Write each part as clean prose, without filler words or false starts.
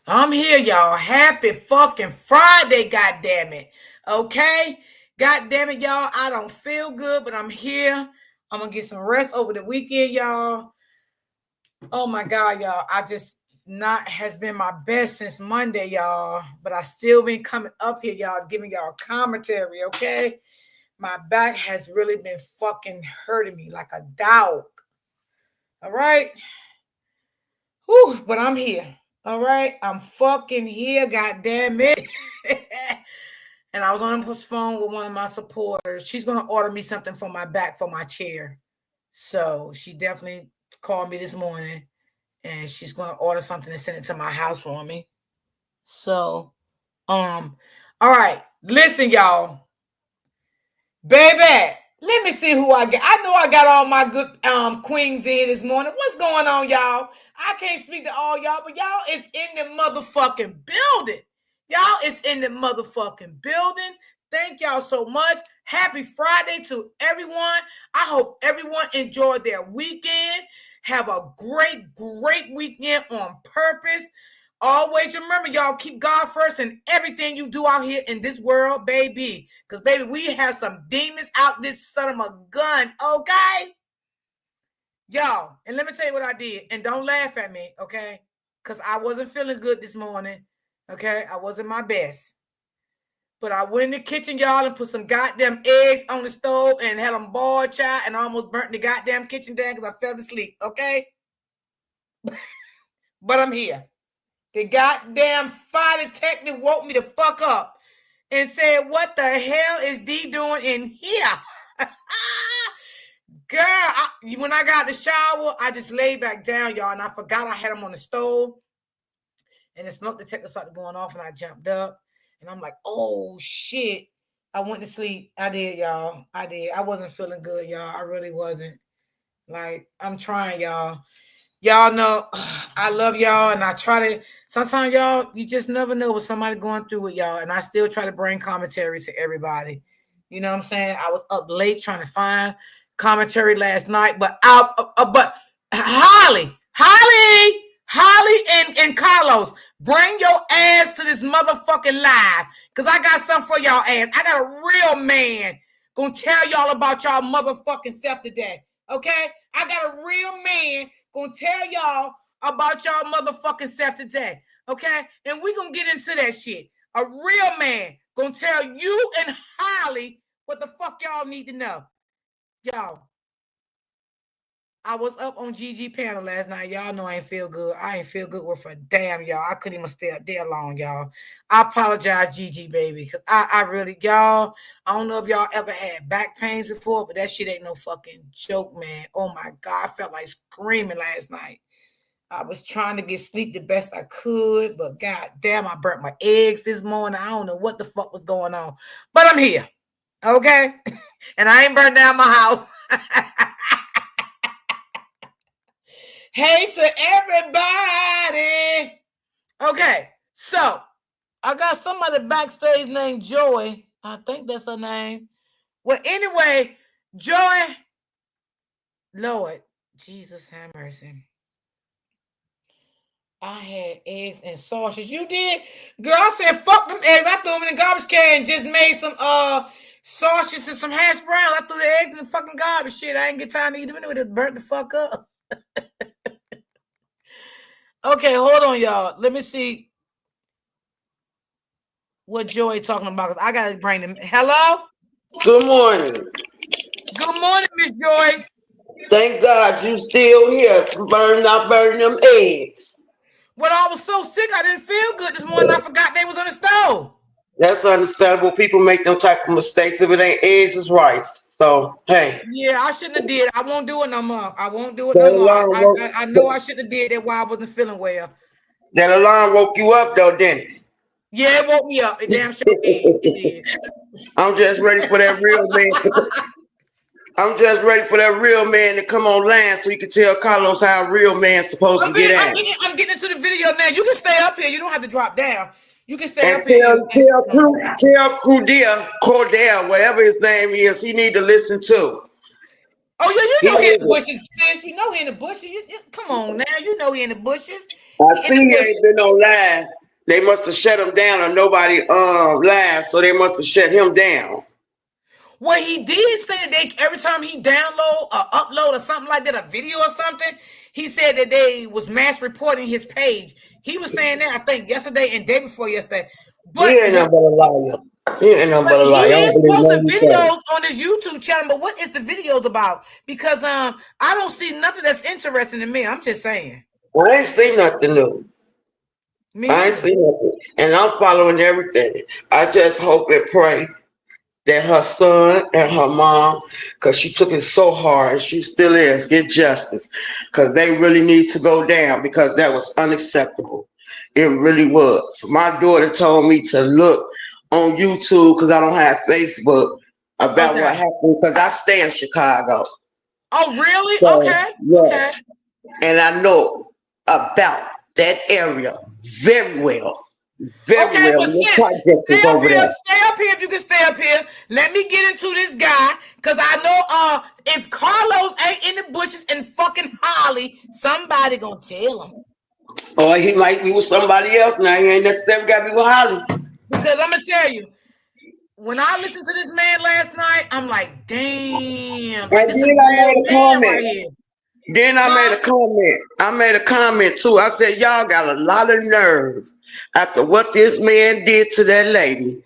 I'm here, y'all. Happy fucking Friday, goddamn it. Okay? God damn it, y'all. I don't feel good, but I'm here. I'm gonna get some rest over the weekend, y'all. Oh my god, y'all. I just not has been my best since Monday, y'all. But I still been coming up here, y'all, giving y'all commentary, okay? My back has really been fucking hurting me like a dog. All right. Whew, but I'm here. All right. I'm fucking here. God damn it. And I was on the phone with one of my supporters. She's going to order me something for my back for my chair. So she definitely called me this morning and she's going to order something and send it to my house for me. So, all right. Listen, y'all. Baby, let me see who I got. I know I got all my good queens in this morning. What's going on, y'all? I can't speak to all y'all, but y'all is in the motherfucking building. Y'all is in the motherfucking building. Thank y'all so much. Happy Friday to everyone. I hope everyone enjoyed their weekend. Have a great weekend on purpose. Always remember, y'all, keep God first in everything you do out here in this world, baby. Because, baby, we have some demons out this son of a gun, okay? Y'all, and let me tell you what I did. And don't laugh at me, okay? Because I wasn't feeling good this morning, okay? I wasn't my best. But I went in the kitchen, y'all, and put some goddamn eggs on the stove and had them boiled, child, and almost burnt the goddamn kitchen down because I fell asleep, okay? But I'm here. The goddamn fire detective woke me the fuck up and said, what the hell is D doing in here? Girl, when I got the shower, I just laid back down, y'all, and I forgot I had them on the stove. And the smoke detector started going off, and I jumped up. And I'm like, oh, shit. I went to sleep. I did, y'all. I did. I wasn't feeling good, y'all. I really wasn't. Like, I'm trying, y'all. Y'all know I love y'all, and I try to. Sometimes, y'all, you just never know what somebody going through with y'all, and I still try to bring commentary to everybody. You know what I'm saying? I was up late trying to find commentary last night, but Holly, and Carlos, bring your ass to this motherfucking live, cause I got something for y'all ass. I got a real man gonna tell y'all about y'all motherfucking self today. Okay, I got a real man gonna tell y'all about y'all motherfucking self today, okay? And we gonna get into that shit. A real man gonna tell you and Holly what the fuck y'all need to know. Y'all, I was up on Gigi panel last night. Y'all know I ain't feel good. I ain't feel good for damn, y'all. I couldn't even stay up there long, y'all. I apologize, Gigi, baby, because I really, y'all, I don't know if y'all ever had back pains before, but that shit ain't no fucking joke, man. Oh, my God. I felt like screaming last night. I was trying to get sleep the best I could, but God damn, I burnt my eggs this morning. I don't know what the fuck was going on, but I'm here, okay? And I ain't burned down my house. Hey to everybody. Okay, so I got somebody backstage named Joy. I think that's her name. Well, anyway, Joy, Lord, Jesus have mercy. I had eggs and sausage. You did? Girl, I said, fuck them eggs. I threw them in the garbage can and just made some sausages and some hash browns. I threw the eggs in the fucking garbage. Shit, I didn't get time to eat them anyway. It burnt the fuck up. Okay, hold on, y'all. Let me see what Joy talking about. I gotta bring them. Hello? Good morning. Good morning, Miss Joy. Thank God you still here. Not burning them eggs. Well, I was so sick I didn't feel good this morning. I forgot they was on the stove. That's understandable. People make them type of mistakes. If it ain't eggs, it's rice. So hey. Yeah, I shouldn't have did. I won't do it no more. I won't do it no That more. alarm woke, I know I shouldn't have did that while I wasn't feeling well. that alarm woke you up though, didn't Yeah, it woke me up. It damn sure did. It did. I'm just ready for that real man. I'm just ready for that real man to come on land so you can tell Carlos how a real man's supposed to get at. I'm getting into the video now. You can stay up here. You don't have to drop down. You can stay And up here. tell Cordell, whatever his name is, he need to listen to. Oh yeah, you He know he in the was. bushes, sis. You know he in the bushes. Come on now, you know he in the bushes. I He in see the he bushes. ain't been on live. They must have shut him down, or nobody live, so they must have shut him down. Well, he did say that every time he download or upload or something like that, a video or something, he said that they was mass reporting his page. He was saying that I think yesterday and day before yesterday. He But ain't nothing but a liar. He ain't nothing but but a he liar. I is don't believe posting nothing he say. videos on his YouTube channel. But what is the videos about? Because I don't see nothing that's interesting to me. I'm just saying. I ain't seen nothing new. Me I ain't neither. seen nothing. And I'm following everything. I just hope and pray that her son and her mom, because she took it so hard and she still is, get justice. Because they really need to go down because that was unacceptable. It really was. My daughter told me to look on YouTube because I don't have Facebook about what Okay. happened because I stay in Chicago. Oh, really? So, Okay. Okay. yes. And I know about that area very well. Very Okay, well. well, The sis, project is stay up over here. there. Stay up here if you can stay up here. Let me get into this guy. Cause I know if Carlos ain't in the bushes and fucking Holly, somebody gonna tell him. Or he might be with somebody else now. He ain't necessarily got to be with Holly. Because I'm gonna tell you, when I listened to this man last night, I'm like, damn, like And this is a then I real made a man right comment. here. Then I made Huh? a comment. I made a comment too. I said, y'all got a lot of nerve after what this man did to that lady.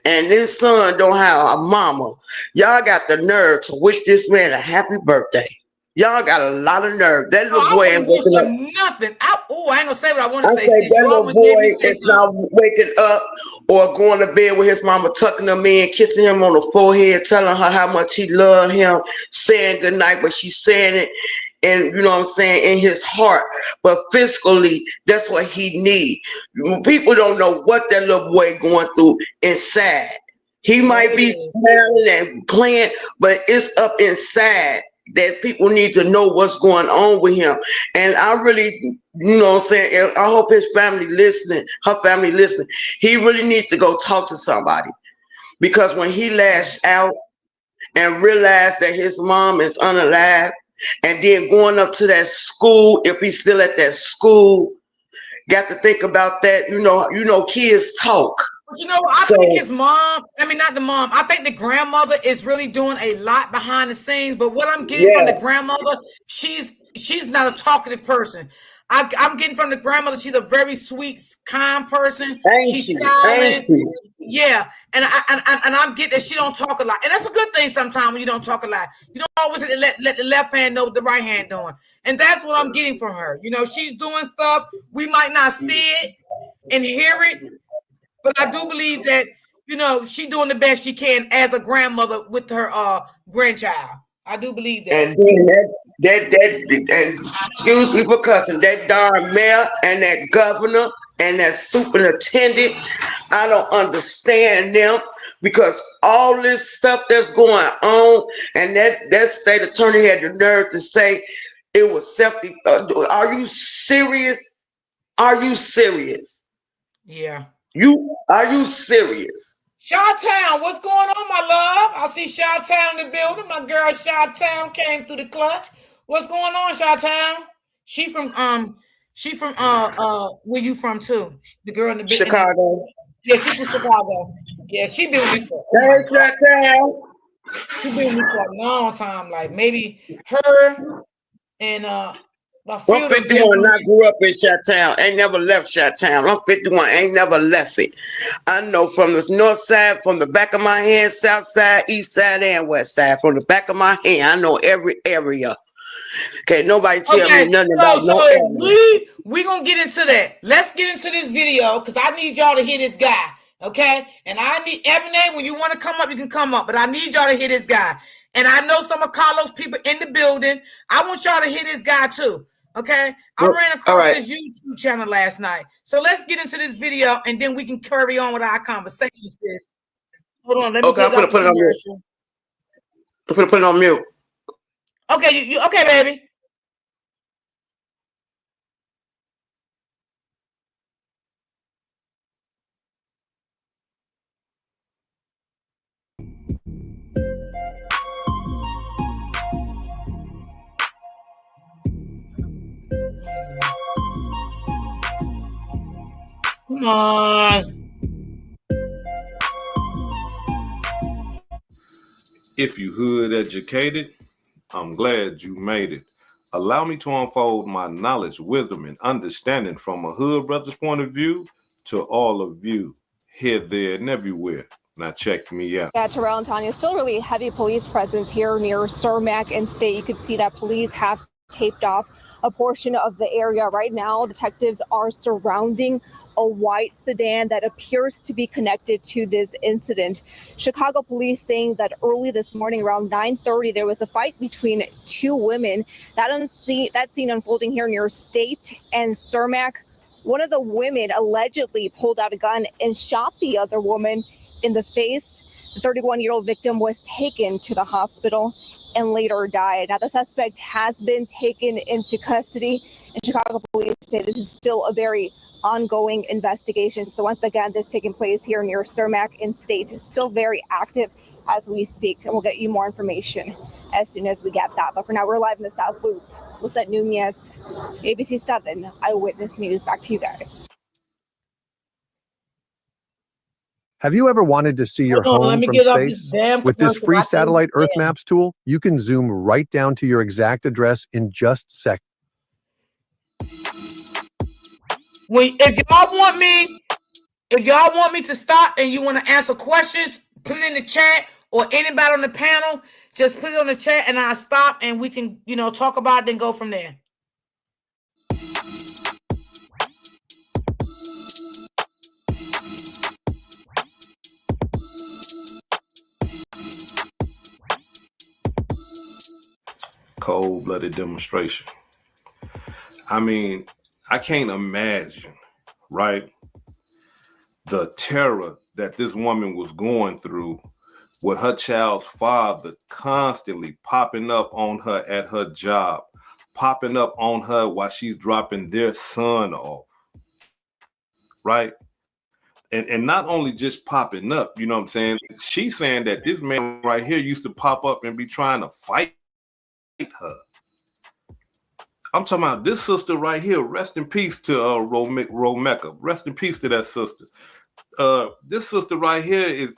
And this son don't have a mama. Y'all got the nerve to wish this man a happy birthday. Y'all got a lot of nerve. That Oh, little I boy ain't wouldn't wish waking up. him nothing. I ain't gonna say what I want I to say, say sis. that You little almost made me boy say is not something. waking up or going to bed with his mama, tucking him in, kissing him on the forehead, telling her how much he loved him, saying goodnight, but she's saying it and you know what I'm saying in his heart. But physically, that's what he need. People don't know what that little boy going through inside. He Yeah, might it be is. smiling and playing, but it's up inside that people need to know what's going on with him. And I really, you know what I'm saying, I hope his family listening, her family listening. He really needs to go talk to somebody because when he lashed out and realized that his mom is unalive, and then going up to that school, if he's still at that school, got to think about that. Kids talk. But you know, I think So his mom, I mean, not the mom, I think the grandmother is really doing a lot behind the scenes. But what I'm getting from yeah, the grandmother, she's not a talkative person. I'm getting from the grandmother, she's a very sweet, kind person. ain't She's she? Ain't silent. she? Yeah. And I'm getting that she don't talk a lot. And that's a good thing sometimes when you don't talk a lot. You don't always have to let the left hand know what the right hand doing. And that's what I'm getting from her. You know, she's doing stuff. We might not see it and hear it, but I do believe that she doing the best she can as a grandmother with her grandchild. I do believe that. And then and excuse me for cussing, that darn mayor and that governor and that superintendent, I don't understand them because all this stuff that's going on, and that state attorney had the nerve to say it was safety. Are you serious? Are you serious? Yeah. Are you serious? Chi-Town, what's going on, my love? I see Chi-Town in the building. My girl Chi-Town came through the clutch. What's going on, Chi-Town? She from where you from too? The girl in the Chicago. yeah, she from Chicago. Yeah, she been with me for oh my There's god. that town. She been with me for a long time. Like maybe her and a few I'm of them 51. gentlemen. I grew up in Chi-Town. Ain't never left Chi-Town. I'm 51. Ain't never left it. I know from the north side, from the back of my hand, south side, east side, and west side. From the back of my hand, I know every area. Okay, nobody tell me Okay, nothing so about no so area. we gonna get into that. Let's get into this video because I need y'all to hear this guy. Okay, and I need Ebony. When you want to come up, you can come up, but I need y'all to hear this guy. And I know some of Carlos people in the building. I want y'all to hear this guy too. Okay, I ran All across right. his YouTube channel last night. So let's get into this video, and then we can carry on with our conversation. Sis, hold on. Let me Okay, I'm get gonna out the put it on mute. commercial. I'm gonna put it on mute. Okay, you okay, baby? Come on. If you hood educated, I'm glad you made it. Allow me to unfold my knowledge, wisdom, and understanding from a hood brother's point of view to all of you, here, there, and everywhere. Now check me out. Yeah, Terrell and Tanya, still really heavy police presence here near Cermak and State. You can see that police have taped off a portion of the area right now. Detectives are surrounding a white sedan that appears to be connected to this incident. Chicago police saying that early this morning around 9:30 there was a fight between two women. That scene unfolding here near State and Cermak. One of the women allegedly pulled out a gun and shot the other woman in the face. The 31-year-old victim was taken to the hospital and later died. Now, the suspect has been taken into custody, and Chicago police say this is still a very ongoing investigation. So once again, this taking place here near Cermak in State is still very active as we speak, and we'll get you more information as soon as we get that. But for now, we're live in the South Loop. Lisette Nunez, ABC 7 Eyewitness News. Back to you guys. Have you ever wanted to see your home from space? With this free satellite Earth Maps tool, you can zoom right down to your exact address in just seconds. If y'all want me to stop and you want to answer questions, put it in the chat, or anybody on the panel, just put it on the chat and I'll stop and we can, talk about it and go from there. Cold-blooded demonstration. I mean, I can't imagine, right, the terror that this woman was going through with her child's father constantly popping up on her at her job, popping up on her while she's dropping their son off, right? And not only just popping up, you know what I'm saying? She's saying that this man right here used to pop up and be trying to fight her. I'm talking about this sister right here. Rest in peace to Romeka. Rest in peace to that sister. This sister right here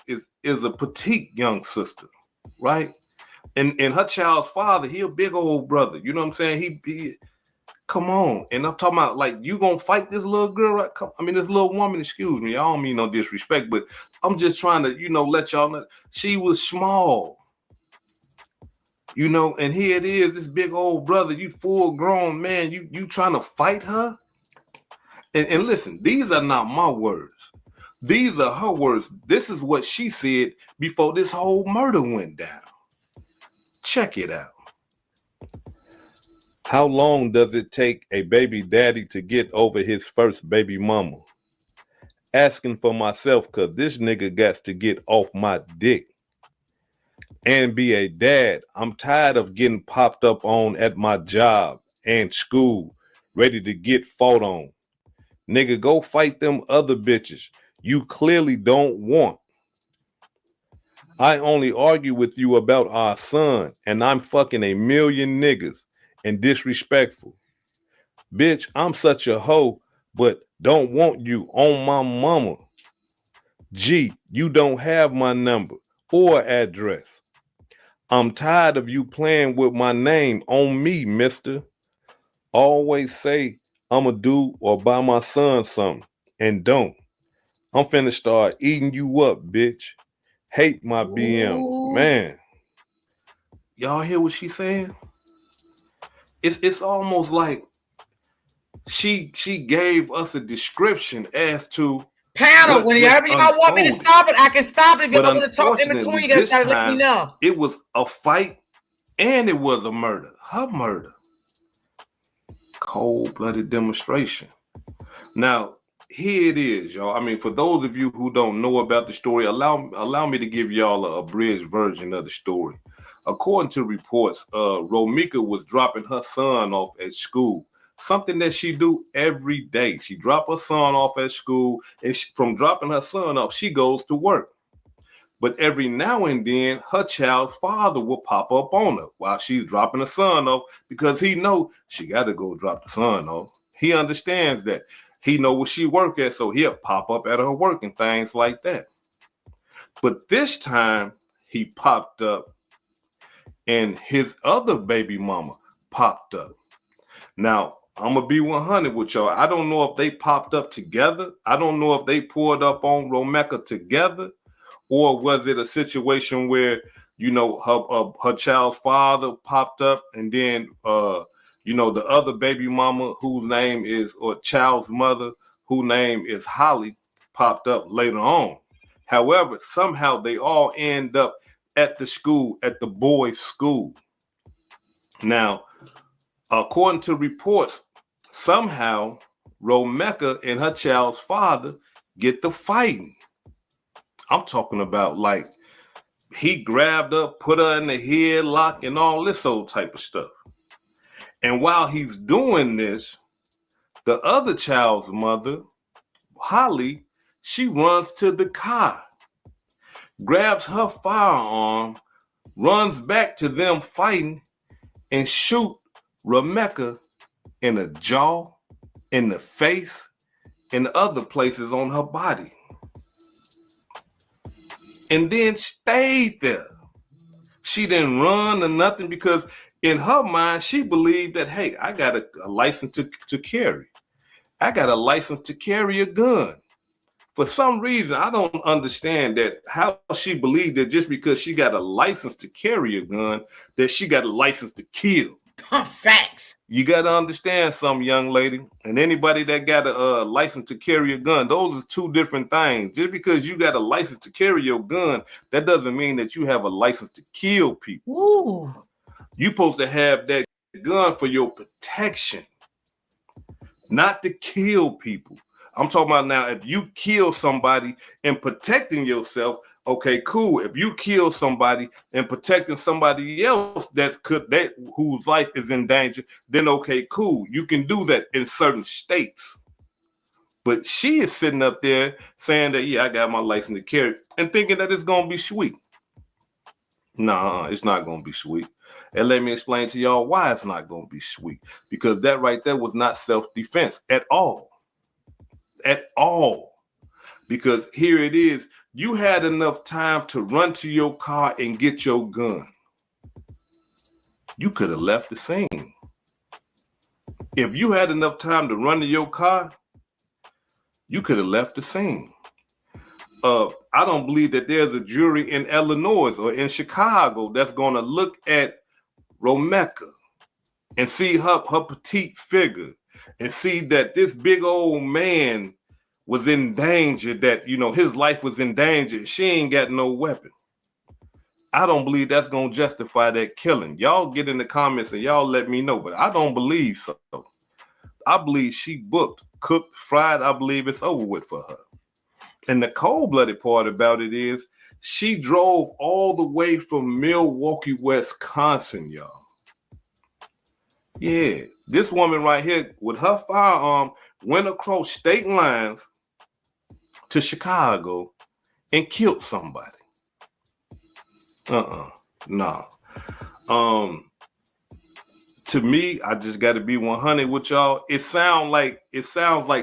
is a petite young sister, right? And her child's father, he a big old brother. You know what I'm saying? He come on. And I'm talking about, like, you gonna fight this little girl, right? This little woman, excuse me. I don't mean no disrespect, but I'm just trying to, let y'all know she was small. And here it is, this big old brother, you full grown man, you trying to fight her? And listen, these are not my words. These are her words. This is what she said before this whole murder went down. Check it out. How long does it take a baby daddy to get over his first baby mama? Asking for myself, because this nigga got to get off my dick and be a dad. I'm tired of getting popped up on at my job and school, ready to get fought on. Nigga, go fight them other bitches you clearly don't want. I only argue with you about our son, and I'm fucking a million niggas and disrespectful. Bitch, I'm such a hoe, but don't want you on my mama. G, you don't have my number or address. I'm tired of you playing with my name on me, mister. Always say I'ma do or buy my son something, and don't. I'm finna start eating you up, bitch. Hate my BM. Man. Y'all hear what she's saying? It's almost like she gave us a description as to panel. Whenever y'all want me to stop it, I can stop it. If y'all want to talk in between, you guys gotta let me know. It was a fight and it was a murder. Her murder. Cold-blooded demonstration. Now, here it is, y'all. For those of you who don't know about the story, allow me to give y'all a abridged version of the story. According to reports, Romeka was dropping her son off at school, something that she do every day. She drop her son off at school, and from dropping her son off, she goes to work. But every now and then, her child's father will pop up on her while she's dropping her son off, because he know she got to go drop the son off. He understands that. He know where she work at, so he'll pop up at her work and things like that. But this time he popped up and his other baby mama popped up. Now, I'm going to be 100 with y'all. I don't know if they popped up together. I don't know if they pulled up on Romeka together, or was it a situation where, you know, her child's father popped up and then, you know, the other baby mama whose name is, or child's mother whose name is Holly, popped up later on. However, somehow they all end up at the school, at the boys' school. Now, according to reports, somehow Romeka and her child's father get the fighting. I'm talking about like he grabbed her, put her in the headlock and all this old type of stuff. And while he's doing this, the other child's mother, Holly, she runs to the car, grabs her firearm, runs back to them fighting, and shoot Romeka in the jaw, in the face, and other places on her body. And then stayed there. She didn't run or nothing because in her mind, she believed that, hey, I got a license to carry. I got a license to carry a gun. For some reason, I don't understand that how she believed that just because she got a license to carry a gun, that she got a license to kill. Facts. You got to understand something, young lady, and anybody that got a license to carry a gun, those are two different things. Just because you got a license to carry your gun, that doesn't mean that you have a license to kill people. Ooh. You're supposed to have that gun for your protection, not to kill people. I'm talking about now, if you kill somebody and protecting yourself, okay, cool. If you kill somebody and protecting somebody else whose life is in danger, then okay, cool. You can do that in certain states. But she is sitting up there saying that, yeah, I got my license to carry, and thinking that it's gonna be sweet. Nah, it's not gonna be sweet. And let me explain to y'all why it's not gonna be sweet. Because that right there was not self-defense at all. At all. Because here it is, you had enough time to run to your car and get your gun. You could have left the scene. If you had enough time to run to your car, you could have left the scene. I don't believe that there's a jury in Illinois or in Chicago that's going to look at Romeka and see her petite figure and see that this big old man was in danger, that, you know, his life was in danger. She ain't got no weapon. I don't believe that's going to justify that killing. Y'all get in the comments and y'all let me know, but I don't believe so. I believe she booked, cooked, fried. I believe it's over with for her. And the cold-blooded part about it is she drove all the way from Milwaukee, Wisconsin, y'all. Yeah, this woman right here with her firearm went across state lines to Chicago and killed somebody. No. To me, I just got to be 100 with y'all. It sounds like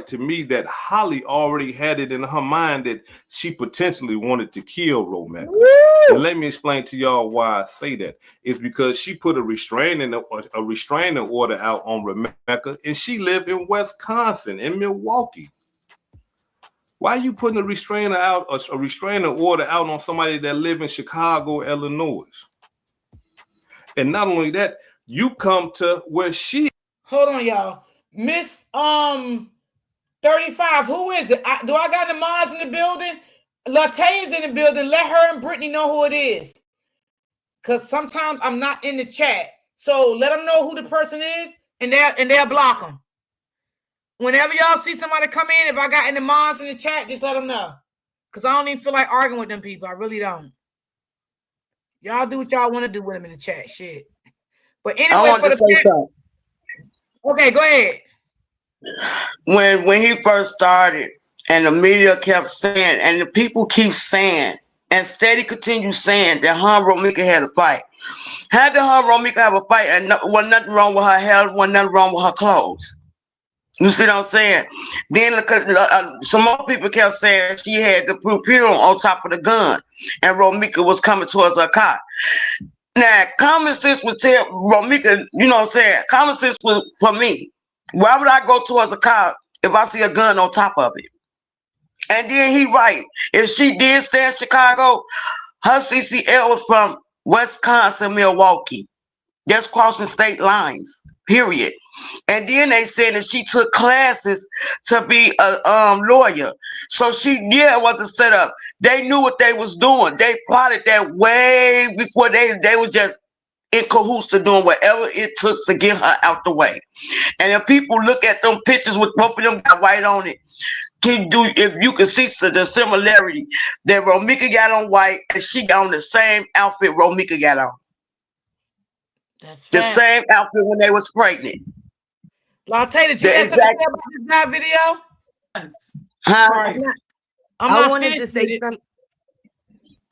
to me that Holly already had it in her mind that she potentially wanted to kill Romeka. And let me explain to y'all why I say that. It's because she put a restraining order out on Romeka, and she lived in Wisconsin, in Milwaukee. Why are you putting a restraining order out on somebody that live in Chicago, Illinois? And not only that, you come to where she. Hold on, y'all. Miss 35. Who is it? Do I got the mods in the building? Lataya's in the building. Let her and Brittany know who it is. Because sometimes I'm not in the chat. So let them know who the person is, and they'll block them. Whenever y'all see somebody come in, if I got any mods in the chat, just let them know. Because I don't even feel like arguing with them people. I really don't. Y'all do what y'all want to do with them in the chat. Shit. But anyway, I want to say something. Okay, go ahead. When he first started, and the media kept saying, and the people keep saying, and steady continue saying that her and Romeka had a fight. How did her and Romeka have a fight, and wasn't nothing wrong with her hair, wasn't nothing wrong with her clothes? You see what I'm saying? Then some more people kept saying she had the perfume on top of the gun, and Romika was coming towards her car. Now, common sense would tell Romika, you know what I'm saying? Common sense would, for me, why would I go towards a car if I see a gun on top of it? And then he right. If she did stay in Chicago, her CCL was from Wisconsin, Milwaukee. That's crossing state lines, period. And then they said that she took classes to be a lawyer. So it was a setup. They knew what they was doing. They plotted that way before they was just in cahoots to doing whatever it took to get her out the way. And if people look at them pictures with both of them got white on it, if you can see the similarity that Romika got on white and she got on the same outfit Romika got on. That's the same outfit when they was pregnant. Latte, did you have something to say about this guy video? Huh? I wanted to say something.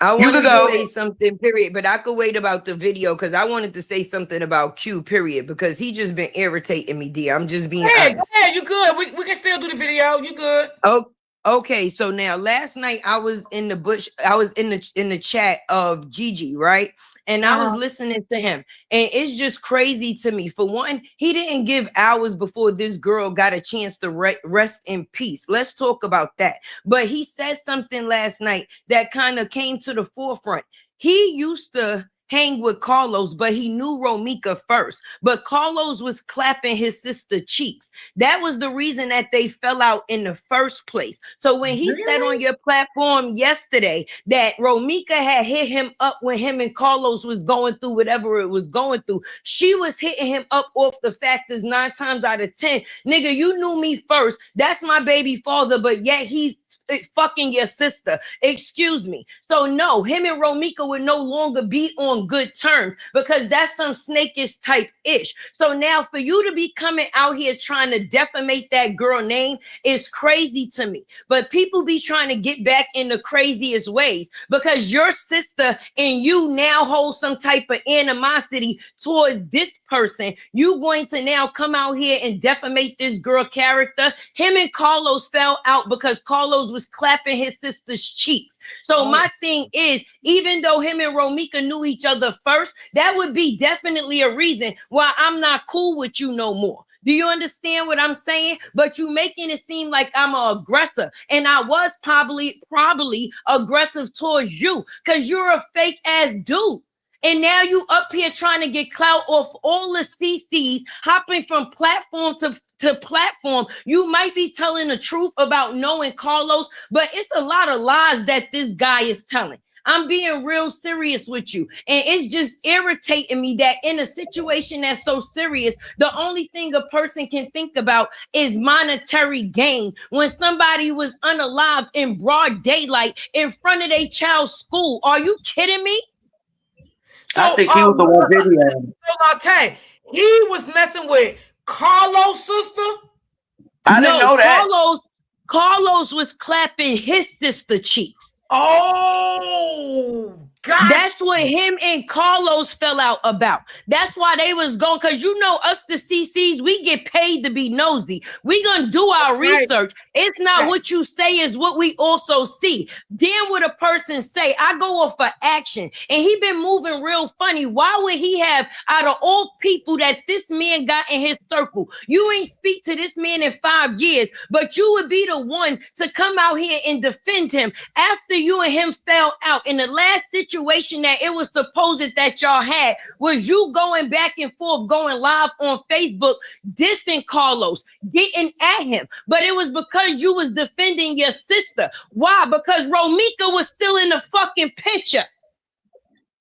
I wanted to say something, period, but I could wait about the video because I wanted to say something about Q, period, because he just been irritating me, D. I'm just being honest. Yeah, you good. We can still do the video. You good. Oh, okay. So now last night I was in the bush. I was in the chat of Gigi, right? And I was listening to him, and it's just crazy to me. For one, he didn't give hours before this girl got a chance to rest in peace. Let's talk about that. But he said something last night that kind of came to the forefront. He used to hang with Carlos, but he knew Romika first. But Carlos was clapping his sister cheeks. That was the reason that they fell out in the first place. So when he said on your platform yesterday that Romika had hit him up when him and Carlos was going through whatever it was going through, she was hitting him up off the fact is 9 times out of 10, nigga, you knew me first. That's my baby father, but yet he's fucking your sister. Excuse me. So no, him and Romika would no longer be on good terms because that's some snakish type ish. So now for you to be coming out here trying to defamate that girl name is crazy to me. But people be trying to get back in the craziest ways because your sister and you now hold some type of animosity towards this person. You going to now come out here and defamate this girl character. Him and Carlos fell out because Carlos was clapping his sister's cheeks. So my thing is, even though him and Romika knew each other first, that would be definitely a reason why I'm not cool with you no more. Do you understand what I'm saying? But you making it seem like I'm an aggressor, and I was probably aggressive towards you because you're a fake ass dude. And now you up here trying to get clout off all the CCs, hopping from platform to platform. You might be telling the truth about knowing Carlos, but it's a lot of lies that this guy is telling. I'm being real serious with you. And it's just irritating me that in a situation that's so serious, the only thing a person can think about is monetary gain. When somebody was unalived in broad daylight in front of their child's school. Are you kidding me? So, I think he was the one video. So Latte, he was messing with Carlos' sister? I didn't know that. Carlos was clapping his sister cheeks. Oh, God. That's what him and Carlos fell out about. That's why they was going, because you know us, the CCs, we get paid to be nosy. We gonna do our research. It's not what you say, is what we also see. Then what a person say, I go off for action. And he been moving real funny. Why would he have, out of all people that this man got in his circle, you ain't speak to this man in 5 years, but you would be the one to come out here and defend him after you and him fell out. In the last situation that it was supposed that y'all had was you going back and forth, going live on Facebook, dissing Carlos, getting at him. But it was because you was defending your sister. Why? Because Romika was still in the fucking picture.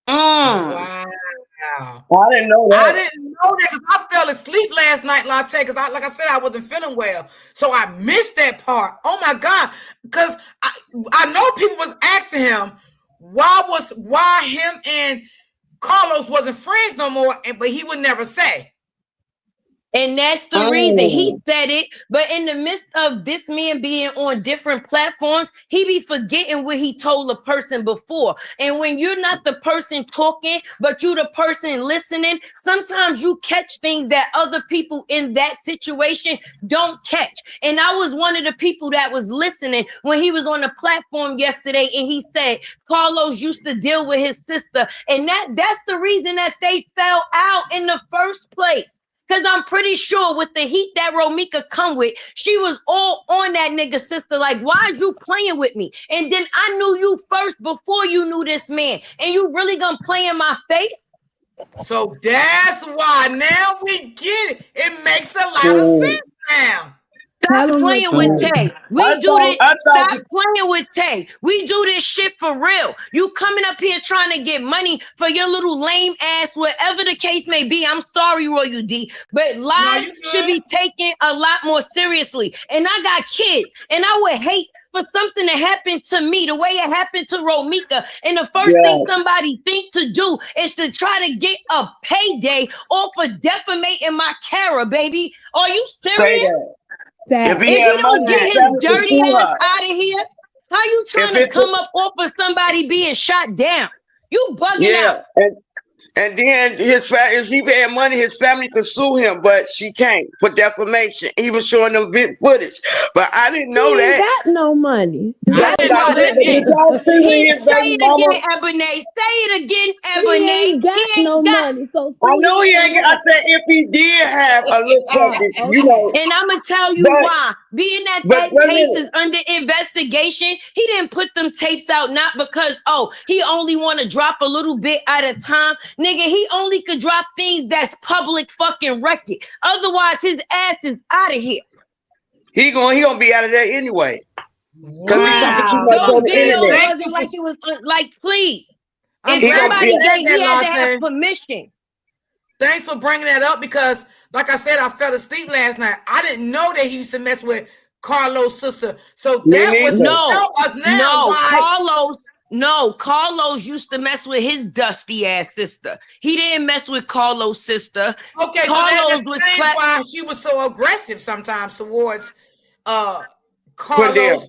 Wow. I didn't know that. I didn't know that because I fell asleep last night, Latte, because like I said, I wasn't feeling well. So I missed that part. Oh my God. Because I know people was asking him why him and Carlos wasn't friends no more, but he would never say. And that's the reason he said it. But in the midst of this man being on different platforms, he be forgetting what he told a person before. And when you're not the person talking, but you the person listening, sometimes you catch things that other people in that situation don't catch. And I was one of the people that was listening when he was on the platform yesterday, and he said Carlos used to deal with his sister. And that's the reason that they fell out in the first place. Because I'm pretty sure with the heat that Romika come with, she was all on that nigga sister. Like, why are you playing with me? And then I knew you first before you knew this man. And you really gonna play in my face? So that's why now we get it. It makes a lot of sense now. Stop playing with Tay. Stop playing with Tay. We do this shit for real. You coming up here trying to get money for your little lame ass, whatever the case may be. I'm sorry, Royal D, but lives should be taken a lot more seriously. And I got kids, and I would hate for something to happen to me the way it happened to Romika. And the first thing somebody think to do is to try to get a payday off of defamating my Kara, baby. Are you serious? If he don't get his dirty ass out of here, how you trying to come up off of somebody being shot down? You bugging out. And then if he had money, his family could sue him, but she can't for defamation, even showing them footage. But I didn't know that. He got no money. Say it again, Ebony. Say it again, Ebony. He ain't got no money. So I know he ain't got. I said if he did have a little something, you know. And I'm gonna tell you why. Being that case is under investigation, he didn't put them tapes out not because he only want to drop a little bit at a time. Nigga, he only could drop things that's public fucking record. Otherwise, his ass is out of here. He gonna be out of there anyway. Because he's talking too much Those on the videos internet. wasn't like it was like, please. If somebody gave me had to have permission. Thanks for bringing that up because, like I said, I fell asleep last night. I didn't know that he used to mess with Carlos' sister. So that was Carlos used to mess with his dusty ass sister. He didn't mess with Carlos' sister. Okay, Carlos so that's why she was so aggressive sometimes towards Carlos.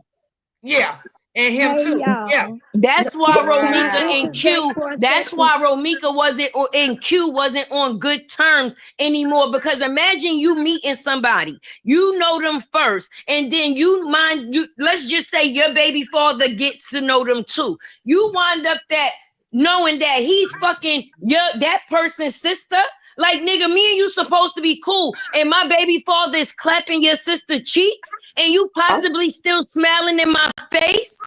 Yeah. And him too. Yeah. That's why Romika and Q. That's why Romika wasn't on good terms anymore. Because imagine you meeting somebody, you know them first, and then let's just say your baby father gets to know them too. You wind up knowing that he's fucking that person's sister. Like, nigga, me and you supposed to be cool, and my baby father is clapping your sister cheeks, and you possibly still smiling in my face.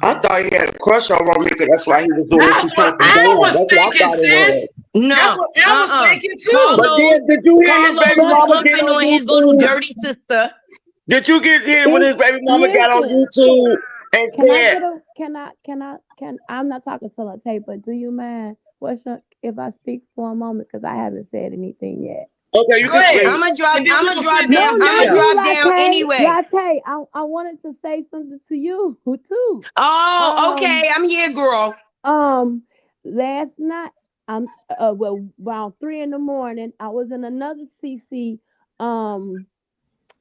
I thought he had a crush on Romika. That's why he was doing what I was thinking, sis. No, that's what I was thinking too. Carlos, but then, did you hear his baby mama get on his little dirty sister? Did you hear when his baby mama got on YouTube and I'm not talking to the tape, but do you mind? If I speak for a moment, because I haven't said anything yet. Okay, you can speak. I'm gonna drop down anyway. Latte, I wanted to say something to you too. Oh, okay. I'm here, girl. Last night, around 3 a.m, I was in another CC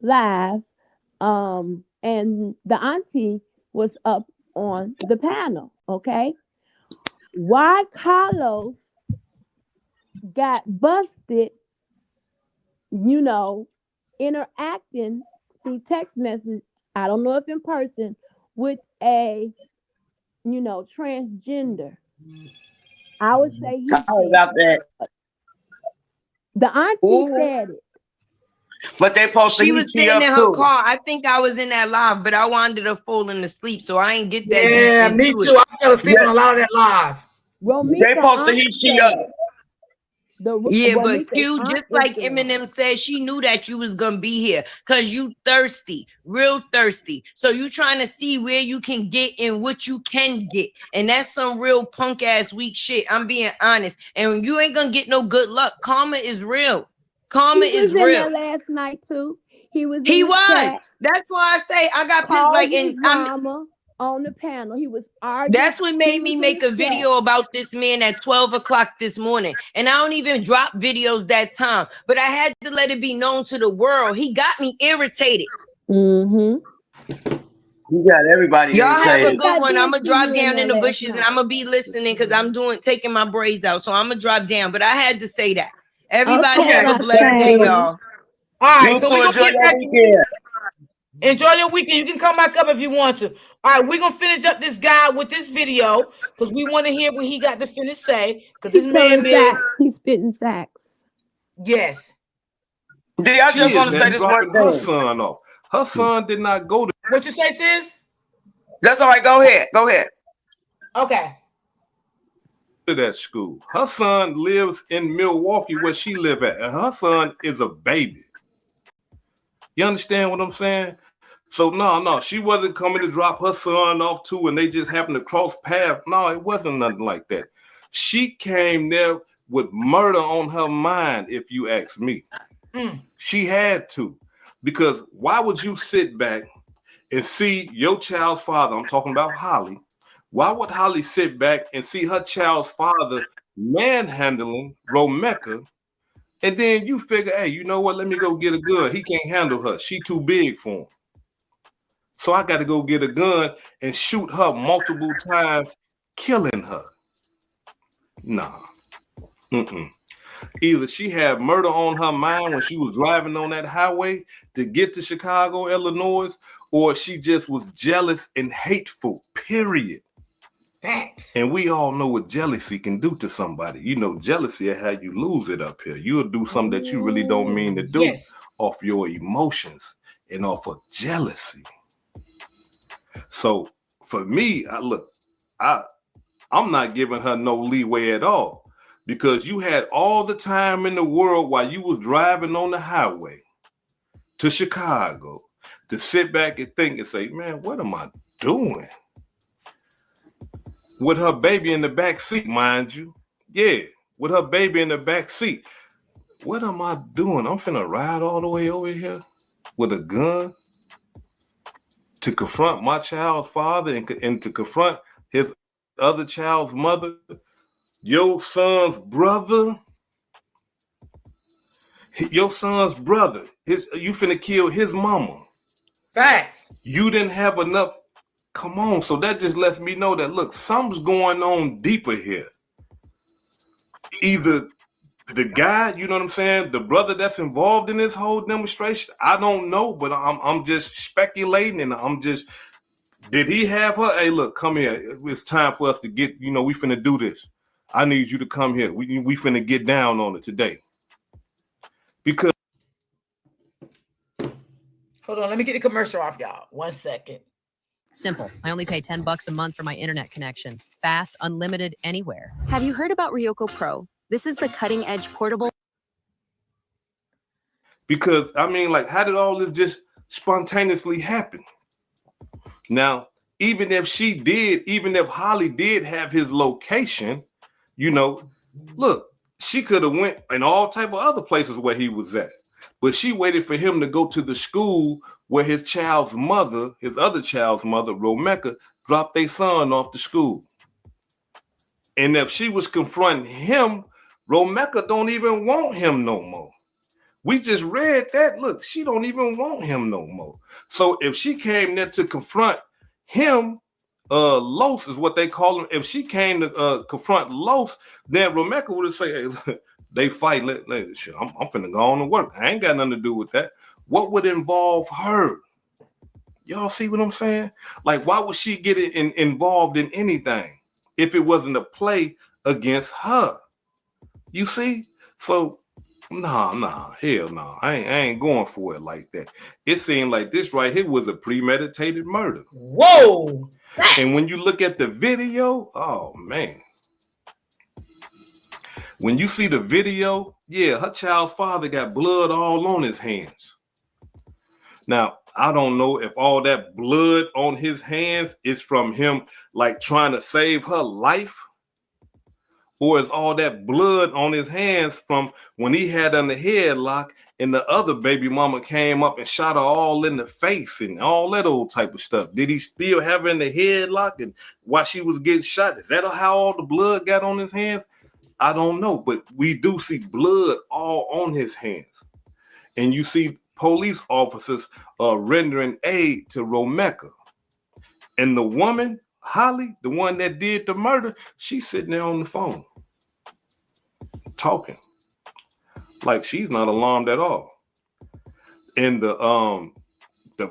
live, and the auntie was up on the panel. Okay. Why Carlos got busted, interacting through text message, I don't know if in person, with a, transgender. I would say he about that. The auntie said it. But they posted she was sitting in her car. I think I was in that live, but I wanted to fall asleep, so I ain't get that. Yeah, me too. I fell asleep on a lot of that live. Romika, they posted she up. But Q, just like Eminem said, she knew that you was gonna be here because you thirsty, real thirsty. So you trying to see where you can get and what you can get, and that's some real punk ass weak shit. I'm being honest, and you ain't gonna get no good luck. Karma is real. Karma is real. He was in there last night too. He was. That's why I say I got pissed. Like, and on the panel. He was arguing. That's what made me make a video about this man at 12 o'clock this morning. And I don't even drop videos that time, but I had to let it be known to the world. He got me irritated. You got everybody Y'all irritated. have a good one. I'm gonna drop down in the bushes and I'm gonna be listening because I'm taking my braids out. So I'm gonna drop down. But I had to say that. Everybody have a blessed day, y'all. All right, so we're gonna get back to enjoy your weekend. You can come back up if you want to. All right, we're gonna finish up this guy with this video because we want to hear what he got to finish say. Because this man he's spitting facts. Yes. I just want to say this one thing. Her son off. Her son did not go to. What you say, sis? That's all right. Go ahead. Go ahead. Okay. To that school. Her son lives in Milwaukee where she live at, and her son is a baby. You understand what I'm saying? So no, she wasn't coming to drop her son off too, and they just happened to cross paths. No, it wasn't nothing like that. She came there with murder on her mind, if you ask me. She had to, because why would you sit back and see your child's father? I'm talking about Holly. Why would Holly sit back and see her child's father manhandling Romeka? And then you figure, hey, you know what? Let me go get a gun. He can't handle her. She too big for him. So I got to go get a gun and shoot her multiple times, killing her. Nah. Either she had murder on her mind when she was driving on that highway to get to Chicago, Illinois, or she just was jealous and hateful, period. Thanks. And we all know what jealousy can do to somebody. You know, jealousy is how you lose it up here. You'll do something that you really don't mean to do off your emotions and off of jealousy. So for me, I'm not giving her no leeway at all, because you had all the time in the world while you was driving on the highway to Chicago to sit back and think and say, man, what am I doing? With her baby in the back seat, mind you. Yeah, with her baby in the back seat. What am I doing? I'm finna ride all the way over here with a gun to confront my child's father and to confront his other child's mother, your son's brother. You finna kill his mama. Facts. You didn't have enough. Come on. So that just lets me know that, look, something's going on deeper here. Either the guy, you know what I'm saying, the brother that's involved in this whole demonstration, I don't know, but I'm just speculating, and did he have her? Hey, look, come here. It's time for us to get, we finna do this. I need you to come here. We finna get down on it today. Because. Hold on, let me get the commercial off, y'all. 1 second. Simple. I only pay $10 a month for my internet connection. Fast, unlimited, anywhere. Have you heard about Ryoko Pro? This is the cutting edge portable. Because, how did all this just spontaneously happen? Now, even if Holly did have his location, look, she could have went in all type of other places where he was at. But she waited for him to go to the school where his other child's mother, Romeka, dropped their son off to school. And if she was confronting him, Romeka don't even want him no more. We just read that. Look, she don't even want him no more. So if she came there to confront him, Los is what they call him. If she came to confront Los, then Romeka would have said, hey, they fight. I'm finna go on to work. I ain't got nothing to do with that. What would involve her? Y'all see what I'm saying? Like, why would she get involved in anything if it wasn't a play against her? You see? So, hell no. I ain't going for it like that. It seemed like this right here was a premeditated murder. Whoa! And when you look at the video, oh man. When you see the video, yeah, her child's father got blood all on his hands. Now, I don't know if all that blood on his hands is from him like trying to save her life, or is all that blood on his hands from when he had on the headlock and the other baby mama came up and shot her all in the face and all that old type of stuff. Did he still have her in the headlock and while she was getting shot? Is that how all the blood got on his hands? I don't know, but we do see blood all on his hands. And you see police officers rendering aid to Romeka. And the woman, Holly, the one that did the murder, she's sitting there on the phone talking like she's not alarmed at all. And the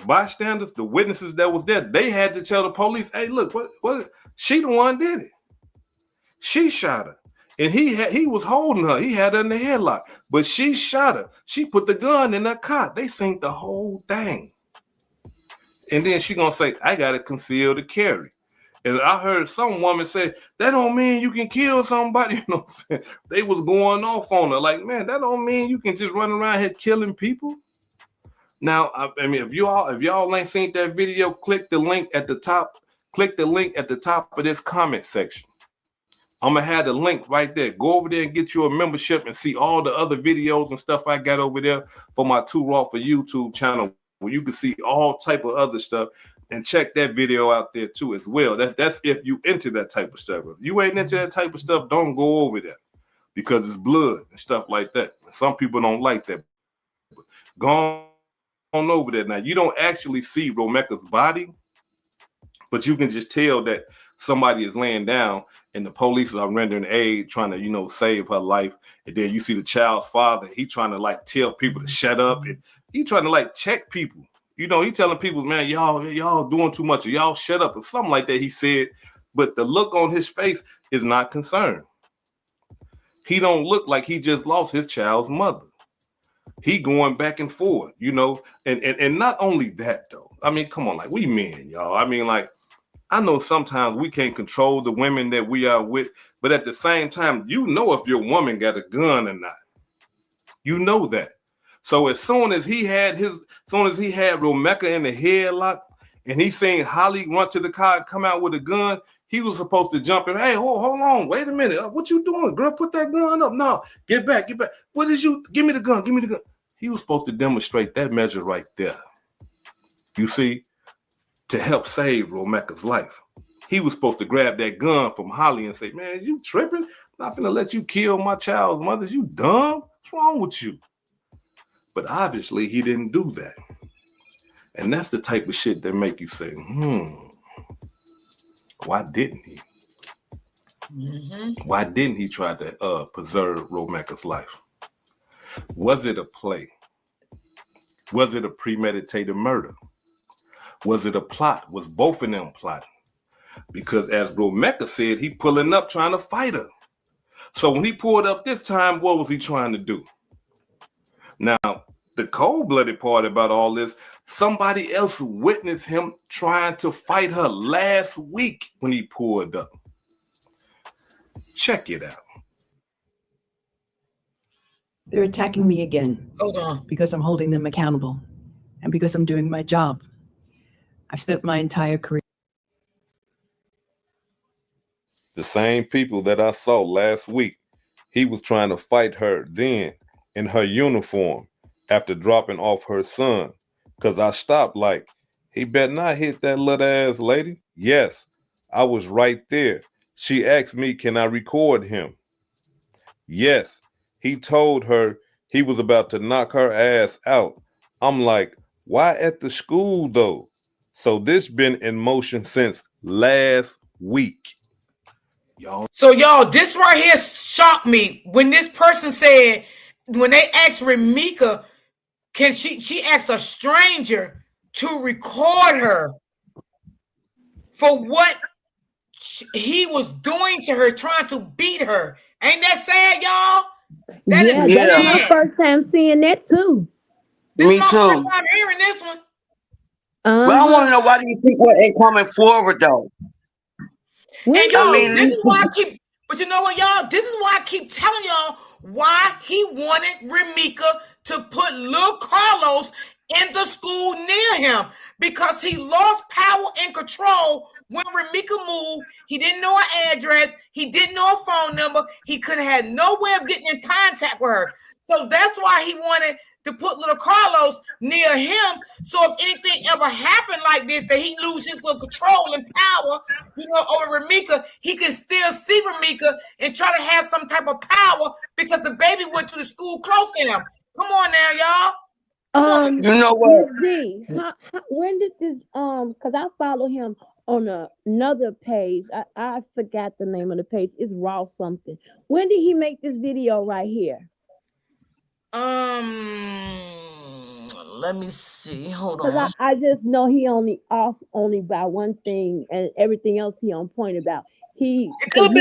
bystanders, the witnesses that was there, they had to tell the police, hey, look, what she the one did it. She shot her. And he was holding her. He had her in the headlock. But she shot her. She put the gun in her cot. They synced the whole thing. And then she gonna say, I gotta conceal the carry. And I heard some woman say, that don't mean you can kill somebody. You know what I'm saying? They was going off on her. Like, man, that don't mean you can just run around here killing people. Now, I mean, if y'all ain't seen that video, click the link at the top. Click the link at the top of this comment section. I'm gonna have the link right there. Go over there and get you a membership and see all the other videos and stuff I got over there for my Too Raw for YouTube channel, where you can see all type of other stuff. And check that video out there too as well. That's if you into that type of stuff. If you ain't into that type of stuff, don't go over there because it's blood and stuff like that. Some people don't like that. But go on over there. Now, you don't actually see Romeka's body, but you can just tell that somebody is laying down and the police are rendering aid, trying to, save her life. And then you see the child's father. He trying to tell people to shut up, and he trying to check people. He telling people, man, y'all doing too much, or y'all shut up, or something like that, he said. But the look on his face is not concerned. He don't look like he just lost his child's mother. He going back and forth, and not only that, though. I mean, come on, we men, y'all. I mean, I know sometimes we can't control the women that we are with, but at the same time, if your woman got a gun or not. You know that. So as soon as he had Romeka in the headlock and he seen Holly run to the car and come out with a gun, he was supposed to jump in. Hey, hold on, wait a minute. What you doing, girl? Put that gun up. No, get back. What is you? Give me the gun. He was supposed to demonstrate that measure right there. You see, to help save Romeka's life. He was supposed to grab that gun from Holly and say, man, you tripping? I'm not finna let you kill my child's mother. You dumb? What's wrong with you? But obviously he didn't do that. And that's the type of shit that make you say, why didn't he? Mm-hmm. Why didn't he try to preserve Romeka's life? Was it a play? Was it a premeditated murder? Was it a plot? Was both of them plotting? Because as Romeka said, he pulling up trying to fight her. So when he pulled up this time, what was he trying to do? Now, the cold-blooded part about all this, somebody else witnessed him trying to fight her last week when he pulled up. Check it out. They're attacking me again. Hold on. Because I'm holding them accountable and because I'm doing my job. I've spent my entire career. The same people that I saw last week, he was trying to fight her then in her uniform after dropping off her son. Because I stopped he better not hit that little ass lady. Yes, I was right there. She asked me, can I record him? Yes, he told her he was about to knock her ass out. I'm like, why at the school though? So this been in motion since last week. So y'all, this right here shocked me when this person said, when they asked Romeka, can she asked a stranger to record her for what he was doing to her, trying to beat her. Ain't that sad, y'all? That's my first time seeing that too. Me too. First time hearing this one. But I want to know, why do you think what ain't coming forward though? And y'all, this is why I keep. But you know what, y'all? This is why I keep telling y'all why he wanted Romeka to put Lil Carlos in the school near him, because he lost power and control when Romeka moved. He didn't know her address. He didn't know her phone number. He couldn't have no way of getting in contact with her. So that's why he wanted to put little Carlos near him. So if anything ever happened like this, that he lose his little control and power, over Ramika, he can still see Ramika and try to have some type of power because the baby went to the school close to him. Come on now, y'all. Come on. You know what? D, when did this because I follow him on another page. I forgot the name of the page. It's Raw something. When did he make this video right here? Let me see. Hold on. Because I just know he only off only by one thing and everything else he on point about. It could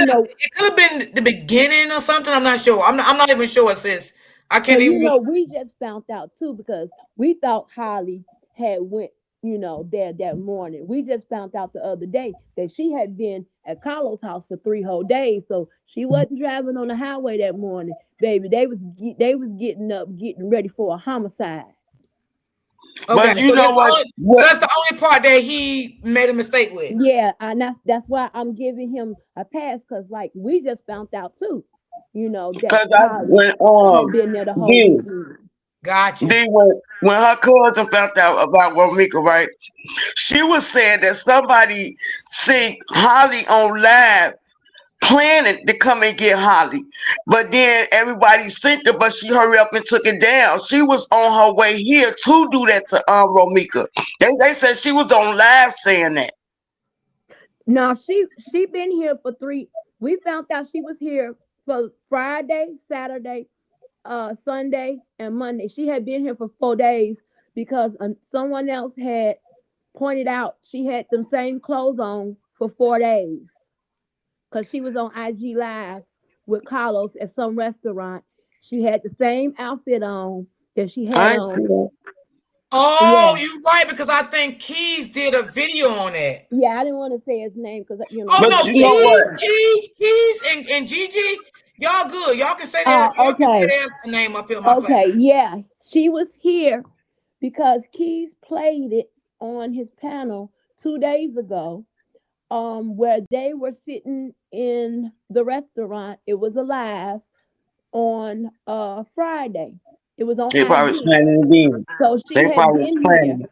have been the beginning or something. I'm not sure. I'm not even sure it says. I can't even. We just found out too because we thought Holly had went, there that morning. We just found out the other day that she had been at Carlos' house for 3 whole days, so she wasn't driving on the highway that morning, baby. They was getting up, getting ready for a homicide. Okay, but you know what? That's the only part that he made a mistake with. Yeah, and that's why I'm giving him a pass because, like, we just found out too. That Holly been there the whole weekend. Gotcha. Then when her cousin found out about Romika, right? She was saying that somebody seen Holly on live planning to come and get Holly, but then everybody sent her, but she hurried up and took it down. She was on her way here to do that to Romika. They said she was on live saying that. No, she been here for 3. We found out she was here for Friday, Saturday, Sunday, and Monday. She had been here for 4 days because someone else had pointed out she had them same clothes on for 4 days. Because she was on IG Live with Carlos at some restaurant. She had the same outfit on that she had on. Oh, you're right, because I think Keys did a video on it. Yeah, I didn't want to say his name because Oh no, Keys and Gigi, y'all good. Y'all can say that. Y'all can say their name up here on my platform. Yeah. She was here because Keys played it on his panel 2 days ago. Where they were sitting in the restaurant. It was live on Friday. It was on IG. Probably was planning again. So she had been here.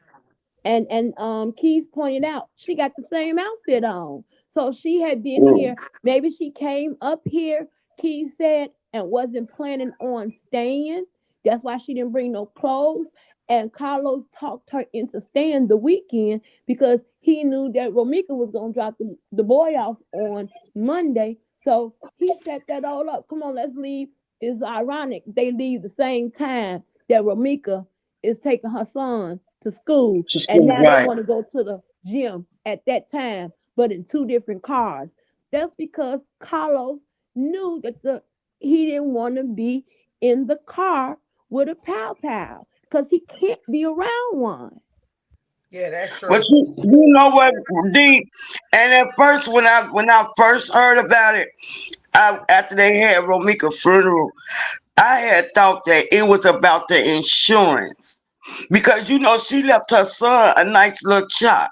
And Keys pointed out she got the same outfit on. So she had been here. Maybe she came up here, Keys said, and wasn't planning on staying. That's why she didn't bring no clothes. And Carlos talked her into staying the weekend because he knew that Romika was going to drop the boy off on Monday. So he set that all up. Come on, let's leave. It's ironic. They leave the same time that Romika is taking her son to school. And now they want to go to the gym at that time, but in 2 different cars. That's because Carlos knew that he didn't want to be in the car with a pow-pow. Because he can't be around one. Yeah, that's true. But you know what, D? And at first, when I first heard about it, after they had Romika's funeral, I had thought that it was about the insurance because she left her son a nice little chop.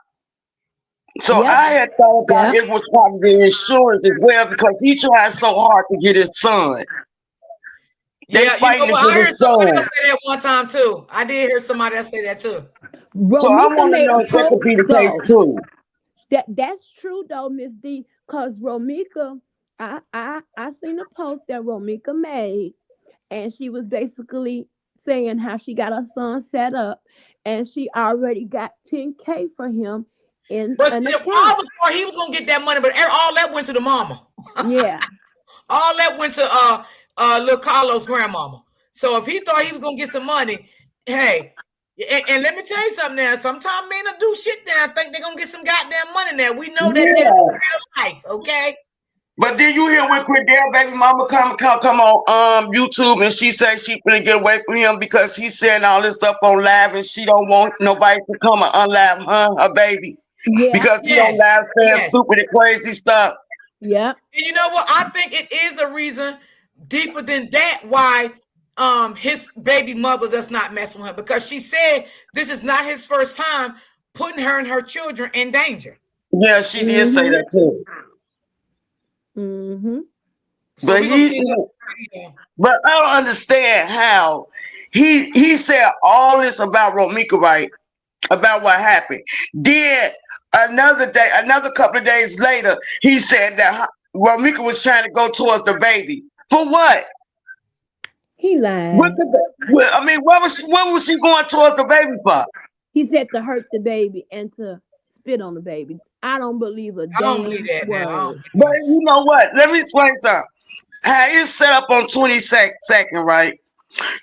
So I had thought about it was probably the insurance as well because he tried so hard to get his son. I heard somebody else say that one time too. I did hear somebody else say that too. Romika, so I want to know if that could be the case too. That's true though, Miss D, because Romika, I seen a post that Romika made, and she was basically saying how she got her son set up, and she already got $10K for him But the father thought he was gonna get that money, but all that went to the mama. Yeah. All that went to little Carlos' grandmama. So if he thought he was gonna get some money, hey, and let me tell you something now. Sometimes men will do shit now. I think they're gonna get some goddamn money now. We know that in real life, okay? But then you hear when Cordell baby mama come on YouTube and she said she finna get away from him because he's saying all this stuff on live and she don't want nobody to come and unlive her baby. Yeah. Because he don't live saying stupid and crazy stuff. Yeah. And you know what? I think it is a reason deeper than that why his baby mother does not mess with him, because she said this is not his first time putting her and her children in danger. Yeah, she did say that too. Mm-hmm. But but I don't understand how he said all this about Romika, right? About what happened. Then another couple of days later, he said that Romika was trying to go towards the baby. For what? He lied. What was she going towards the baby for? He said to hurt the baby and to spit on the baby. I don't believe a damn word. But you know what? Let me explain something. How it's set up on 22nd, right?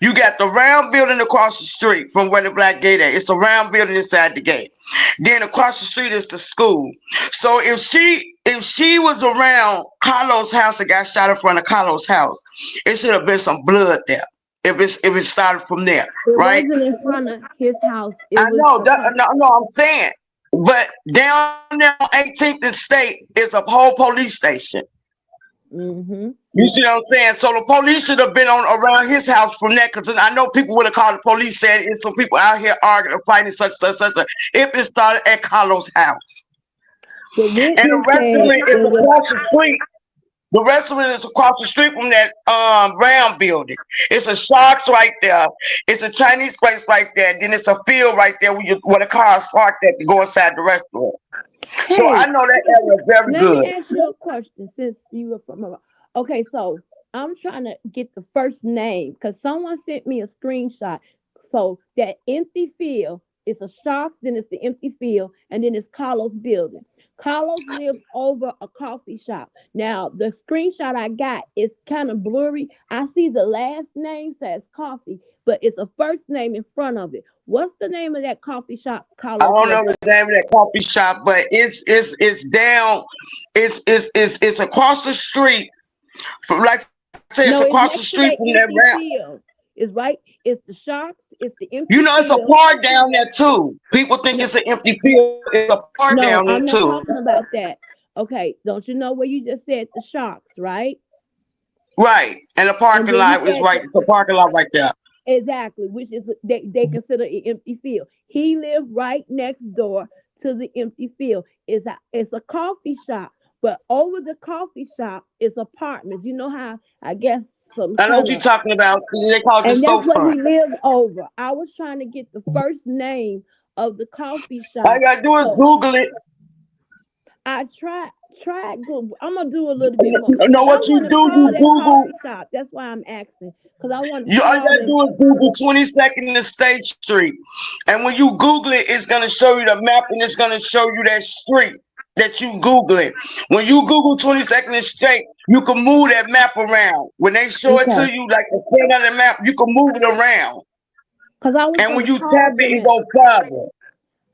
You got the round building across the street from where the black gate at. It's a round building inside the gate. Then across the street is the school. So if she was around Carlos' house and got shot in front of Carlos' house, it should have been some blood there. If it started from there, right? It wasn't in front of his house. No, I'm saying. But down there on 18th and State is a whole police station. Mm-hmm. You see what I'm saying? So the police should have been around his house from that, because I know people would have called the police saying it's some people out here arguing and fighting such. If it started at Carlos' house. And the rest of it is across the street. The rest of it is across the street from that round building. It's a Sharks right there. It's a Chinese place right there. And then it's a field right there where the cars parked at to go inside the restaurant. Hey, so I know that area very good. Let me ask you a question since you were from. Okay, so I'm trying to get the first name because someone sent me a screenshot. So that empty field is a Sharks, then it's the empty field, and then it's Carlos building. Carlos lives over a coffee shop. Now, the screenshot I got is kind of blurry. I see the last name says coffee, but it's a first name in front of it. What's the name of that coffee shop, Carlos? I don't know the name of that coffee shop, but it's down. It's across the street from, like I said, it's across the street from that round. It's right. It's the Sharks. It's the empty. You know, it's a park down there too. People think it's an empty field. It's a park down there too. I'm not talking about that. Okay, don't you know where you just said the Sharks, right? Right, and the parking lot is right. It's a parking lot right there. Exactly, which is they consider an empty field. He lived right next door to the empty field. It's a coffee shop, but over the coffee shop is apartments. You know how I guess. I know what you're talking about. They call it the storefront. And that's what he lived over. I was trying to get the first name of the coffee shop. All you gotta do is Google it. I tried Google. I'm gonna do a little bit more. You know what you do? You Google. Shop. That's why I'm asking, because I want. All you gotta do is Google 22nd and State Street, and when you Google it, it's gonna show you the map, and it's gonna show you that street that you Googling. When you Google 22nd and State, you can move that map around. When they show it to you, like the print of the map, you can move it around. And when you tap it, it goes further.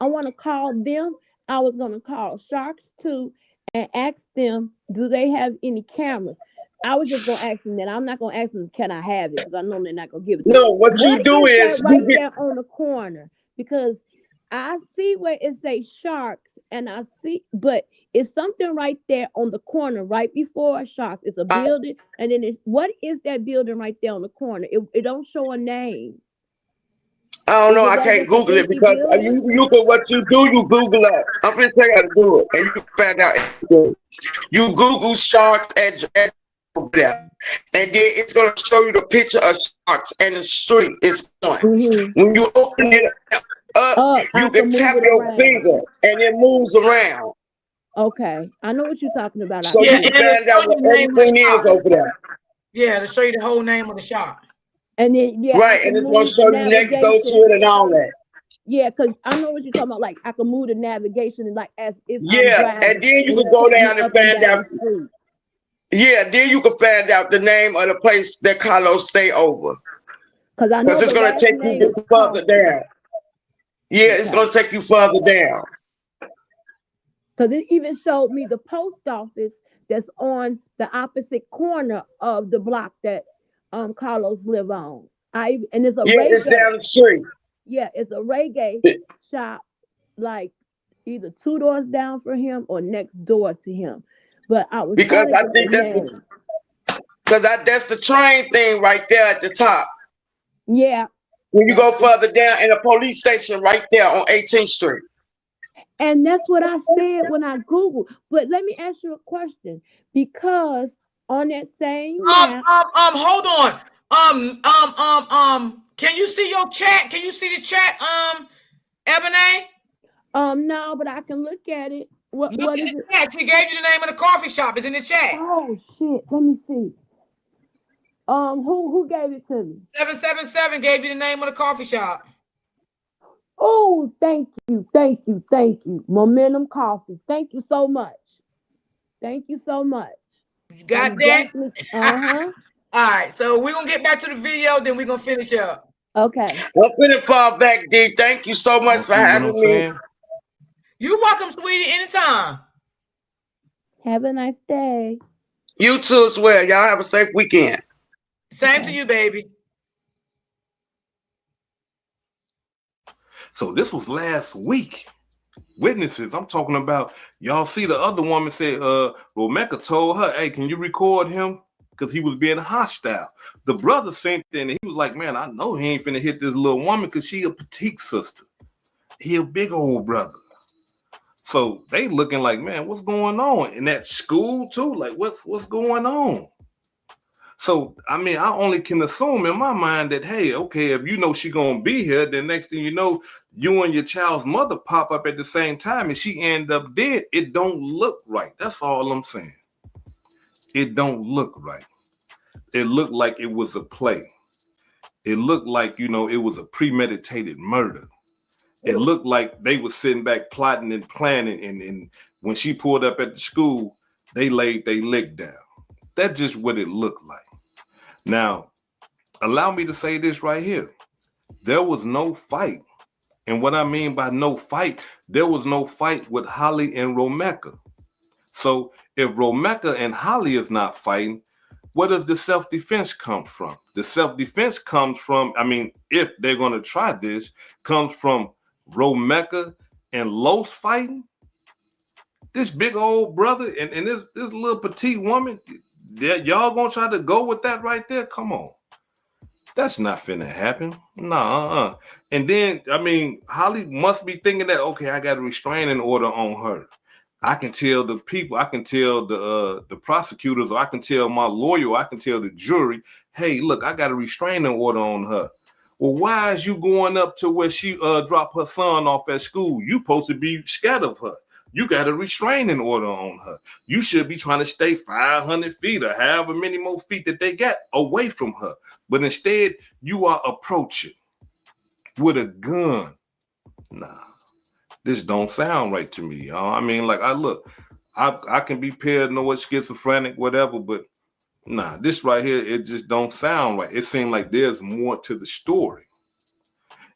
I want to call them. I was going to call Sharks too and ask them, do they have any cameras? I was just going to ask them that. I'm not going to ask them, can I have it? Because I know they're not going to give it to me. No, what you do is right there on the corner, because I see where it says Sharks, and I see, but it's something right there on the corner, right before Sharks. It's a building, and then what is that building right there on the corner? It don't show a name. I don't know. I can't Google it because you can. What you do, you Google it. I'm gonna tell you how to do it, and you can find out. You Google Sharks at there, and then it's gonna show you the picture of Sharks and the street it's on. Mm-hmm. When you open it up, you can tap your finger, and it moves around. Okay, I know what you're talking about. So you can find out what everything is over there. Yeah, to show you the whole name of the shop. And then right, and it's gonna show you next door to it and all that. Yeah, because I know what you're talking about. Like I can move the navigation and like as if I'm driving, and then you can go down and find out. Yeah, then you can find out the name of the place that Carlos stay over. Because it's gonna take you further down. Yeah, it's gonna take you further down. Because it even showed me the post office that's on the opposite corner of the block that Carlos live on. And it's a reggae. It's down the street. Yeah, it's a reggae shop, like either 2 doors down from him or next door to him. But I was because I think that's the train thing right there at the top. Yeah. When you go further down, in a police station right there on 18th Street. And that's what I said when I Googled. But let me ask you a question, because on that same map, hold on. Can you see your chat? Can you see the chat, Ebony? No, but I can look at it. What is it? Chat. She gave you the name of the coffee shop. It's in the chat. Oh shit. Let me see. Who gave it to me? 777 gave you the name of the coffee shop. Oh, thank you. Momentum Coffee. Thank you so much. You got that? Uh-huh. All right, so we're gonna get back to the video, then we're gonna finish up. Okay. I'm finna fall back, D. Thank you so much for having me. You're welcome, sweetie, anytime. Have a nice day. You too as well. Y'all have a safe weekend. Same to you, baby. So this was last week. Witnesses, I'm talking about. Y'all see the other woman said, Romeka told her, hey, can you record him? Because he was being hostile. The brother sent in, and he was like, man, I know he ain't finna hit this little woman because she a petite sister. He a big old brother. So they looking like, man, what's going on? In that school too? Like, what's going on? So, I mean, I only can assume in my mind that, hey, okay, if you know she gonna be here, then next thing you know, you and your child's mother pop up at the same time and she end up dead. It don't look right. That's all I'm saying. It don't look right. It looked like it was a play. It looked like, it was a premeditated murder. It looked like they were sitting back plotting and planning. And when she pulled up at the school, they laid their leg down. That's just what it looked like. Now, allow me to say this right here. There was no fight. And what I mean by no fight, there was no fight with Holly and Romeka. So if Romeka and Holly is not fighting, where does the self-defense come from? The self-defense comes from, if they're going to try this, comes from Romeka and Los fighting. This big old brother and this little petite woman, y'all going to try to go with that right there? Come on. That's not finna happen. Nah. And then, Holly must be thinking that, okay, I got a restraining order on her. I can tell the people, I can tell the prosecutors, or I can tell my lawyer, or I can tell the jury, hey, look, I got a restraining order on her. Well, why is you going up to where she dropped her son off at school? You supposed to be scared of her. You got a restraining order on her. You should be trying to stay 500 feet or however many more feet that they got away from her. But instead, you are approaching with a gun. Nah, this don't sound right to me, y'all. I can be paranoid, schizophrenic, whatever, but nah, this right here, it just don't sound right. It seems like there's more to the story.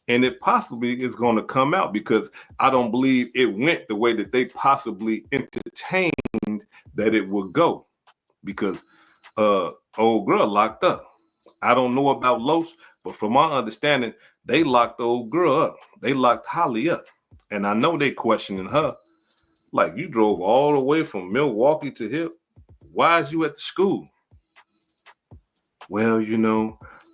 And it possibly is going to come out because I don't believe it went the way that they possibly entertained that it would go. Because old girl locked up. I don't know about Los, but from my understanding, they locked the old girl up. They locked Holly up. And I know they questioning her. Like, you drove all the way from Milwaukee to here. Why is you at the school? Well,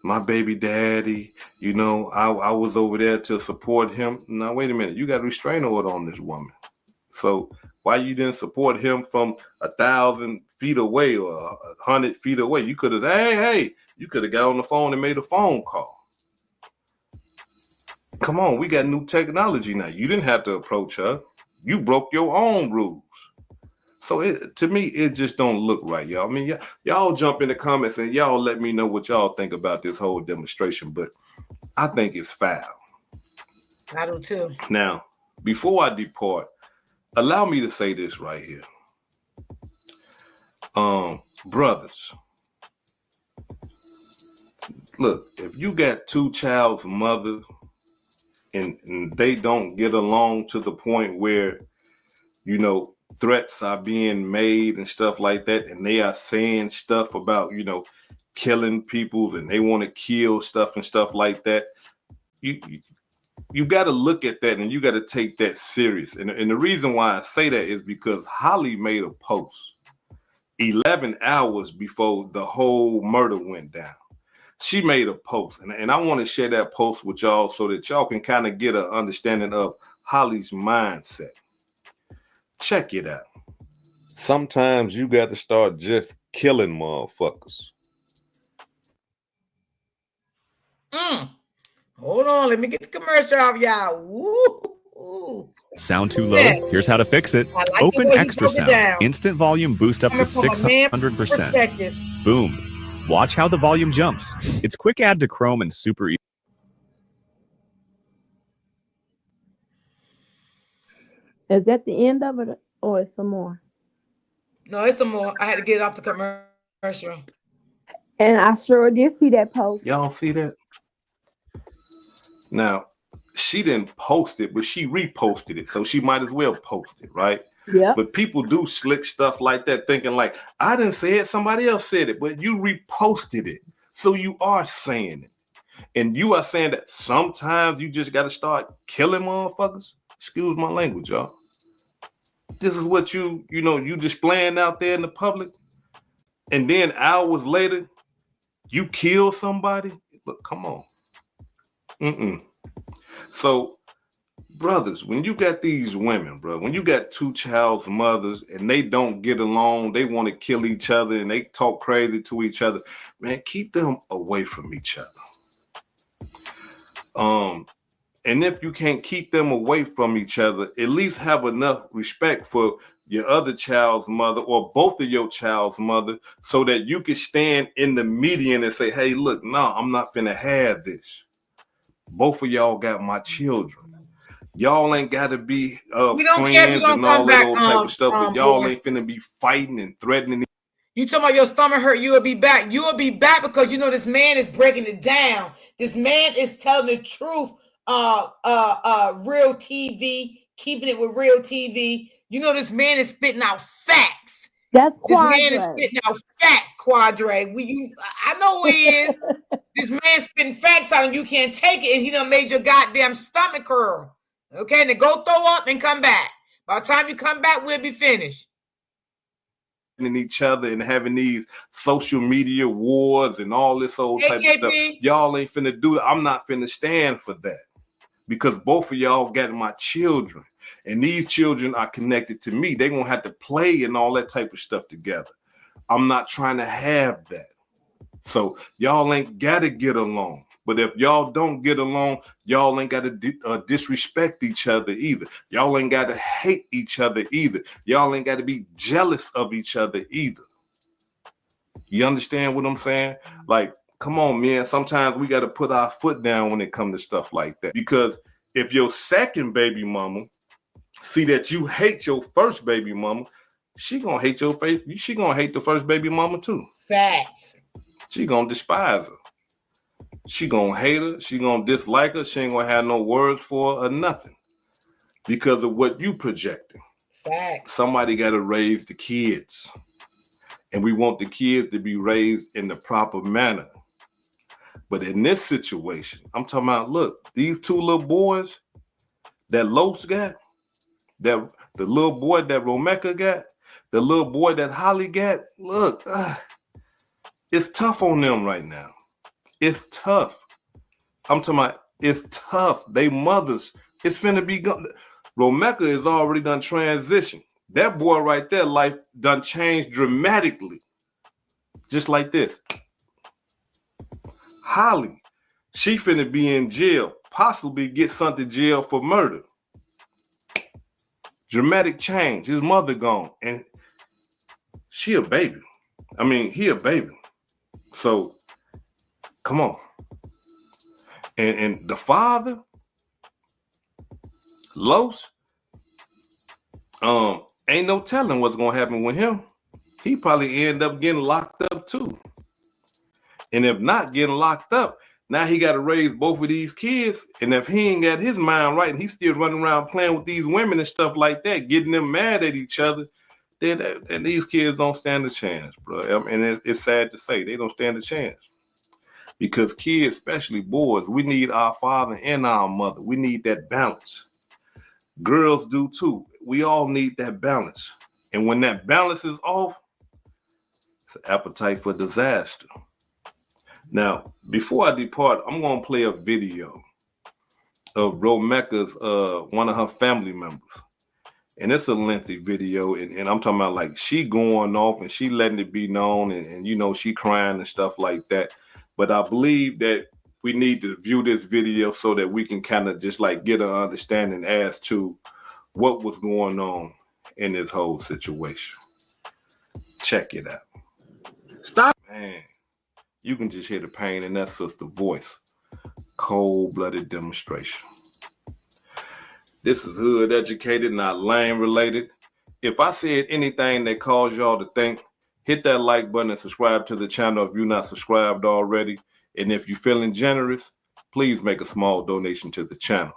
my baby daddy, I was over there to support him. Now, wait a minute. You got a restraining order on this woman. So why you didn't support him from 1,000 feet away or 100 feet away? You could have, hey, you could have got on the phone and made a phone call. Come on, we got new technology now. You didn't have to approach her. You broke your own rules. So to me, it just don't look right, y'all. Y'all jump in the comments and y'all let me know what y'all think about this whole demonstration, but I think it's foul. I do too. Now, before I depart, allow me to say this right here. Brothers, look, if you got two child's mother and they don't get along to the point where, threats are being made and stuff like that, and they are saying stuff about, killing people and they want to kill stuff and stuff like that, you got to look at that and you got to take that serious. And the reason why I say that is because Holly made a post 11 hours before the whole murder went down. She made a post, and I want to share that post with y'all so that y'all can kind of get an understanding of Holly's mindset. Check it out. Sometimes you got to start just killing motherfuckers. Hold on, let me get the commercial off, y'all. Ooh. Sound too low? Here's how to fix it. Like Open Extra Sound. Instant volume boost up to 600%. Boom. Watch how the volume jumps. It's quick add to Chrome and super easy. Is that the end of it or is some more? No, it's some more. I had to get it off the commercial. And I sure did see that post. Y'all see that? Now, she didn't post it, but she reposted it. So she might as well post it, right? Yeah. But people do slick stuff like that, thinking like, I didn't say it, somebody else said it, but you reposted it. So you are saying it. And you are saying that sometimes you just got to start killing motherfuckers. Excuse my language, y'all. This is what you displaying out there in the public. And then hours later, you kill somebody. Look, come on. So, brothers, when you got these women, bro, when you got two child's mothers and they don't get along, they want to kill each other and they talk crazy to each other, man, keep them away from each other. And if you can't keep them away from each other, at least have enough respect for your other child's mother or both of your child's mother so that you can stand in the median and say, hey, look, no, I'm not finna have this. Both of y'all got my children. Y'all ain't got to be friends and all that old type of stuff, but y'all ain't finna be fighting and threatening. You talking about your stomach hurt, you will be back. You will be back because you know this man is breaking it down. This man is telling the truth. Real TV, keeping it with real TV. You know this man is spitting out facts. That's Quadre. This man is spitting out facts, Quadre. I know who he is. This man spitting facts out and you can't take it, and he done made your goddamn stomach curl. Okay, now go throw up and come back. By the time you come back, we'll be finished. Each other and having these social media wars and all this old type of stuff. Y'all ain't finna do it. I'm not finna stand for that. Because both of y'all got my children, and these children are connected to me. They're going to have to play and all that type of stuff together. I'm not trying to have that. So y'all ain't got to get along. But if y'all don't get along, y'all ain't got to disrespect each other either. Y'all ain't got to hate each other either. Y'all ain't got to be jealous of each other either. You understand what I'm saying? Like, come on, man. Sometimes we got to put our foot down when it comes to stuff like that. Because if your second baby mama see that you hate your first baby mama, she gonna hate your face. She gonna hate the first baby mama too. Facts. She gonna despise her. She gonna hate her. She gonna dislike her. She ain't gonna have no words for her or nothing because of what you projecting. Facts. Somebody got to raise the kids, and we want the kids to be raised in the proper manner. But in this situation, I'm talking about, look, these two little boys that Los got, that the little boy that Romeka got, the little boy that Holly got, look, it's tough on them right now. It's tough. I'm talking about, it's tough. They mothers, it's finna be gone. Romeka is already done transition. That boy right there, life done changed dramatically. Just like this. Holly, she finna be in jail, possibly get sent to jail for murder. Dramatic change. His mother gone, and she a baby. I mean, he a baby. So, come on. And the father, Los, ain't no telling what's gonna happen with him. He probably end up getting locked up too. And if not getting locked up, now he got to raise both of these kids. And if he ain't got his mind right and he's still running around playing with these women and stuff like that, getting them mad at each other, then these kids don't stand a chance, bro. And it's sad to say, they don't stand a chance. Because kids, especially boys, we need our father and our mother. We need that balance. Girls do too. We all need that balance. And when that balance is off, it's an appetite for disaster. Now, before I depart, I'm going to play a video of Romeka's, one of her family members. And it's a lengthy video. And I'm talking about like she going off and she letting it be known and you know, she crying and stuff like that. But I believe that we need to view this video so that we can kind of just like get an understanding as to what was going on in this whole situation. Check it out. Stop. Man, you can just hear the pain in that sister's voice. Cold-blooded demonstration. This is hood educated, not lame related. If I said anything that caused y'all to think, hit that like button and subscribe to the channel if you're not subscribed already. And if you're feeling generous, please make a small donation to the channel.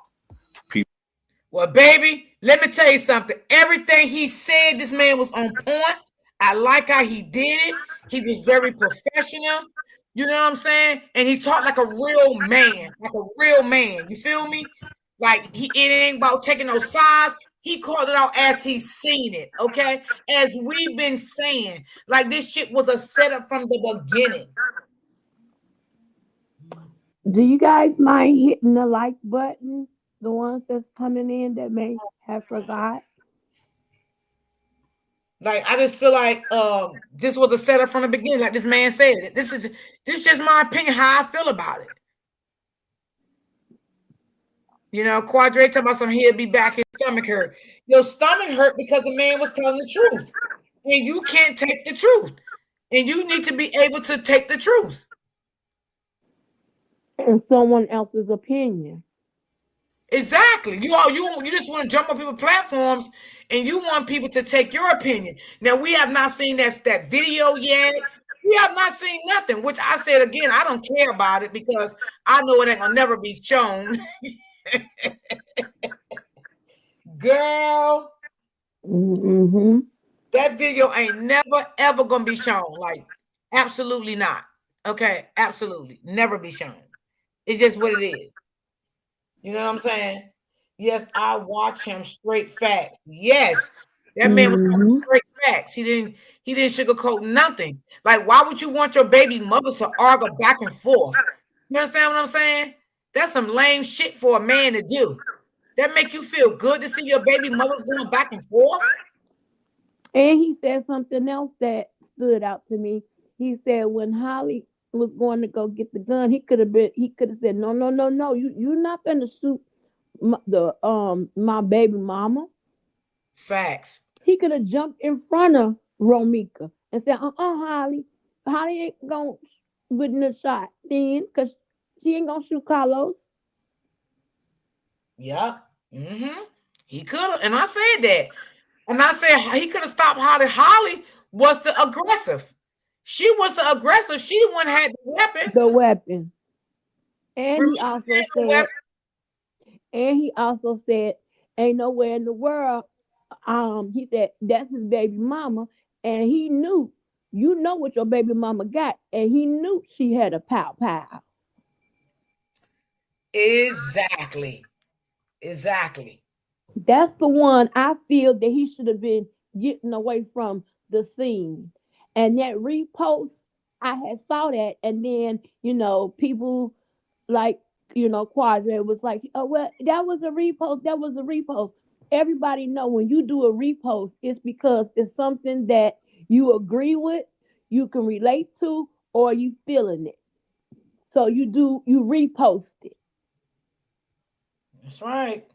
Well, baby, let me tell you something. Everything he said, this man was on point. I like how he did it. He was very professional. You know what I'm saying? And he talked like a real man, You feel me? Like it ain't about taking no sides. He called it out as he's seen it, okay? As we've been saying, like this shit was a setup from the beginning. Do you guys mind hitting the like button? The ones that's coming in that may have forgot. Like I just feel like this was a setup from the beginning, like this man said it. This is just my opinion, how I feel about it. You know, Quadre talking about he'll be back, his stomach hurt. Your stomach hurt because the man was telling the truth. And you can't take the truth. And you need to be able to take the truth. And someone else's opinion. Exactly. You just want to jump on people's platforms and you want people to take your opinion. Now, we have not seen that video yet. We have not seen nothing, which I said again, I don't care about it because I know it ain't gonna never be shown. Girl, that video ain't never ever gonna be shown. Like, absolutely not. Okay, absolutely never be shown. It's just what it is. You know what I'm saying? Yes, I watch him straight facts. Yes, that man was straight facts. He didn't sugarcoat nothing. Like, why would you want your baby mother to argue back and forth? You understand what I'm saying? That's some lame shit for a man to do. That make you feel good to see your baby mother's going back and forth? And he said something else that stood out to me. He said when Holly was going to go get the gun, he could have said, no, you're not gonna shoot my baby mama. Facts. He could have jumped in front of Romika and said, Holly ain't gonna witness a shot then, because she ain't gonna shoot Carlos. Yeah. He could have, and I said that. And I said he could have stopped Holly. Holly was the aggressive. She was the aggressive. She the one had the weapon. And he also said, ain't nowhere in the world. He said that's his baby mama, and he knew, you know what your baby mama got, and he knew she had a pow. Exactly. That's the one I feel that he should have been getting away from the scene. And that repost, I had saw that, and then people like Quadre was like, oh well, that was a repost. Everybody know when you do a repost, it's because it's something that you agree with, you can relate to, or you feeling it. So you repost it. That's right.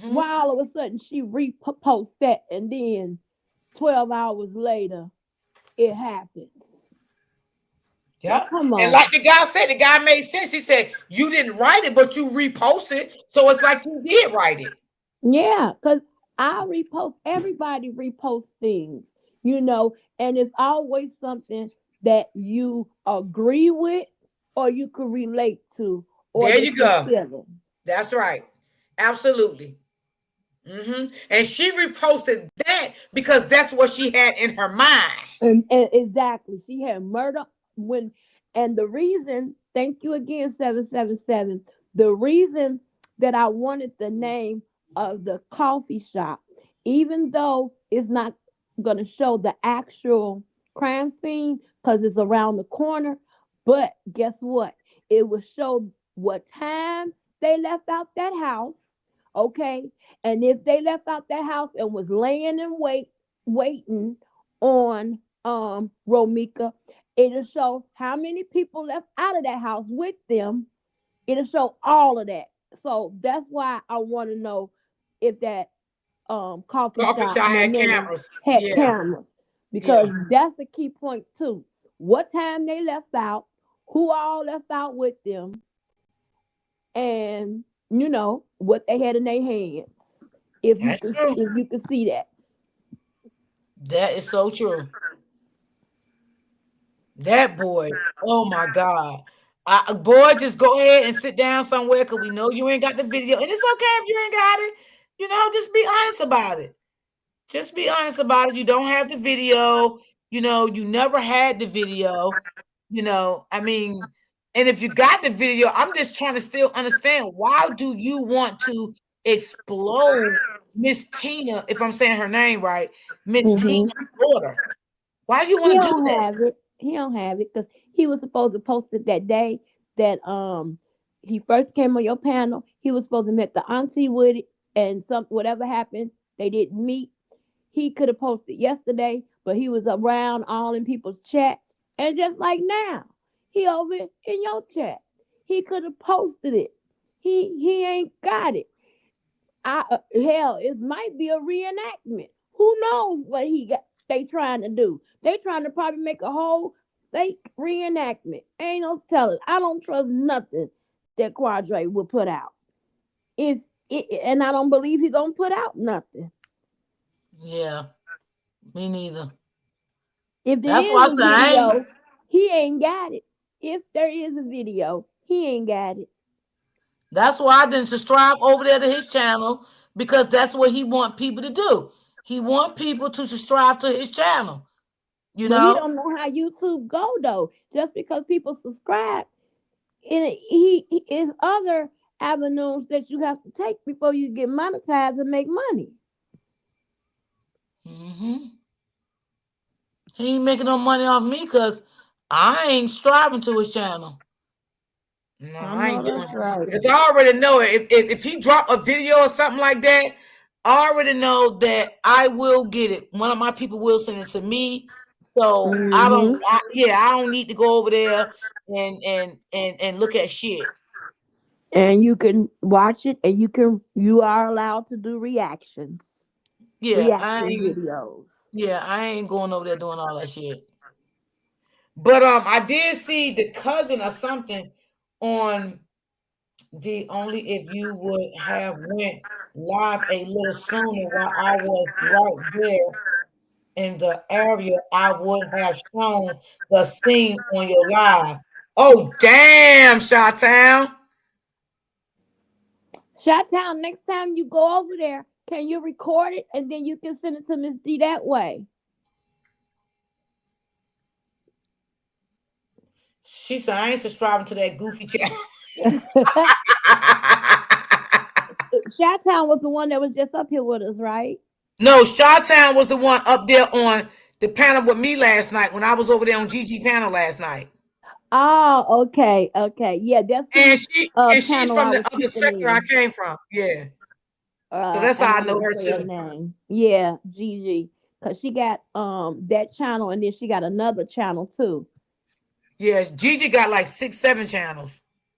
Why all of a sudden she repost that, and then 12 hours later it happens? Yeah. Come on. And like the guy said, the guy made sense. He said, you didn't write it, but you reposted. So it's like you did write it. Yeah, because I repost, everybody reposts things, and it's always something that you agree with or you can relate to. Or there you go. That's right. Absolutely. And she reposted that because that's what she had in her mind. And exactly. She had murder and the reason, thank you again, 777. The reason that I wanted the name of the coffee shop, even though it's not going to show the actual crime scene because it's around the corner, but guess what? It will show what time they left out that house. Okay. And if they left out that house and was laying in waiting on Romika, It'll show how many people left out of that house with them. It'll show all of that. So that's why I want to know if that coffee shop had cameras. had cameras, because that's the key point too. What time they left out, who all left out with them, and what they had in their hands. If you could see that. That is so true. That boy, oh my God. Boy, just go ahead and sit down somewhere, because we know you ain't got the video. And it's okay if you ain't got it. Just be honest about it. Just be honest about it. You don't have the video. You never had the video. I mean, and if you got the video, I'm just trying to still understand, why do you want to explode Miss Tina, if I'm saying her name right, Miss Tina's daughter? Why do you want to do that? He don't have it because he was supposed to post it that day that he first came on your panel. He was supposed to meet the auntie with it, and whatever happened, they didn't meet. He could have posted yesterday, but he was around all in people's chat. And just like now, he over in your chat. He could have posted it. He ain't got it. Hell, it might be a reenactment. Who knows what they trying to do? They trying to probably make a whole fake reenactment. Ain't no telling. I don't trust nothing that Quadre will put out. And I don't believe he's gonna put out nothing. Yeah, me neither. If there is a video, he ain't got it. If there is a video, he ain't got it. That's why I didn't subscribe over there to his channel, because that's what he want people to do. He want people to subscribe to his channel. But he don't know how YouTube go though. Just because people subscribe, and he is other avenues that you have to take before you get monetized and make money. He ain't making no money off me because I ain't subscribing to his channel. No, I ain't doing it. Right. Because I already know it. If he drop a video or something like that, I already know that I will get it. One of my people will send it to me. So I don't need to go over there and look at shit. And you can watch it, and you are allowed to do reactions. Videos. Yeah, I ain't going over there doing all that shit. But I did see the cousin or something on the Only If You Would Have went live a little sooner while I was right there in the area, I would have shown the scene on your live. Oh, damn, Chi-Town. Chi-Town, next time you go over there, can you record it and then you can send it to Miss D that way? She said, I ain't subscribing to that goofy channel. Chi-Town was the one that was just up here with us, right? No, Chi-Town was the one up there on the panel with me last night when I was over there on Gigi panel last night. Oh, okay. Yeah, that's and she's from the other sector I came from. Yeah. So that's how I know her too. Name. Yeah, Gigi. Because she got that channel, and then she got another channel too. Yeah, Gigi got like 6-7 channels.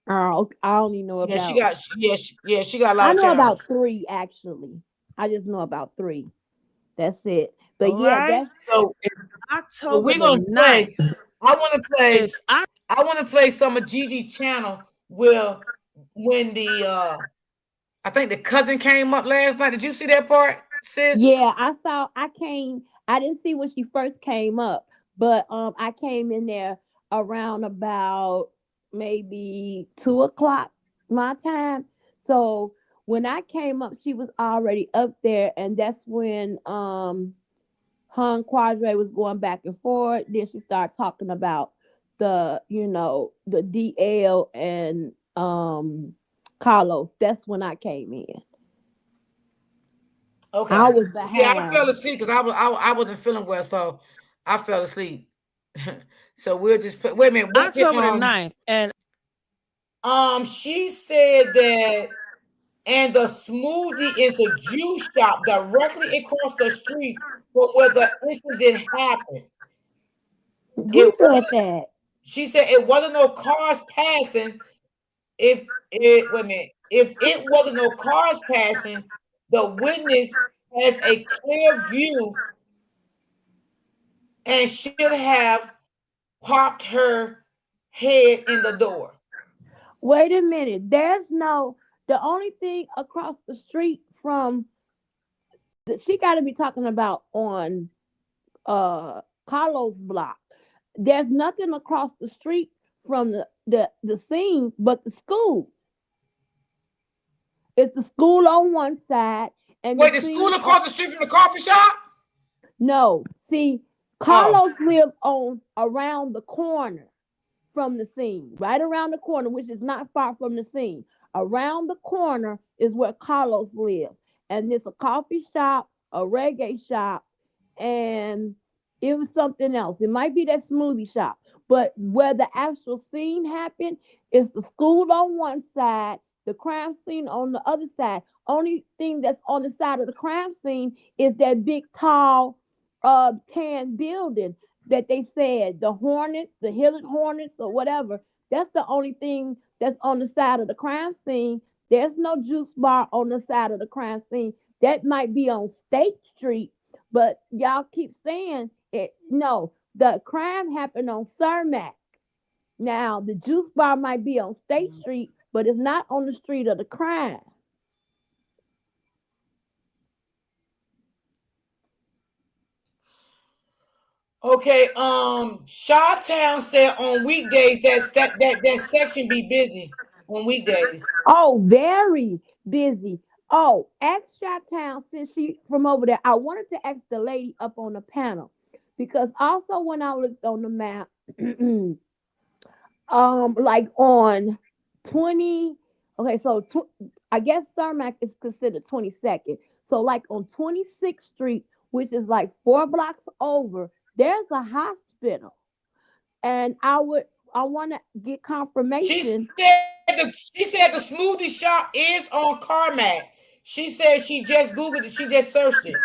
Oh, I only know about. She got a lot. I know channels. about 3 actually. I just know about 3. That's it. But all yeah, so we're gonna play. I want to play some of Gigi's channel when the I think the cousin came up last night. Did you see that part, sis? Yeah, I saw. I didn't see when she first came up, but I came in there around about maybe 2:00 my time. So when I came up, she was already up there, and that's when Hun Quadre was going back and forth. Then she started talking about the DL and Carlos. That's when I came in. Okay. I was behind. See, I fell asleep because I wasn't feeling well, so I fell asleep. So we'll just put. Wait a minute. October the 9th, and she said that, and the smoothie is a juice shop directly across the street from where the incident happened. Who said that? She said it wasn't no cars passing. If it wasn't no cars passing, the witness has a clear view and should have popped her head in the door. Wait a minute. The only thing across the street from she got to be talking about on Carlos block. There's nothing across the street from the scene but the school. It's the school on one side and the school across the street from the coffee shop? No. See, Carlos lived around the corner from the scene, right around the corner, which is not far from the scene. Around the corner is where Carlos lives. And it's a coffee shop, a reggae shop, and it was something else. It might be that smoothie shop. But where the actual scene happened is the school on one side, the crime scene on the other side. Only thing that's on the side of the crime scene is that big, tall, tan building that they said, the Hornets, the Hillard Hornets or whatever. That's the only thing that's on the side of the crime scene. There's no juice bar on the side of the crime scene. That might be on State Street, but y'all keep saying it. No, the crime happened on Cermak. Now, the juice bar might be on State Street, but it's not on the street of the crime. Okay, Shawtown said on weekdays that section be busy on weekdays. Oh, very busy. Oh, ask Shawtown, since she from over there. I wanted to ask the lady up on the panel because also when I looked on the map, like on 20. Okay, so I guess Cermak is considered 22nd. So like on 26th Street, which is like 4 blocks over, there's a hospital, and I want to get confirmation. She said the smoothie shop is on Carmack. She said she just Googled it. She just searched it.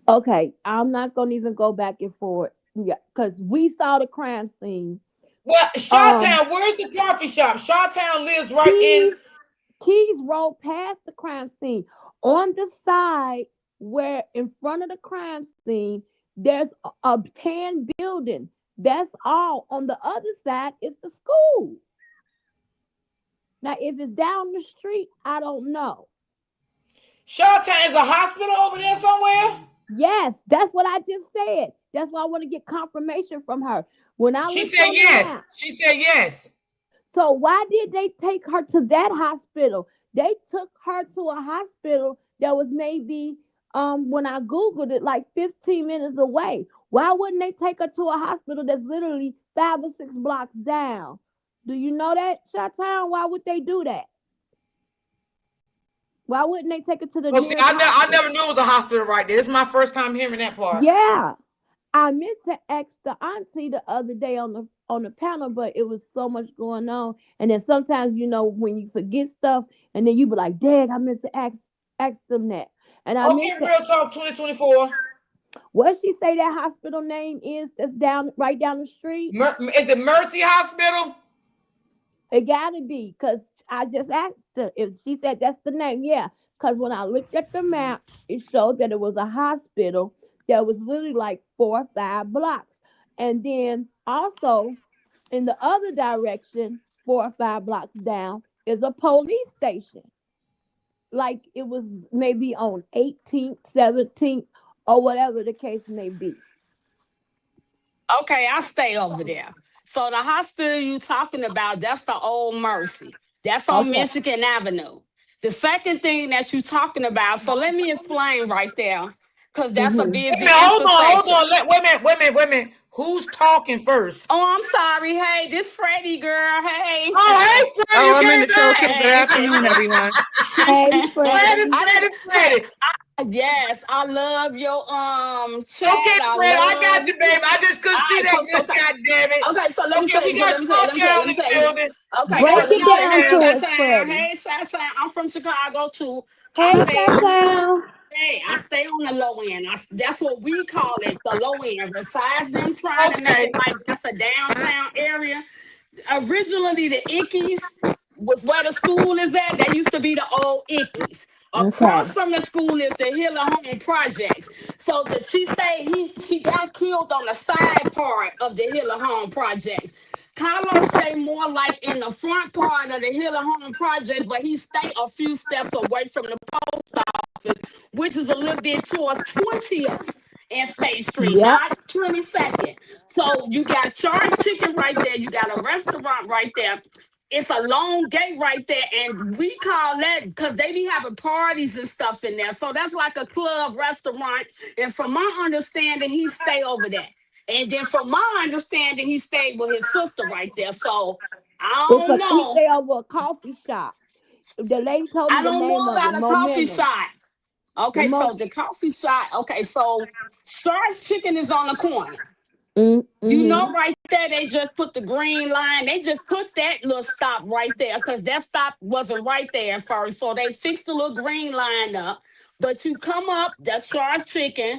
Okay, I'm not gonna even go back and forth. Yeah, because we saw the crime scene. Well, Shawtown, where's the coffee shop? Shawtown lives right in Keys Road, past the crime scene. On the side where in front of the crime scene, there's a tan building. That's all. On the other side is the school. Now, if it's down the street, I don't know. Shawtown is a hospital over there somewhere? Yes, that's what I just said. That's why I want to get confirmation from her. She said yes. She said yes. So why did they take her to that hospital? They took her to a hospital that was maybe when I Googled it, like 15 minutes away. Why wouldn't they take her to a hospital that's literally 5 or 6 blocks down? Do you know that, Shawtown? Why would they do that? Why wouldn't they take her to the I never knew it was a hospital right there. This is my first time hearing that part. Yeah. I meant to ask the auntie the other day on the panel, but it was so much going on. And then sometimes, when you forget stuff, and then you be like, Dad, I meant to ask them that. And I meant Real Talk 2024. What she say that hospital name is that's right down the street? Is it Mercy Hospital? It gotta be, because I just asked her if she said that's the name. Yeah, because when I looked at the map, it showed that it was a hospital that was literally like 4 or 5 blocks. And then also in the other direction, 4 or 5 blocks down, is a police station. Like it was maybe on 18th, 17th, or whatever the case may be. Okay, I stay over there. So the hospital you talking about, that's the Old Mercy. That's on Michigan Avenue. The second thing that you talking about, so let me explain right there, because that's a busy intersection. Hold on. Wait a minute. Who's talking first? Oh, I'm sorry. Hey, this Freddie girl. Hey. Oh, hey, Freddie. Oh, I'm in the token. Good afternoon, everyone. Hey, Freddie. Yes, I love your chat. Okay, Fred, I got you, baby. I just couldn't see that good, God damn it. Okay, so let me say. Okay, break it down to us, Freddie. Hey, Shawtown, I'm from Chicago too. Hey, Shawtown. Hey, I stay on the low end. That's what we call it, the low end. Besides them trying to make it like that's a downtown area. Originally, the Ickies was where the school is at. That used to be the old Ickies. Across from the school is the Hiller Home Projects. So that she got killed on the side part of the Hiller Home Projects. Carlos stayed more like in the front part of the Hiller Home Project, but he stayed a few steps away from the post office, which is a little bit towards 20th and State Street, not 22nd. So you got Sharks Chicken right there. You got a restaurant right there. It's a long gate right there, and we call that because they be having parties and stuff in there. So that's like a club restaurant. And from my understanding, he stay over there. And then from my understanding, he stayed with his sister right there. So I don't know. He stay over a coffee shop. The lady told me I the don't name know of it. about a coffee Momentum. shop. Okay, so the coffee shop. Okay, so Sharks Chicken is on the corner. You know, right there, they just put the green line. They just put that little stop right there because that stop wasn't right there at first. So they fixed the little green line up. But you come up, that's Sharks Chicken.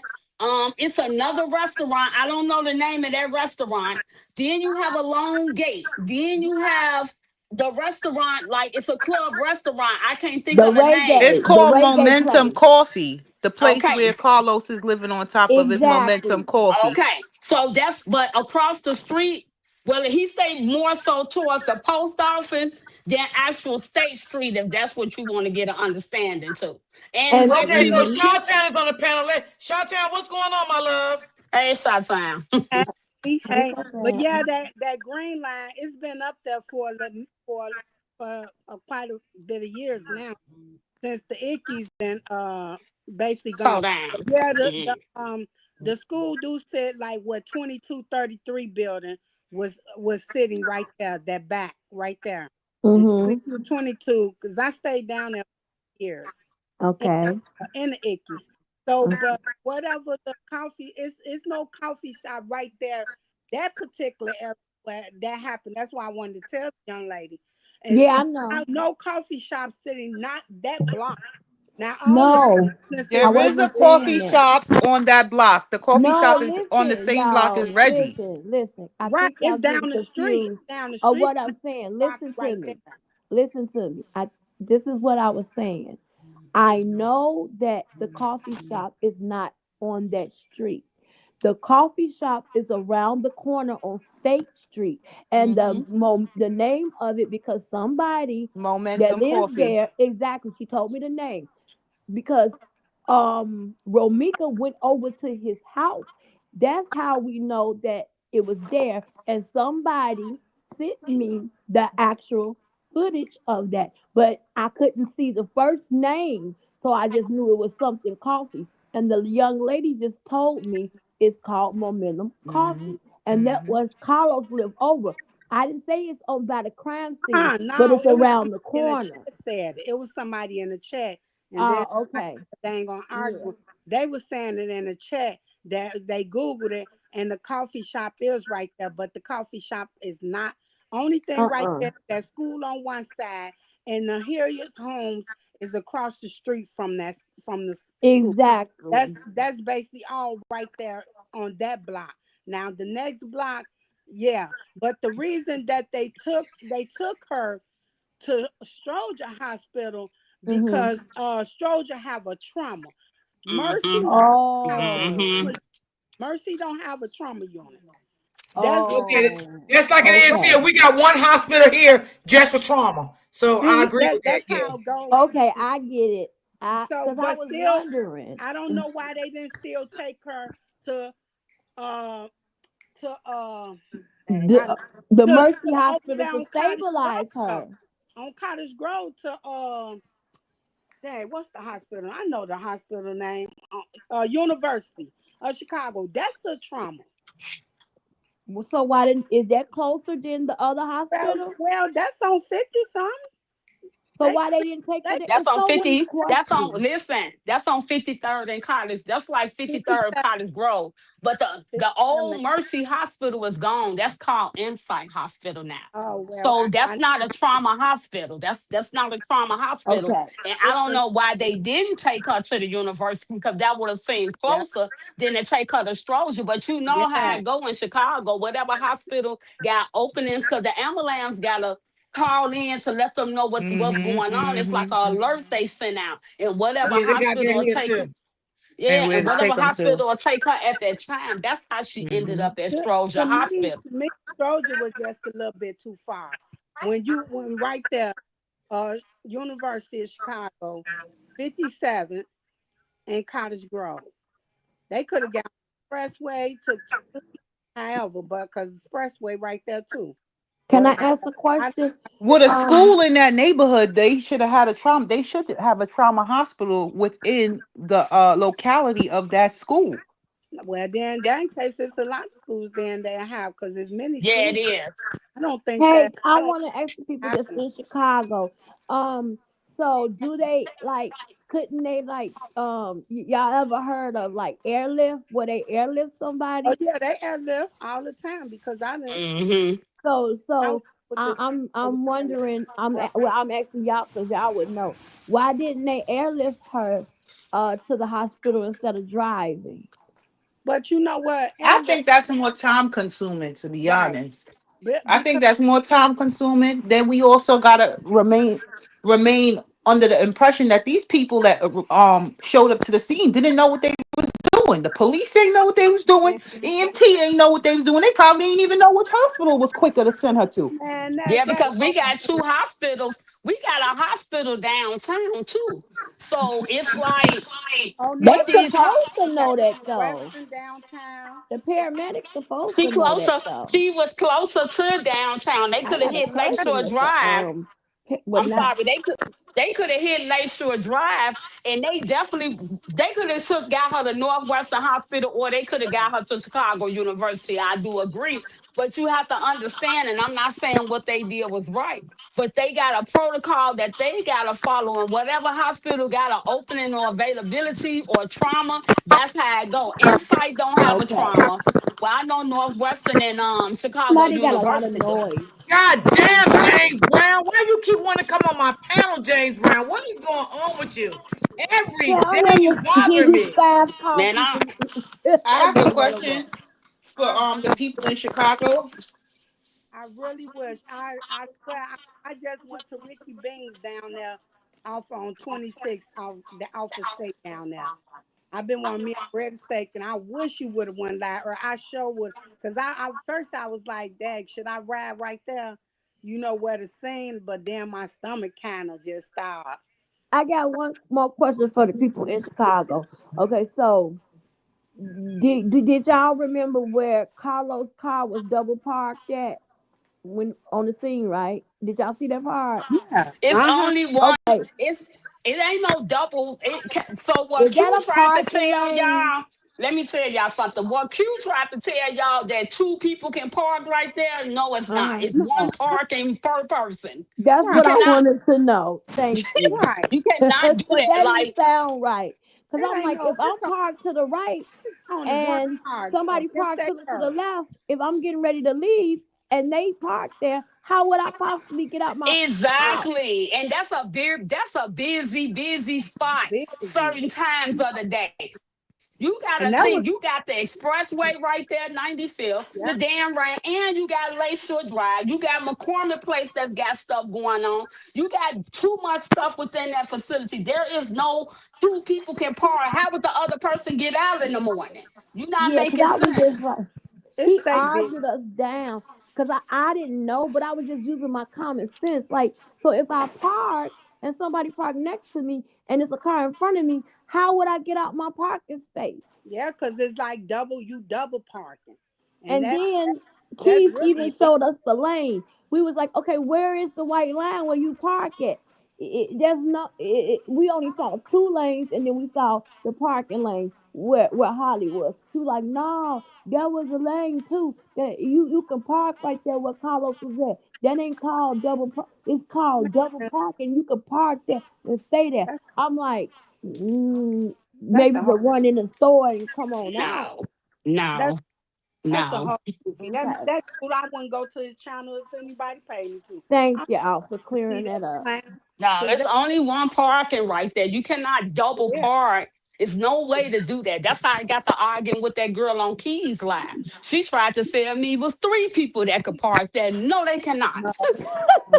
It's another restaurant. I don't know the name of that restaurant. Then you have a long gate. Then you have the restaurant, like it's a club restaurant. I can't think of the name. It's called Momentum Coffee. The place where Carlos is living on top of his Momentum Coffee. Okay, so that's but across the street. Well, he stayed more so towards the post office than actual State Street, if that's what you want to get an understanding to. And where okay, she so was, Shawtown is on the panel. Shawtown, what's going on, my love? Hey, Shawtown. Hey, but yeah, that green line, it's been up there for quite a bit of years now, since the Ickies been basically gone. Yeah, the school do said like what 2233 building was sitting right there, that back right there. 2222, because I stayed down there for years. Okay. In the Ickies. So, but whatever the coffee, it's no coffee shop right there. That particular area where that happened. That's why I wanted to tell the young lady. And yeah, I know. No coffee shop sitting, not that block. Now, there is a coffee shop on that block. The coffee shop is on the same block as Reggie's. Listen. I right, think y'all it's down the street. Down the street. Of what I'm saying. Listen to me. Listen to me. This is what I was saying. I know that the coffee shop is not on that street. The coffee shop is around the corner on State Street, and the name of it, because somebody Momentum that lives Coffee. there, exactly, she told me the name, because Romika went over to his house. That's how we know that it was there, and somebody sent me the actual footage of that, but I couldn't see the first name, so I just knew it was something coffee. And the young lady just told me it's called Momentum Coffee, and that was Carlos lived over. I didn't say it's over by the crime scene, but it's around the corner. Said it was somebody in the chat, and okay. They ain't gonna argue. They were saying it in the chat that they Googled it, and the coffee shop is right there, but the coffee shop is not. Only thing right there, that school on one side, and the Hilliard's homes is across the street from the school. Exactly. That's basically all right there on that block. Now the next block, yeah, but the reason that they took her to Stroger Hospital because Stroger have a trauma. Mercy, Mercy don't have a trauma unit. That's like it is here. We got one hospital here just for trauma. So I agree with that. How it goes. Okay, I get it. But I was wondering. I don't know why they didn't still take her to the Mercy Hospital to stabilize her. On Cottage Grove to what's the hospital? I know the hospital name. University of Chicago. That's the trauma. So why didn't is that closer than the other hospital? Well, that's on 50 something. So why they didn't take her there? That's It's on so many 50. That's on questions. listen. That's on 53rd and College. That's like 53rd 57, College Grove. But the 57. old Mercy Hospital is gone. That's called Insight Hospital now. Oh well, So I that's not know. a trauma hospital. That's not a trauma hospital. Okay. And I It's don't a, know why they didn't take her to the university because that would have seemed yeah, closer than to take her to Stroger. But you know how yeah, it go in Chicago. Whatever hospital got openings, because the ambulance got a call in to let them know what's going on. It's like an alert they send out. And whatever Yeah, they got that hospital will here take her. too. And Yeah, where and to whatever take them to. hospital will take her at that time. That's how she ended up at to Stroger me, Hospital. to me, Trojan was just a little bit too far. When you went right there, University of Chicago, 57th and Cottage Grove. They could have got expressway, took however, but because expressway right there too. Can I But ask a I, question? With a Um, school in that neighborhood, they should have had a trauma. They should have a trauma hospital within the locality of that school. well, then that in case it's a lot of schools then they have because there's many Yeah, it schools. is. I don't think hey, that I want to ask the people that's happening. in Chicago. So do they like? Couldn't they like? Y'all ever heard of like airlift? Where they airlift Oh somebody? yeah, they airlift all the time because I didn't. Mm-hmm. So I was so with I, this I'm over I'm there. wondering. Well, I'm asking y'all because y'all would know. Why didn't they airlift her to the hospital instead of driving? But you know what, I airlift think that's more time consuming, to be right? honest. I think Because that's more time consuming. Then we also gotta remain under the impression that these people that showed up to the scene didn't know what they was doing. The police ain't know what they was doing. man, EMT ain't know what they was doing. They probably ain't even know which hospital was quicker to send her to. man, Yeah, that because we got two hospitals. We got a hospital downtown too. So it's like oh They with no, these supposed to got know that though. Western downtown. The paramedics supposed she to know that closer, though. she was closer to downtown. They I could have got a hit cousin Lakeshore that's a Drive. well I'm not sorry, they could have hit Lakeshore Drive, and they could have got her to Northwestern Hospital, or they could have got her to Chicago University. I do agree, but you have to understand, and I'm not saying what they did was right, but they got a protocol that they got to follow, and whatever hospital got an opening or availability or trauma, that's how it go. Insight don't have a okay. trauma. Well, I know Northwestern and Chicago Somebody got a lot of University. noise. God damn, James Brown. Why you keep wanting to come on my panel, James Brown? What is going on with you? Every Tell day them you to give bother you me. staff Man, coffee I I to have a get rid of her. question for the people in Chicago. I really wish. I swear I just went to Ricky Beans down there off on 26 off the Alpha State down there. I've been wanting me a bread steak, and I wish you would have went live, or I sure would. Cause I first I was like, "Dang, should I ride right there? You know where to sing?" But then my stomach kind of just stopped. I got one more question for the people in Chicago. Okay, so did y'all remember where Carlos' car was double parked at when on the scene, right? Did y'all see that part? Yeah. It's Uh huh. only one. Okay. It's it ain't no double. So what Is Q that a tried to parking tell lane? y'all? Let me tell y'all something. What Q tried to tell y'all that two people can park right there. No, it's not. Uh-huh. It's one No. parking per person. That's You what I Right. cannot. wanted to know. Thank you. Right. You cannot do Because that. that didn't Like sound right. Because It I'm ain't like, no. if I'm parked to the right It's only one and car. somebody If parked they to the are. left, if I'm getting ready to leave and they park there, how would I possibly get out my house? exactly, and that's a busy spot. Busy. Certain times of the day. You And gotta that was, think, you got the expressway right there, 95th, yeah, the damn right, and you got Lakeshore Drive. You got McCormick Place that's got stuff going on. You got too much stuff within that facility. There is no two people can park. How would the other person get out in the morning? You're not Yeah, because making I was just sense. like, it he stay busy. argued us down because I didn't know, but I was just using my common sense. Like, so if I park and somebody park next to me and it's a car in front of me, how would I get out my parking space? Yeah, because it's like you double parking. And And then that's Keith really even illegal. showed us the lane. We was like, okay, where is the white line where you park at? There's no. We only saw two lanes, and then we saw the parking lane where Holly was. She was like, no, there was a lane too. That you can park right there where Carlos was at. That ain't called double park. It's called double park, and you can park there and stay there. I'm like, maybe to run in the store and come on out. No. That's a No. whole movie. That's what I wouldn't go to his channel if anybody paid me to. Thank y'all for clearing that up. No, it's only one parking right there. You cannot double Yeah. park. It's no way to do that. That's how I got to arguing with that girl on Keys Live. She tried to tell me it was 3 people that could park there. No, they cannot.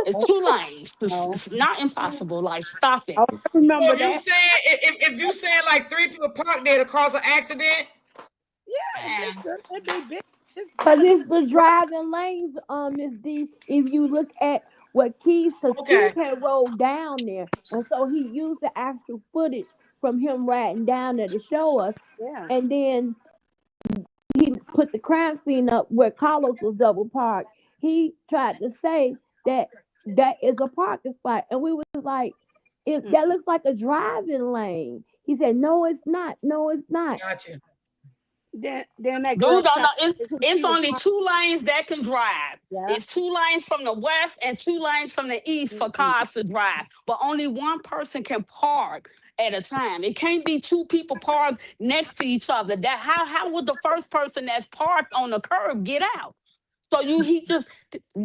It's 2 lanes. It's not impossible. Like, stop it. I remember So you saying if you saying like 3 people parked there to cause an accident? Yeah, it'd be big. Because it's the driving lanes, Miss D. If you look at what Keys, because Keys had rolled down there, and so he used the actual footage from him riding down there to show us. Yeah. And then he put the crime scene up where Carlos was double parked. He tried to say that is a parking spot, and we was like, that looks like a driving lane. He said, "No, it's not. No, it's not." Gotcha. Then that Dude, girl. it's only 2 lanes that can drive. Yeah. It's 2 lanes from the west and 2 lanes from the east for cars to drive. But only one person can park at a time. It can't be 2 people parked next to each other. That how would the first person that's parked on the curb get out? So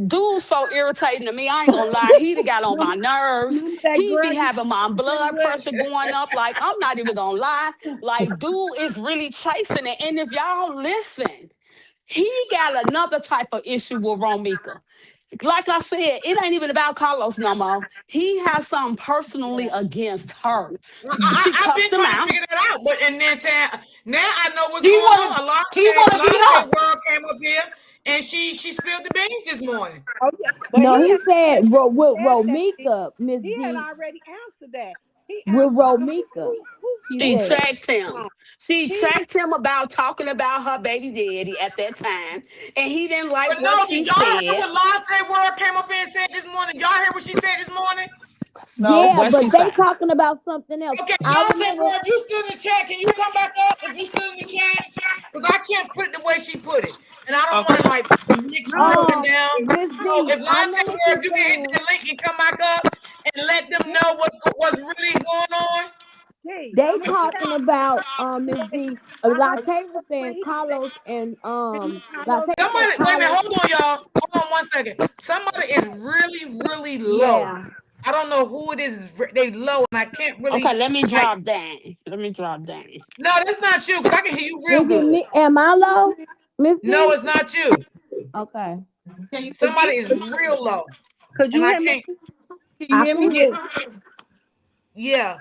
dude so irritating to me. I ain't gonna lie. He got on my nerves. He be having my blood pressure going up. Like, I'm not even gonna lie. Like, dude is really chasing it. And if y'all listen, he got another type of issue with Romika. Like I said, it ain't even about Carlos no more. He has something personally against her. I've been trying to figure that out, but and then now I know what's He going wanna- on. A lot he wanna be her. world came up here and she spilled the beans this morning. Oh yeah, No, he said with Romika, Miss He D. had already answered that. With Romika. She tracked him. She tracked him about talking about her baby daddy at that time, and he didn't like But no, what she did y'all said. hear what Lante Word came up here and said this morning? Y'all hear what she said this morning? No. Yeah, What'd but she they say? talking about something else. Okay, I Lante remember. Word, if you still in the chat, can you come back up if you still in the chat? Because I can't put it the way she put it, and I don't want to like mix you up and down. Miss D, So if I Lante know what Word, you can hit that link and come back up and let them know what's really going on. They talking about Miss D. Latte was saying Carlos and Latte said Somebody, wait a minute, Carlos. hold on, y'all. Hold on 1 second. Somebody is really low. Yeah. I don't know who it is. They low, and I can't really. Okay, let me drop down. Let me drop down. No, that's not you, because I can hear you real good. Me? Am I low, Miss D? No, it's not you. Okay. Somebody is real low. Could you hear me? Can you hear me? Yeah.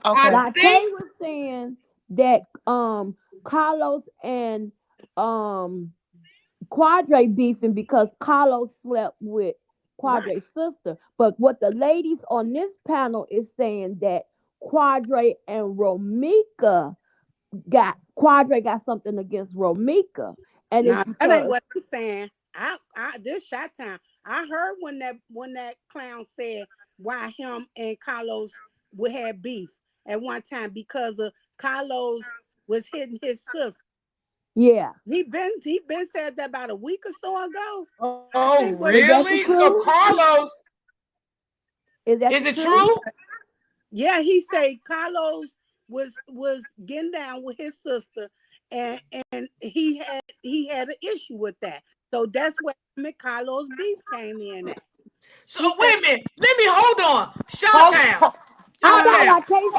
Okay. Latte was saying that Carlos and Quadre beefing because Carlos slept with Quadre's sister. But what the ladies on this panel is saying that Quadre and Romika Quadre got something against Romika. And nah, it's that ain't because what I'm saying. I this shot time. I heard when that clown said why him and Carlos would have beef at one time because of Carlos was hitting his sister. Yeah. He been said that about a week or so ago. Oh, really? So Carlos, is it true? Yeah, he said Carlos was getting down with his sister, and he had an issue with that. So that's where Carlos beef came in at. So wait a minute. Let me hold on. Shot-town.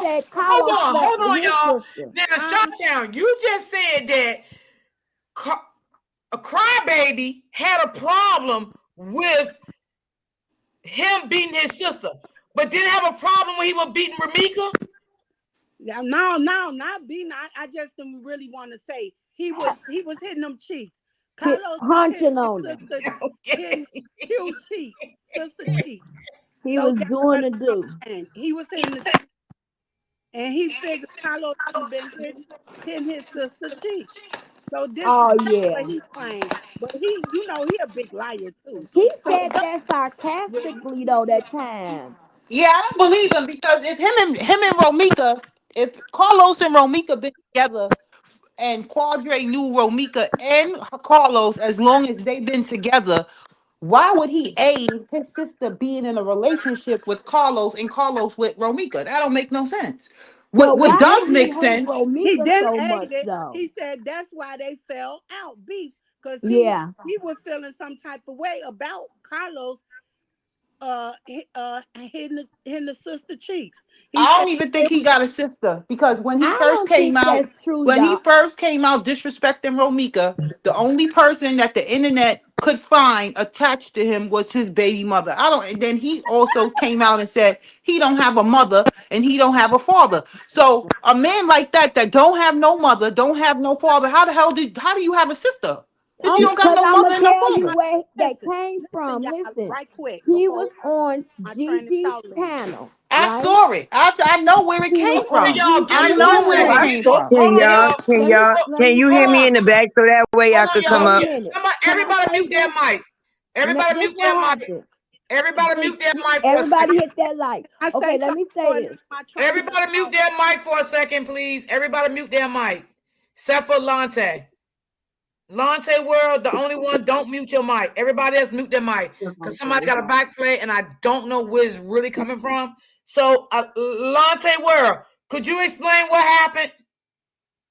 said Carlos Hold on, y'all. sister. Now, Shot-town, you just said that a crybaby had a problem with him beating his sister, but didn't have a problem when he was beating Romika? Yeah, no, not beating. I just didn't really want to say he was hitting them cheeks. Carlos hunching on his them. sister, hitting huge cheeks, sister cheeks. He was doing a do. He was hitting the and he figured Carlos had been hitting his sister cheeks. So this is what he claimed. But he a big liar too. He said that sarcastically though that time. Yeah, I don't believe him because if him and Romika, if Carlos and Romika been together and Quadre knew Romika and Carlos as long as they've been together, why would he aid his sister being in a relationship with Carlos and Carlos with Romika? That don't make no sense. But What why does did he make hate sense? He Romika didn't so much hate it. though? He said that's why they fell out, beef. Because Yeah. he was feeling some type of way about Carlos hitting the sister cheeks. He I said don't even think he got a sister because when he I first don't came think out, that's true, y'all. disrespecting Romika, the only person that the internet could find attached to him was his baby mother. I don't. And then he also came out and said he don't have a mother and he don't have a father. So a man like that don't have no mother, don't have no father. How do you have a sister if you don't got Because no I'm mother gonna and no tell you father? where that listen, came from. y'all, Listen, right quick he before was on my train of Gigi's thought leaves. panel, I right? saw it. I know where it He was came on from. Y'all, give I me Gigi's one know where it second. panel. came from. Hold Can on, y'all, y'all. can y'all, Let can me you hear Hold me on. in the back so that way I Hold on, could come y'all. wait a up? minute. Somebody, Can I everybody say mute their this? mic. Everybody This mute their what mic. happened. Everybody mute their mic for a Everybody second. hit that like. I Okay, say let something me say for this. my train of Everybody mute thought. their mic for a second, please. Everybody mute their mic. Except for Lante. Lante World, the only one, don't mute your mic. Everybody else mute their mic. Because somebody got a back play and I don't know where it's really coming from. So, Lante World, could you explain what happened?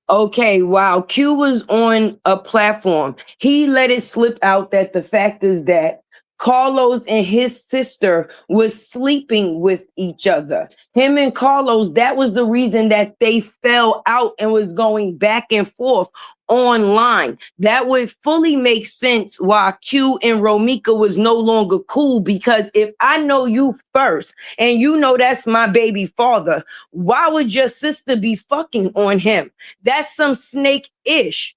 Okay, while Q was on a platform, he let it slip out that the fact is that Carlos and his sister was sleeping with each other. Him and Carlos, that was the reason that they fell out and was going back and forth online. That would fully make sense why Q and Romika was no longer cool, because if I know you first and you know that's my baby father, why would your sister be fucking on him? That's some snake-ish.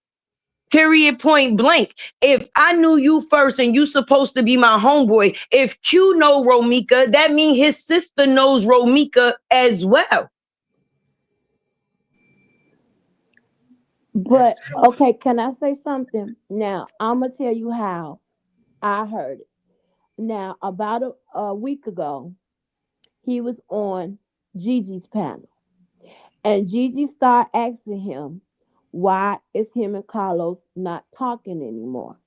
Period, point blank. If I knew you first and you supposed to be my homeboy, if Q know Romika, that means his sister knows Romika as well. But okay, can I say something? Now I'm gonna tell you how I heard it. Now about a week ago, he was on Gigi's panel, and Gigi started asking him why is him and Carlos not talking anymore,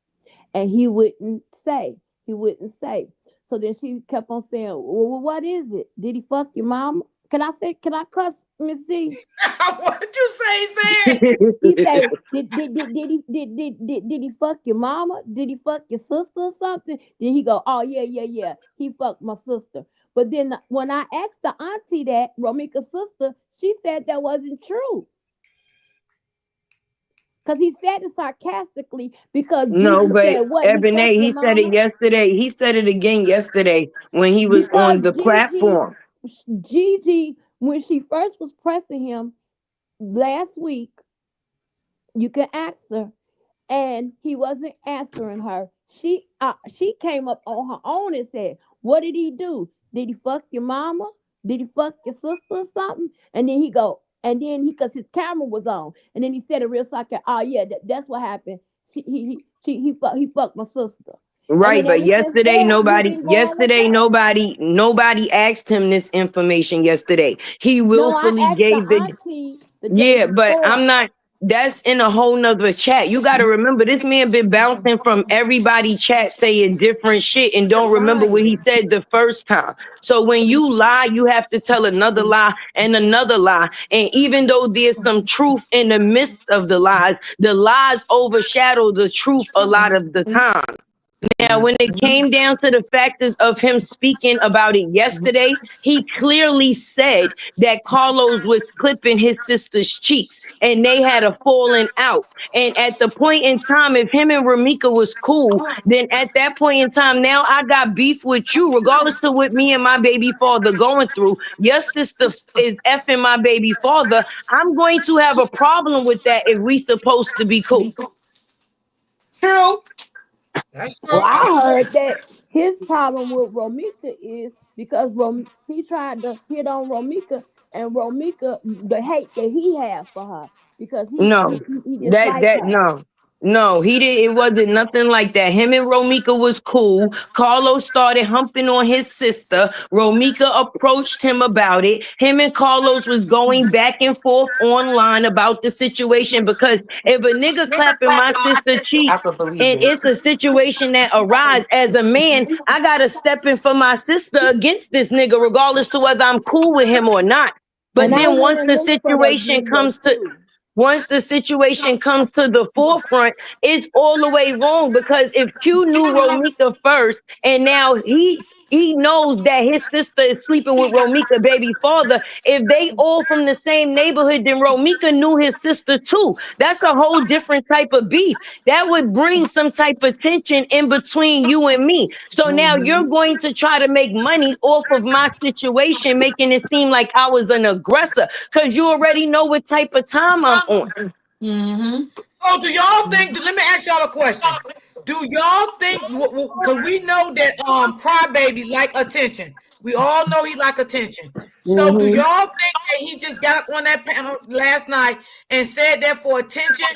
and he wouldn't say. He wouldn't say. So then she kept on saying, "Well, what is it? Did he fuck your mama?" Can I say? Can I cuss, Miss D? What did you say? Say it. He said, did he fuck your mama? Did he fuck your sister or something? Then he go, oh yeah. He fucked my sister. But then when I asked the auntie that, Romika's sister, she said that wasn't true. Because he said it sarcastically because No, Gigi but said, what, he Ebony, fucked your he said it mama? yesterday. He said it again yesterday when he was Because on the platform. Gigi, when she first was pressing him last week, you can ask her, and he wasn't answering her. She came up on her own and said, "What did he do? Did he fuck your mama? Did he fuck your sister or something?" And then he go, and then because his camera was on, and then he said it real sarcastic. Oh yeah, that's what happened. He fucked my sister. And Right, then but ever since that, you've been going with that. nobody asked him this information yesterday. He No, I willfully asked the gave the auntie the day Yeah, but before. I'm not. That's in a whole nother chat. You got to remember, this man been bouncing from everybody chat saying different shit and don't remember what he Right. said the first time. So when you lie, you have to tell another lie and another lie. And even though there's some truth in the midst of the lies overshadow the truth a lot of the time. Now, when it came down to the factors of him speaking about it yesterday, he clearly said that Carlos was clipping his sister's cheeks and they had a falling out. And at the point in time, if him and Ramika was cool, then at that point in time, now I got beef with you, regardless of what me and my baby father going through. Your sister is effing my baby father. I'm going to have a problem with that if we supposed to be cool. True. That's Well, true. I heard that his problem with Romika is because he tried to hit on Romika, and Romika, the hate that he has for her because he No, he dislikes her. no. No, he didn't. It wasn't nothing like that. Him and Romika was cool. Carlos started humping on his sister. Romika approached him about it. Him and Carlos was going back and forth online about the situation because if a nigga clapping my sister I cheeks could believe and it. it's a situation that arises as a man, I gotta step in for my sister against this nigga, regardless to whether I'm cool with him or not. But And I then went and looked for that video too. once the situation comes to the forefront, it's all the way wrong because if Q knew Romika first and now he knows that his sister is sleeping with Romika baby father, if they all from the same neighborhood, then Romika knew his sister too. That's a whole different type of beef. That would bring some type of tension in between you and me. So now you're going to try to make money off of my situation, making it seem like I was an aggressor because you already know what type of time I'm on. So do y'all think, let me ask y'all a question. Do y'all think, because we know that Crybaby like attention. We all know he like attention. So do y'all think that he just got up on that panel last night and said that for attention?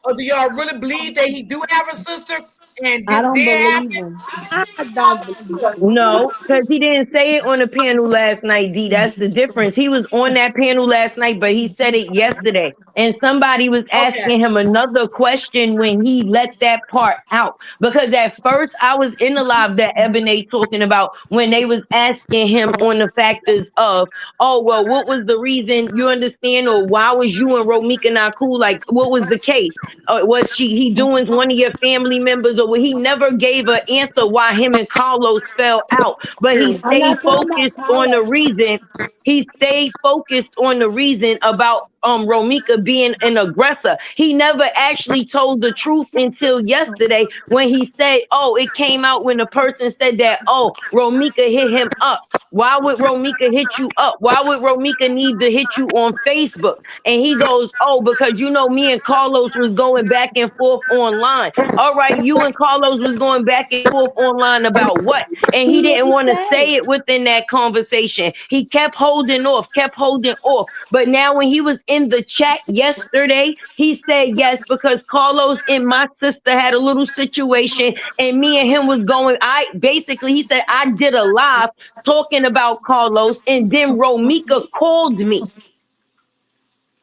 Or do y'all really believe that he do have a sister and I this don't did believe happen? him. I don't believe it. No, because he didn't say it on the panel last night, D. That's the difference. He was on that panel last night, but he said it yesterday. And somebody was Okay. asking him another question when he let that part out. Because at first I was in the live that Ebony talking about when they was asking him on the factors of, oh, well, what was the reason you understand? Or why was you and Romika not cool? Like, what was the case? Was he doing one of your family members? Or he never gave an answer why him and Carlos fell out, but he I'm stayed not talking about focused on the Carlos. reason. He stayed focused on the reason about Romika being an aggressor. He never actually told the truth until yesterday when he said, oh, it came out when the person said that, oh, Romika hit him up. Why would Romika hit you up? Why would Romika need to hit you on Facebook? And he goes, oh, because you know me and Carlos was going back and forth online. All right, you and Carlos was going back and forth online about what? And He he didn't didn't want to say. say it within that conversation. He kept holding off, kept holding off. But now when he was in the chat yesterday, he said yes, because Carlos and my sister had a little situation and me and him was going, he said, I did a live talking about Carlos and then Romika called me.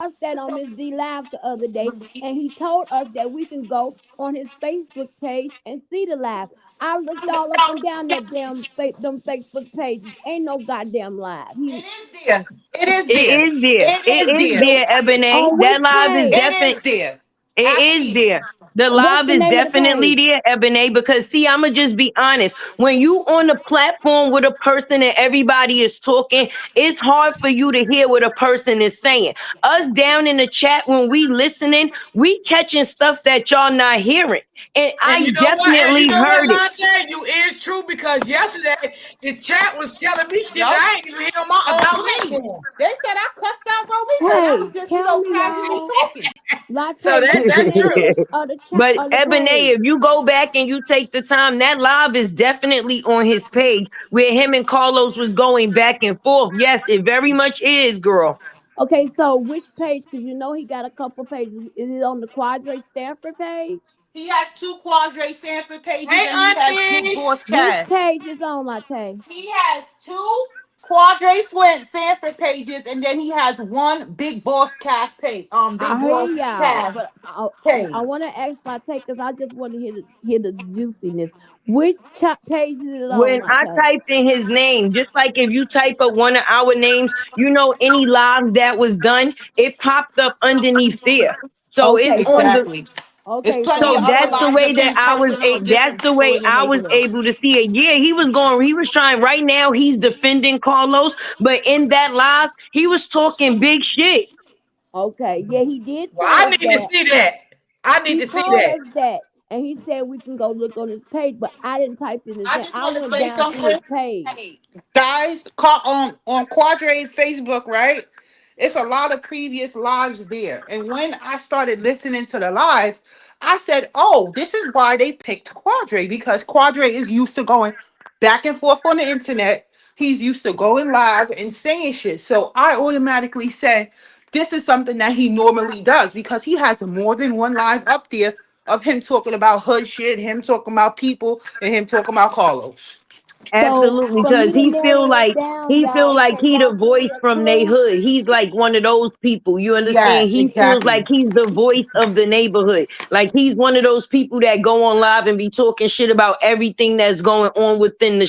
Us that on Miss D Live the other day, and he told us that we can go on his Facebook page and see the live. I looked all up and down that them Facebook pages. Ain't no goddamn live. He There. It is It there. is there. It It is is there. there, Ebony. on which That live is page? It definitely is there. it I is see it. there. The What's live the is name of the definitely page? there, Ebony, because see, I'ma just be honest. When you on the platform with a person and everybody is talking, it's hard for you to hear what a person is saying. Us down in the chat when we listening, we catching stuff that y'all not hearing. And And I you know what? And you definitely know what, heard it. Lante? You is true because yesterday the chat was telling me shit Yup. that I ain't even hear on my own About me. platform. They said I cussed out Romika, and I Hey, was just, tell me casually y'all. talking. So Latte, what's the that's name true. of the chat But of the Ebony, page? if you go back and you take the time, that live is definitely on his page where him and Carlos was going back and forth. Yes, it very much is, girl. Okay, so which page? Because you know he got a couple pages. Is it on the Quadre Stanford page? He has two Quadre Sanford pages, Hey, and he has Big Auntie. Boss Which Chad. page is on, Latte? He has two Quadre Sanford pages, and then he has one Big Boss Cash page. Big I hear Boss y'all, Cash but I page. want to ask Latte because I just want to hear the juiciness. Which page is it on, When I Latte? typed in his name, just like if you type up one of our names, you know, any lives that was done, it popped up underneath there. So it's Okay, on the Exactly. There's okay, plenty so of so other that's the lives way of that him I was posting on that's different the people way in the I was neighborhood. able to see it. Yeah, he was trying right now, he's defending Carlos, but in that live, he was talking big shit. okay, yeah, he did Well, tell I us need to that. see that. I need He to see told that. us that, and he said we can go look on his page, but I didn't type in his I name. just I want to went say down through his something. page. Guys, on Quadre Facebook, right? It's a lot of previous lives there. And when I started listening to the lives, I said, oh, this is why they picked Quadre, because Quadre is used to going back and forth on the internet. He's used to going live and saying shit. So I automatically said, this is something that he normally does because he has more than one live up there of him talking about hood shit, him talking about people, and him talking about Carlos. Absolutely, for me because to he feel narrow it like down, y'all, can he the y'all give me voice a from they clue? hood. He's like one of those people. You understand? Yes, He feels like exactly. he's the voice of the neighborhood. Like he's one of those people that go on live and be talking shit about everything that's going on within the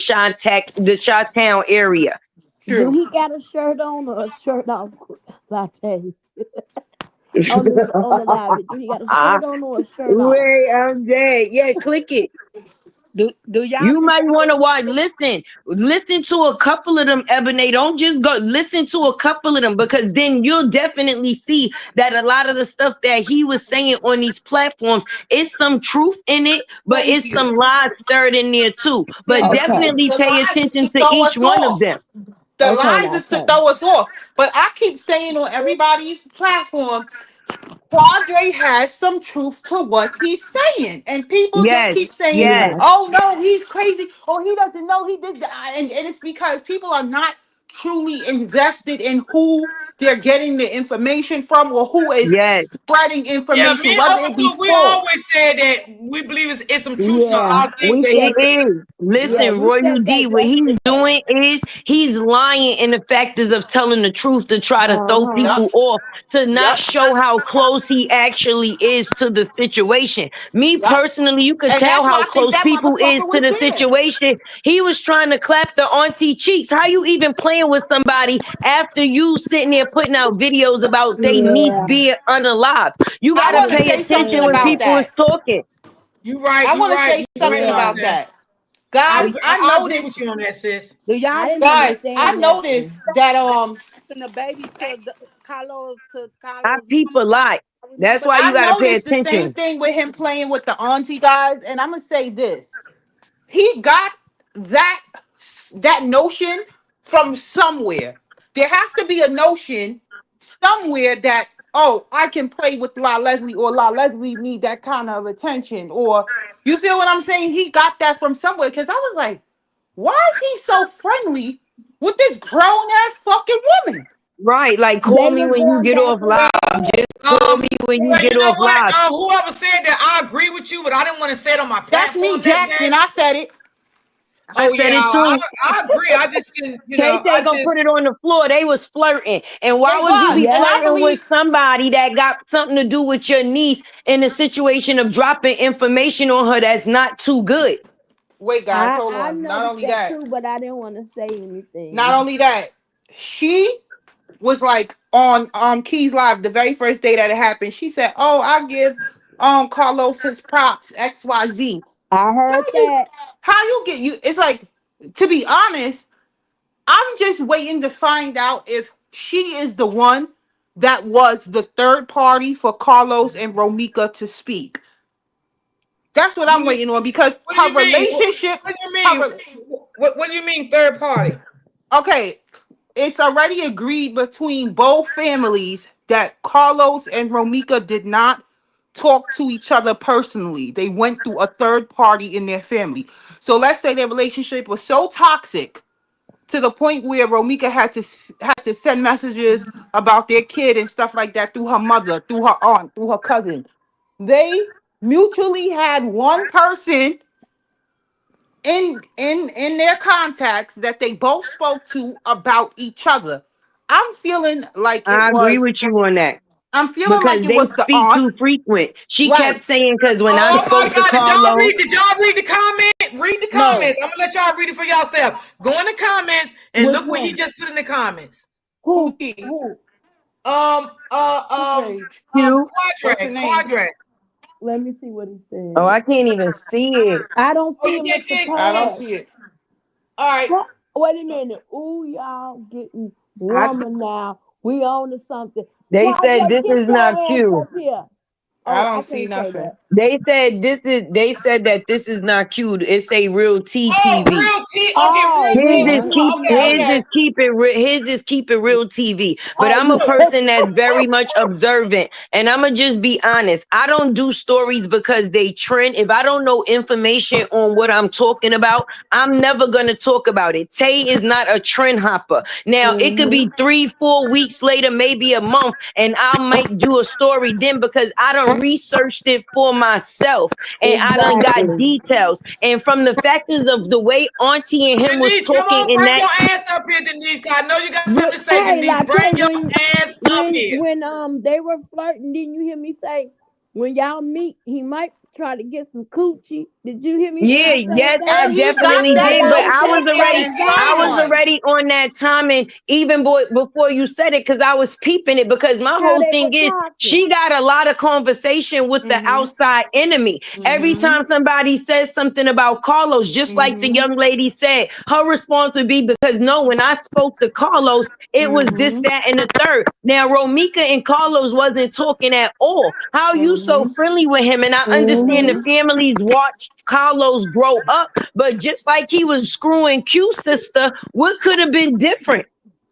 Chi-Town area. Do True. he got a shirt on or a shirt off? Latte. on the live. Do he got a shirt on or a shirt off? Wait, I'm dead. Yeah, click it. Do y'all You might remember want to watch. Listen to a couple of them, Ebony. Don't just go. Listen to a couple of them, because then you'll definitely see that a lot of the stuff that he was saying on these platforms is some truth in it, but Thank it's you. some lies stirred in there too. But Okay. definitely The pay lies is attention to to throw each us one of off. them. The Okay, lies is to Latte. throw us off. But I keep saying on everybody's platform, Quadre has some truth to what he's saying. And people just Yes, keep saying, yes, Yes. oh no, he's crazy. Or he doesn't know he did that. And it's because people are not truly invested in who they're getting the information from or who is yes, spreading Yeah, me information, and whether it be Uncle, we false. always said that we believe it's some truth to Yeah. all things We that it said he that. said. is. Yeah, Listen, we Royal said D, that what he's yesterday. doing is he's lying in the factors of telling the truth to try to throw Uh-huh. Yup. people off, to not Yup. show how close he actually is to the situation. Me Yup. personally, you could And tell that's how why I think close that people is motherfucker to was the there. situation. He was trying to clap the auntie cheeks. How you even playing with somebody after you sitting there putting out videos about they niece Yeah. being unalive? You I got to That's want to pay say something attention when about insane. people is that. talking. You right, I you want to right, say you right, something Yeah. about Marcel. that. Guys, I agree with you on that, sis. do y'all I didn't remember guys, I understand that noticed one. that the baby to Carlos I mama? peep a lot. That's why you I got to pay noticed the same attention. thing with him playing with the auntie guys, and I'm gonna say this: he got that notion from somewhere. There has to be a notion somewhere that, oh, I can play with La Leslie, or La Leslie need that kind of attention, or you feel what I'm saying? He got that from somewhere, because I was like, why is he so friendly with this grown ass fucking woman? Right, like call They me was when you going get back off and live. Just call me when you Well, get you know off what? live. Whoever said that, I agree with you, but I didn't want to say it on my That's me, platform that Jackson. day. I said it. I Oh said yeah, it too. I agree. I just didn't, K-Tay gonna put it on the floor. They was flirting. And why They would you was, be and I flirting with believe. somebody that got something to do with your niece in a situation of dropping information on her that's not too good? Wait, guys, hold I on. Not noticed only that that, too, but I didn't want to say not anything. only that, she was like on Key's Live the very first day that it happened. She said, "Oh, I give Carlos his props XYZ." I How heard you that. get you? It's like, to be honest, I'm just waiting to find out if she is the one that was the third party for Carlos and Romika to speak. That's what I'm waiting on, because What do her you mean? relationship, What do you her mean? What do you mean third party? okay, it's already agreed between both families that Carlos and Romika did not talk to each other personally. They went through a third party in their family. So let's say their relationship was so toxic to the point where Romika had to send messages about their kid and stuff like that through her mother, through her aunt, through her cousin. They mutually had one person in their contacts that they both spoke to about each other. I'm feeling like it I agree was with you on that. I'm feeling Because like it they was the speak aunt. too frequent. She kept Right. saying, because when I Oh my spoke to God! Carlos, Did y'all read the comment? Read the No. comments. I'm gonna let y'all read it for yourself. Go in the comments and Which look what he one? just put in the comments. Who? Pookie. Who? Who page? you, What's the name? Quadrant. Let me see what he oh, said. I can't even see it. I don't Oh, see you him can't at see the it? I don't top. see it. All right. Wait a minute. Ooh, y'all getting I, warmer now. We on to something. they said Quadra, this get is not your ass cute. up here. I Oh, I don't see can't say nothing. that. They said that this is not cute. It's a real Oh, TTV. real T. Okay, Oh, real we T. on something Okay. His is keep it real TV. But Oh, I'm a yeah. person that's very much observant, and I'ma just be honest. I don't do stories because they trend. If I don't know information on what I'm talking about, I'm never gonna talk about it. Tay is not a trend hopper. Now it could be 3-4 weeks later, maybe a month, and I might do a story then because I don't researched it for myself, and I done got details. And from the factors of the way Auntie and him Denise, was come talking on, in bring that. your ass up here, Denise. I know you got something to say, Hey, Denise. Bring your ass up here. when they were flirting, didn't you hear me say when y'all meet, he might try to get some coochie? Did you hear me Yeah, say yes, that? I And he got definitely that did, but I lotion was already, from I was someone. already on that timing, even before you said it, because I was peeping it. Because my How whole they were thing is, talking. she got a lot of conversation with the outside enemy. Every time somebody says something about Carlos, just like the young lady said, her response would be, because no, when I spoke to Carlos, it was this, that, and the third. Now, Romika and Carlos wasn't talking at all. How you so friendly with him? And I understand the families watched Carlos grow up, but just like he was screwing Q sister, what could have been different?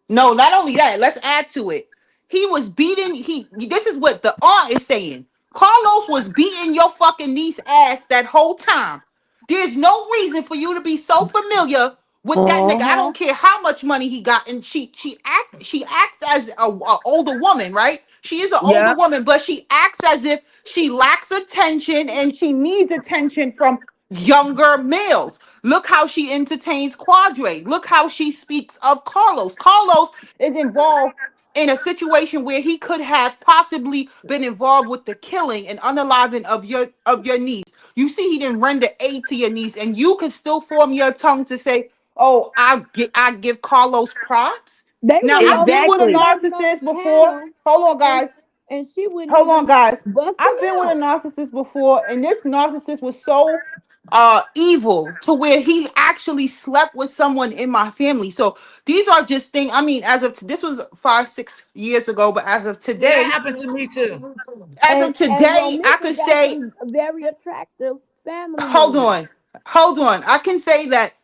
No, not only that, let's add to it. He was beating, this is what the aunt is saying. Carlos was beating your fucking niece ass that whole time. There's no reason for you to be so familiar with that nigga. I don't care how much money he got. And she acts as a older woman, right? She is an older woman, but she acts as if she lacks attention and she needs attention from younger males. Look how she entertains Quadre. Look how she speaks of Carlos. Carlos is involved in a situation where he could have possibly been involved with the killing and unaliving of your niece. You see, he didn't render aid to your niece, and you can still form your tongue to say, "Oh, I give Carlos props." They Now, went I've been with a over Exactly. narcissist the before. panel, Hold on, guys. and she wouldn't Hold on, even guys. bust I've it been with a out. narcissist before, and this narcissist was so evil to where he actually slept with someone in my family. So these are just things. I mean, as of this was 5-6 years ago, but as of Yeah, that today, happened to me too. And I Romika could got say, some very attractive family hold members. on, I can say that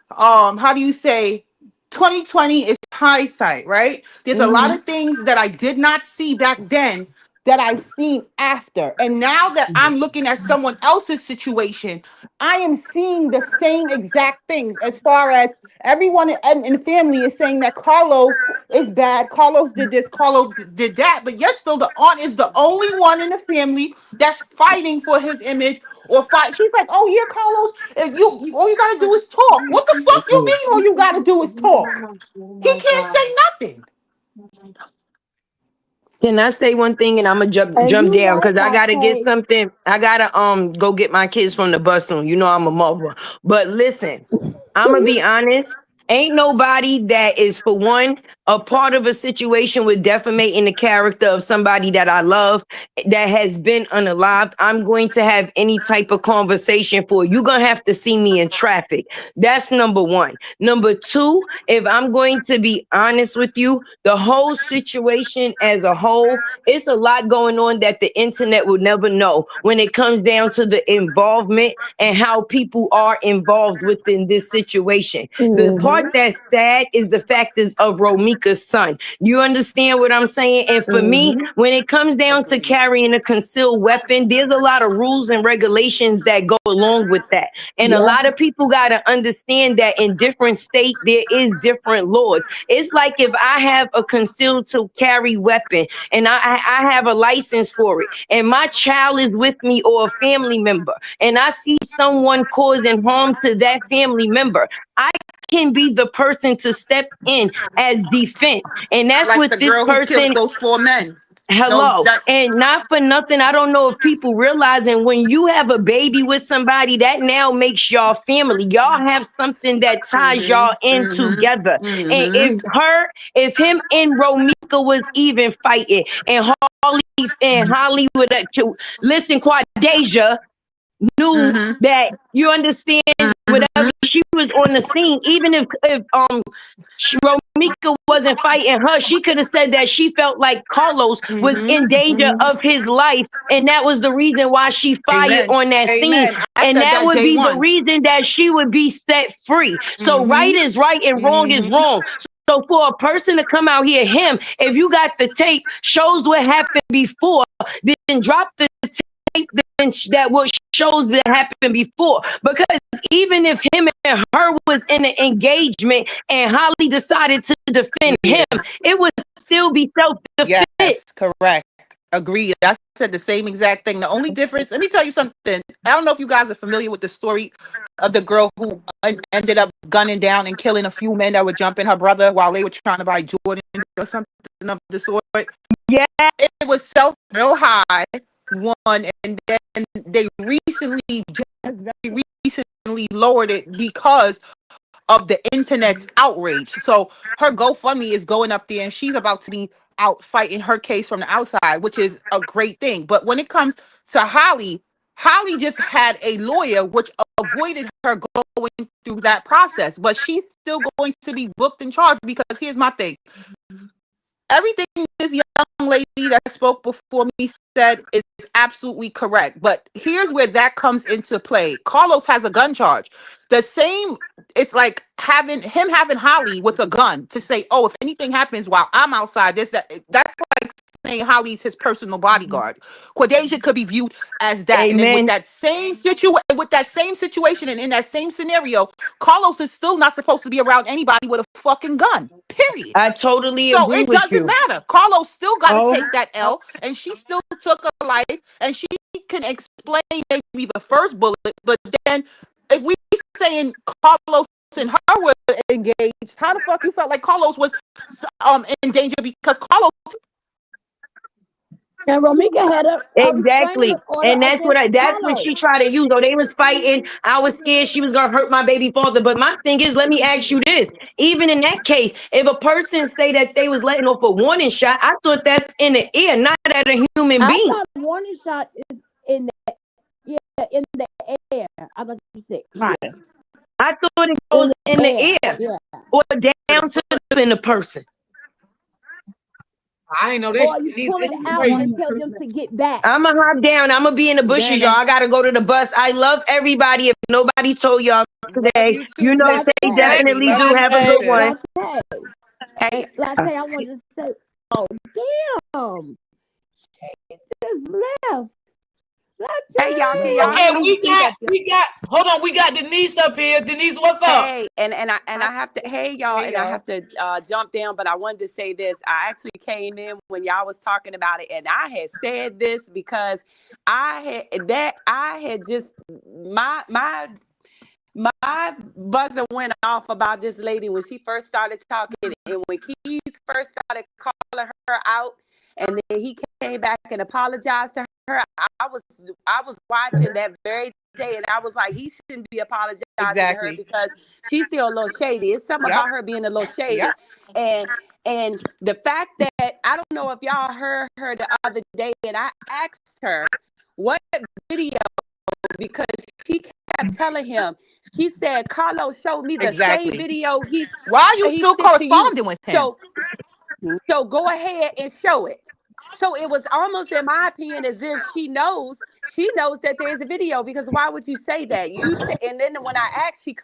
how do you say 2020 is hindsight, right? There's a lot of things that I did not see back then that I've seen after. And now that I'm looking at someone else's situation, I am seeing the same exact things as far as everyone in the family is saying that Carlos is bad. Carlos did this, Carlos did that. But yet still the aunt is the only one in the family that's fighting for his image or fight. She's like, oh yeah, Carlos, if all you gotta do is talk. What the fuck you mean all you gotta do is talk? He can't say nothing. Can I say one thing, and I'm gonna And jump you down know, because I gotta get Pate, something. I gotta go get my kids from the bus soon. You know I'm a mother. But listen, I'm gonna be honest. Ain't nobody that is, for one, a part of a situation with defamating the character of somebody that I love that has been unalived. I'm going to have any type of conversation for. You're gonna have to see me in traffic. That's number one. Number two, if I'm going to be honest with you, the whole situation as a whole, it's a lot going on that the internet will never know when it comes down to the involvement and how people are involved within this situation. The part that's sad is the factors of Romika's son. You understand what I'm saying? And for me, when it comes down to carrying a concealed weapon, there's a lot of rules and regulations that go along with that. And a lot of people got to understand that in different states, there is different laws. It's like if I have a concealed to carry weapon and I have a license for it, and my child is with me or a family member, and I see someone causing harm to that family member, I can be the person to step in as defense. And that's Like what the this girl who killed person. those 4 men. Those Hello. that And not for nothing, I don't know if people realizing when you have a baby with somebody, that now makes y'all family. Y'all have something that ties y'all in together. And if him and Romika was even fighting, and Hollywood, listen, Quadeja knew that, you understand, whatever, she was on the scene. Even if Romika wasn't fighting her, she could have said that she felt like Carlos was in danger of his life, and that was the reason why she fired Amen. on that scene. Amen. I And said that that would day be the one. reason that she would be set free. So right is right and wrong is wrong. So for a person to come out here, if you got the tape, shows what happened before, then drop the tape that what shows that happened before. Because even if him and her was in an engagement and Holly decided to defend him, it would still be self-defense. Yes, correct. Agreed. I said the same exact thing. The only difference, let me tell you something. I don't know if you guys are familiar with the story of the girl who ended up gunning down and killing a few men that were jumping her brother while they were trying to buy Jordan or something of the sort. Yeah. It was self real high, one, and then they recently, just very recently lowered it because of the internet's outrage. So her GoFundMe is going up there and she's about to be out fighting her case from the outside, which is a great thing. But when it comes to Holly, Holly just had a lawyer which avoided her going through that process, but she's still going to be booked and charged because here's my thing. Everything this young lady that spoke before me said is absolutely correct. But here's where that comes into play. Carlos has a gun charge. The same, it's like having Holly with a gun to say, oh, if anything happens while I'm outside, that's like saying Holly's his personal bodyguard. Quadeja could be viewed as that. And then with Amen. that same situation and in that same scenario, Carlos is still not supposed to be around anybody with a fucking gun. Period. I totally So agree it with doesn't you. matter. Carlos still got to Oh, take that L, and she still took her life, and she can explain maybe the first bullet, but then if we saying Carlos and her were engaged, how the fuck you felt like Carlos was in danger because Carlos. And Romika had a Exactly. restraining order And that's what against that's what Carlos. she tried to use. Oh, they was fighting. I was scared she was gonna hurt my baby father. But my thing is, let me ask you this. Even in that case, if a person say that they was letting off a warning shot, I thought that's in the ear, not at a human I being. thought warning shot is in the air. I thought you said ear. I thought it goes in the ear Yeah. or down to the person. I ain't know this. Or you pull it out and tell them to get back. I'ma hop down. I'ma be in the bushes, y'all. I gotta go to the bus. I love everybody. If nobody told y'all today, you know, say definitely do. Have a good one. Latte, I wanted to say, oh damn, she just left. Hey y'all, can y'all Okay, hear me? hold on, we got Denise up here. Denise, what's up? Hey, and I have to, hey y'all, and I have to jump down, but I wanted to say this. I actually came in when y'all was talking about it, and I had said this because I had just my buzzer went off about this lady when she first started talking, and when Keys first started calling her out, and then he came back and apologized to her. I was watching that very day, and I was like, he shouldn't be apologizing to her because she's still a little shady. It's something about her being a little shady, and the fact that I don't know if y'all heard her the other day, and I asked her what video, because she kept telling him. She said, Carlos showed me the same video Why are you still corresponding with him? So go ahead and show it. So it was almost, in my opinion, as if she knows that there's a video, because why would you say that? You said, and then when I asked, she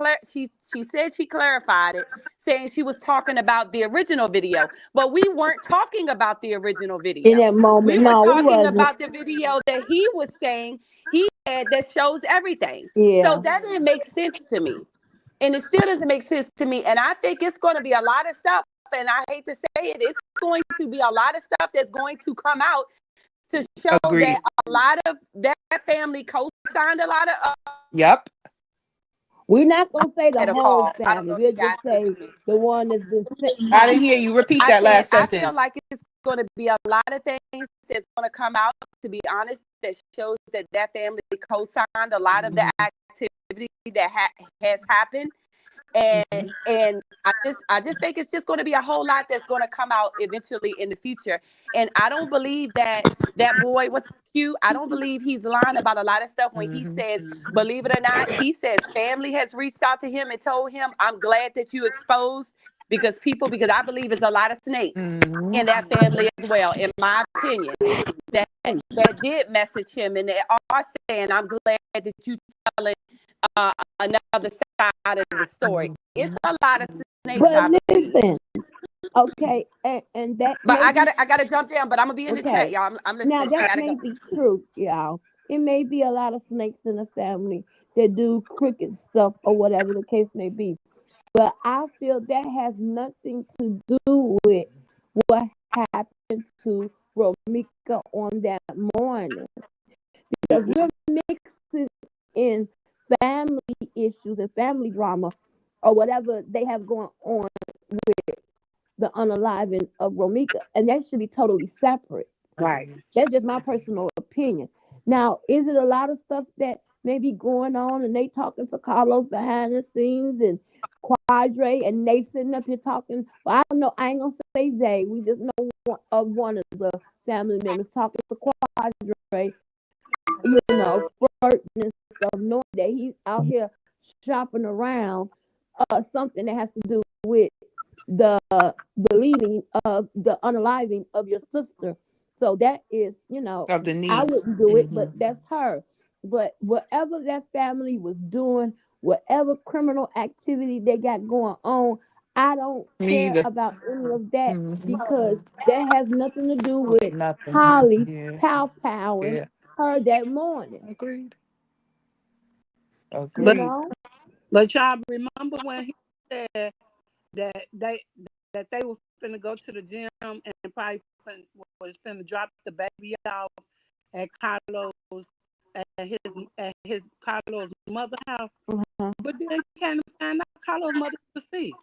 said she clarified it, saying she was talking about the original video, but we weren't talking about the original video. In that moment, we were talking about the video that he was saying he had that shows everything. Yeah. So that didn't make sense to me. And it still doesn't make sense to me. And I think it's going to be a lot of stuff, and I hate to say it, it's going to be a lot of stuff that's going to come out to show that a lot of that family co-signed a lot of. Yep. We're not gonna say the whole family. We'll just say the one that's been sent. I didn't hear you repeat that last sentence. I feel like it's going to be a lot of things that's going to come out, to be honest, that shows that family co-signed a lot of the activity that has happened. And I just think it's just going to be a whole lot that's going to come out eventually in the future. And I don't believe that boy was cute. I don't believe he's lying about a lot of stuff when he says, believe it or not, he says family has reached out to him and told him, I'm glad that you exposed, because I believe it's a lot of snakes in that family as well, in my opinion, that did message him, and they are saying, I'm glad that you telling another side of the story. It's a lot of snakes. But listen, okay, and that. But I gotta jump down. But I'm gonna be in the chat, y'all. I'm listening. Now that may be true, y'all. It may be a lot of snakes in the family that do crooked stuff or whatever the case may be. But I feel that has nothing to do with what happened to Romika on that morning. Because we're mixing in family issues and family drama or whatever they have going on with the unaliving of Romika. And that should be totally separate. Right. That's just my personal opinion. Now, is it a lot of stuff that may be going on and they talking to Carlos behind the scenes and Quadre and they sitting up here talking? Well, I don't know. I ain't gonna say they. We just know one of the family members talking to Quadre, flirting and stuff, knowing that he's out here shopping around something that has to do with the leaving of the unaliving of your sister. So that is, of the niece. I wouldn't do it, but that's her. But whatever that family was doing, whatever criminal activity they got going on, I don't care about any of that because that has nothing to do with Holly powering her that morning. Agreed. But y'all remember when he said that they were finna go to the gym and probably was finna drop the baby off at Carlos at his Carlos' mother house. But then kind of find out Carlos' mother deceased.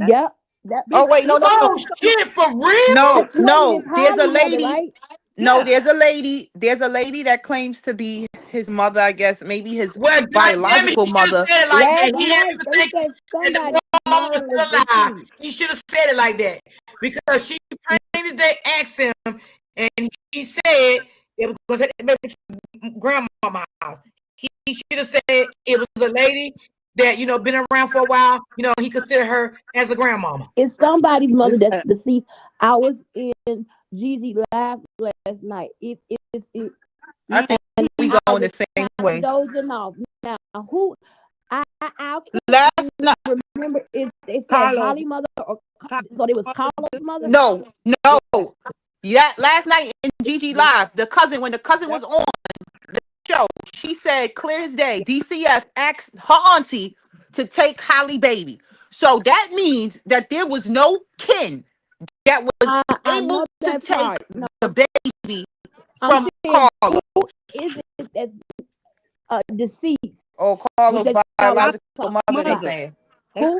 Yeah. Wait, no. Oh shit, for real? No. There's a lady. Mother, right? No, there's a lady. There's a lady that claims to be his mother. I guess maybe his biological mother. Last night they said somebody mama was still alive. He should have said it like that because she plain as day asked him, and he said it was to grandmama house. He should have said it was a lady that been around for a while. He considered her as a grandmama. It's somebody's mother that's deceased. I was in Gigi live last night. I think we go on the same way. Dozing off. Now, who? I last night remember if they said Holly mother or so it was Carlos' mother. No. Yeah, last night in Gigi live, when the cousin was on the show, she said clear as day, DCF asked her auntie to take Holly baby. So that means that there was no kin that was able to take the baby from Carlos. Is it that deceased? Oh, Carlos' biological mother, they saying. Who?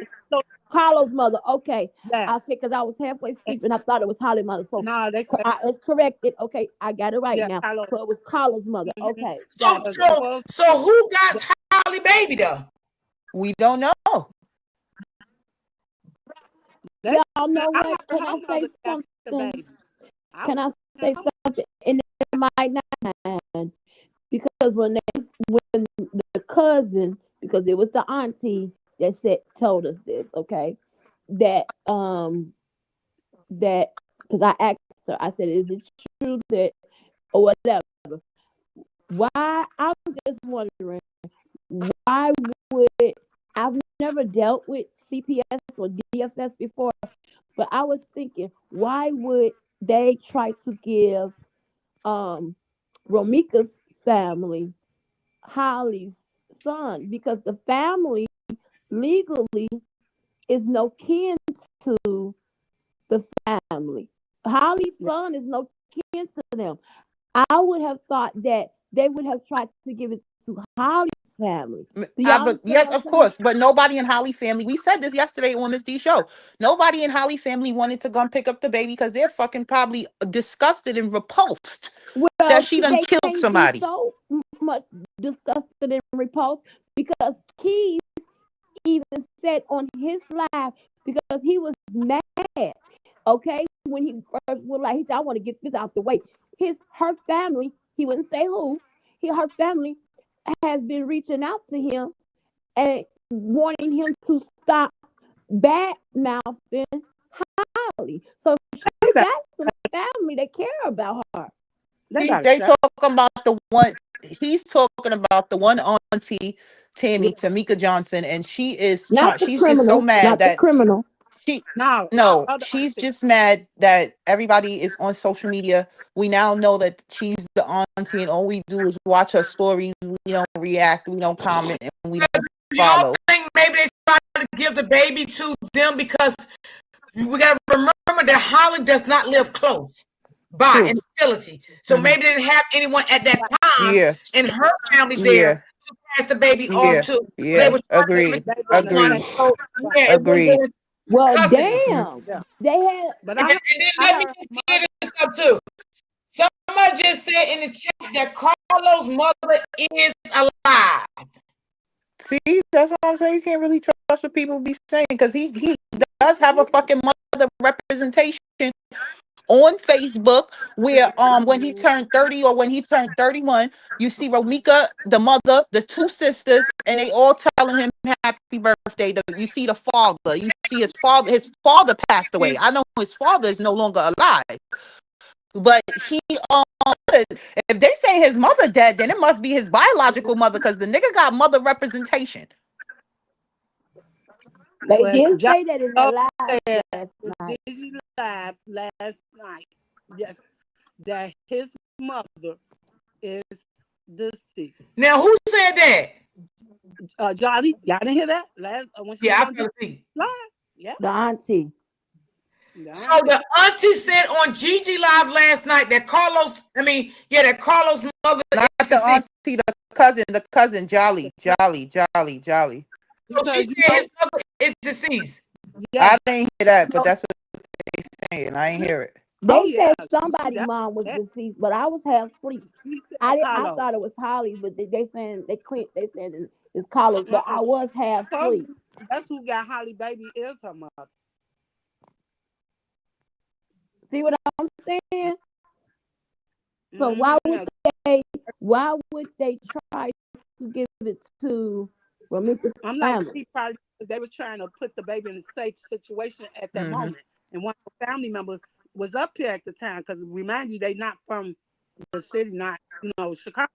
Carlos' mother. Okay. Yeah. Because I was halfway asleep and I thought it was Holly's mother. So it's corrected. Okay, I got it right now. Carlos. So it was Carlos' mother. Okay. So who got Holly baby though? We don't know. Y'all know what? Can I say something? Can I say something? And it might not, because when the cousin, because it was the auntie that told us this, okay, that because I asked her, I said, is it true that or whatever? Why? I'm just wondering, why would I've never dealt with CPS or DFS before, but I was thinking, why would they try to give Romika's family Holly's son? Because the family legally is no kin to the family. Holly's son is no kin to them. I would have thought that they would have tried to give it to Holly's family. Yes, of course, but nobody in Holly family. We said this yesterday on Miss D show. Nobody in Holly family wanted to go and pick up the baby because they're fucking probably disgusted and repulsed that she done killed somebody. So much disgusted and repulsed because Keys even said on his live because he was mad. Okay, when he first was like, he said, "I want to get this out the way." Her family, he wouldn't say who. Her family has been reaching out to him and wanting him to stop bad mouthing Holly. So she got some family that care about her. They talking about the one. He's talking about the one auntie, Tamika Johnson, and she is. She's just so mad that the criminal. She's just mad that everybody is on social media. We now know that she's the auntie, and all we do is watch her stories. We don't react, we don't comment, and we don't follow. Y'all think maybe they try to give the baby to them because we got to remember that Holly does not live close. by in the facility. So maybe they didn't have anyone at that time in her family there to pass the baby off to. They were trying to give it to someone. So, yeah, it wouldn't go into custody. Damn. They had, and then let me just clear this up too. Somebody just said in the chat that Carlos' mother is alive. See, that's what I'm saying. You can't really trust what people be saying because he does have a fucking mother representation on Facebook where when he turned 30 or when he turned 31, you see Romika, the mother, the two sisters, and they all telling him happy birthday. You see the father, you see his father passed away. I know his father is no longer alive. But he if they say his mother dead, then it must be his biological mother because the nigga got mother representation. They did say that in the live last night. Yes, that his mother is deceased. Now, who said that? Jolly, y'all didn't hear that? I fell asleep. Yeah, the auntie. So the auntie said on Gigi Live last night that Carlos' mother not is the deceased. auntie, the cousin, Jolly. So she said his mother is deceased. I didn't hear that, but that's what they're saying. I ain't hear it. They said somebody's mom was deceased, but I was half asleep. I thought it was Holly, but they saying it's Carlos, but I was half asleep. That's who got Holly baby is her mother. See what I'm saying? So why would they try to give it to Romika's family? They were trying to put the baby in a safe situation at that moment. And one of the family members was up here at the time because remind you they not from the city, not Chicago.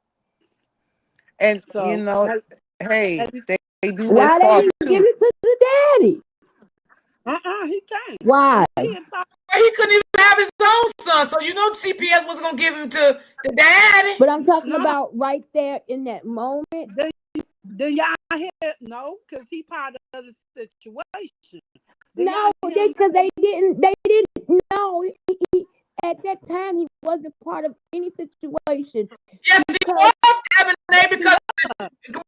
And so, hey, they do why they didn't give it to the daddy? He can't. Why? He couldn't even have his own son, so CPS wasn't gonna give him to the daddy. But I'm talking about right there in that moment. Then y'all hear no, because he part of the situation. No, because they didn't know. At that time, he wasn't part of any situation. Yes, he was,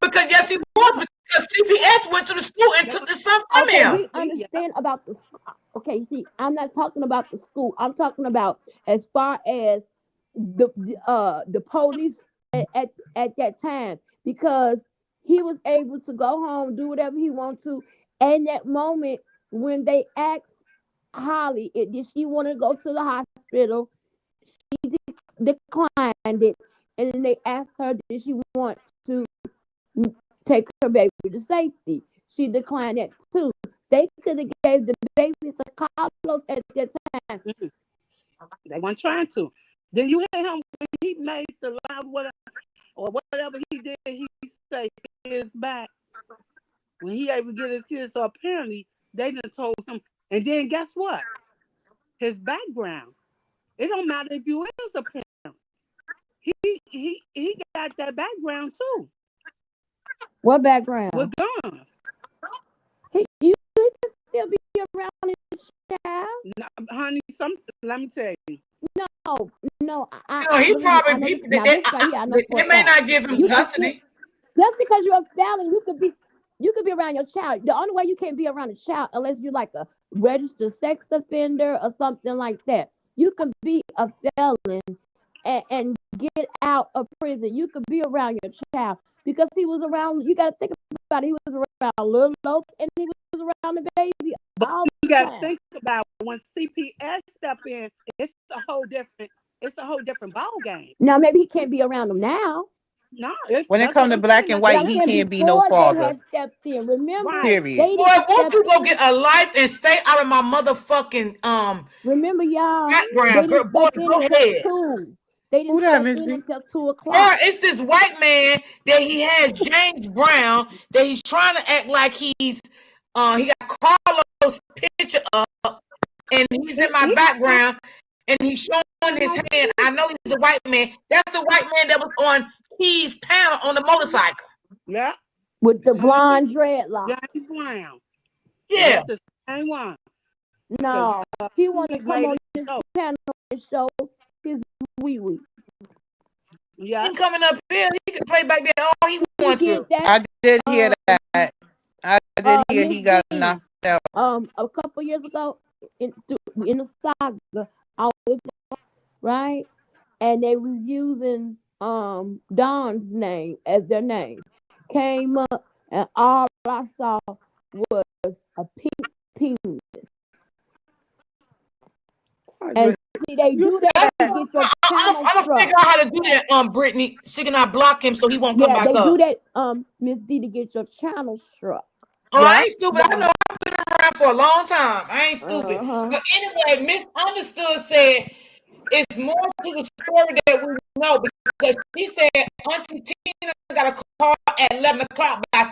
because yes, he was, because CPS went to the school and took the son from him. We understand about the school. Okay, see, I'm not talking about the school. I'm talking about as far as the police at that time, because he was able to go home, do whatever he wanted to. And that moment when they asked Holly, did she want to go to the hospital? She declined it, and then they asked her, did she want to take her baby to safety? She declined that too. They could have gave the baby to Carlos at that time. They weren't trying to. Then you hear him when he made the loud whatever he did. He said his back when he able to get his kids. So apparently they done told him. And then guess what? His background. It don't matter if you is a parent. He got that background too. What background? With guns. You can still be around his child. No, honey, let me tell you. No. He probably they may not give him custody. Just because you're a felon, you could be around your child. The only way you can't be around a child unless you're like a registered sex offender or something like that. You can be a felon and get out of prison. You could be around your child because he was around. You got to think about it. He was around Little Loaf and he was around the baby. But you got to think about when CPS step in, it's a whole different ball game. Now maybe he can't be around them now. No, when it comes to black and white, he can't be no father. Remember, period. Boy, won't you go get a life and stay out of my motherfucking Remember, y'all. Background, girl. Boy, go ahead. They didn't step in until 2 o'clock. Girl, it's this white man that he has James Brown that he's trying to act like he's he got Carlos' picture up and he's in my background and he's showing his hand. I know he's a white man. That's the white man that was on Key's panel on the motorcycle. Yeah. With the blonde dreadlocks. James Brown. Yeah. That's the same one. No. He wanted to come on this panel and show Wee Wee. Yeah. He coming up here. He can play back there all he wants to. I did hear that. I did hear he got knocked out. A couple years ago in the saga, I was right, and they was using Don's name as their name. Came up, and all I saw was a pink penis. And see, they do that to get your channel I'm gonna figure out how to do that, Brittany. Sticking I block him so he won't come back up. Yeah, they do that, Miss D, to get your channel struck. Oh, I ain't stupid. I know I've been around for a long time. I ain't stupid. But anyway, Misunderstood said it's more to the story that we know because she said Auntie Tina got a call at 11 o'clock by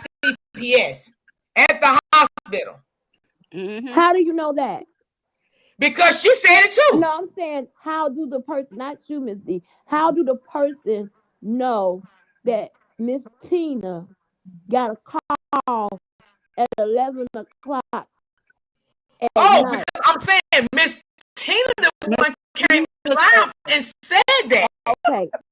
CPS at the hospital. How do you know that? Because she said it too. No, I'm saying, how do the person, not you, Miss D, how do the person know that Miss Tina got a call at 11 o'clock at night? Because I'm saying Miss Tina the one came live and said that.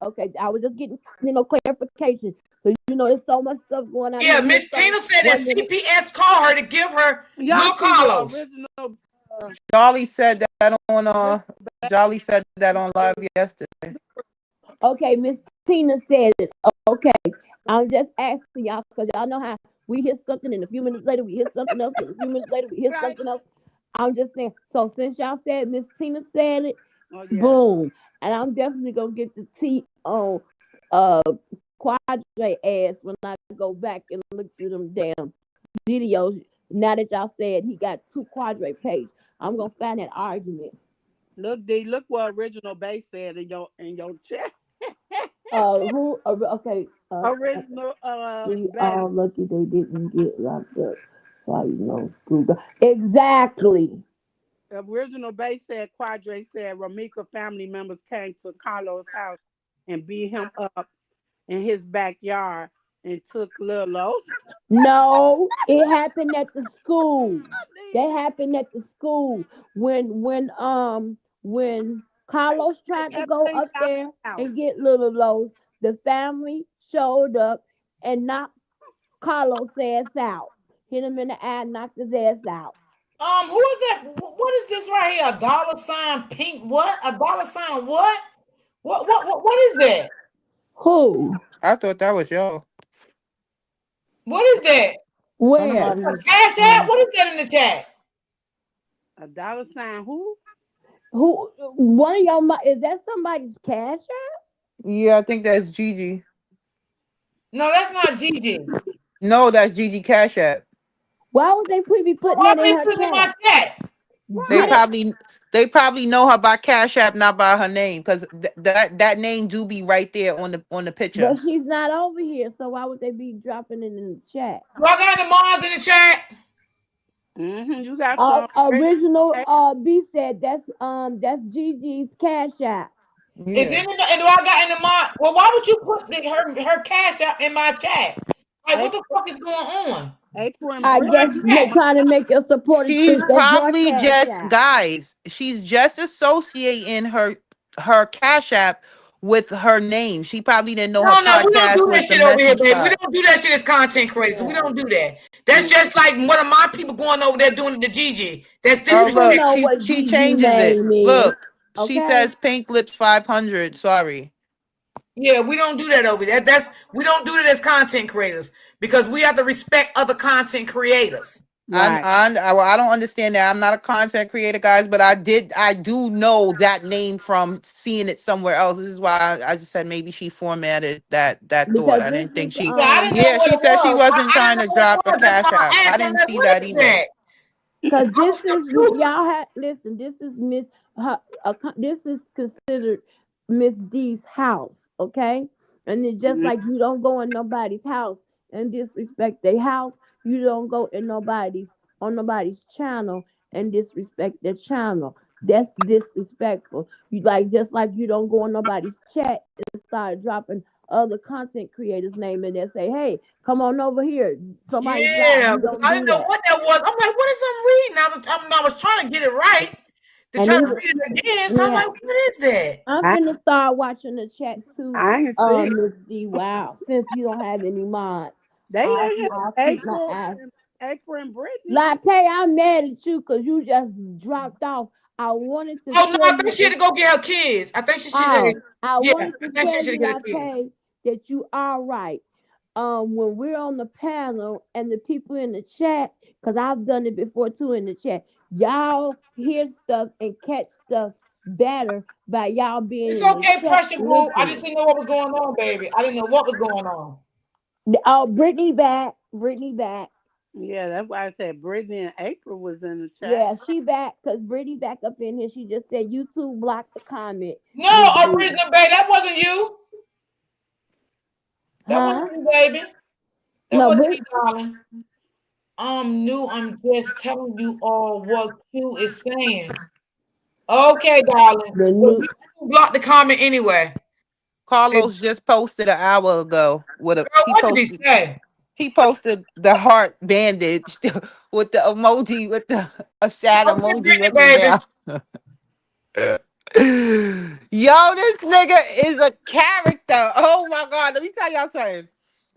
Okay. I was just getting, clarification. So, there's so much stuff going on. Yeah, Miss Tina said that CPS called her to give her Lil Carlos. Jolly said that on live yesterday. Okay, Miss Tina said it. Okay, I'm just asking y'all because y'all know how we hear something and a few minutes later we hear something else and a few minutes later we hear something else. I'm just saying. So since y'all said Miss Tina said it, boom, and I'm definitely gonna get the tea on Quadre ass when I go back and look through them damn videos. Now that y'all said he got 2 Quadre pages, I'm gonna find that argument. Look, D, look what Original Base said in your chat. Who? Okay. Original. We all lucky they didn't get locked up. So screwed up. Exactly. Original Base said Quadre said Ramika family members came to Carlos' house and beat him up in his backyard and took Lil Los. No, it happened at the school. That happened at the school when Carlos tried to go up there and get Little Los, the family showed up and knocked Carlos' ass out. Hit him in the eye, knocked his ass out. Who is that? What is this right here? A $ pink what? A $ what? What is that? Who? I thought that was y'all. What is that? Where? Cash App? What is that in the chat? A $ who? Who? One of y'all? Is that somebody's Cash App? Yeah, I think that's Gigi. No, that's not Gigi. No, that's Gigi Cash App. Why would they be putting that in her chat? They probably know her by Cash App, not by her name, because that name do be right there on the picture. But she's not over here, so why would they be dropping it in the chat? Do I got any Mars in the chat? You got some. Original B said that's Gigi's Cash App. Yeah. Is and do I got in the Mars? Well, why would you put her Cash App in my chat? Like, what the fuck is going on? I guess they're trying to make your supporters. She's probably she's just associating her Cash App with her name. She probably didn't know her podcast. We don't do that shit over here, baby. Card. We don't do that shit as content creators. We don't do that. That's just like one of my people going over there doing the Gigi. That's look, she changes it. Look, she says Pink Lips 500. Sorry. Yeah, we don't do that over there. We don't do that as content creators because we have to respect other content creators. Right. I don't understand that. I'm not a content creator, guys, but I do know that name from seeing it somewhere else. This is why I just said maybe she formatted that thought. I didn't think she. She said she wasn't trying to drop a Cash App. I didn't see that either. Because this is y'all have listen. This is this is considered Miss D's house, okay? And it's just like you don't go in nobody's house and disrespect their house. You don't go in nobody's channel and disrespect their channel. That's disrespectful. You just like you don't go in nobody's chat and start dropping other content creators' name and they say, "Hey, come on over here." Somebody I didn't know what that was. I'm like, what is I'm reading? I was trying to get it right. to try to read it again. So I'm like, what is that? I'm finna start watching the chat too. I ain't see Miss D. Wow. Since you don't have any mods, they ain't I'll have keep my eyes. April and Brittany. Latte, I'm mad at you because you just dropped off. I wanted to. Oh no, I think she had to go get her kids. I think she said. I Yeah, wanted to I think tell she you, Latte, that you are right. When we're on the panel and the people in the chat, because I've done it before too in the chat, y'all hear stuff and catch stuff better by y'all being It's in the okay, chat. pressure group. I just didn't know what was going on, baby. I didn't know what was going on. Oh, Brittany back. Brittany back. Yeah, that's why I said Brittany and April was in the chat. Yeah, she back because Brittany back up in here. She just said YouTube blocked the comment. No, original baby, that wasn't you. That wasn't you, baby. That wasn't me, darling. I'm just telling you all what Q is saying. Okay, darling. Well, you blocked the comment anyway. Carlos just posted an hour ago with a Girl, what did he say? He posted the heart bandage with the emoji, with a sad emoji looking down. Yo, this nigga is a character. Oh my God. Let me tell y'all something.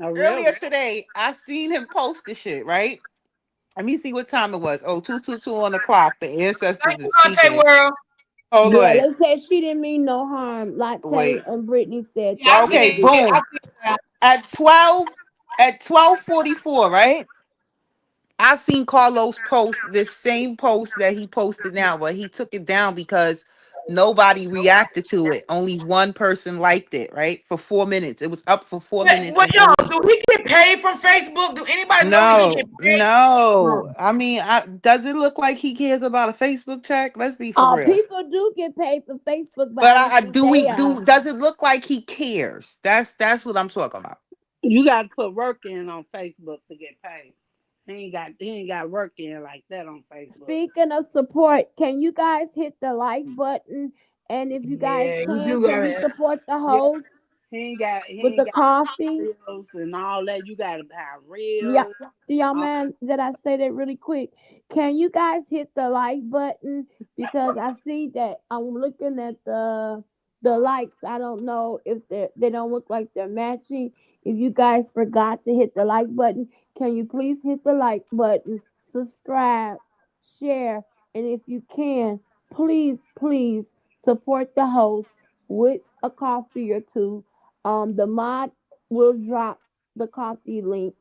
Earlier today, I seen him post this shit, right? Let me see what time it was. Oh, 2:22 on the clock. The ancestors is speaking. World. Hold on. They said she didn't mean no harm. Like Tay and Brittany said. Yeah, okay, boom. At 12:44, right? I seen Carlos post this same post that he posted now, but he took it down because nobody reacted to it. Only one person liked it, right? For 4 minutes. It was up for 4 minutes. What y'all do? He get paid from Facebook? Do anybody know he get paid? No. I mean, does it look like he cares about a Facebook check? Let's be for real. People do get paid for Facebook, but does it look like he cares? That's what I'm talking about. You got to put work in on Facebook to get paid. He ain't got work in like that on Facebook. Speaking of support, can you guys hit the like button? And if you guys can we support the host? He ain't got coffee reels and all that. You got to have reels. Yeah. Do y'all mind that I say that really quick? Can you guys hit the like button? Because I see that I'm looking at the likes. I don't know if they don't look like they're matching. If you guys forgot to hit the like button, can you please hit the like button, subscribe, share, and if you can, please support the host with a coffee or two. The mod will drop the coffee link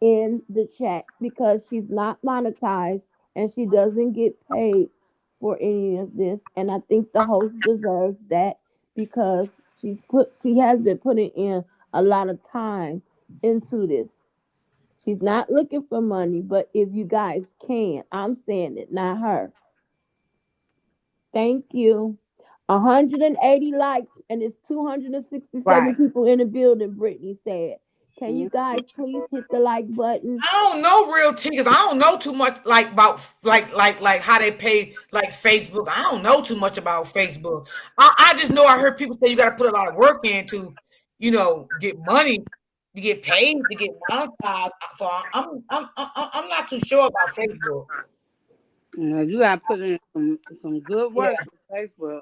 in the chat because she's not monetized and she doesn't get paid for any of this. And I think the host deserves that because she has been putting in a lot of time into this. She's not looking for money, but if you guys can, I'm saying it, not her. Thank you. 180 likes and it's 267 people in the building, Brittany said. Can you guys please hit the like button? I don't know real tea because I don't know too much about how they pay like Facebook. I don't know too much about Facebook. I just know I heard people say you got to put a lot of work in to, get money, to get paid, to get monetized. So I'm not too sure about Facebook. You got to put in some good work on Facebook.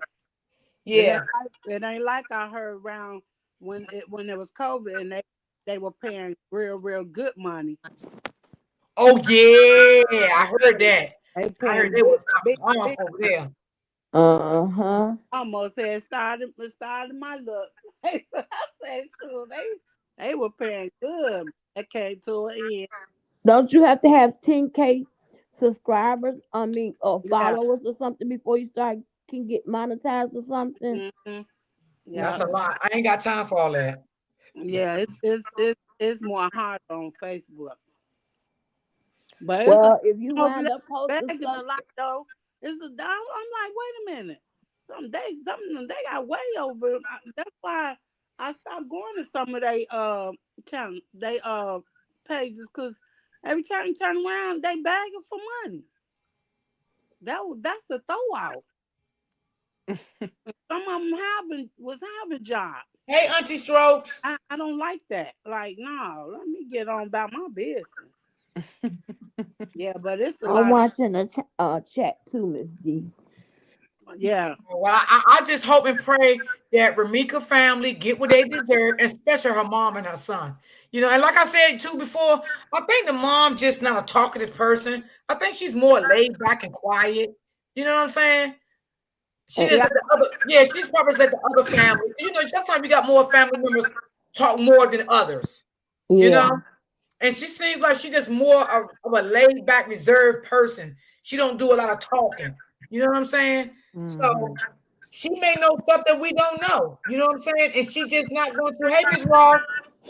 Yeah, it ain't like I heard around when it was COVID and they were paying real good money. Oh yeah, I heard that. I heard they was off over there. Almost had started my look. I said, "True, they were paying good." That came to an end. Don't you have to have 10K subscribers? Or followers or something before you can get monetized or something? Mm-hmm. Yeah, that's a lot. I ain't got time for all that. Yeah, it's more hard on Facebook. But if you wind up posting a lot though, it's a dollar. I'm like, wait a minute. Some days, they got way over. That's why I stopped going to some of they pages because every time you turn around, they begging for money. That's a throw out. Some of them was having jobs. Hey, Auntie Strokes. I don't like that. Like, no, let me get on about my business. Yeah, but it's a lot. I'm watching a chat too, Miss D. Yeah. Well, I just hope and pray that Ramika family get what they deserve, especially her mom and her son. You know, and like I said too before, I think the mom just not a talkative person. I think she's more laid back and quiet. You know what I'm saying? She just let the other, yeah, she's probably let the other family. You know, sometimes you got more family members talk more than others. You know, and she seems like she just more of a laid back, reserved person. She don't do a lot of talking. You know what I'm saying? So she may know stuff that we don't know. You know what I'm saying? And she just not going to, hey, Miss Ross,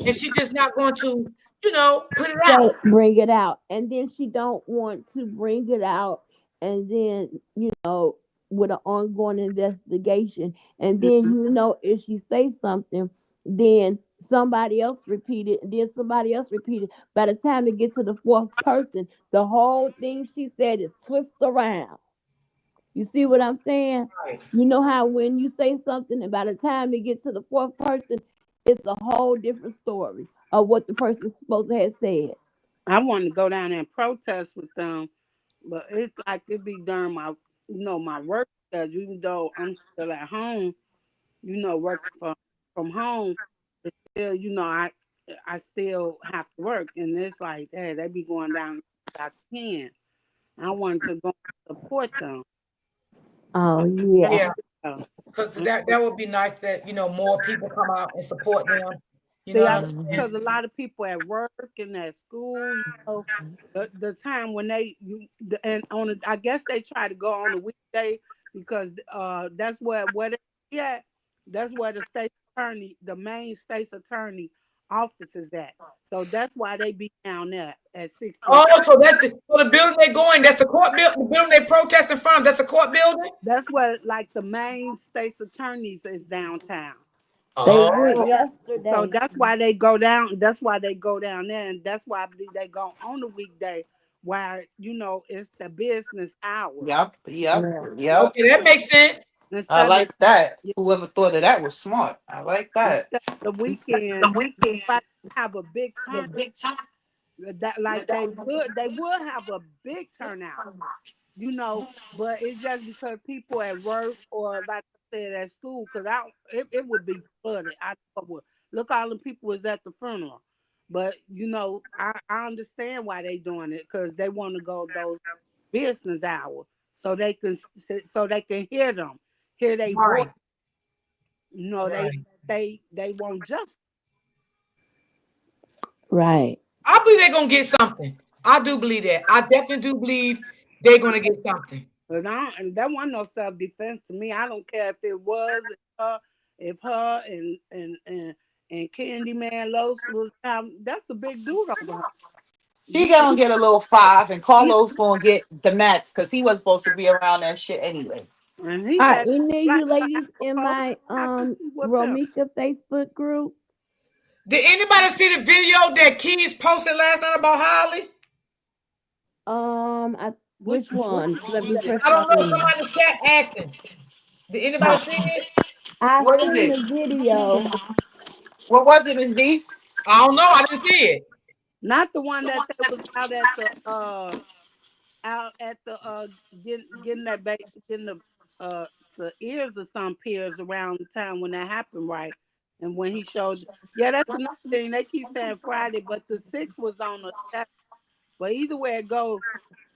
and she just not going to, you know, put it out. Bring it out. And then she don't want to bring it out and then, you know, with an ongoing investigation. And then, you know, if she say something, then somebody else repeat it, and then somebody else repeat it. By the time it gets to the fourth person, the whole thing she said is twist around. You see what I'm saying? Right. You know how when you say something and by the time it gets to the fourth person, it's a whole different story of what the person's supposed to have said. I want to go down there and protest with them, but it's like it be during my, my work schedule. Even though I'm still at home, working from home, it's still, I still have to work, and it's like, hey, they be going down about 10. I wanted to go support them. Oh yeah. Yeah. Because that would be nice that more people come out and support them. Because a lot of people at work and at school, the time when I guess they try to go on a weekday because that's where they at. That's where the state attorney, the main state's attorney office is at. So that's why they be down there at 6. Oh, so that's the building they going. That's the court building. The building they protesting from. That's the court building. That's where like the main state's attorneys is downtown. They went yesterday. So that's why they go down. That's why they go down there, and that's why I believe they go on the weekday, while it's the business hours. Yep. Okay, that makes sense. I like that. Whoever thought of that was smart. I like that. The weekend, have a big turn. That like they would have a big turnout, but it's just because people at work or like I said at school, because it would be flooded. I would look, all the people was at the funeral, but I understand why they doing it, because they want to go those business hours so they can hear they voice. They want justice. Right. I believe they're gonna get something. I do believe that. I definitely do believe they're gonna get something. But and that wasn't no self-defense to me. I don't care if it was if her and Candyman Los was that's a big dude over her. She gonna get a little 5, and Carlos gonna get the max because he was supposed to be around that shit anyway. And he you ladies in my Romika Facebook group. Did anybody see the video that Keys posted last night about Holly? Which one? Let me press. I don't know. Somebody in the chat asking. Did anybody see it? I seen the video. What was it, Ms. D? I don't know. I didn't see it. Not the one that was out at the getting that baby, getting the ears of some peers around the time when that happened, right? And when he showed, that's another thing. They keep saying Friday, but the 6th was on the 7th. But either way it goes,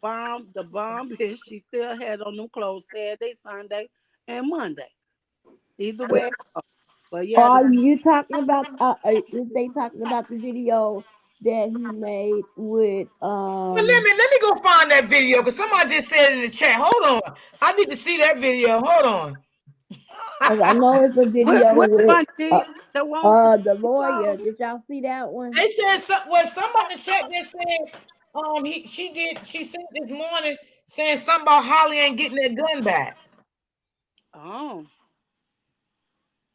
the bomb hit. She still had on them clothes Saturday, Sunday, and Monday. Either way it goes. But are you talking about? Is they talking about the video that he made with? Well, let me go find that video, because somebody just said in the chat. Hold on, I need to see that video. Hold on. I know it's a video with the lawyer. Did y'all see that one? They said somebody in the chat just said she said this morning saying something about Holly ain't getting that gun back. Oh.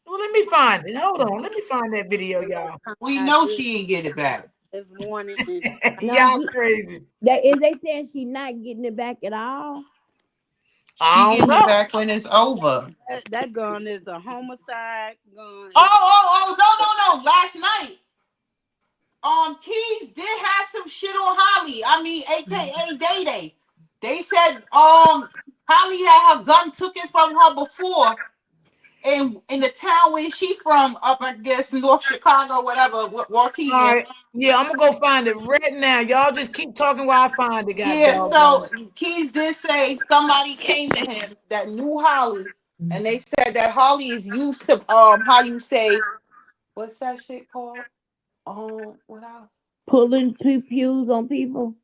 Well, let me find it. Hold on. Let me find that video, y'all. We know she ain't get it back. This morning. Y'all crazy. Is they saying she not getting it back at all? She getting it back when it's over. That gun is a homicide gun. Oh, no. Last night, Keys did have some shit on Holly. I mean, AKA Day Day. They said, Holly had her gun taken from her before. In the town where she from, up I guess North Chicago, whatever, Waukegan. All right. Yeah, I'm gonna go find it right now. Y'all just keep talking while I find it, Yeah, goddamn. so Keys did say somebody came to him that knew Holly, and they said that Holly is used to how you say, what's that shit called? What else? Pulling two pews on people.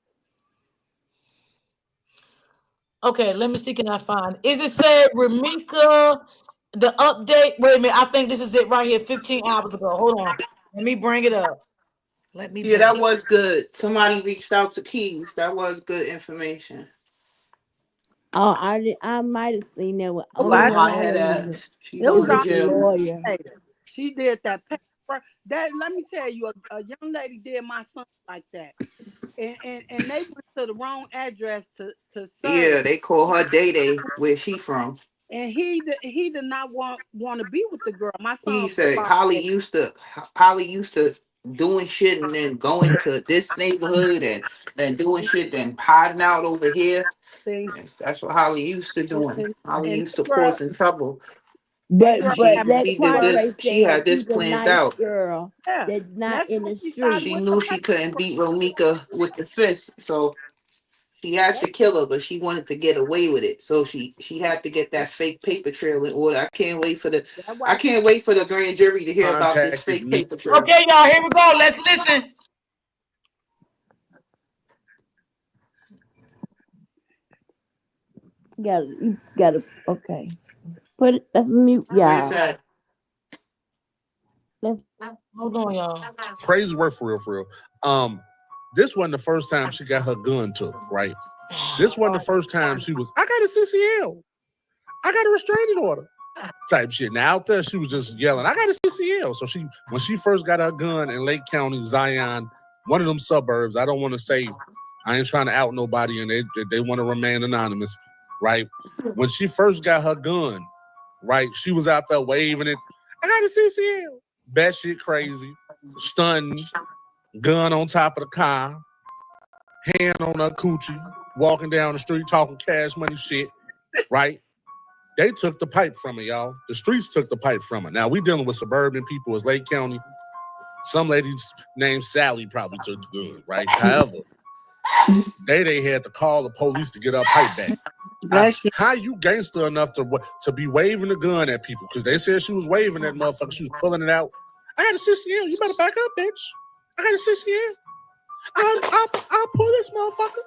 Okay, let me see. Can I find? Is it said Ramika? The update. Wait a minute. I think this is it right here. 15 hours ago. Hold on. Let me bring it up. Yeah, that was good. Somebody reached out to Keys. That was good information. Oh, I might have seen that one. Well, Only one my I head remember. ass. She It was going to The jail. lawyer. She did that paper. That let me tell you, a young lady did my son like that, and they went to the wrong address to serve. Yeah, they call her Day Day. Where she from? And he did not want to be with the girl. My son. He said Holly used to doing shit and then going to this neighborhood and doing shit and hiding out over here. Yes, that's what Holly used to doing. Holly used to causing trouble. But that She did Quadre this. She had said this she's a planned nice out. girl that's not in the street. She knew she couldn't beat Romika with the fist, so she had to kill her, but she wanted to get away with it. So she had to get that fake paper trail in order. I can't wait for the grand jury to hear about this fake paper trail. Okay, y'all, here we go. Let's listen. You gotta okay. Put it, let's mute y'all. Hold on, y'all. Crazy work for real. This wasn't the first time she got her gun took, right? This wasn't the first time she was, I got a CCL. I got a restraining order. Type shit. Now out there, she was just yelling, I got a CCL. So when she first got her gun in Lake County, Zion, one of them suburbs, I don't want to say, I ain't trying to out nobody and they want to remain anonymous, right? When she first got her gun, right, she was out there waving it. I got a CCL. That shit crazy. Stunting. Gun on top of the car. Hand on her coochie. Walking down the street talking cash money shit, right? They took the pipe from her, y'all. The streets took the pipe from her. Now, we dealing with suburban people. It's Lake County. Some lady named Sally probably took the gun, right? However, they had to call the police to get her pipe back. How you gangster enough to be waving the gun at people? Because they said she was waving that motherfucker. She was pulling it out. I got a CCL. You better back up, bitch. I got a CCL. I'll pull this motherfucker.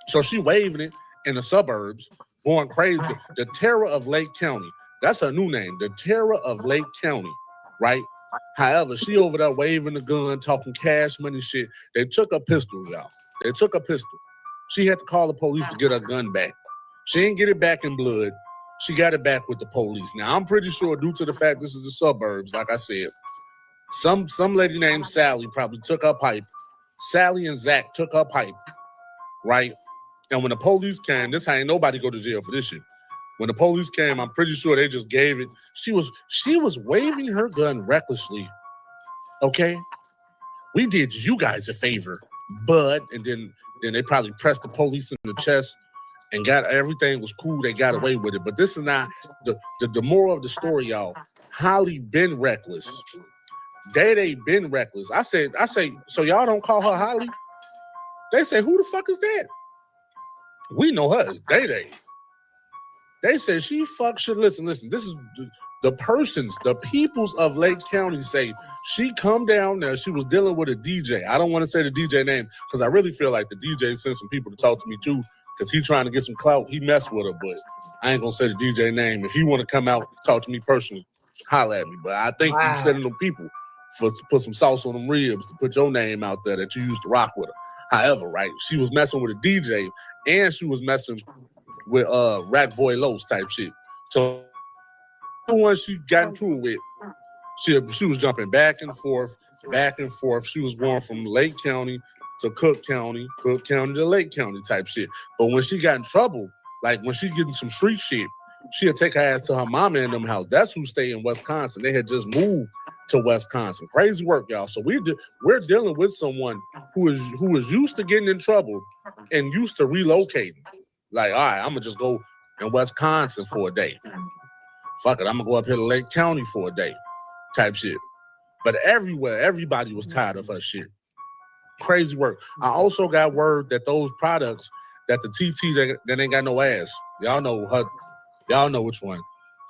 So she waving it in the suburbs, going crazy. The Terror of Lake County. That's her new name. The Terror of Lake County, right? However, she over there waving the gun, talking cash money shit. They took her pistols, y'all. They took her pistol. She had to call the police to get her gun back. She didn't get it back in blood. She got it back with the police. Now, I'm pretty sure due to the fact this is the suburbs, like I said, some lady named Sally probably took her pipe. Sally and Zach took her pipe, right? And when the police came, this ain't nobody go to jail for this shit. When the police came, I'm pretty sure they just gave it. She was waving her gun recklessly. Okay? We did you guys a favor, bud. And then they probably pressed the police in the chest and got everything was cool. They got away with it. But this is not the moral of the story, y'all. Holly been reckless. They been reckless. I say, so y'all don't call her Holly? They say, who the fuck is that? We know her as Day. They say she fuck shit. Listen. This is the peoples of Lake County say she come down there. She was dealing with a DJ. I don't want to say the DJ name because I really feel like the DJ sent some people to talk to me too because he trying to get some clout. He messed with her, but I ain't gonna say the DJ name. If you want to come out talk to me personally, holler at me. But I think you sending them people to put some sauce on them ribs to put your name out there that you used to rock with her. However, right, she was messing with a DJ and she was messing with Rat Boy Los type shit. So the one she got into it with, she was jumping back and forth. She was going from Lake County to Cook County to Lake County type shit. But when she got in trouble, like when she getting some street shit, she'll take her ass to her mama and them house. That's who stay in Wisconsin. They had just moved to Wisconsin. Crazy work, y'all. So we're dealing with someone who is used to getting in trouble and used to relocating. Like, all right, I'm gonna just go in Wisconsin for a day. Fuck it, I'm gonna go up here to Lake County for a day, type shit. But everywhere, everybody was tired of her shit. Crazy work. I also got word that those products that the TT that ain't got no ass. Y'all know her. Y'all know which one.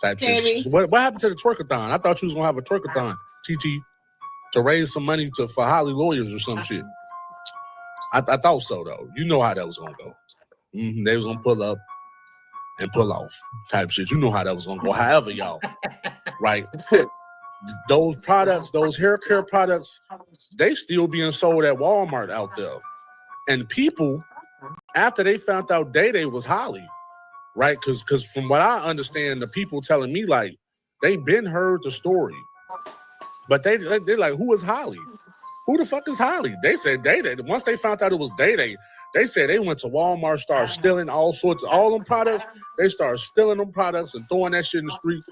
Type shit. What happened to the twerkathon? I thought you was gonna have a twerkathon, TT, to raise some money for Holly lawyers or some shit. I thought so though. You know how that was gonna go. They was gonna pull up and pull off type shit. You know how that was gonna go. However, y'all, right? Those products, those hair care products, they still being sold at Walmart out there. And people, after they found out Day was Holly, right? Because from what I understand, the people telling me, like, they been heard the story. But they're like, who is Holly? Who the fuck is Holly? They said Day. Once they found out it was Day, they said they went to Walmart, started stealing all them products. They started stealing them products and throwing that shit in the street,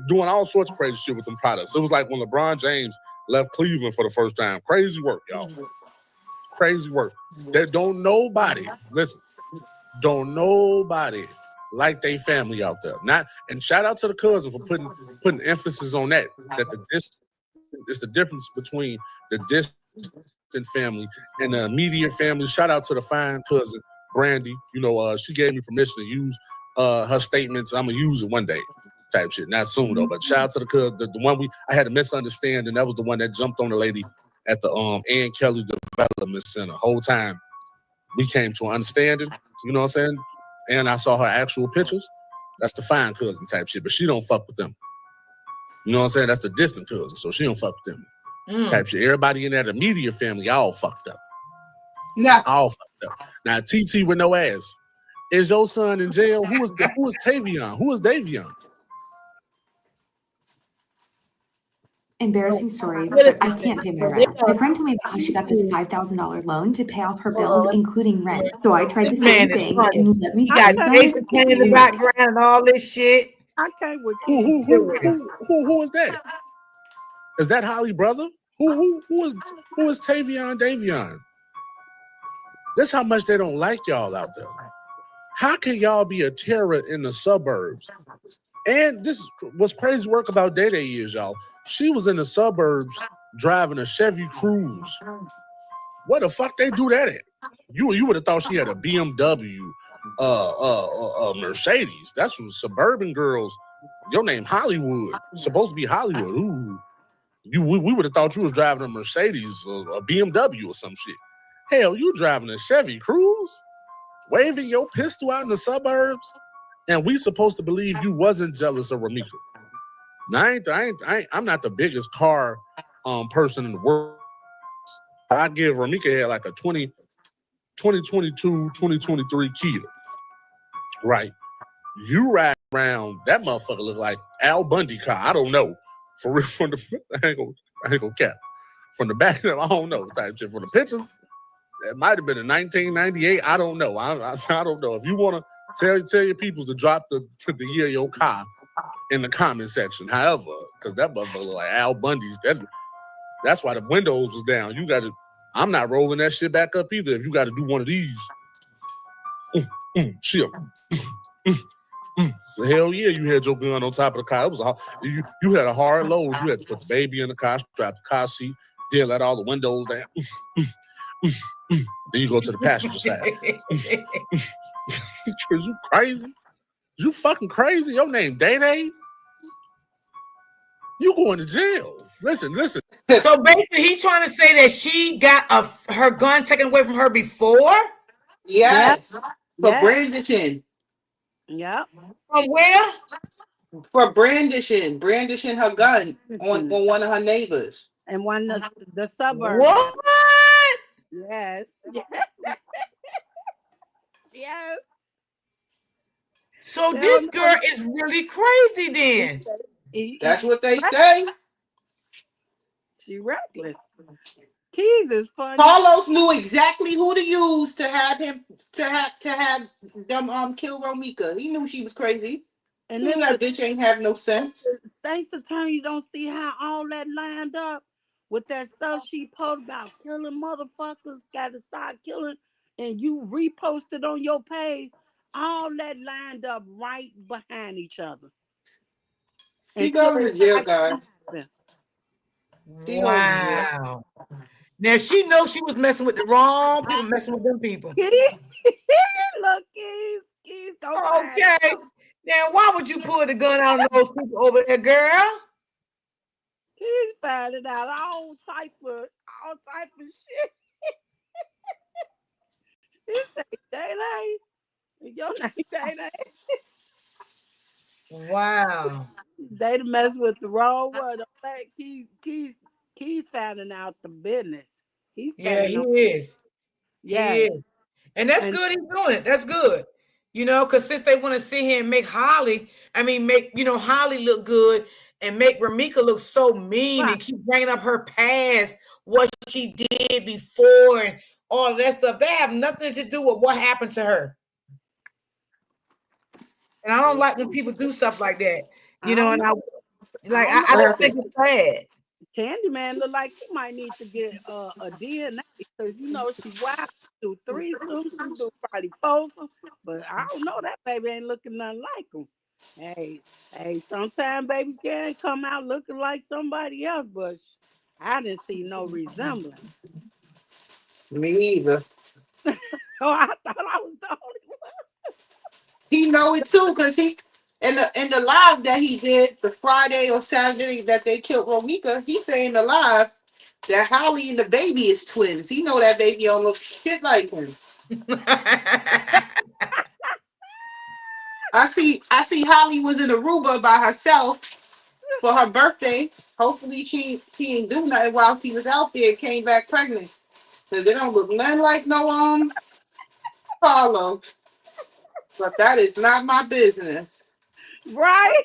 doing all sorts of crazy shit with them products. It was like when LeBron James left Cleveland for the first time. Crazy work, y'all. Crazy work. That don't nobody like they family out there. And shout out to the cousin for putting emphasis on that. It's the difference between the distant family and the immediate family. Shout out to the fine cousin, Brandy. You know, she gave me permission to use her statements. I'm gonna use it one day, type shit. Not soon though, but shout out to the cousin, the one I had a misunderstanding. That was the one that jumped on the lady at the Ann Kelly Development Center. Whole time we came to an understanding. You know what I'm saying? And I saw her actual pictures. That's the fine cousin type shit, but she don't fuck with them. You know what I'm saying? That's the distant cousin, so she don't fuck with them type shit. Everybody in that immediate family, all fucked up. Yeah, all fucked up. Now TT with no ass. Is your son in jail? Who is Tavion? Who is Davion? Embarrassing story, but I can't pay my rent. My friend told me about how she got this $5,000 loan to pay off her bills, including rent. So I tried the same thing, and let me tell you, Jason Kane in the background and all this shit. I can't with who is that? Is that Holly brother? Who is Tavion Davion? That's how much they don't like y'all out there. How can y'all be a terror in the suburbs? And this was crazy work about Day is, y'all. She was in the suburbs driving a Chevy Cruze. What the fuck they do that at? You would have thought she had a BMW, Mercedes. That's from suburban girls. Your name Hollywood. Supposed to be Hollywood. Ooh. We would have thought you was driving a Mercedes or a BMW or some shit. Hell, you driving a Chevy Cruze? Waving your pistol out in the suburbs? And we supposed to believe you wasn't jealous of Ramika. Now, I'm not the biggest car person in the world. I give Ramika had like a 2022, 2023 Kia. Right. You ride around, that motherfucker look like Al Bundy car. I don't know. For real, I ain't gonna cap. From the back, I don't know. Type shit. From the pictures, it might have been in 1998. I don't know. I don't know. If you want to tell your people to drop the year of your car in the comment section. However, because that motherfucker look like Al Bundy's. That's why the windows was down. You got to. I'm not rolling that shit back up either. If you got to do one of these, shit. So hell yeah, you had your gun on top of the car. It was you had a hard load. You had to put the baby in the car, strap the car seat, then let all the windows down. Then you go to the passenger side. You crazy? You fucking crazy? Your name Day? You going to jail? Listen. So basically, he's trying to say that she got her gun taken away from her before. Yes, for brandishing. Yep. From where? For brandishing her gun on one of her neighbors. And one of the suburbs. What? Yes. Yes. So this girl is really crazy then. That's what they say. She reckless. Keys is funny. Carlos knew exactly who to use to have him to have them kill Romika. He knew she was crazy. And then that bitch ain't have no sense. Thanks to time you don't see how all that lined up with that stuff she posted about killing motherfuckers, gotta start killing, and you reposted on your page. all that lined up right behind each other. She goes to jail, guys. Wow. Now she knows she was messing with the wrong people, messing with them people. Look, he's okay. Now, why would you pull the gun out on those people over there, girl? He's finding out all type of shit. He said, Day-Day. Your name Day-Day. Wow. They mess with the wrong one. He's finding out the business. He is. Yeah. He is. And that's good he's doing it. That's good. You know, because since they want to sit here and make Holly look good and make Ramika look so mean and keep bringing up her past, what she did before and all that stuff. They have nothing to do with what happened to her. And I don't like when people do stuff like that. You know, and I don't think it's sad. Candyman look like he might need to get a DNA because she wild. Do threesomes, she do probably foursome, but I don't know, that baby ain't looking nothing like him. Hey, sometimes baby can come out looking like somebody else, but I didn't see no resemblance. Me either. Oh, I thought I was the only one. He know it too, because he in the live that he did the Friday or Saturday that they killed Romika, he saying the live that Holly and the baby is twins. He know that baby don't look shit like him. I see Holly was in Aruba by herself for her birthday. Hopefully she didn't do nothing while she was out there and came back pregnant. Because they don't look nothing like no Carlo. But that is not my business. Right?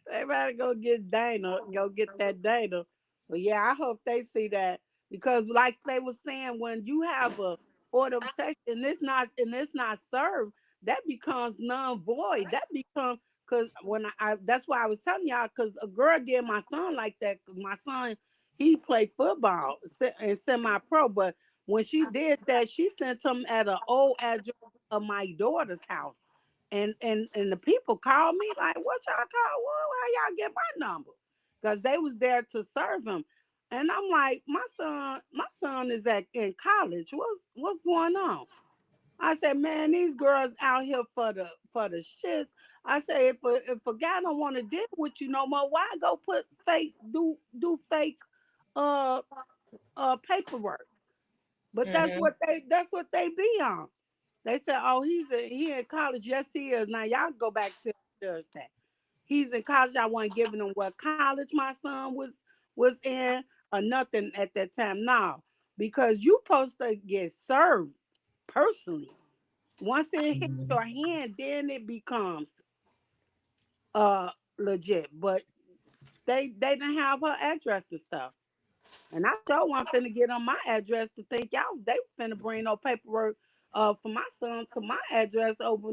They better go get Dana. Go get that Dana. But yeah, I hope they see that. Because like they were saying, when you have a order of protection and it's not served, that becomes non-void. That becomes, because when I that's why I was telling y'all, because a girl did my son like that, because my son, he played football and semi-pro, but when she did that, she sent him at an old address of my daughter's house. And the people called me like, what y'all call? Well, how y'all get my number? Because they was there to serve him. And I'm like, my son is in college. What's going on? I said, man, these girls out here for the shits. I say, if a guy don't want to deal with you no more, why go put do fake paperwork? But that's what they be on. They said, oh, he in college. Yes, he is. Now y'all go back to the that. He's in college. I wasn't giving him what college my son was in or nothing at that time. No, because you supposed to get served personally. Once it hits your hand, then it becomes legit. But they didn't have her address and stuff. And I sure wasn't finna get on my address to think y'all they finna bring no paperwork for my son to my address over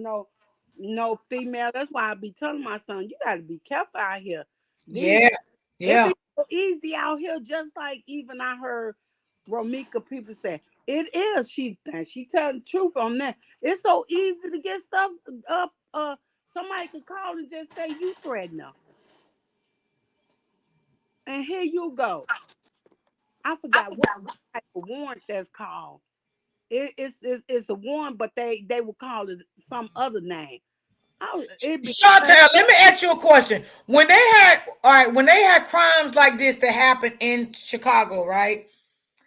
no female. That's why I be telling my son, you gotta be careful out here. Yeah. It be so easy out here, just like even I heard Romika people say, it is. She telling the truth on that. It's so easy to get stuff up. Somebody could call and just say you threaten them. And here you go. I forgot what type of warrant that's called. It's a warrant, but they will call it some other name. Chantel, let me ask you a question. When they had crimes like this that happen in Chicago, right?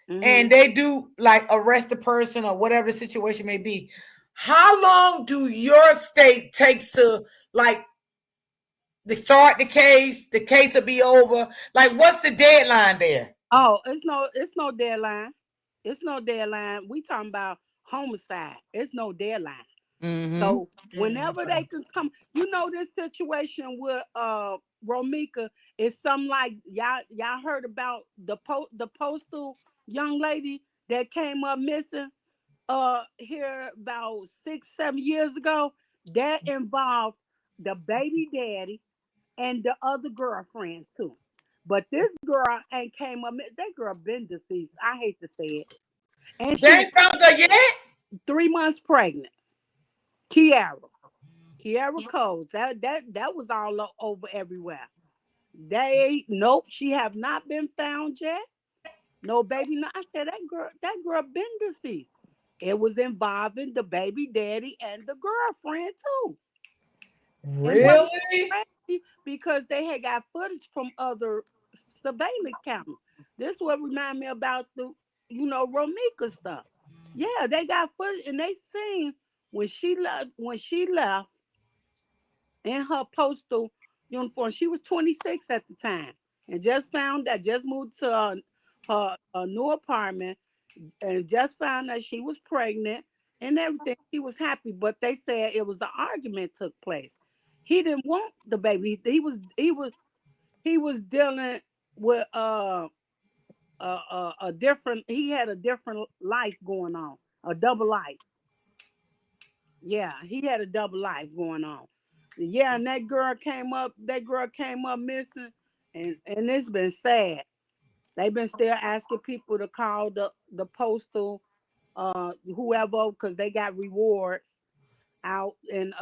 Mm-hmm. And they do like arrest a person or whatever the situation may be, how long do your state takes to like start the case will be over? Like, what's the deadline there? Oh, it's no deadline. It's no deadline. We talking about homicide. It's no deadline. Mm-hmm. So whenever they can come, this situation with Romika is something like y'all heard about the postal young lady that came up missing here about 6-7 years ago. That involved the baby daddy and the other girlfriend too. But this girl ain't came up. That girl been deceased. I hate to say it. And they ain't found her yet. 3 months pregnant. Kiara Coles. That was all over everywhere. Nope, she have not been found yet. No baby. No, I said that girl been deceased. It was involving the baby daddy and the girlfriend too. Really? Because they had got footage from other surveillance cameras. This what remind me about the, Romika stuff. Yeah, they got footage and they seen when she left in her postal uniform. She was 26 at the time and just moved to her new apartment and just found that she was pregnant and everything. She was happy, but they said it was an argument took place. He didn't want the baby. He was dealing with a different. He had a different life going on, a double life. Yeah, he had a double life going on. Yeah, and that girl came up missing, and it's been sad. They've been still asking people to call the postal whoever, because they got rewards out, and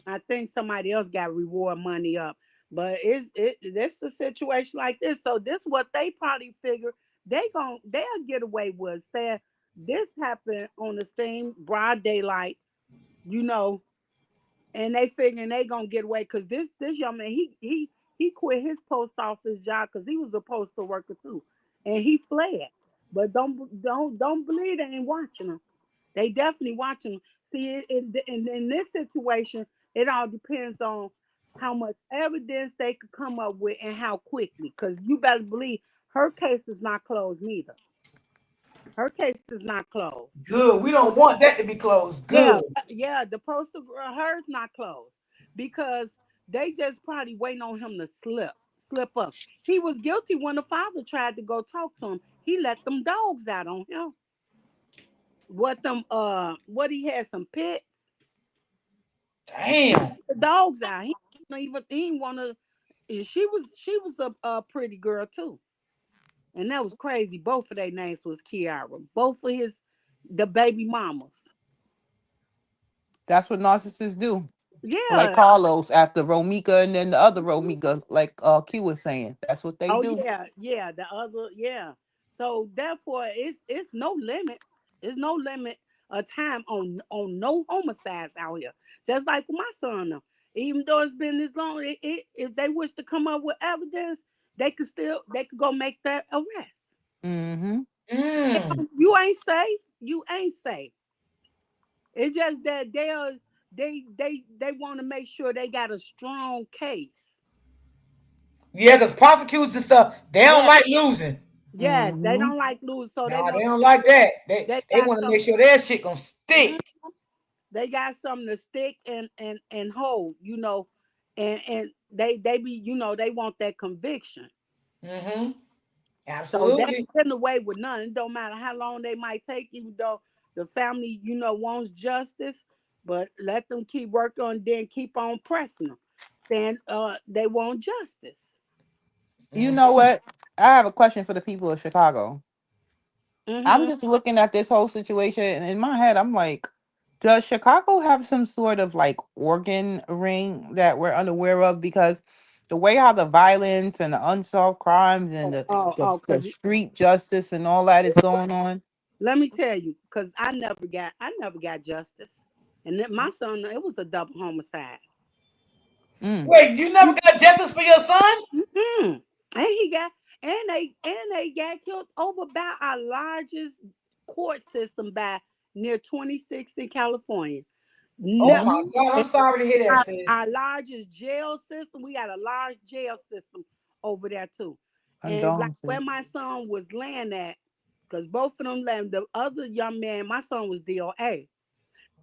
I think somebody else got reward money up. But this a situation like this. So this what they probably figure they'll get away with, saying this happened on the same broad daylight, and they figuring they gonna get away because this young man he quit his post office job because he was a postal worker too, and he fled. But don't believe they ain't watching him. They definitely watching him. See, in this situation, it all depends on how much evidence they could come up with and how quickly. Because you better believe her case is not closed neither. Her case is not closed. Good. We don't want that to be closed. Good. Yeah. The postal girl, hers not closed because they just probably waiting on him to slip up. He was guilty when the father tried to go talk to him. He let them dogs out on him. What he had some pits. Damn. The dogs out. He didn't want to. She was a pretty girl too. And that was crazy. Both of their names was Kiara. Both of the baby mamas. That's what narcissists do. Yeah. Like Carlos after Romika and then the other Romika, like Q was saying. That's what they do. Yeah. The other, yeah. So therefore, it's no limit. There's no limit of time on no homicides out here. Just like with my son, even though it's been this long, if they wish to come up with evidence, they could go make that arrest. Mm-hmm. You ain't safe. You ain't safe. It's just that they want to make sure they got a strong case. Yeah, because prosecutors and stuff, they don't like losing. Yes, they don't like losing. So they don't like that. They want to make sure their shit gonna stick. They got something to stick and hold, and they be, they want that conviction. Mm-hmm. Absolutely. So they're getting away with none. It don't matter how long they might take, even though the family, wants justice, but let them keep working on, then keep on pressing them. Saying they want justice. You know what? I have a question for the people of Chicago. Mm-hmm. I'm just looking at this whole situation, and in my head, I'm like, does Chicago have some sort of like organ ring that we're unaware of? Because the way how the violence and the unsolved crimes and the street justice and all that is going on. Let me tell you, because I never got justice, and then my son, it was a double homicide. Wait, you never got justice for your son? Mm-hmm. And they got killed over by our largest court system by near 26 in California. Oh my God, I'm sorry to hear that, sis. Our largest jail system, we got a large jail system over there too. And like where my son was laying at, because both of them land, the other young man, my son was DOA.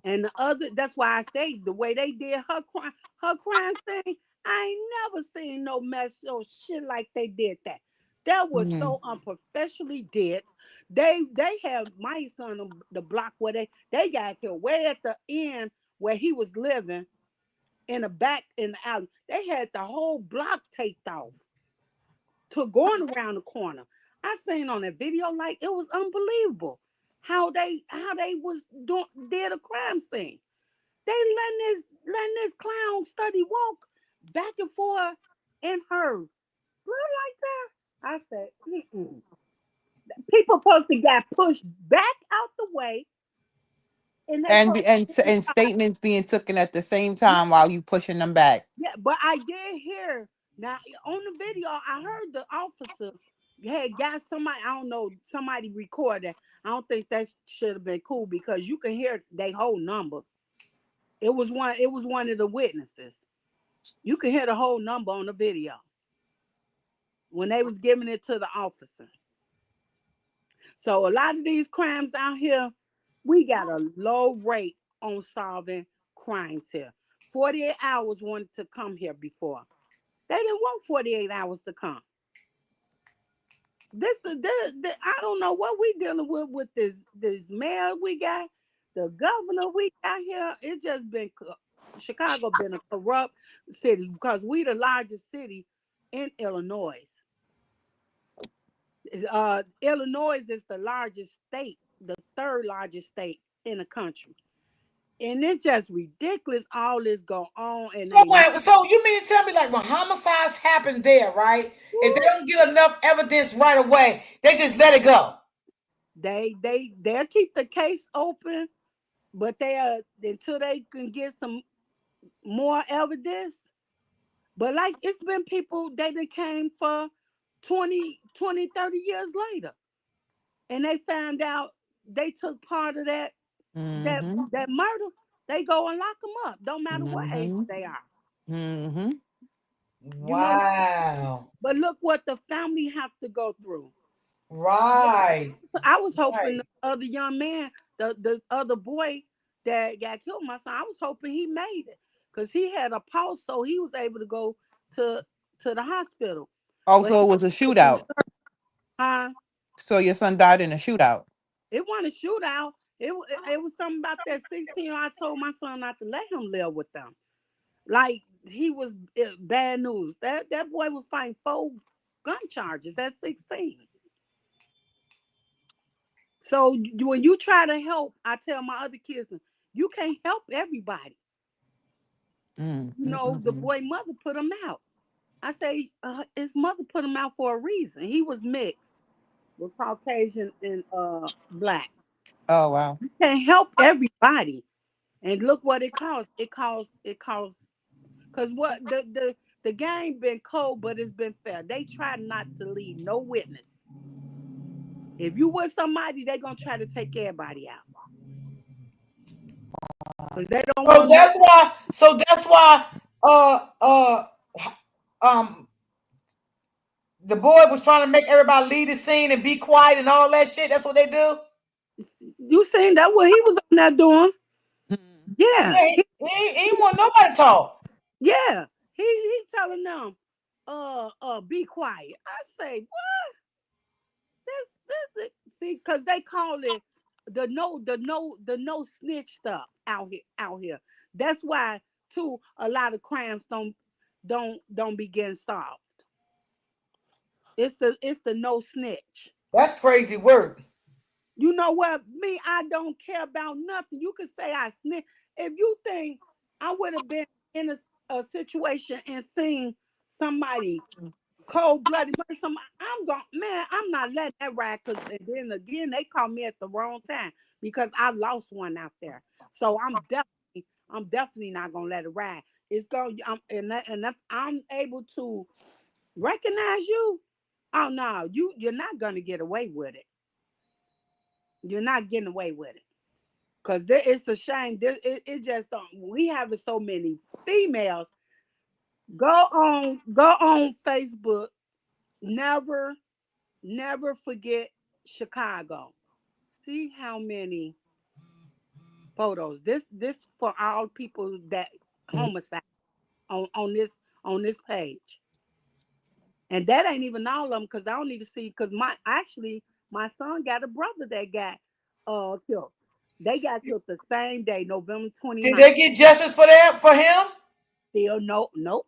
And the other, that's why I say the way they did her crime thing, I ain't never seen no mess or shit like they did that. That was so unprofessionally did. They have my son on the block where they got killed way at the end where he was living in the back in the alley. They had the whole block taped off to going around the corner. I seen on that video, like it was unbelievable. how they was did a crime scene. They letting this clown study walk back and forth in her. Look like that. I said, people supposed to get pushed back out the way, and they and statements being taken at the same time while you pushing them back. Yeah, but I did hear now on the video. I heard the officer had got somebody. I don't know, somebody recorded. I don't think that should have been cool because you can hear their whole number. It was one of the witnesses. You can hear the whole number on the video when they was giving it to the officer. So a lot of these crimes out here, we got a low rate on solving crimes here. 48 hours wanted to come here before. They didn't want 48 hours to come. This I don't know what we dealing with this mayor we got, the governor we got here. It's just been Chicago been a corrupt city because we the largest city in Illinois. Illinois is the largest state, the third largest state in the country. And it's just ridiculous all this go on. And so you mean to tell me like when homicides happen there, right? If they don't get enough evidence right away, they just let it go. They'll keep the case open, but until they can get some more evidence. But like it's been people they came for 20, 30 years later. And they found out they took part of that murder. They go and lock them up. Don't matter what age they are. Wow. You know, but look what the family have to go through. Right. I was hoping the other young man, the other boy that got killed, my son, I was hoping he made it because he had a pulse, so he was able to go to the hospital. Oh, so it was a shootout. Huh? So your son died in a shootout. It wasn't a shootout. It was something about that 16. I told my son not to let him live with them. Like he was bad news. That boy was fighting 4 gun charges at 16. So when you try to help, I tell my other kids, you can't help everybody. You know, the boy mother put him out. I say his mother put him out for a reason. He was mixed with Caucasian and black. Oh wow! You can't help everybody, and look what it costs. It costs because what the game been cold, but it's been fair. They try not to leave no witness. If you with somebody, they gonna try to take everybody out. They don't So that's why the boy was trying to make everybody leave the scene and be quiet and all that shit. That's what they do. You seen that what he was on there doing? Yeah. He ain't want nobody to talk. Yeah. He telling them, be quiet. I say, what? This see, because they call it the no snitch stuff out here. That's why too a lot of crimes don't begin solved. It's the no snitch. That's crazy work. You know what? Me, I don't care about nothing. You could say I snitch. If you think I would have been in a situation and seen somebody cold-blooded murder, I'm not letting that ride because then again they caught me at the wrong time because I lost one out there. So I'm definitely not gonna let it ride. It's going and if I'm able to recognize you, oh no, you're not gonna get away with it. You're not getting away with it. Because it's a shame. It just don't. We have so many females. Go on Facebook. Never forget Chicago. See how many photos. This for all people that homicide on this page. And that ain't even all of them because I don't even see because my son got a brother that got killed. They got killed the same day, November 29th. Did they get justice for him? Still nope.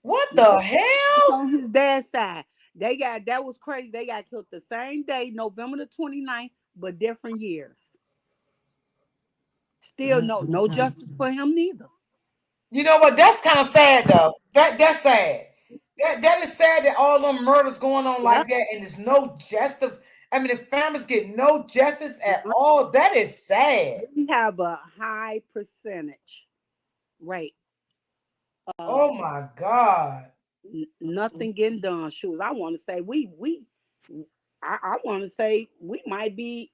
What the hell? On his dad's side. That was crazy. They got killed the same day, November the 29th, but different years. Still no justice for him neither. You know what? That's kind of sad though. That's sad. That is sad that all them murders going on like that, and there's no justice. I mean, the families get no justice at all. That is sad. We have a high percentage rate. Oh my God. Nothing getting done. Shoot, I want to say I want to say we might be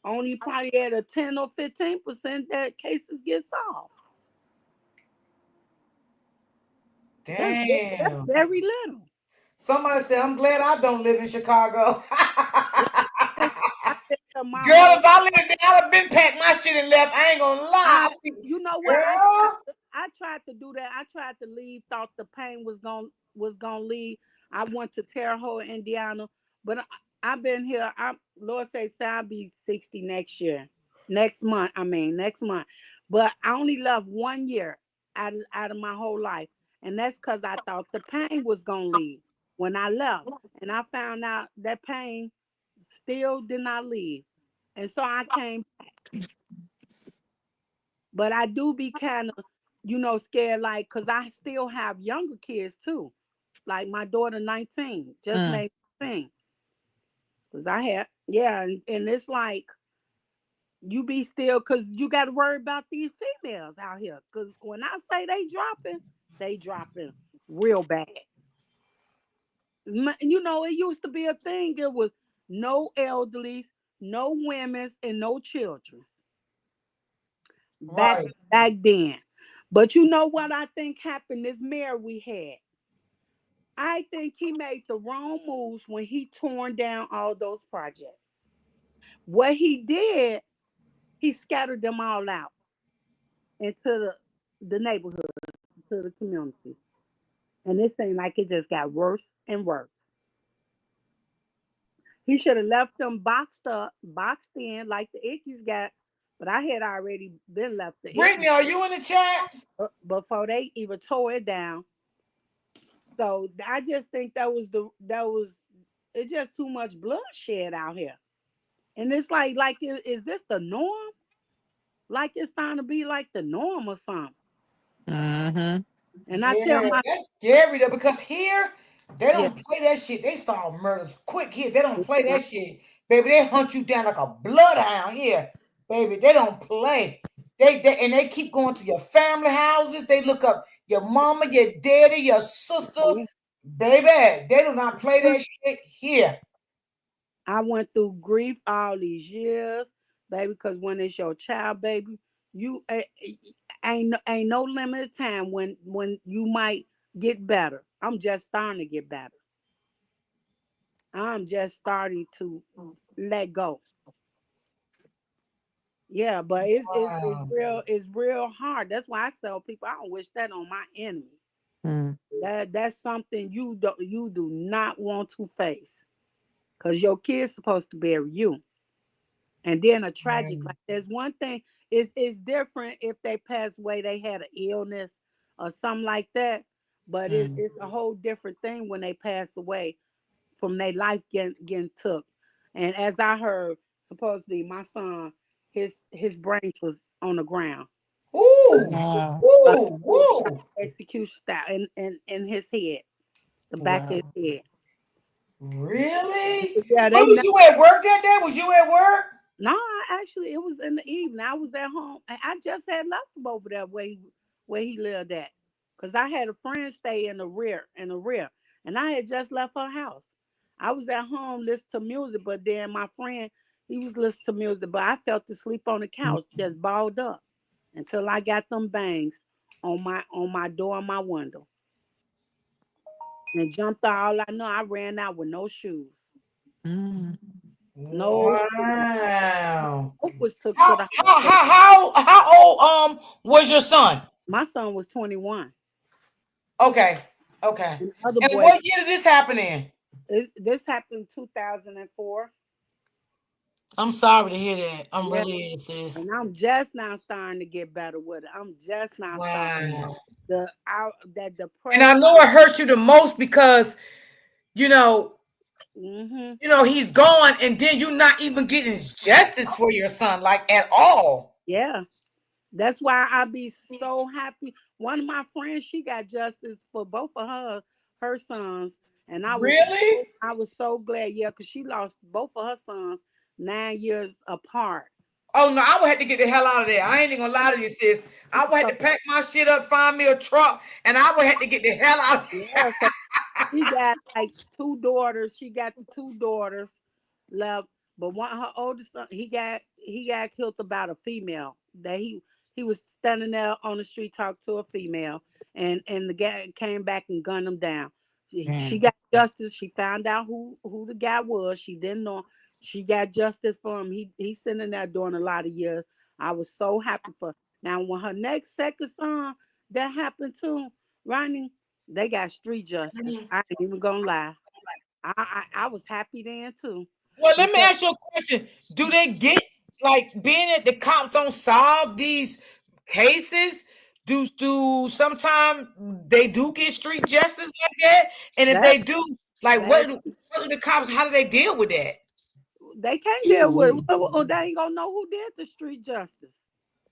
only probably at a 10 or 15% that cases get solved. Damn. That's very little. Somebody said, I'm glad I don't live in Chicago. Girl, if I lived there, I'd have been packed my shit and left. I ain't gonna lie. You know what? I tried to do that. I tried to leave, thought the pain was gonna leave. I went to Terre Haute, Indiana, but I've been here. Lord say I'll be 60 next month. But I only left 1 year out of my whole life, and that's because I thought the pain was gonna leave when I left, and I found out that pain still did not leave, and so I came back. But I do be kind of, scared, like, because I still have younger kids too. Like my daughter, 19, just made 16. Because I have, and it's like, you be still, because you got to worry about these females out here. Because when I say they dropping real bad. It used to be a thing. It was no elderlies, no women's, and no children. Back then. But you know what I think happened? This mayor we had, I think he made the wrong moves when he torn down all those projects. What he did, he scattered them all out into the neighborhood, to the community. And it seemed like it just got worse and worse. He should have left them boxed in like the Ickies got. But I had already been left the Brittany, are you in the chat? Before they even tore it down. So I just think it's just too much bloodshed out here. And it's like is this the norm? Like it's starting to be like the norm or something. And I tell that's scary though, because here they don't play that shit. They solve murders quick here. They don't play that shit. Baby, they hunt you down like a bloodhound here. Baby, they don't play. They keep going to your family houses. They look up your mama, your daddy, your sister. Baby, they do not play that shit here. I went through grief all these years, baby, because when it's your child, baby, you ain't no limited time when you might get better. I'm just starting to get better. I'm just starting to let go. Yeah, but it's real hard. That's why I tell people I don't wish that on my enemy. That's something you do not want to face, because your kid's supposed to bury you. And then a tragic, like there's one thing, it's different if they pass away, they had an illness or something like that. But it's a whole different thing when they pass away from their life getting took. And as I heard, supposedly my son, his brains was on the ground. Execution style in his head, the back of his head. Really? Yeah. Was you at work that day? Was you at work? No, it was in the evening. I was at home. I just had left him over there where he lived at, because I had a friend stay in the rear, and I had just left her house. I was at home listening to music, but then my friend, he was listening to music, but I fell asleep on the couch, just balled up, until I got them bangs on my door and my window, and jumped out. All I know, I ran out with no shoes. No. Wow. Was took how, to the how old was your son? My son was 21. Okay. And what year did this happen in? This happened in 2004. I'm sorry to hear that. I'm really sis. And I'm just now starting to get better with it. I'm just now starting that depression. And I know it hurts you the most because, You know, he's gone, and then you're not even getting justice for your son, like at all. Yeah. That's why I be so happy. One of my friends, she got justice for both of her sons. And I was so glad, yeah, because she lost both of her sons 9 years apart. Oh no, I would have to get the hell out of there. I ain't even gonna lie to you, sis. I would have to pack my shit up, find me a truck, and I would have to get the hell out of there. Yeah, so she got like 2 daughters. She got the 2 daughters left, but one her oldest son, he got killed about a female that he was standing there on the street talking to a female, and the guy came back and gunned him down. She got justice. She found out who the guy was. She didn't know. She got justice for him. He's sitting there doing a lot of years. I was so happy for her. Now when her second son that happened to Ronnie, they got street justice. I ain't even gonna lie. I was happy then too. Well, let me ask you a question. Do they get, like, being that the cops don't solve these cases? Do sometimes they do get street justice like that? And if they do, like, what do the cops? How do they deal with that? They can't deal with it. Or they ain't gonna know who did the street justice.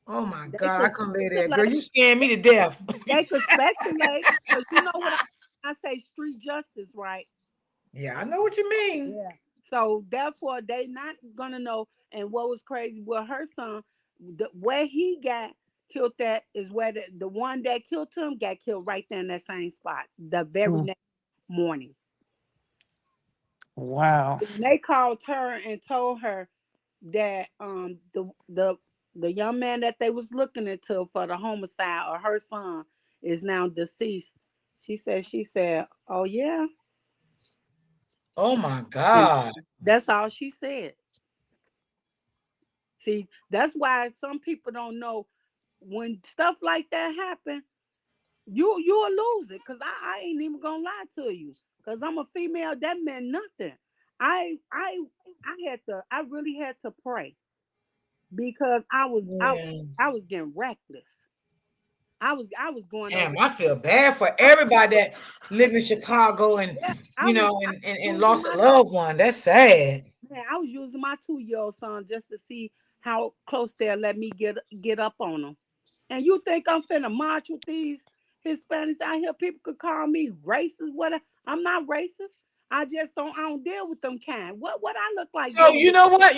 Oh my God, I can't believe that, girl. You scaring me to death. They could speculate, because you know what I say, street justice, right? Yeah, I know what you mean. Yeah. So therefore, they not gonna know. And what was crazy with her son, where he got killed at is where the one that killed him got killed right there in that same spot the very next morning. Wow. And they called her and told her that the young man that they was looking into for the homicide of her son is now deceased. She said, oh yeah. Oh my God. That's all she said. See, that's why some people don't know when stuff like that happen, you'll lose it. Cause I ain't even gonna lie to you. Cause I'm a female, that meant nothing. I really had to pray because I was getting reckless. I was going. Damn, I feel bad for everybody that live in Chicago and and lost a loved one. That's sad. Man, I was using my 2-year-old son just to see how close they'll let me get up on them. And you think I'm finna march with these Hispanics out here? People could call me racist. Whatever. I'm not racist. I don't deal with them kind. What I look like? So you know what?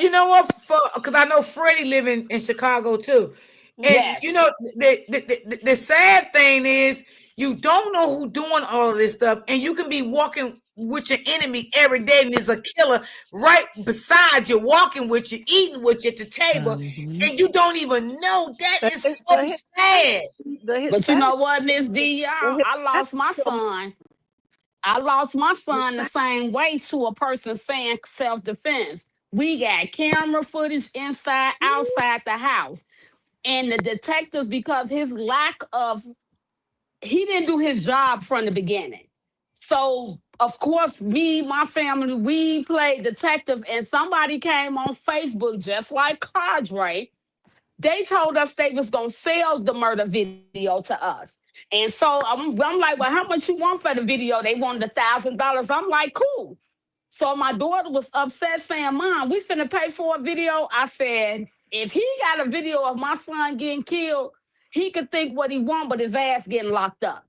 Because I know Freddie living in Chicago too. And you know, the sad thing is you don't know who's doing all of this stuff, and you can be walking with your enemy every day, and there's a killer right beside you, walking with you, eating with you at the table, and you don't even know. That is so sad. But you know what, Miss D, y'all? I lost my son. The same way to a person saying self-defense. We got camera footage inside, outside the house. And the detectives, because he didn't do his job from the beginning. So, of course, my family, we played detective, and somebody came on Facebook, just like Cadre. They told us they was going to sell the murder video to us. And so I'm like, well, how much you want for the video? They wanted $1,000. I'm like, cool. So my daughter was upset saying, Mom, we finna pay for a video. I said, if he got a video of my son getting killed, he could think what he want, but his ass getting locked up.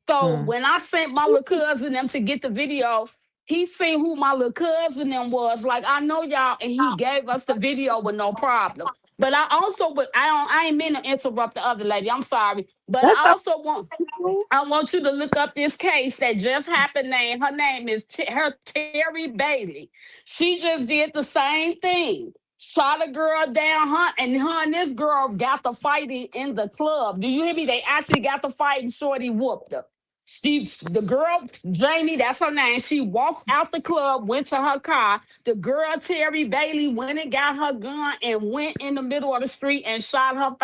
So when I sent my little cousin them to get the video, he seen who my little cousin them was. Like, I know y'all, and he gave us the video with no problem. But I also, I ain't mean to interrupt the other lady. I'm sorry, but I also want you to look up this case that just happened. Her name is Terry Bailey. She just did the same thing. Shot a girl down, and this girl got the fighting in the club. Do you hear me? They actually got the fight, and Shorty whooped her. The girl, Jamie, that's her name. She walked out the club, went to her car. The girl, Terry Bailey, went and got her gun and went in the middle of the street and shot her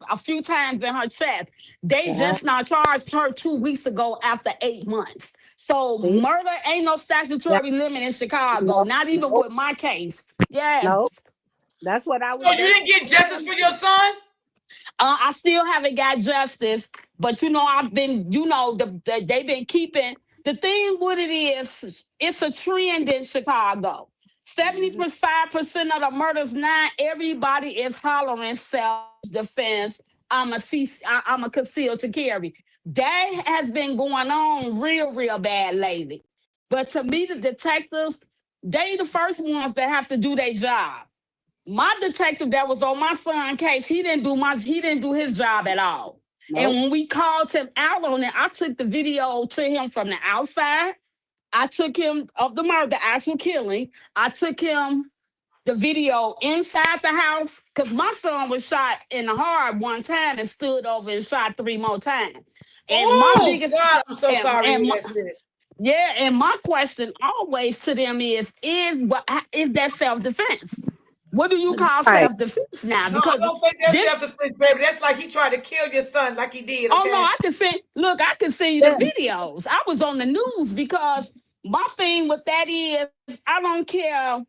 a few times in her chest. They just now charged her 2 weeks ago after 8 months. So murder ain't no statutory limit in Chicago, not even with my case. Yes. Nope. That's what I was. So you didn't get justice for your son? I still haven't got justice, but I've been, they've been keeping The thing with it is, it's a trend in Chicago. 75% of the murders now, everybody is hollering self-defense. I'm a concealed to carry. That has been going on real bad lately. But to me, the detectives, they the first ones that have to do their job. My detective that was on my son's case, he didn't do his job at all. Nope. And when we called him out on it, I took the video to him from the outside. I took him of the murder, the actual killing. I took him the video inside the house because my son was shot in the heart one time and stood over and shot 3 more times. And my biggest God, I'm so sorry. Yeah, and my question always to them is that self-defense? What do you call self-defense now? No, Because I don't think that's self-defense, baby. That's like he tried to kill your son like he did. Okay? Oh, no, I can see you the videos. I was on the news because my thing with that is I don't care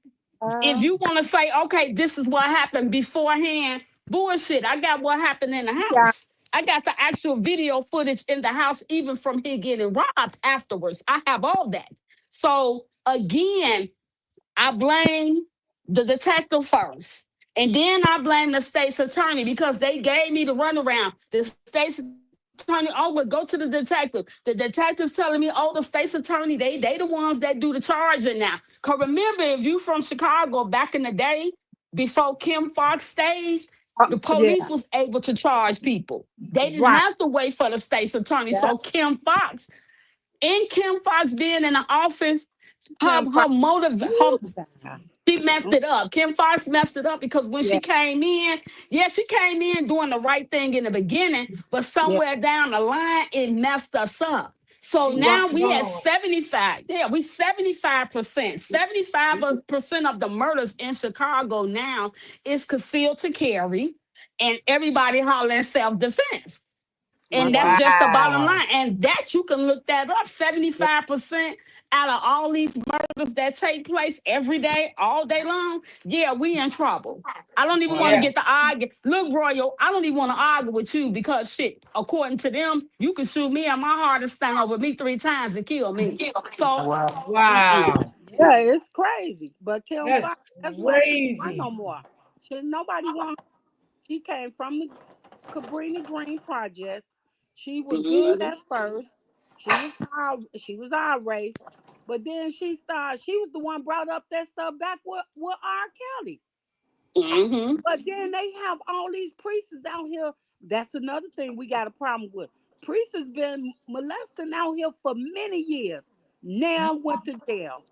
if you want to say, okay, this is what happened beforehand. Bullshit. I got what happened in the house. Yeah. I got the actual video footage in the house, even from him getting robbed afterwards. I have all that. So again, I blame the detective first. And then I blame the state's attorney because they gave me the runaround. The state's attorney, would go to the detective. The detective's telling me, the state's attorney, they the ones that do the charging now. Because remember, if you from Chicago back in the day, before Kim Foxx staged, the police was able to charge people. They didn't have to wait for the state's attorney. So Kim Foxx being in the office, she messed it up. Kim Foxx messed it up because when she came in, she came in doing the right thing in the beginning, but somewhere down the line, it messed us up. So now we at 75. Yeah, we 75%. 75% of the murders in Chicago now is concealed to carry, and everybody hollering self-defense. And that's just the bottom line. And that you can look that up. 75% out of all these murders that take place every day, all day long. Yeah, we in trouble. I don't even want to get to argue. Look, Royal, I don't even want to argue with you because shit, according to them, you can shoot me and my heart is stand over me 3 times and kill me. So wow. Yeah, it's crazy. But Kim Foxx, that's crazy. No more. Nobody wants. She came from the Cabrini Green Project. She was good at first. She was irate, but then she was the one brought up that stuff back with R. Kelly. But then they have all these priests out here. That's another thing we got a problem with. Priests has been molesting out here for many years. Now went to jail.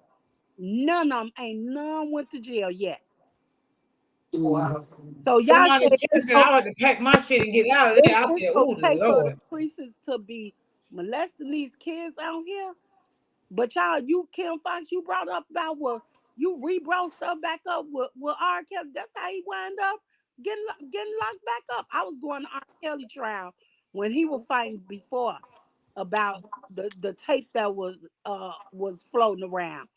None of them went to jail yet. Wow. So somebody just said I had to pack my shit and get out of there. I said, "Oh okay Lord." For the priests to be molesting these kids out here. But you Kim Foxx, you brought up about you re-brought stuff back up with R. Kelly. That's how he wound up getting locked back up. I was going to R. Kelly trial when he was fighting before about the tape that was floating around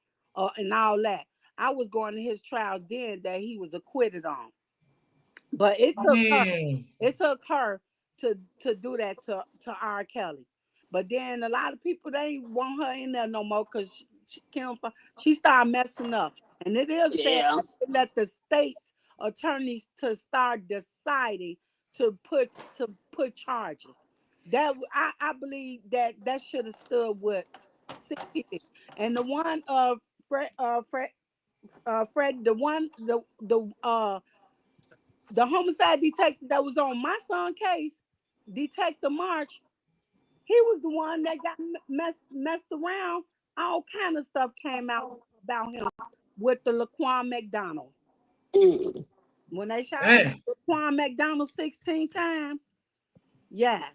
and all that. I was going to his trial then that he was acquitted on. But it took her to do that to R. Kelly. But then a lot of people, they want her in there no more because she started messing up. And it is sad that the state's attorneys to start deciding to put charges. That I believe that should have stood with CPD. And the one Fred, the homicide detective that was on my son's case, Detective March, he was the one that got messed around. All kind of stuff came out about him with the Laquan McDonald. When they shot Laquan McDonald 16 times, yes,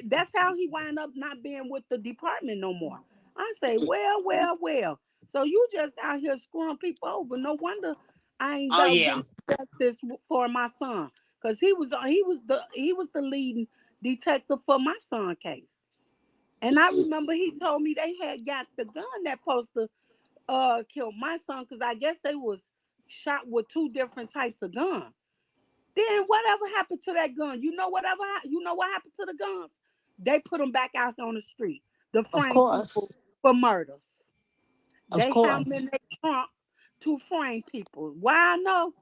that's how he wound up not being with the department no more. I say, well. So you just out here screwing people over. No wonder I ain't getting justice for my son, because he was the leading detective for my son's case. And I remember he told me they had got the gun that supposed to kill my son, because I guess they was shot with 2 different types of guns. Then whatever happened to that gun? You know what happened to the guns? They put them back out on the street. to frame people for murders. They have them in their trunk to frame people. Why I know?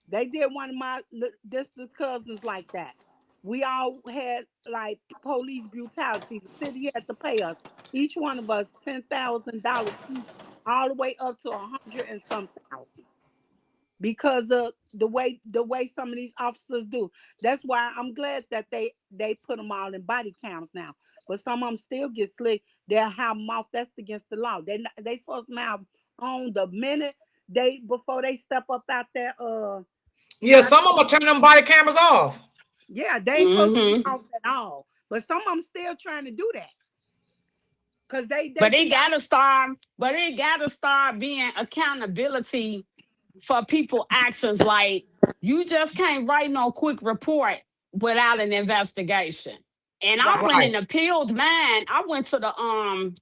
They did one of my distant cousins like that. We all had like police brutality. The city had to pay us, each one of us, $10,000 each, all the way up to 100 and some thousand, because of the way some of these officers do. That's why I'm glad that they put them all in body cams now. But some of them still get slick. They'll have mouth. That's against the law. They supposed to have on the minute before they step up out there. Yeah, some of them will turn them body cameras off. Yeah, they ain't supposed to be off at all. But some of them still trying to do that. Cause but it gotta start being accountability for people actions. Like, you just can't write no quick report without an investigation. And I went and appealed mine. I went to the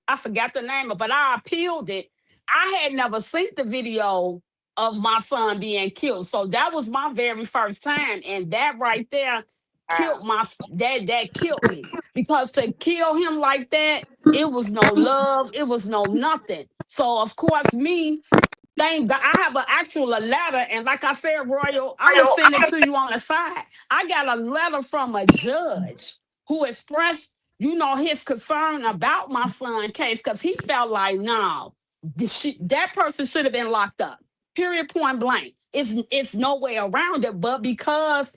I forgot the name of it, but I appealed it. I had never seen the video of my son being killed. So that was my very first time. And that right there killed that killed me. Because to kill him like that, it was no love, it was no nothing. So of course, thank God, I have an actual letter, and like I said, Royal, I'm gonna send it to you on the side. I got a letter from a judge who expressed, his concern about my son's case, because he felt like, no, that person should have been locked up. Period, point blank. It's no way around it, but because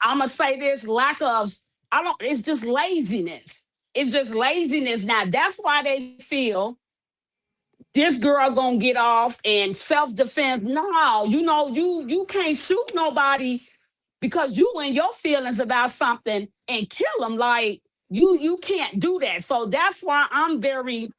I'm gonna say this, it's just laziness. It's just laziness. Now that's why they feel this girl gonna get off and self-defense. No, you can't shoot nobody because you in your feelings about something and kill them. Like, you can't do that. So that's why I'm very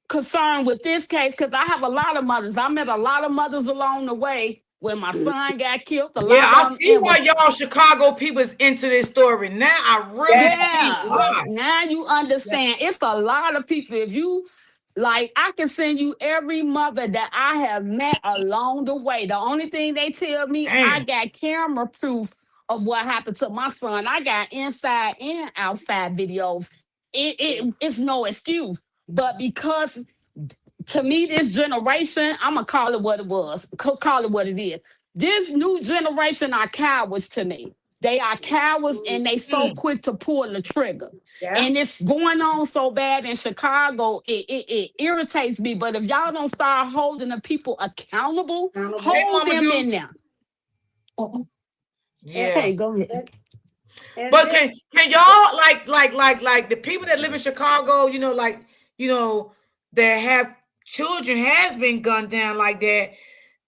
concerned with this case, because I have a lot of mothers. I met a lot of mothers along the way when my son got killed. I see why y'all Chicago people is into this story. Now I really see why. Now you understand. It's a lot of people. If you like, I can send you every mother that I have met along the way. The only thing they tell me, I got camera proof of what happened to my son. I got inside and outside videos. It's no excuse. But because, to me, this generation, I'm gonna call it what it was, call it what it is. This new generation are cowards to me. They are cowards, and they so quick to pull the trigger. And it's going on so bad in Chicago, it irritates me. But if y'all don't start holding the people accountable, hold them in there. Hey, go ahead. But can y'all like the people that live in Chicago, that have children has been gunned down like that?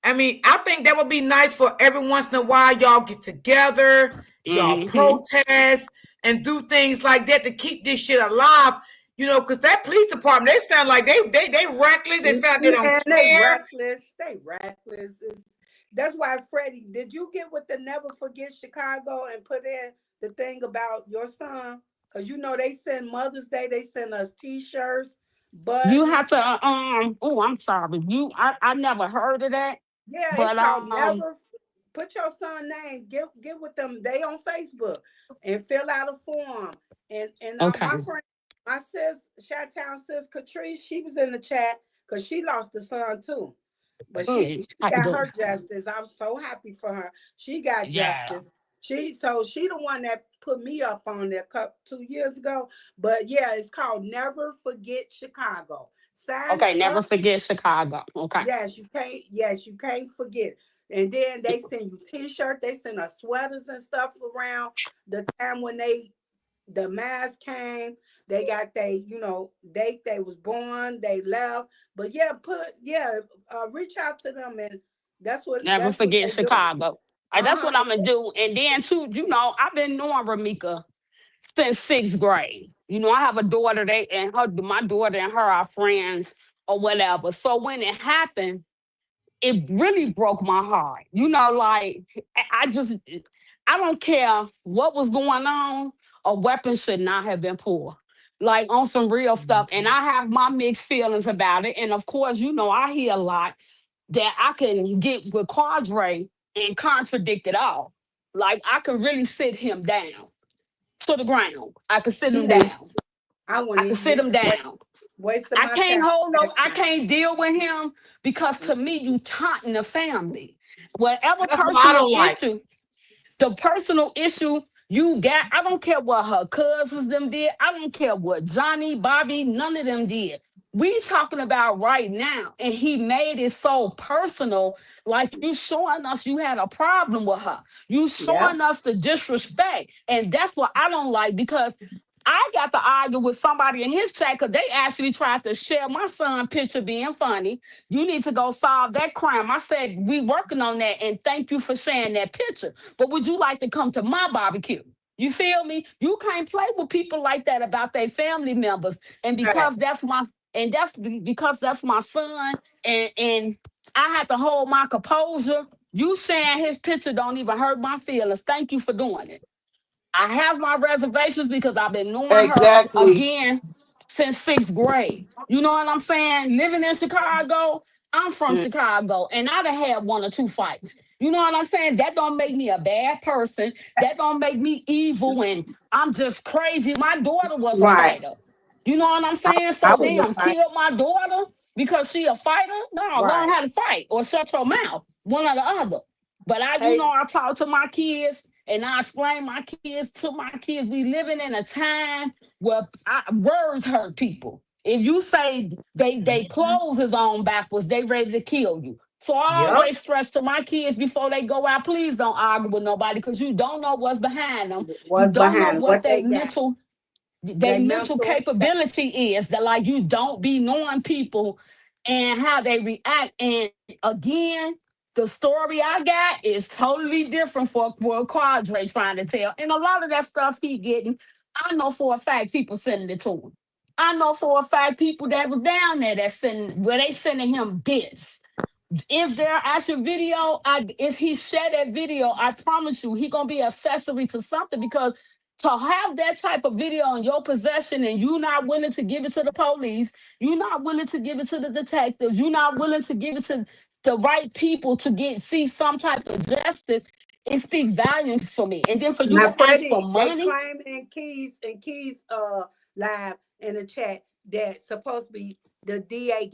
I mean, I think that would be nice for every once in a while y'all get together, y'all protest and do things like that to keep this shit alive. Because that police department, they sound like they reckless. They sound they don't care. They reckless. That's why, Freddie, did you get with the Never Forget Chicago and put in the thing about your son? Because they send Mother's Day, they send us T-shirts. But you have to I'm sorry. I never heard of that. Yeah, but, it's called Never. Put your son's name. Get with them. They on Facebook and fill out a form. And my friend, my sis, Chi-Town sis Catrice, she was in the chat because she lost the son too. But she got her justice. I'm so happy for her. She got justice. She the one that put me up on there 2 years ago. But yeah, it's called Never Forget Chicago. Never forget Chicago. Okay. Yes, you can't forget. And then they send you T-shirts, they send us sweaters and stuff around the time when the mask came. They got date they was born, they left. But reach out to them, and that's what Never forget Chicago. That's what I'm gonna do. And then too, I've been knowing Ramika since 6th grade. I have a daughter, my daughter and her are friends or whatever. So when it happened, it really broke my heart. Like, I don't care what was going on, a weapon should not have been pulled. Like, on some real stuff. And I have my mixed feelings about it. And of course, I hear a lot that I can get with Quadre and contradict it all. Like, I can really sit him down to the ground. I can sit him down. I can sit him down. I can't hold no, I can't deal with him because to me, you taunting the family. Whatever personal issue, the personal issue you got, I don't care what her cousins them did. I don't care what Johnny, Bobby, none of them did. We talking about right now, and he made it so personal, like you showing us you had a problem with her. You showing us the disrespect, and that's what I don't like because I got to argue with somebody in his chat because they actually tried to share my son picture being funny. You need to go solve that crime. I said, we working on that, and thank you for sharing that picture. But would you like to come to my barbecue? You feel me? You can't play with people like that about their family members. And because because that's my son, and I have to hold my composure. You sharing his picture don't even hurt my feelings. Thank you for doing it. I have my reservations because I've been knowing her again since 6th grade. You know what I'm saying? Living in Chicago, I'm from Chicago, and I've had 1 or 2 fights. You know what I'm saying? That don't make me a bad person. That don't make me evil, and I'm just crazy. My daughter was a fighter. You know what I'm saying? So damn, kill my daughter because she a fighter? No, learn how to fight or shut your mouth. One or the other. But I talk to my kids and I explain my kids to my kids. We living in a time where words hurt people. If you say they clothes is on backwards, they ready to kill you. So I always stress to my kids before they go out, please don't argue with nobody because you don't know what's behind them. You don't know what their mental capability is. That like you don't be knowing people and how they react. And again, the story I got is totally different for Quadre trying to tell. And a lot of that stuff he getting, I know for a fact people sending it to him. I know for a fact people that was down there that where they sending him bits. Is there actual video? If he share that video, I promise you he gonna be accessory to something because to have that type of video in your possession and you not willing to give it to the police, you're not willing to give it to the detectives, you're not willing to give it to the right people to see some type of justice, it speaks volumes for me. And then for you to ask for money. They claiming Keys live in the chat that supposed to be the DA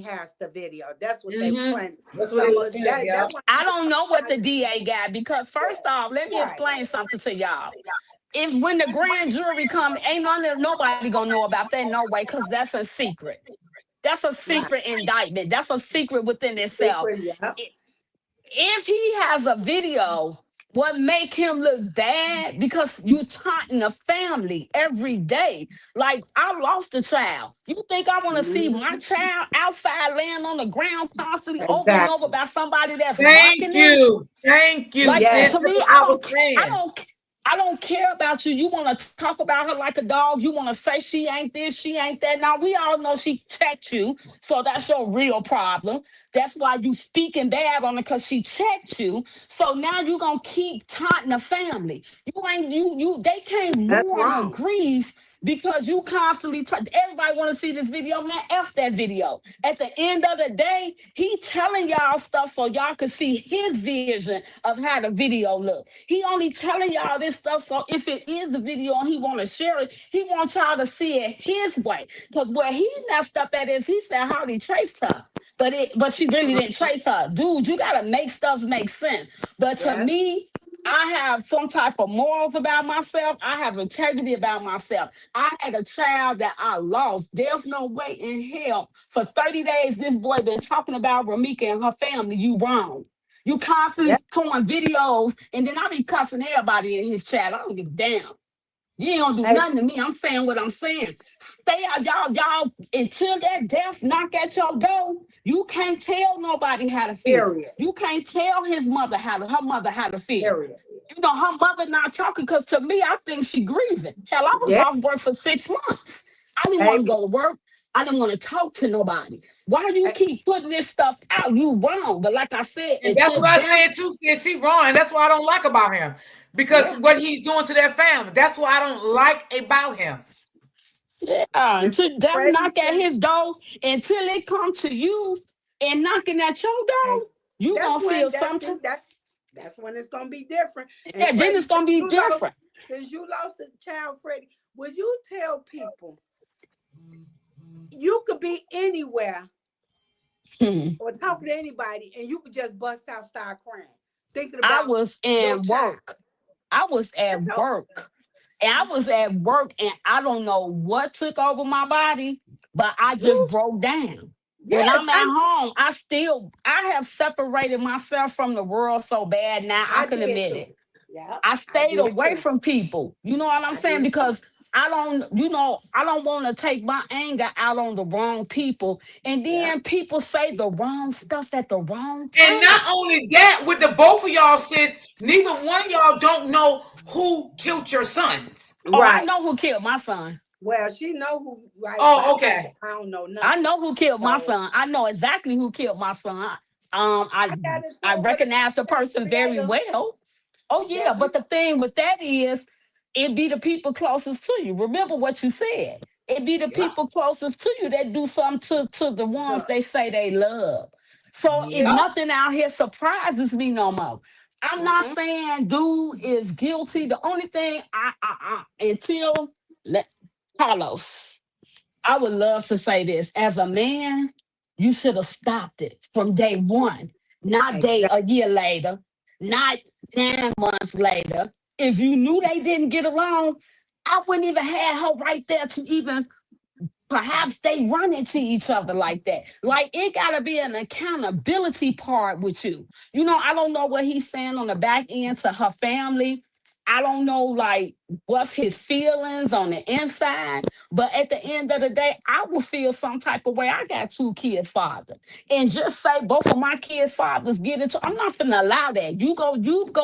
has the video. That's what they claim. That's what I don't know what the DA got because first off, let me explain something to y'all. If when the grand jury come, ain't nobody gonna know about that no way because that's a secret. That's a secret indictment. That's a secret within itself. If he has a video, what make him look bad? Because you taunting a family every day. Like, I lost a child. You think I want to see my child outside laying on the ground constantly over and over by somebody that's mocking them? Thank you. Like, sis. to me, I don't care about you. You want to talk about her like a dog. You want to say she ain't this, she ain't that. Now, we all know she checked you, so that's your real problem. That's why you speaking bad on her because she checked you. So now you going to keep taunting the family. They can't mourn or grieve because you constantly everybody want to see this video. Man, F that video. At the end of the day, he telling y'all stuff so y'all can see his vision of how the video look. He only telling y'all this stuff so if it is a video and he want to share it, he want y'all to see it his way. Because where he messed up at is he said how he traced her. But she really didn't trace her. Dude, you gotta make stuff make sense. But to me, I have some type of morals about myself. I have integrity about myself. I had a child that I lost. There's no way in hell for 30 days this boy been talking about Ramika and her family. You wrong. You constantly throwing videos, and then I be cussing everybody in his chat. I don't give a damn. You ain't gonna do nothing to me. I'm saying what I'm saying. Stay out, y'all, until that death knock at your door. You can't tell nobody how to feel. You can't tell her mother how to feel. You know, her mother not talking because to me, I think she grieving. Hell, I was off work for 6 months. I didn't want to go to work. I didn't want to talk to nobody. Why you keep putting this stuff out? You wrong. But like I said, and that's what I said too, sis. He wrong. And that's what I don't like about him. Because what he's doing to their family. That's what I don't like about him. Yeah, until death knock at his door, until it come to you and knocking at your door, you gonna feel something. That's when it's gonna be different. Yeah, then it's gonna be different. Since you lost a child, Freddie, would you tell people you could be anywhere or talking to anybody and you could just bust out, start crying, thinking about I was in work. I was at work. And I was at work and I don't know what took over my body, but I just broke down. When Yes, I'm at home, I have separated myself from the world so bad now I can did admit too. it. Yeah, I stayed did away too. from people. You know what I'm saying? Because I don't want to take my anger out on the wrong people. And then people say the wrong stuff at the wrong time. And not only that, with the both of y'all, sis, neither one of y'all don't know who killed your sons. Oh, I know who killed my son. Well, she know who. Right? Oh, okay. I don't know nothing. I know who killed my son. I know exactly who killed my son. I recognize the person very well. Oh yeah, but the thing with that is, it be the people closest to you. Remember what you said. It be the people closest to you that do something to the ones they say they love. So if nothing out here surprises me no more. I'm not saying dude is guilty. The only thing Carlos, I would love to say this. As a man, you should have stopped it from day one, not a year later, not 9 months later. If you knew they didn't get along, I wouldn't even have her right there to even perhaps they run into each other like that. Like, it got to be an accountability part with you. You know, I don't know what he's saying on the back end to her family. I don't know, like, what's his feelings on the inside. But at the end of the day, I will feel some type of way. I got 2 kids' father. And just say both of my kids' fathers get into, I'm not finna allow that. You go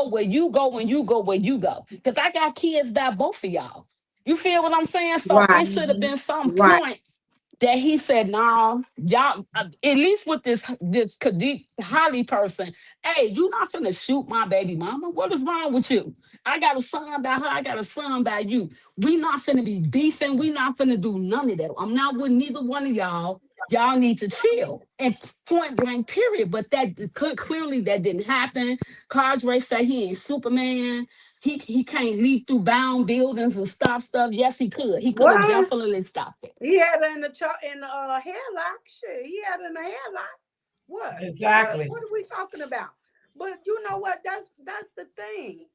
where you go when you go where you go. Because I got kids by both of y'all. You feel what I'm saying? So it should have been some point that he said, "No, y'all." At least with this Khadid Holly person, hey, you not finna shoot my baby mama. What is wrong with you? I got a son by her. I got a son by you. We not finna be beefing. We not finna do none of that. I'm not with neither one of y'all. Y'all need to chill. And point blank, period. But that clearly that didn't happen. Cadre said he ain't Superman. He can't leap through bound buildings and stop stuff. Yes, he could. He could have definitely stopped it. He had her in the hairlock. Shit, he had her in the hairlock. What? Exactly. What are we talking about? But you know what? That's the thing.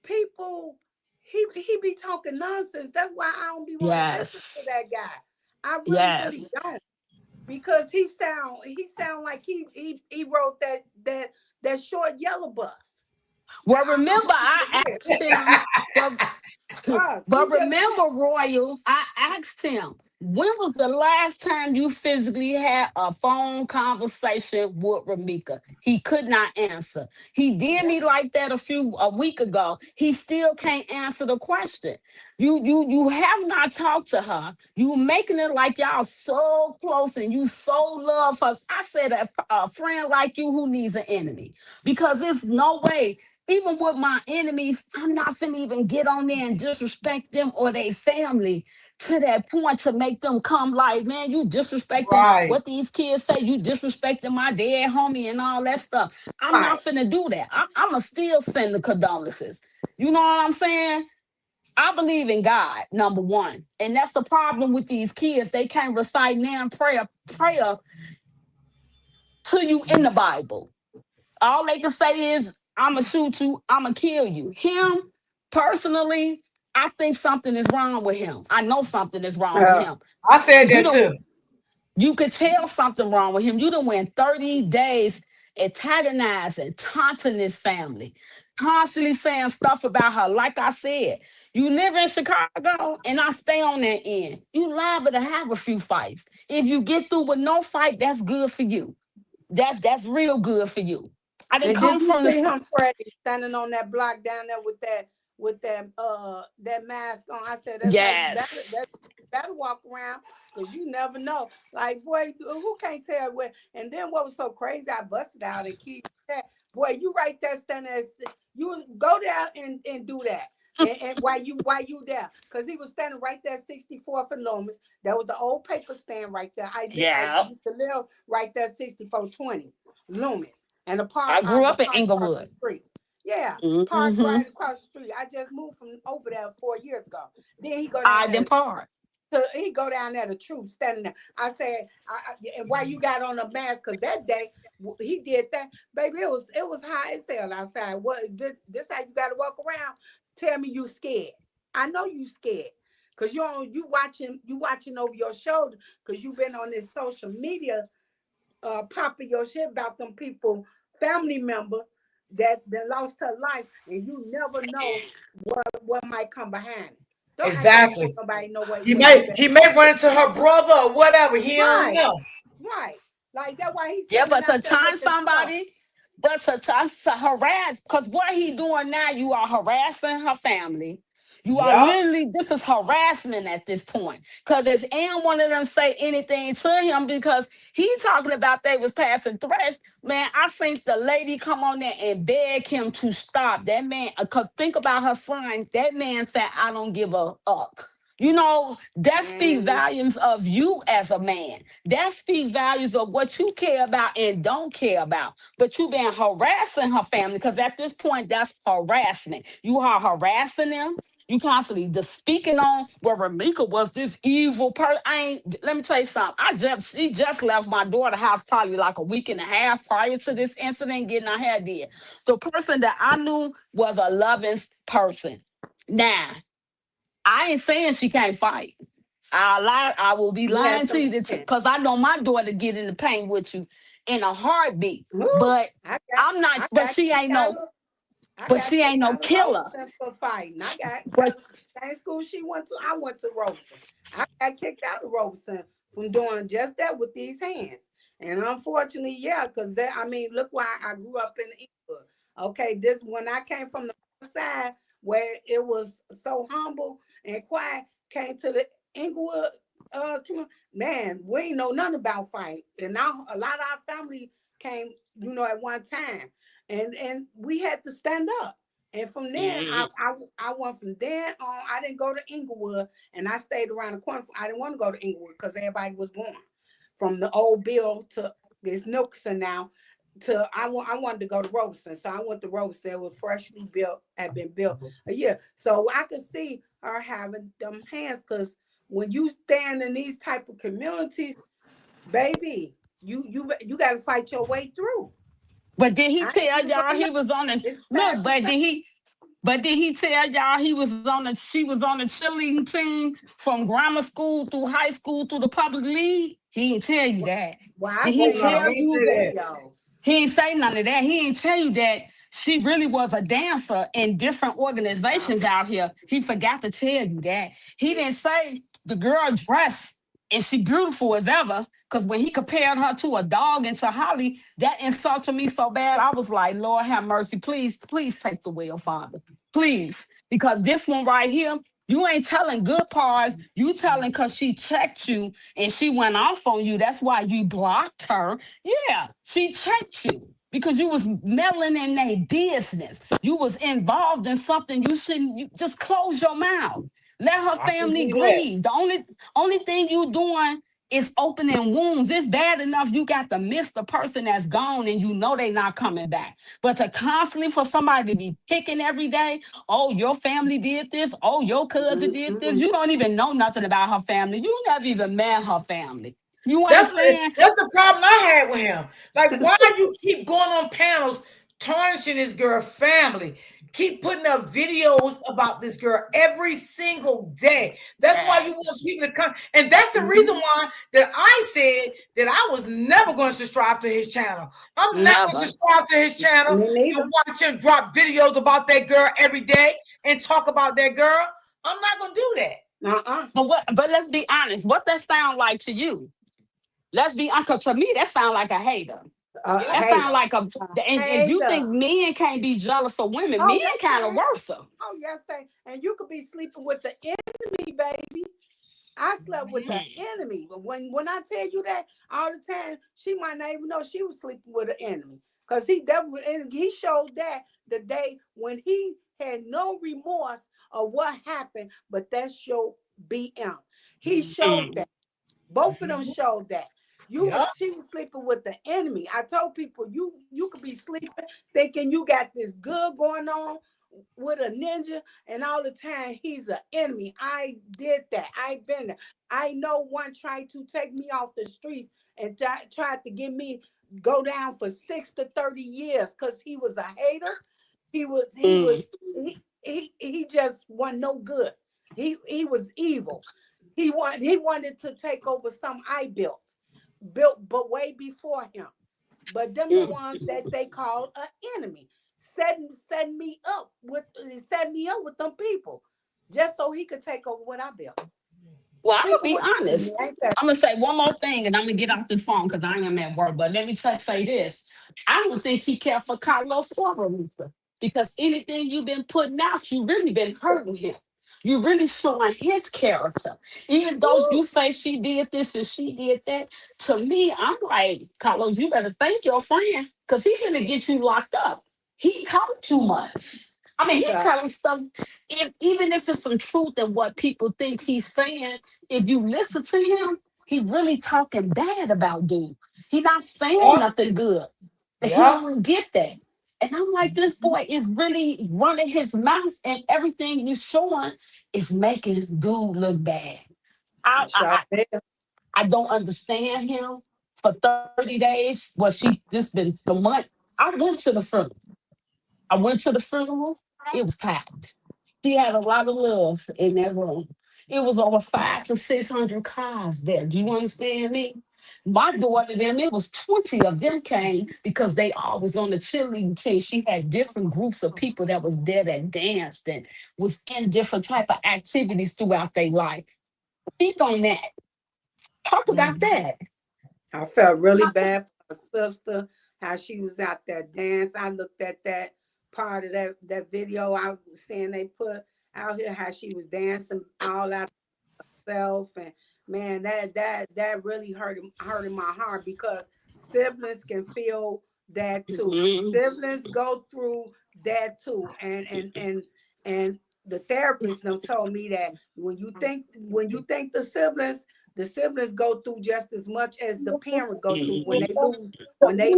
People, he be talking nonsense. That's why I don't be wanting to listen to that guy. I really don't, because he sound like he wrote that short yellow bus. Well, remember, I asked him, but remember, Royal, I asked him, when was the last time you physically had a phone conversation with Ramika? He could not answer. He did me like that a week ago. He still can't answer the question. You have not talked to her. You making it like y'all so close and you so love her. I said a friend like you who needs an enemy, because there's no way. Even with my enemies, I'm not finna even get on there and disrespect them or their family to that point to make them come like, man, you disrespecting what these kids say, you disrespecting my dead homie and all that stuff. I'm not finna do that. I'ma still send the condolences. You know what I'm saying? I believe in God, number one. And that's the problem with these kids. They can't recite now prayer to you in the Bible. All they can say is, I'ma shoot you, I'ma kill you. Him, personally, I think something is wrong with him. I know something is wrong with him. I said that too. You could tell something wrong with him. You done went 30 days antagonizing, taunting this family, constantly saying stuff about her. Like I said, you live in Chicago and I stay on that end. You liable to have a few fights. If you get through with no fight, that's good for you. That's real good for you. I didn't come from the him, Freddie, standing on that block down there with that mask on. I said, that's how you better walk around, because you never know. Like, boy, who can't tell where? And then what was so crazy, I busted out and keep that. Boy, you right there standing there, you go down and do that. And why you there? Because he was standing right there, 64th and Loomis. That was the old paper stand right there. I used to live right there, 6420 Loomis. And the park. I grew up in Inglewood. Yeah, parked right across the street. I just moved from over there 4 years ago. Then he go down there. He go down there, the troop standing there. I said, why you got on a mask? Because that day he did that, baby. It was high as hell outside. What this how you got to walk around? Tell me you scared. I know you scared. Cause you watching over your shoulder. Cause you been on this social media, popping your shit about them people, family member that lost her life, and you never know what might come behind it. Don't exactly. Nobody know what he may run into her brother or whatever. He don't know. Right. Like that's why he's but to time somebody, but to harass, because what he doing now, you are harassing her family. You are literally, this is harassment at this point. Because if ain't one of them say anything to him, because he talking about they was passing threats, man, I think the lady come on there and beg him to stop. That man, because think about her son, that man said, I don't give a fuck. You know, that speaks volumes of you as a man. That speaks values of what you care about and don't care about. But you been harassing her family, because at this point, that's harassment. You are harassing them. You constantly just speaking on where Ramika was this evil person. Let me tell you something. She just left my daughter's house probably like a week and a half prior to this incident getting her hair did. The person that I knew was a loving person. Now, I ain't saying she can't fight. I will be lying to you because I know my daughter get in the paint with you in a heartbeat. But I'm not. But she ain't no. But she ain't no killer. For fighting. I got same school she went to. I went to Robeson. I got kicked out of Robeson from doing just that with these hands. And unfortunately, yeah, because look why I grew up in Inglewood. Okay, this when I came from the side where it was so humble and quiet, came to the Inglewood man, we ain't know nothing about fight. And now a lot of our family came, at one time. And we had to stand up. And from then, I went from then on. I didn't go to Inglewood, and I stayed around the corner. I didn't want to go to Inglewood because everybody was going from the old Bill to this Nilkson now. I wanted to go to Robeson, so I went to Robeson. It was freshly built, had been built a year, so I could see her having them hands. Because when you stand in these type of communities, baby, you got to fight your way through. But did he tell y'all he was on the look? But did he tell y'all she was on the cheerleading team from grammar school through high school through the public league? He didn't tell you that. Did he tell you that? He ain't say none of that. He ain't tell you that she really was a dancer in different organizations out here. He forgot to tell you that. He didn't say the girl dressed and she beautiful as ever. Because when he compared her to a dog and to Holly, that insulted me so bad. I was like, Lord have mercy. Please take the wheel, Father. Please. Because this one right here, you ain't telling good parts. You telling because she checked you and she went off on you. That's why you blocked her. Yeah, she checked you because you was meddling in their business. You was involved in something you shouldn't. You just close your mouth. Let her family grieve. The only thing you doing is opening wounds. It's bad enough you got to miss the person that's gone and you know they not coming back. But to constantly for somebody to be picking every day, oh, your family did this, oh, your cousin did this. You don't even know nothing about her family. You never even met her family. You understand? That's the problem I had with him. Like, why you keep going on panels tarnishing this girl family? Keep putting up videos about this girl every single day. That's why you want people to come. And that's the reason why that I said that I was never going to subscribe to his channel. I'm not going to subscribe to his channel and watch him drop videos about that girl every day and talk about that girl. I'm not going to do that. But let's be honest. What that sound like to you? Let's be honest. To me, that sound like a hater. That sound like and you think men can't be jealous of women. Men kind of worse. Oh, yes, and you could be sleeping with the enemy, baby. I slept with the enemy. But when I tell you that all the time, she might not even know she was sleeping with an enemy. Because he showed that the day when he had no remorse of what happened, but that showed BM. He showed that. Both of them showed that. She was sleeping with the enemy. I told people you could be sleeping thinking you got this good going on with a ninja, and all the time he's an enemy. I did that. I've been there. I know one tried to take me off the streets and tried to get me go down for 6 to 30 years because he was a hater. He just wasn't no good. He was evil. He wanted to take over some I built, but way before him. But them the ones that they called an enemy. Set me up with them people just so he could take over what I built. Well, I'm gonna be honest. I'm gonna say one more thing, and I'm gonna get off this phone because I am at work. But let me say this: I don't think he cared for Carlos or Rita, because anything you've been putting out, you really been hurting him. You really showing his character. Even though you say she did this and she did that, to me, I'm like, Carlos, you better thank your friend because he's gonna get you locked up. He talked too much. I mean, he's telling stuff. Even if it's some truth in what people think he's saying, if you listen to him, he really talking bad about dude. He not saying nothing good. He don't get that. And I'm like, this boy is really running his mouth, and everything you're showing is making dude look bad. I don't understand him. For 30 days, this been the month. I went to the funeral. It was packed. She had a lot of love in that room. It was over 500 to 600 cars there. Do you understand me? My daughter, it was 20 of them came because they all was on the cheerleading team. She had different groups of people that was there that danced and was in different type of activities throughout their life. Speak on that. Talk about that. I felt really bad for her sister, how she was out there dancing. I looked at that part of that video I was seeing they put out here, how she was dancing all out herself. And man, that really hurting my heart, because siblings can feel that too. Siblings go through that too. And the therapist told me that when you think the siblings go through just as much as the parent go through when they lose they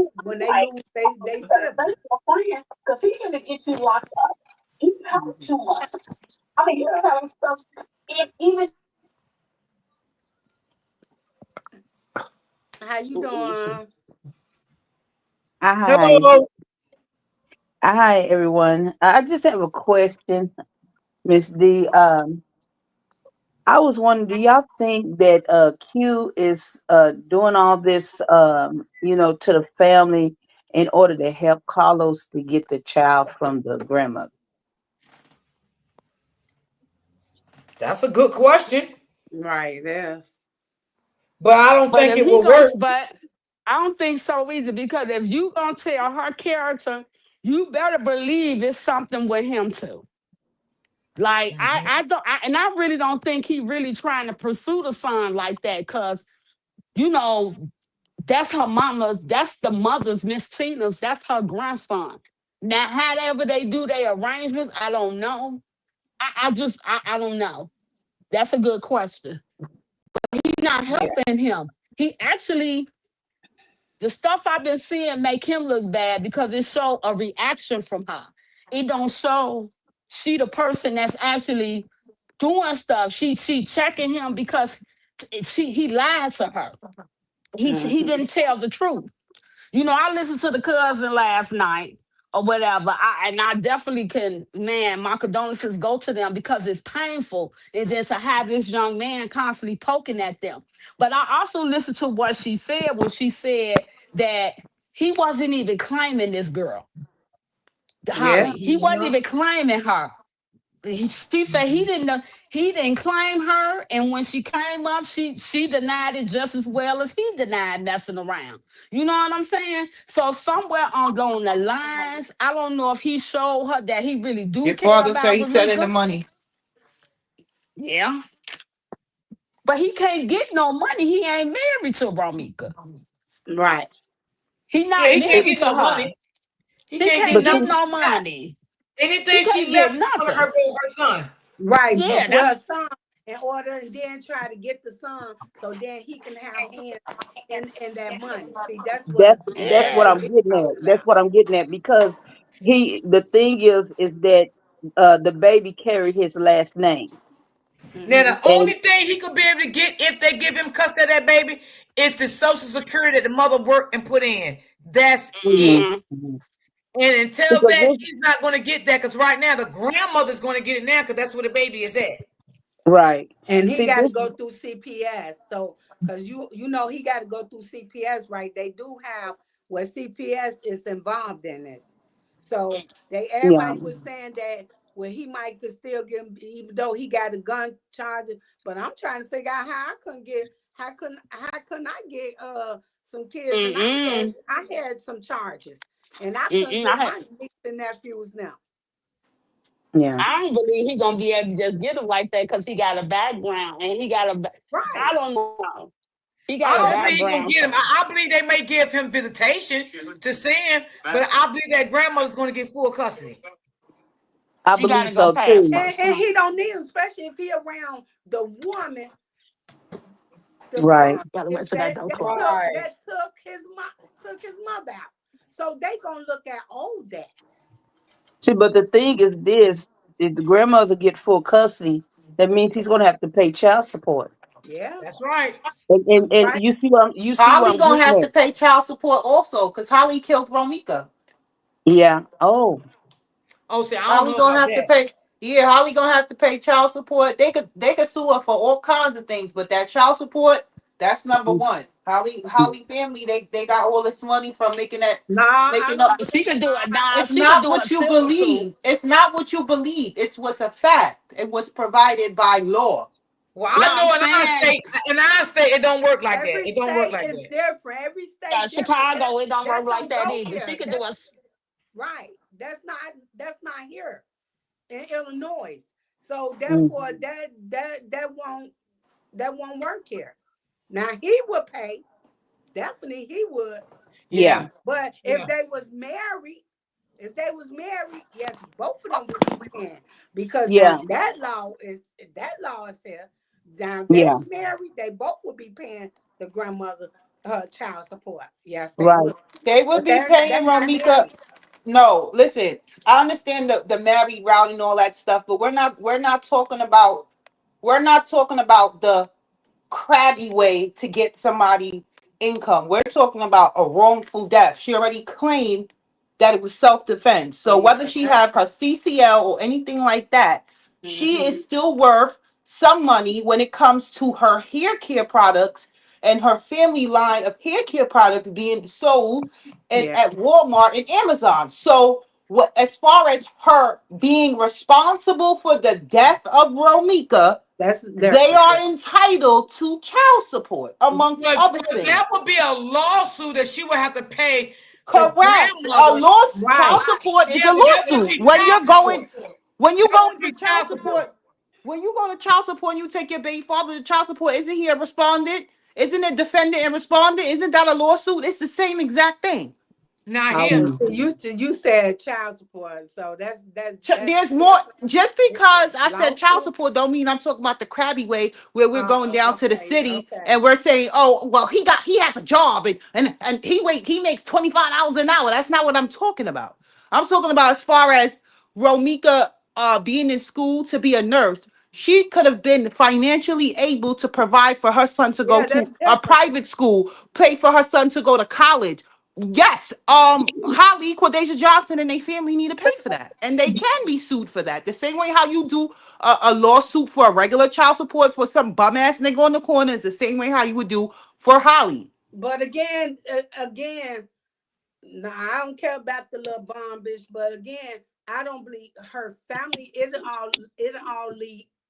sibling. Because he's gonna get you locked up. He talk too much. I mean, you're telling stuff. Even how you doing? Hi. Hello. Hi, everyone. I just have a question, Miss D. I was wondering, do y'all think that Q is doing all this, to the family in order to help Carlos to get the child from the grandmother? That's a good question. Right, yes. But I don't think it will work. But I don't think so either, because if you gonna tell her character, you better believe it's something with him too. Like I really don't think he really trying to pursue the son like that, because that's her mama's, that's the mother's, Miss Tina's, that's her grandson. Now, however they do their arrangements, I don't know. I don't know. That's a good question. He's not helping him. He actually, the stuff I've been seeing make him look bad because it show a reaction from her. It don't show she the person that's actually doing stuff. She checking him because he lied to her. He didn't tell the truth. I listened to the cousin last night or whatever. I definitely can, man, my condolences go to them because it's painful. And then to have this young man constantly poking at them. But I also listened to what she said when she said that he wasn't even claiming this girl, Holly. He wasn't even claiming her. She said he didn't claim her, and when she came up, she denied it just as well as he denied messing around. You know what I'm saying? So somewhere on the lines, I don't know if he showed her that he really do Your care father about say he's selling the Ramika. money. Yeah, but he can't get no money. He ain't married to Ramika. Right. He not he can't married get to no her. money. He He can't can't get get nothing no she got. money. Anything He she can't get left, her nothing. her son. Right, Yeah, but well, that's son, in order, and then try to get the son so then he can have hands in that money. See, that's what what I'm it's getting all at. That's about. what I'm getting at because the thing is that the baby carried his last name. Now, the And only thing he could be able to get if they give him custody of that baby is the Social Security that the mother worked and put in. That's it. And until because that, he's not going to get that because right now the grandmother's going to get it now because that's where the baby is at. Right. And he See, got to this, go through CPS. So, because you know he got to go through CPS, right? They do have where CPS is involved in this. So everybody was saying that he might could still get him, even though he got a gun charge. But I'm trying to figure out how couldn't I get some kids, and I had some charges, and I couldn't get my nieces and nephews now. Yeah. I don't believe he's gonna be able to just get him like that because he got a background and he got a. Right. I don't know. He I got a don't believe he's gonna background. get him. I believe they may give him visitation to see him, but I believe that grandmother's gonna get full custody. I You believe gotta go so past too. first. And he don't need him, especially if he around the woman. The Right. Gotta wait till that door that close. took his mother out. So they gonna look at all that. See, but the thing is this: if the grandmother get full custody, that means he's gonna have to pay child support. Yeah, that's right. And right. you see what Holly I'm gonna have getting to at? pay child support also because Holly killed Romika. Yeah. Oh. Oh, see, I don't Holly know gonna about have to that. pay. Yeah, Holly gonna have to pay child support. They could sue her for all kinds of things, but that child support, that's number one. Holly family, they got all this money from making I don't up. She believe could do it. Nah, It's she could not do a what you civil suit. believe. It's not what you believe. It's what's a fact. It was provided by law. Well, No, I I'm know saying in our state, it don't work like that. every It don't work state like is that. different. Every state different. Chicago, it don't That work like don't that go either. She here. could do a. Right. That's not here in Illinois. So therefore that won't work here. Now he would pay. Definitely he would. Yeah. But if they was married, yes, both of them would be paying. Because now Yeah. that law is here. Now if they Yeah. was married, they both would be paying the grandmother child support. Yes, they Right. would. They would But be paying they're not Romika. married. No, listen. I understand the married route and all that stuff, but we're not talking about the crabby way to get somebody income. We're talking about a wrongful death. She already claimed that it was self-defense. So whether she have her CCL or anything like that, she is still worth some money when it comes to her hair care products and her family line of hair care products being sold at Walmart and Amazon. So what, as far as her being responsible for the death of Romika, they are entitled to child support, amongst But other that things. would be a lawsuit that she would have to pay the Correct. A grandmother. child support is Yeah, a but that wouldn't lawsuit. be child support. When you That go wouldn't to be child child support. support, when you go to child support and you take your baby father to child support, isn't he a respondent? Isn't it defendant and respondent? Isn't that a lawsuit? It's the same exact thing. Not here. You said child support, so that's There's more. Just because I said child lawsuit. support don't mean I'm talking about the crabby way where we're going down to the city Okay. and we're saying, oh, well, he has a job and he makes $25 an hour. That's not what I'm talking about. I'm talking about as far as Romika being in school to be a nurse. She could have been financially able to provide for her son to go to a private school, pay for her son to go to college. Yes, Holly, Cordasia Johnson, and their family need to pay for that, and they can be sued for that. The same way how you do a lawsuit for a regular child support for some bum ass nigga on the corner is the same way how you would do for Holly. But again, no, I don't care about the little bomb bitch. But again, I don't believe her family. It all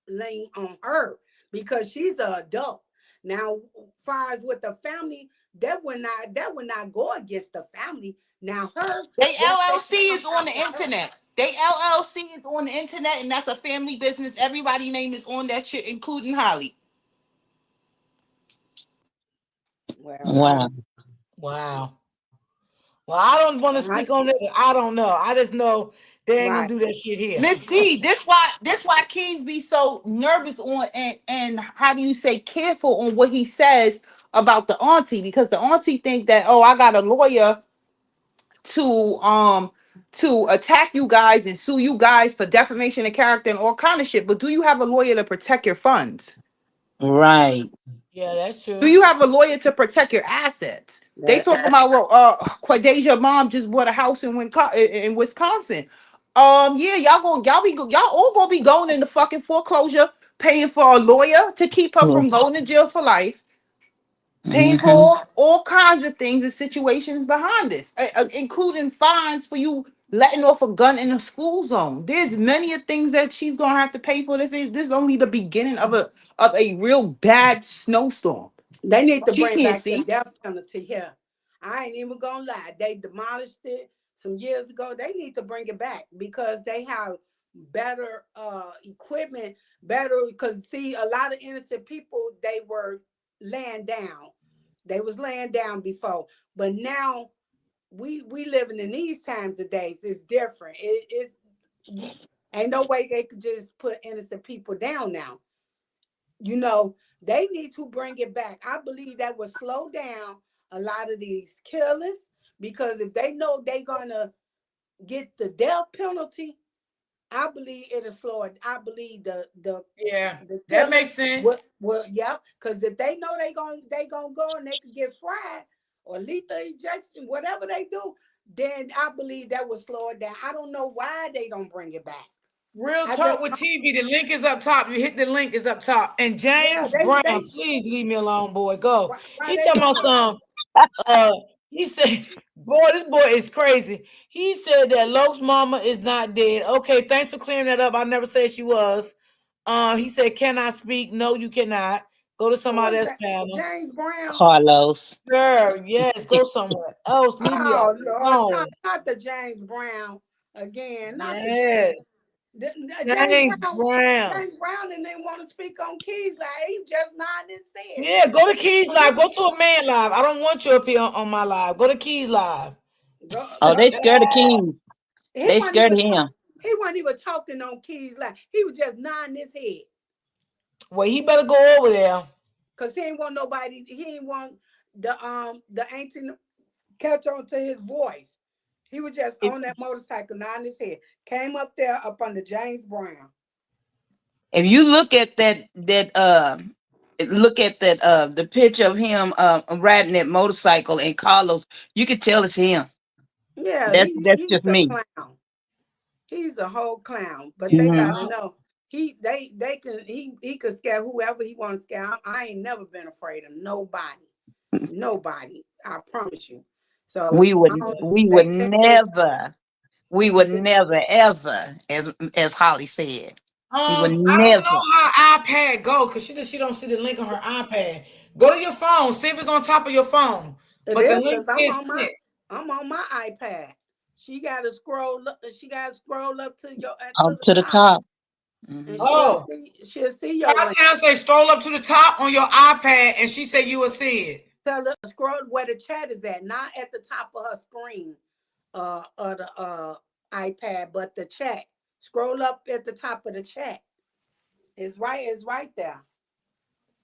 laying on her because she's an adult. Now, far as with the family, that would not go against the family. Now, her They yes, they LLC can is come on the after her. internet. They LLC is on the internet, and that's a family business. Everybody name is on that shit, including Holly. Well, Wow. Well, I don't want to speak on it. I don't know. I just know They ain't gonna do that shit here. Miss D, this why Keys be so nervous on and how do you say careful on what he says about the auntie, because the auntie think that, oh, I got a lawyer to attack you guys and sue you guys for defamation of character and all kind of shit. But do you have a lawyer to protect your funds? Right. Yeah, that's true. Do you have a lawyer to protect your assets? They talking about Quadeja mom just bought a house in Wisconsin. Yeah, y'all all gonna be going into fucking foreclosure, paying for a lawyer to keep her from going to jail for life, paying for all kinds of things and situations behind this, including fines for you letting off a gun in a school zone. There's many of things that she's gonna have to pay for. This is only the beginning of a real bad snowstorm. They need to She bring can't back see. the death penalty here. I ain't even gonna lie. They demolished it some years ago. They need to bring it back because they have better equipment, better, because see, a lot of innocent people, they were laying down. They was laying down before. But now we living in these times of days. It's different. Ain't no way they could just put innocent people down now. You know, they need to bring it back. I believe that would slow down a lot of these killers, because if they know they're gonna get the death penalty, I believe it'll slow it. I believe the that makes sense. Well, yeah, because if they know they gonna go and they could get fried or lethal injection, whatever they do, then I believe that will slow it down. I don't know why they don't bring it back. Real Talk with TV. The link is up top. You hit the link, is up top. And James Brown, please leave me alone, boy. Go. He talking about some. He said, "Boy, this boy is crazy." He said that Loke's mama is not dead. Okay, thanks for clearing that up. I never said she was. He said, "Can I speak?" No, you cannot. Go to somebody else's panel. James Brown. Carlos. Girl, yes, go somewhere else. Leave me alone. Lord, not the James Brown again. Not yes. James Brown and they want to speak on Keys Live. He just nodding his head. Yeah, go to Keys Live. Go to a man live. I don't want you up here on my live. Go to Keys Live. They scared of King. They scared of him. He wasn't even talking on Keys Live. He was just nodding his head. Well, he better go over there. Cause he ain't want nobody. He ain't want the auntie catch on to his voice. He was just on that motorcycle, nodding his head. Came up there up under James Brown. If you look at the picture of him riding that motorcycle and Carlos, you could tell it's him. Yeah, that's he's just me. Clown. He's a whole clown, but they gotta know he could scare whoever he wants to scare. I ain't never been afraid of nobody. Nobody, I promise you. So we would never ever, as Holly said. I don't know how iPad go, because she don't see the link on her iPad. Go to your phone, see if it's on top of your phone. But the link is I'm on my iPad. She gotta scroll up. She gotta scroll up to your to the top. And she'll see your link. I'll say scroll up to the top on your iPad, and she said you will see it. Tell her scroll where the chat is at, not at the top of her screen, of the iPad, but the chat. Scroll up at the top of the chat. It's right there.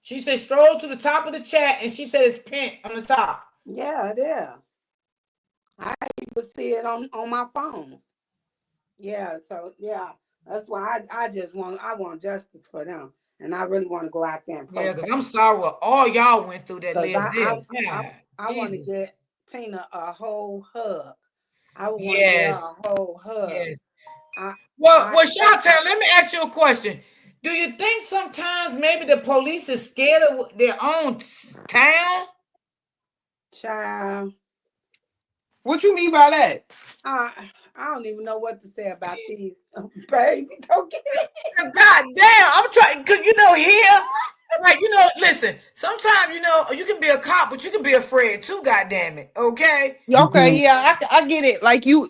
She said scroll to the top of the chat, and she said it's pinned on the top. Yeah, it is. I even see it on my phones. Yeah, so yeah, that's why I want justice for them, and I really want to go out there and protest. Yeah, because I'm sorry what all y'all went through that live there. I want to get Tina a whole hug. I would want to get her a whole hug. Yes. Well, Chantel, let me ask you a question. Do you think sometimes maybe the police is scared of their own town? Child. What you mean by that? I don't even know what to say about these, baby. Don't get it. God damn, I'm trying, because here, like, listen, sometimes, you can be a cop, but you can be afraid too, goddamn it. Okay? Okay, yeah, I get it. Like you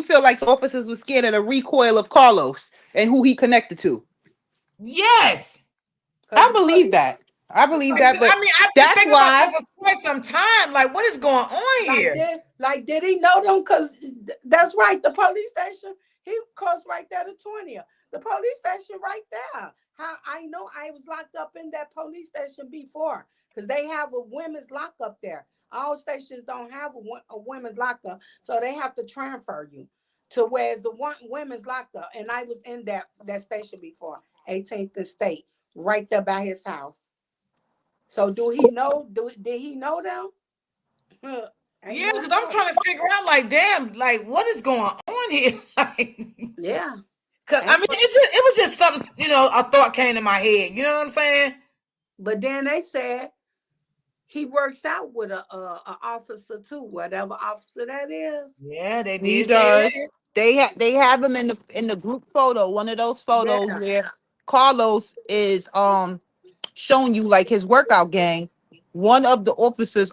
feel like the officers were scared of the recoil of Carlos and who he connected to. Yes. I believe that. I believe that, but I mean, I've been thinking about that for quite some time. Like, what is going on here? Did he know them? Because that's right. The police station, he close right there to 20th. The police station right there. How I know I was locked up in that police station before, because they have a women's lockup there. All stations don't have a women's lockup, so they have to transfer you to where the one women's lockup. And I was in that station before, 18th and State, right there by his house. So do he know? Did he know them? Yeah, because I'm trying to figure out, like, damn, like, what is going on here? Yeah. Because, I mean, it was just something, you know, a thought came to my head. You know what I'm saying? But then they said he works out with a officer too, whatever officer that is. Yeah, they did. He does. They have him in the group photo, one of those photos where Carlos is showing you like his workout gang. One of the officers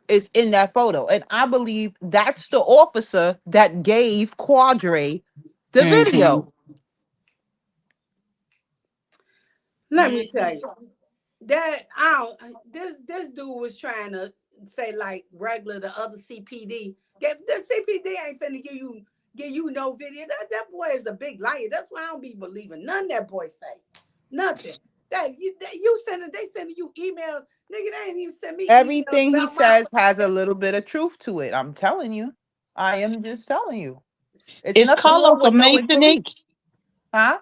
is in that photo, and I believe that's the officer that gave Quadre the video. Let me tell you that this dude was trying to say like regular the other CPD. The CPD ain't finna give you no video. That boy is a big liar. That's why I don't be believing none that boy say. Nothing. You sending you emails. Nigga, they ain't even send me Everything he says has a little bit of truth to it. I'm telling you. I am just telling you. It's nothing wrong with knowing police. Huh?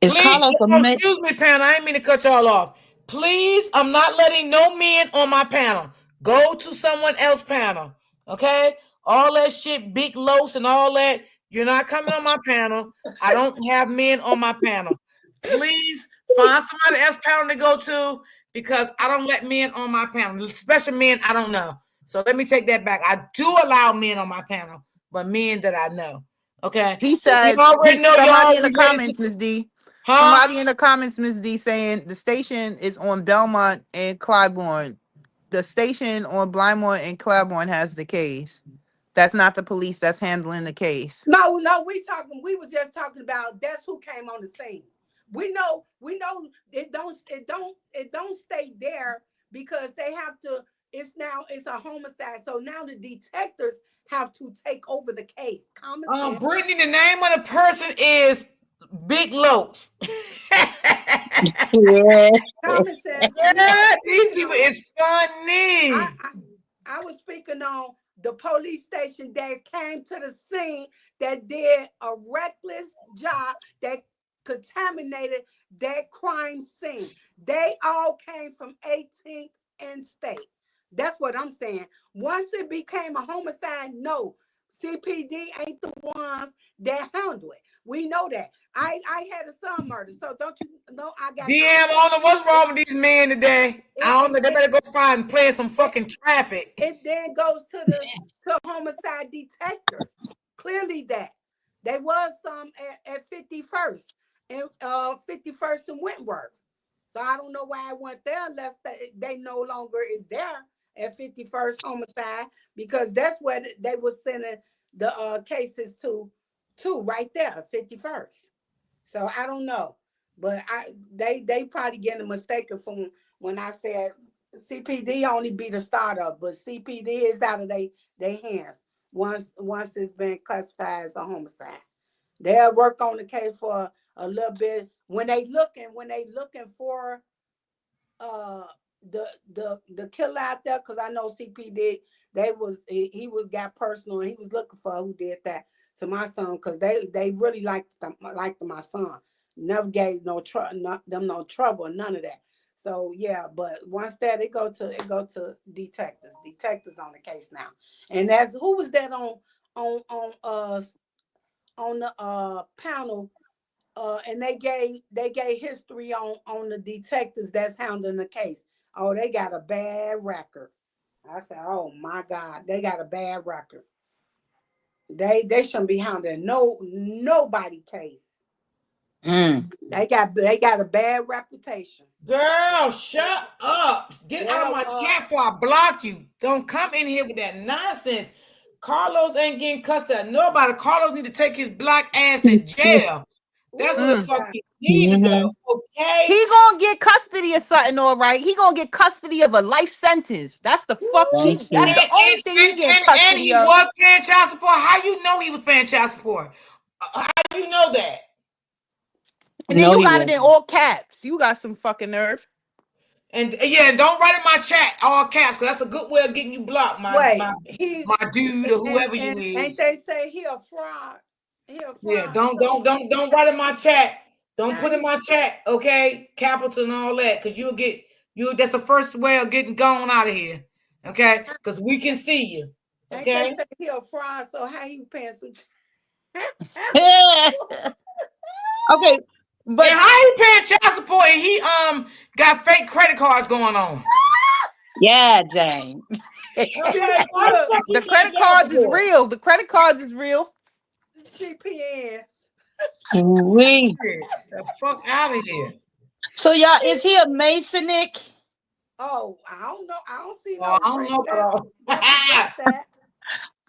Please, excuse me, panel. I didn't mean to cut y'all off. Please, I'm not letting no men on my panel. Go to someone else's panel. Okay? All that shit, big lows and all that. You're not coming on my panel. I don't have men on my panel. Please find somebody else's panel to go to, because I don't let men on my panel. Especially men I don't know. So let me take that back. I do allow men on my panel, but men that I know. Okay? He says somebody in the comments, Ms. D. Somebody in the comments, Ms. D, saying the station is on Belmont and Clybourne. The station on Blymore and Claiborne has the case. That's not the police that's handling the case. No, we were just talking about that's who came on the scene. We know it don't stay there because they have to, it's a homicide. So now the detectives have to take over the case. Brittany, the name of the person is Big Lopes. Yeah. Common sense. Yeah, these people is funny. I was speaking on the police station that came to the scene that did a reckless job that contaminated that crime scene. They all came from 18th and State. That's what I'm saying. Once it became a homicide, no, CPD ain't the ones that handle it. We know that. I had a son murder, so don't you know I got DM, I don't know what's wrong with these men today. I don't know. They better go find and play some fucking traffic. It then goes to homicide detectives. Clearly that. There was some at 51st and 51st and Wentworth. So I don't know why I went there unless they no longer is there at 51st homicide, because that's where they were sending the cases to right there, 51st. So I don't know, but they probably getting mistaken from when I said CPD only be the startup, but CPD is out of their hands once it's been classified as a homicide. They'll work on the case for a little bit when they looking for the killer out there, because I know CPD he got personal and he was looking for who did that to my son, because they really liked my son. Never gave no trouble, none of that. So yeah, but once that it go to detectives on the case now. And that's who was that on the panel, and they gave history on the detectives that's handling the case. Oh, they got a bad record. I said, oh my God, they got a bad record. They shouldn't be handling nobody case. They got a bad reputation. Girl, shut up. Get out of my chat before I block you. Don't come in here with that nonsense. Carlos ain't getting cussed at nobody. Carlos need to take his black ass to jail. That's what the fuck he need to go. Okay. He gonna get custody of something, all right. He gonna get custody of a life sentence. That's the fuck. That's the only thing he get custody and he of. was paying child support. How you know he was paying child support? How do you know that? And then you got it in all caps. You got some fucking nerve. And yeah, don't write in my chat all caps, because that's a good way of getting you blocked, my dude or whoever you is. Ain't they say he a fraud? Yeah, don't write in my chat. Don't put in my chat, okay? Capital and all that, because you'll get that's the first way of getting gone out of here. Okay? Because we can see you. Okay. Ain't they say he a fraud, so how he paying some Okay. But and how he paying child support and he got fake credit cards going on? Yeah, dang. The credit cards is real. The credit cards is real. CPS. We. The fuck out of here. So y'all, is he a Masonic? Oh, I don't know. I don't see I don't know.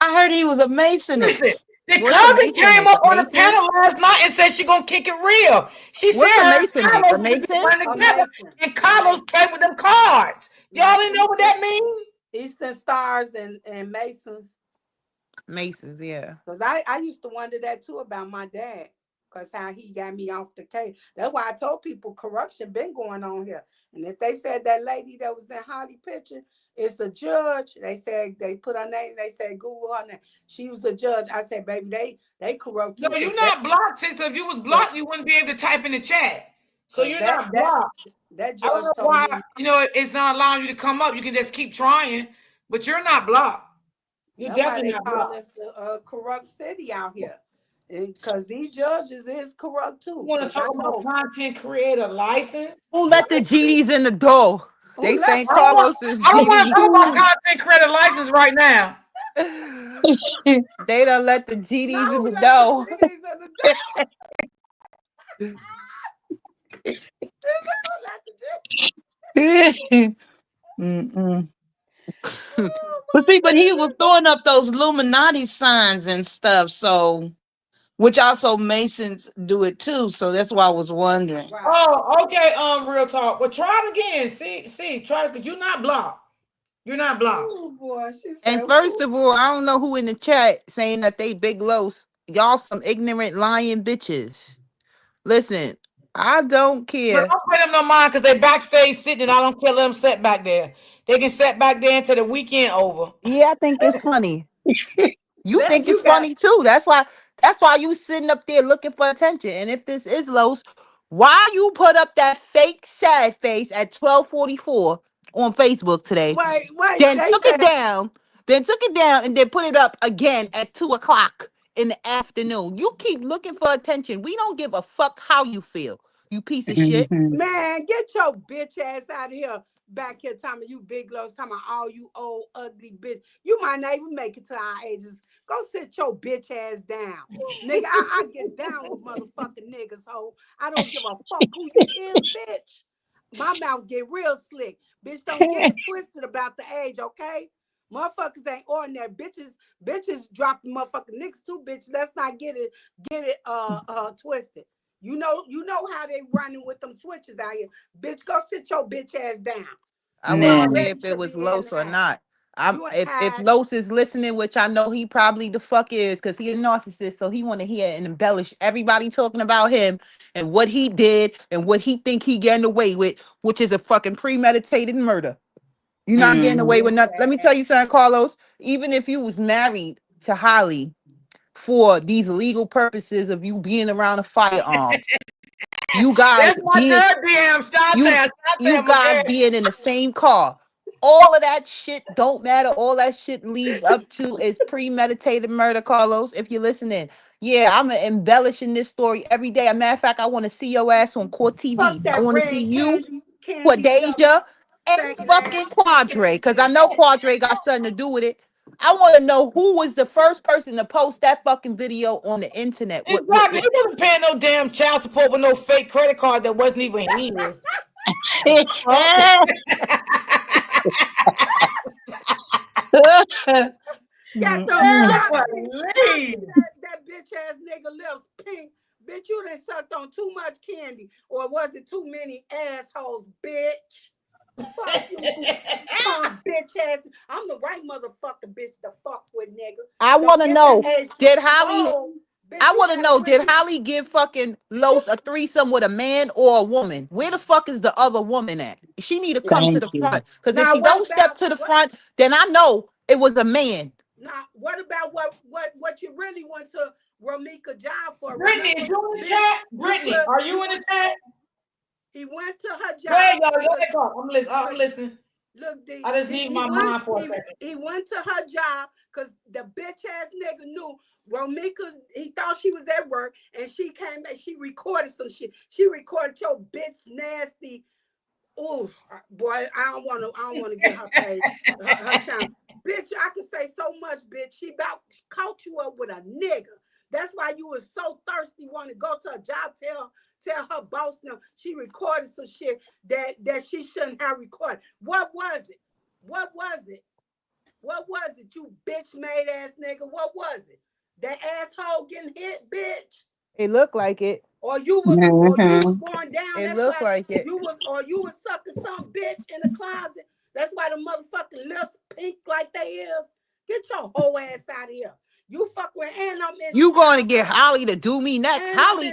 I heard he was a Masonic. Listen, the cousin came up on the panel last night and said she gonna kick it real. She said her Carlos went together and Carlos played with them cards. Y'all didn't know what that means? Eastern Stars and Masons. Masons, yeah. Because I used to wonder that too about my dad. Because how he got me off the case. That's why I told people corruption been going on here. And if they said that lady that was in Holly picture is a judge, they said they put her name, they said Google her name. She was a judge. I said, baby, they corrupt too. No, you're not blocked, sister. If you was blocked, you wouldn't be able to type in the chat. So you're not blocked. That I don't judge know why, it's not allowing you to come up. You can just keep trying, but you're not blocked. You're definitely not blocked. That's why they call us a corrupt city out here. Because these judges is corrupt too. You want to talk about content creator license? Who let the GDs in the door? They saying Carlos is I don't want to talk about GD. content creator license right now. They don't let the GDs in the door. But he was throwing up those Illuminati signs and stuff, so which also Masons do it too. So that's why I was wondering. Oh, okay. Real talk. Well, try it again. Try it because you're not blocked. You're not blocked. Oh boy, and first of all, I don't know who in the chat saying that they big los. Y'all some ignorant lying bitches. Listen, I don't care. But don't pay them no mind because they backstage sitting. I don't care. Let them sit back there. They can sit back there until the weekend over. Yeah, I think it's funny. You think it's funny too. That's why you sitting up there looking for attention. And if this is Los, why you put up that fake sad face at 12:44 on Facebook today? Wait, then took it down, and then put it up again at 2:00 in the afternoon. You keep looking for attention. We don't give a fuck how you feel, you piece of shit. Man, get your bitch ass out of here. Back here, talking you big lows, talking about all you old ugly bitch. You might not even make it to our ages. Go sit your bitch ass down. Nigga, I get down with motherfucking niggas, ho. I don't give a fuck who you is, bitch. My mouth get real slick. Bitch, don't get it twisted about the age, okay? Motherfuckers ain't ordinary. Bitches drop the motherfucking niggas too, bitch. Let's not get it twisted. You know how they running with them switches out here. Bitch, go sit your bitch ass down. I wouldn't say if it was Los or not. If Los is listening, which I know he probably the fuck is, because he a narcissist, so he want to hear and embellish everybody talking about him and what he did and what he think he getting away with, which is a fucking premeditated murder. You're not getting away with nothing. Let me tell you something, Carlos. Even if you was married to Holly for these legal purposes of you being around a firearm, you guys being in the same car. All of that shit don't matter. All that shit leads up to is premeditated murder, Carlos. If you're listening, yeah, I'm embellishing this story every day. As a matter of fact, I want to see your ass on Court TV. I want to see you, Quadeja, and fucking Quadre, because I know Quadre got something to do with it. I want to know who was the first person to post that fucking video on the internet. Exactly. He wasn't paying no damn child support with no fake credit card that wasn't even his. That bitch ass nigga lips pink, Bitch, you done sucked on too much candy, or was it too many assholes, bitch? Fuck you, punk bitch ass. I'm the right motherfucker, bitch, to fuck with, nigga. I want to know, did Holly? Bitch, I want to you know, better did bring Holly give fucking Los a threesome with a man or a woman? Where the fuck is the other woman at? She need to come to Thank the you. front. Because if Now, she don't step to the front, then I know it was a man. Now, what about what you really went to Romika job for? Brittany, is you in the chat? Brittany, are you in the chat? He went to her job. Go ahead, y'all. Go ahead, go. I'm listening. Look, D, I just need my mind for a second. He went to her job because the bitch ass nigga knew Romika. He thought she was at work, and she came back. She recorded some shit. She recorded your bitch nasty. Oh boy, I don't want to get her paid. Her time, bitch. I could say so much, bitch. She about caught you up with a nigga. That's why you was so thirsty, want to go to a job. Tell her boss now she recorded some shit that she shouldn't have recorded. What was it? What was it? What was it, you bitch made ass nigga? What was it? That asshole getting hit, bitch? It looked like it. Or you was going down. It That's looked why like it. you was sucking some bitch in the closet. That's why the motherfucking lips pink like they is. Get your whole ass out of here. You fuck with and I'm in. You going to get Holly to do me next? Holly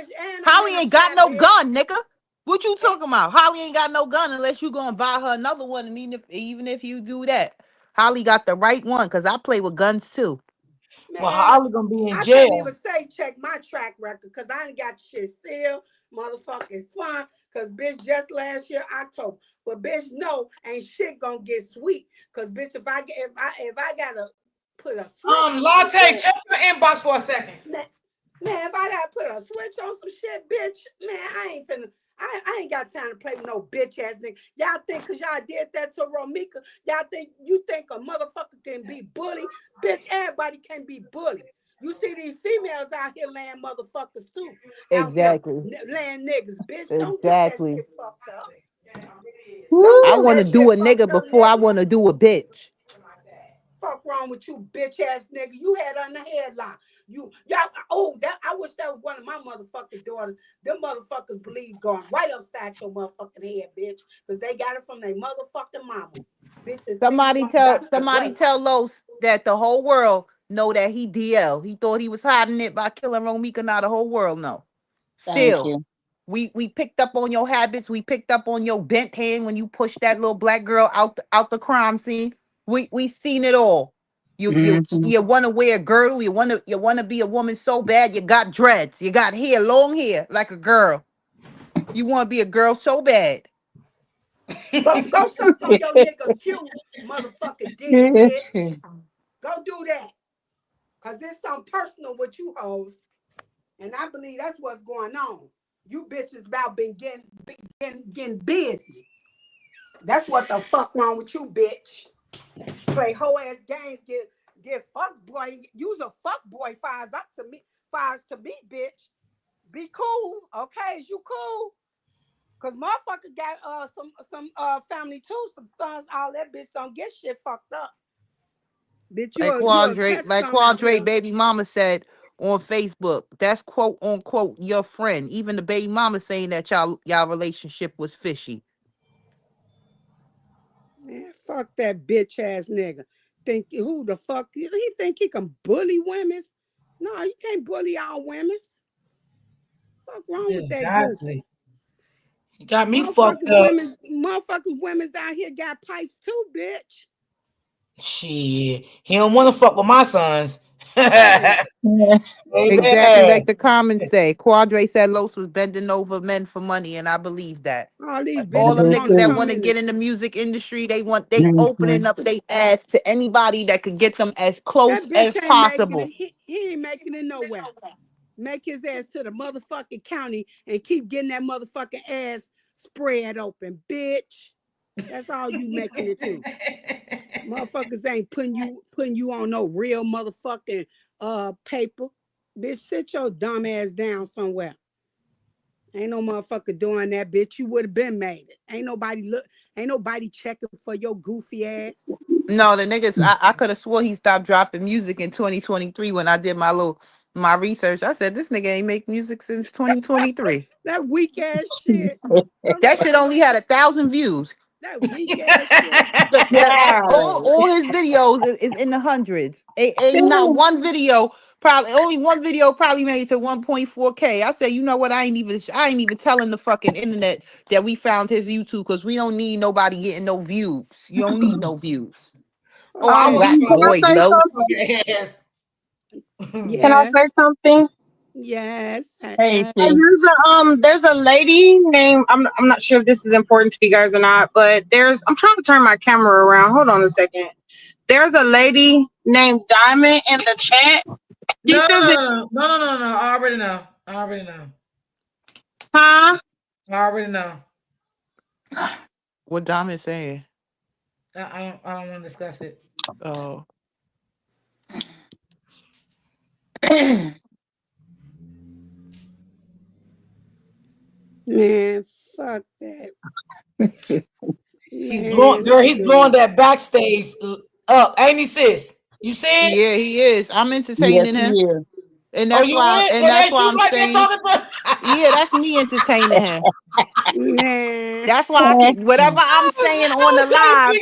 ain't got no gun, nigga. What you talking about? Holly ain't got no gun unless you gonna buy her another one. And even if you do that, Holly got the right one because I play with guns too. Man, well, Holly gonna be in I jail. can't even say check my track record because I ain't got shit still, motherfucking swine. Because bitch, just last year October, but bitch, no, ain't shit gonna get sweet. Because bitch, if I gotta put a switch, Latte, check your inbox for a second. Man, if I gotta put a switch on some shit, bitch, man, I ain't finna. I ain't got time to play with no bitch ass nigga. Y'all think because y'all did that to Romika, you think a motherfucker can be bullied? Bitch, everybody can be bullied. You see these females out here laying motherfuckers too. Exactly. Laying niggas. Bitch, don't get that shit fucked up. I want to do a nigga before I want to do a bitch. Fuck wrong with you, bitch ass nigga? You had on the headline. I wish that was one of my motherfucking daughters. Them motherfuckers believe going right upside your motherfucking head, bitch, because they got it from their motherfucking mama. Bitches, Somebody tell Los that the whole world know that he DL. He thought he was hiding it by killing Romika. Now the whole world know. Still, we picked up on your habits. We picked up on your bent hand when you pushed that little black girl out the crime scene. We seen it all. You want to wear a girdle. You want to be a woman so bad. You got dreads. You got hair, long hair like a girl. You want to be a girl so bad. Go suck on your nigga cute motherfucking dick, bitch. Go do that. Cause there's something personal with you hoes. And I believe that's what's going on. You bitches about been getting busy. That's what the fuck wrong with you, bitch. Play whole ass games, get fuck boy. Use a fuck boy fires to me, bitch. Be cool, okay? Is you cool? Cause motherfucker got some family too, some sons. All that bitch don't get shit fucked up. Bitch, like Quadre baby mama said on Facebook, that's quote unquote your friend. Even the baby mama saying that y'all relationship was fishy. Man, fuck that bitch ass nigga. Think who the fuck he think he can bully women? No, you can't bully all women. Fuck wrong with that? Exactly. He got me fucked up. Women's out here got pipes too, bitch. Shit, he don't want to fuck with my sons. Exactly like the comments say. Quadre said Los was bending over men for money, and I believe that. All them niggas that want to get in the music industry, they opening up their ass to anybody that could get them as close as possible. He ain't making it nowhere. Make his ass to the motherfucking county and keep getting that motherfucking ass spread open, bitch. That's all you making it to. Motherfuckers ain't putting you on no real motherfucking paper. Bitch, sit your dumb ass down somewhere. Ain't no motherfucker doing that, bitch. You would have been made it. Ain't nobody checking for your goofy ass. No, the niggas, I could have swore he stopped dropping music in 2023 when I did my little my research. I said this nigga ain't make music since 2023. That weak ass shit. That shit only had 1,000 views. That weak ass shit. All his videos is in the hundreds. Ain't not one video. Probably only one video probably made it to 1.4K. I said, you know what? I ain't even telling the fucking internet that we found his YouTube because we don't need nobody getting no views. You don't need no views. Oh, I'm Black boy, low. Can I say something? Yes. Hey, there's a lady named I'm not sure if this is important to you guys or not, but I'm trying to turn my camera around. Hold on a second. There's a lady named Diamond in the chat. No. I already know. Huh? I already know. What Diamond saying? I don't want to discuss it. Oh. Man, fuck that. He's blowing that backstage up, ain't he, sis? You see it? Yeah, he is. I'm entertaining him. Yeah. And that's why I'm saying, yeah, that's me entertaining him. That's why whatever I'm saying on the live,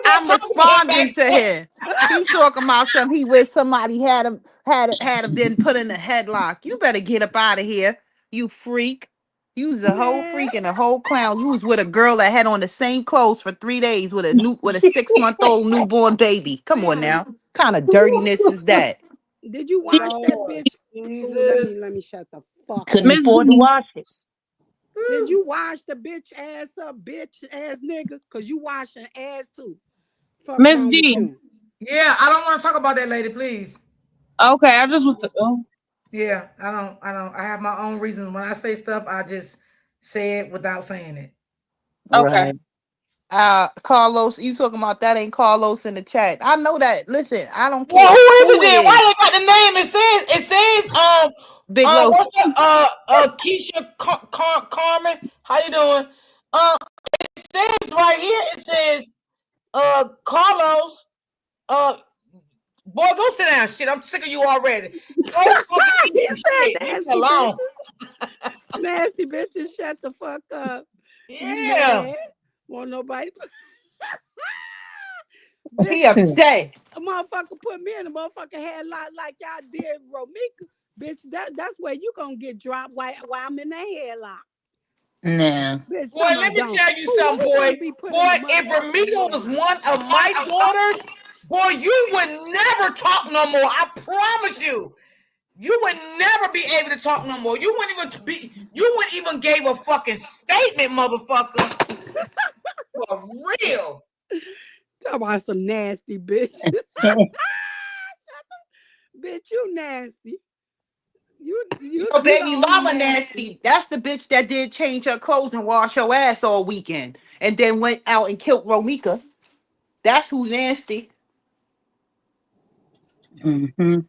I'm responding to him. He's talking about something. He wish somebody had him been put in a headlock. You better get up out of here, you freak. You was a whole freak and a whole clown. You was with a girl that had on the same clothes for 3 days with a 6-month-old newborn baby. Come on now, what kind of dirtiness is that? Did you watch that bitch? Ooh, let me shut the fuck up. Couldn't afford to watch it. Did you wash the bitch ass up, bitch ass nigga? Cause you washing ass too. Fuck Miss D. Yeah, I don't want to talk about that lady, please. Okay, I just was. Yeah, I don't. I have my own reasons. When I say stuff, I just say it without saying it. Okay. Carlos, you talking about that? Ain't Carlos in the chat? I know that. Listen, I don't care. Well, who is it? Is. Why they got the name? It says Big Low. What's that? Keisha Carmen. How you doing? It says right here. It says Carlos. Boy, go sit down. Shit, I'm sick of you already. Go fucking eat shit. Leave me alone. Nasty bitches, shut the fuck up. Yeah. Want nobody? He upset. A motherfucker put me in a motherfucking headlock like y'all did Romika. Bitch, that's where you gonna get dropped while I'm in that headlock. Nah. Bitch, boy, let me tell you something, boy. Boy, if Romika was one of my daughters, boy, you would never talk no more. I promise you. You would never be able to talk no more. You wouldn't even give a fucking statement, motherfucker. For real. Talk about some nasty bitch. Bitch, you nasty. You baby mama nasty. That's the bitch that did change her clothes and wash her ass all weekend and then went out and killed Romika. That's who's nasty. Mm-hmm.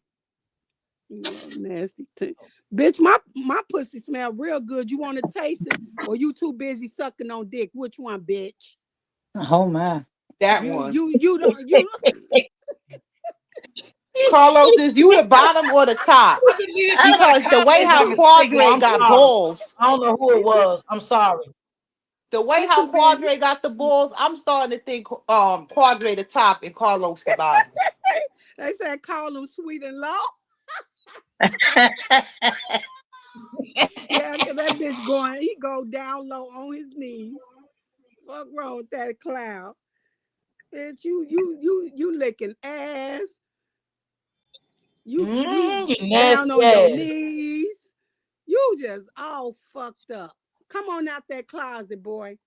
Nasty bitch, my pussy smell real good. You want to taste it or you too busy sucking on dick? Which one, bitch? Oh my. That one. You don't. Carlos, is you the bottom or the top? Because the way how Quadre got balls. I don't know who it was. I'm sorry. The way how Quadre got the balls, I'm starting to think Quadre the top and Carlos the bottom. They said call him sweet and low. Yeah, cause that bitch he go down low on his knees. Fuck wrong with that clown? Bitch, you licking ass. You down on your knees. You just all fucked up. Come on out that closet, boy.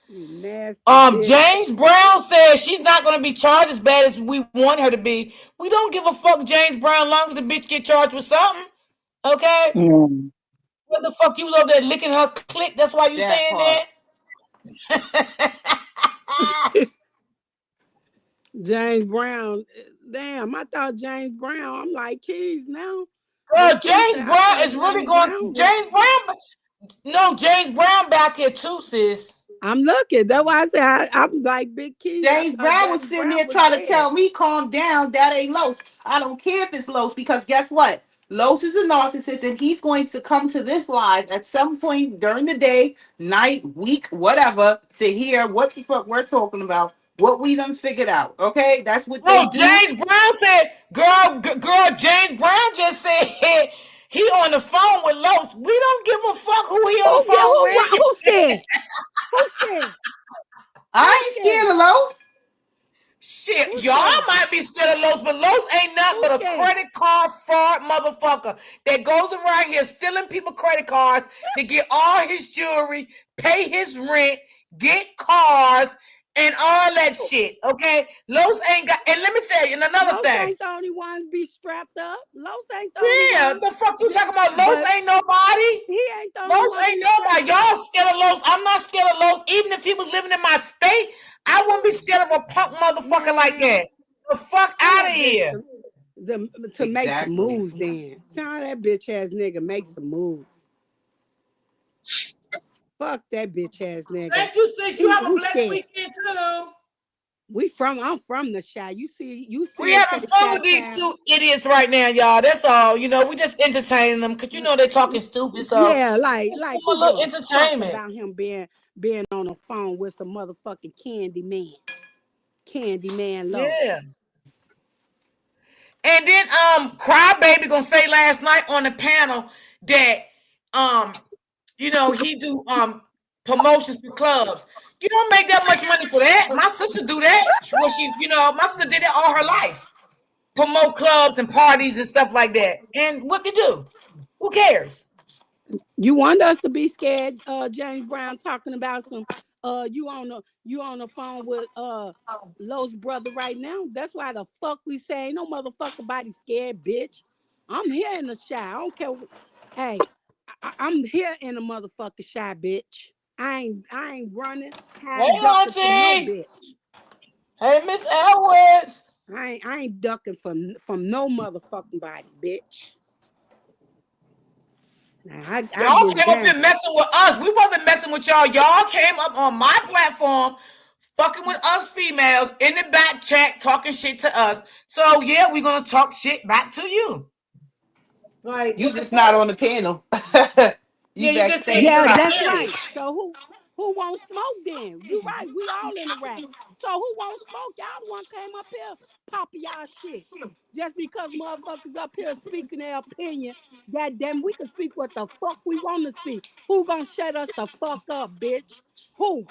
You nasty bitch. James Brown says she's not going to be charged as bad as we want her to be. We don't give a fuck, James Brown, long as the bitch get charged with something. Okay? Mm. What the fuck? You was over there licking her clit? That's why you saying that? James Brown. Damn, I thought James Brown. I'm like Keys now. Girl, James Brown is really going. James Brown. No, James Brown back here too, sis. I'm looking. That's why I said I'm like Big Key. James Brown was sitting there trying to tell me, calm down, that ain't Los. I don't care if it's Los, because guess what? Los is a narcissist, and he's going to come to this live at some point during the day, night, week, whatever, to hear what the fuck we're talking about, what we done figured out. Okay? That's what they do. James Brown said, girl, James Brown just said he on the phone with Los. We don't give a fuck who he on the phone with. Who's scared? Who's scared? I ain't scared of Los. Shit, y'all might be scared of Los, but Los ain't nothing but a credit card fraud motherfucker that goes around here stealing people credit cards to get all his jewelry, pay his rent, get cars, and all that shit. Okay, Los ain't got. And let me tell you another Los thing. Ain't the only one to be strapped up. Los ain't the only one. The fuck you talking about? Los ain't nobody. He ain't the only Los one. ain't nobody. Y'all scared of Los. I'm not scared of Los. Even if he was living in my state, I wouldn't be scared of a punk motherfucker like that. The fuck out of here. To make some moves, then. Tell that bitch ass nigga make some moves. Fuck that bitch ass nigga. Thank you, sis. You have a blessed weekend too. I'm from the Chi. You see. We having fun with these two idiots right now, y'all. That's all. You know, we just entertaining them because you know they're talking stupid. So yeah, like a little entertainment about him being on the phone with some motherfucking Candy Man Low. Yeah. And then Crybaby gonna say last night on the panel that you know, he do promotions for clubs. You don't make that much money for that. My sister do that. Well, my sister did it all her life. Promote clubs and parties and stuff like that. And what to do? Who cares? You want us to be scared, James Brown, talking about some you on the phone with Lo's brother right now. That's why the fuck we say ain't no motherfucker body scared, bitch. I'm here in the Chi. I don't care. Hey, I'm here in the motherfucking Chi, bitch. I ain't running. Hey, Auntie. Hey, Miss Elwes. I ain't ducking from no motherfucking body, bitch. Y'all came up here messing with us. We wasn't messing with y'all. Y'all came up on my platform, fucking with us females in the back chat, talking shit to us. So yeah, we're gonna talk shit back to you. Like you just not on the panel. Yeah, that's right. So who won't smoke then? You right. We all in the rack. So who won't smoke? Y'all the one came up here popping y'all shit. Just because motherfuckers up here speaking their opinion, goddamn, we can speak what the fuck we want to speak. Who gonna shut us the fuck up, bitch? Who?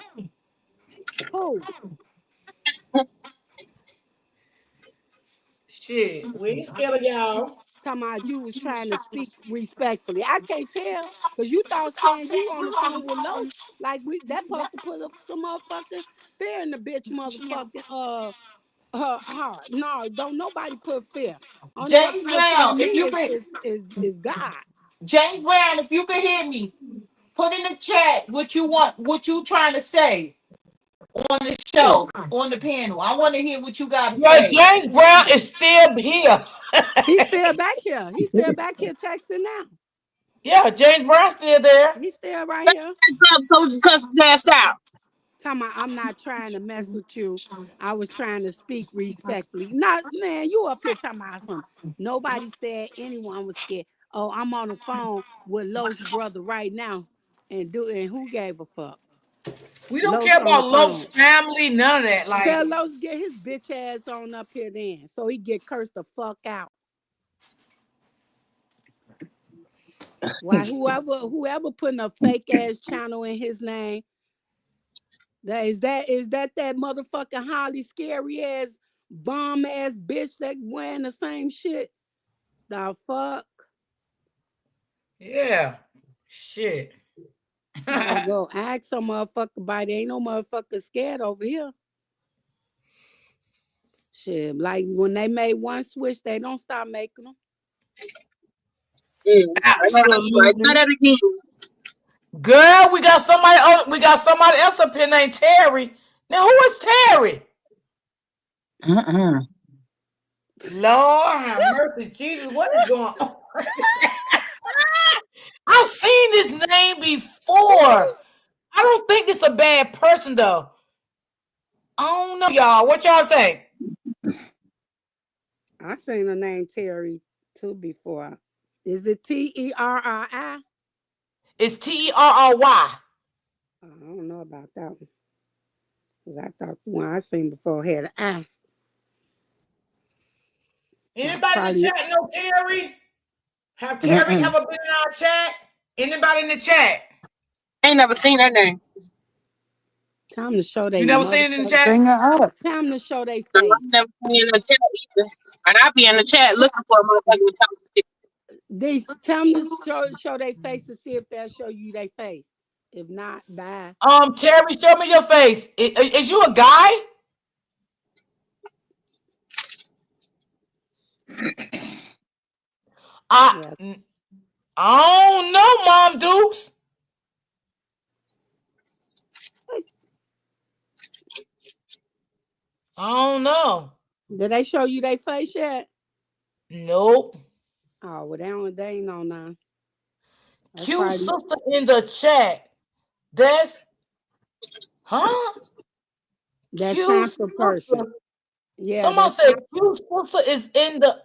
Shit, we ain't scared of y'all. Talking about you was trying to speak respectfully. I can't tell because you thought saying you on the phone with Los like that supposed to put up some motherfucking fear in the bitch motherfucking heart. No, don't nobody put fear. Only James Brown, if you could, is God. James Brown, if you could hear me, put in the chat what you want, what you trying to say on the show, on the panel. I want to hear what you got to say. James Brown is still here. He's still back here. He's still back here texting now. Yeah, James Brown's still there. He's still right here. So cuss that's out. I'm not trying to mess with you. I was trying to speak respectfully. Not, man, you up here talking about something. Nobody said anyone was scared. Oh, I'm on the phone with Lo's brother right now. And who gave a fuck? We don't care about Lo's family, none of that. Like, tell Los get his bitch ass on up here then, so he get cursed the fuck out. Why whoever putting a fake ass channel in his name, is that motherfucking Holly scary ass bomb ass bitch that wearing the same shit? The fuck? Yeah, shit. Gotta go ask some motherfucker about it. Ain't no motherfucker scared over here. Shit, like when they made one switch, they don't stop making them. Absolutely. Girl, we got somebody else up here named Terry. Now, who is Terry? Lord have mercy, Jesus, what is going on? I've seen this name before. I don't think this a bad person though. I don't know, y'all. What y'all think? I seen the name Terry too before. Is it Terri? It's Terry. I don't know about that one. Cause I thought the one I seen before had an I. Anybody in the chat know Terry? Have Terry ever been in our chat? Anybody in the chat? Ain't never seen that name. Time to show they. You never seen it in the chat? Bring her up. Time to show they face. I've never seen in the chat either. And I be in the chat looking for a motherfucker to talk to. These time to show their face to see if they'll show you their face. If not, bye. Terry, show me your face. Is you a guy? I don't know, Mom Dukes. I don't know. Did they show you their face yet? Nope. Oh, well, they ain't on now. Cute sister in the chat. That's that cute sister person. Yeah. Someone said cute sister is in the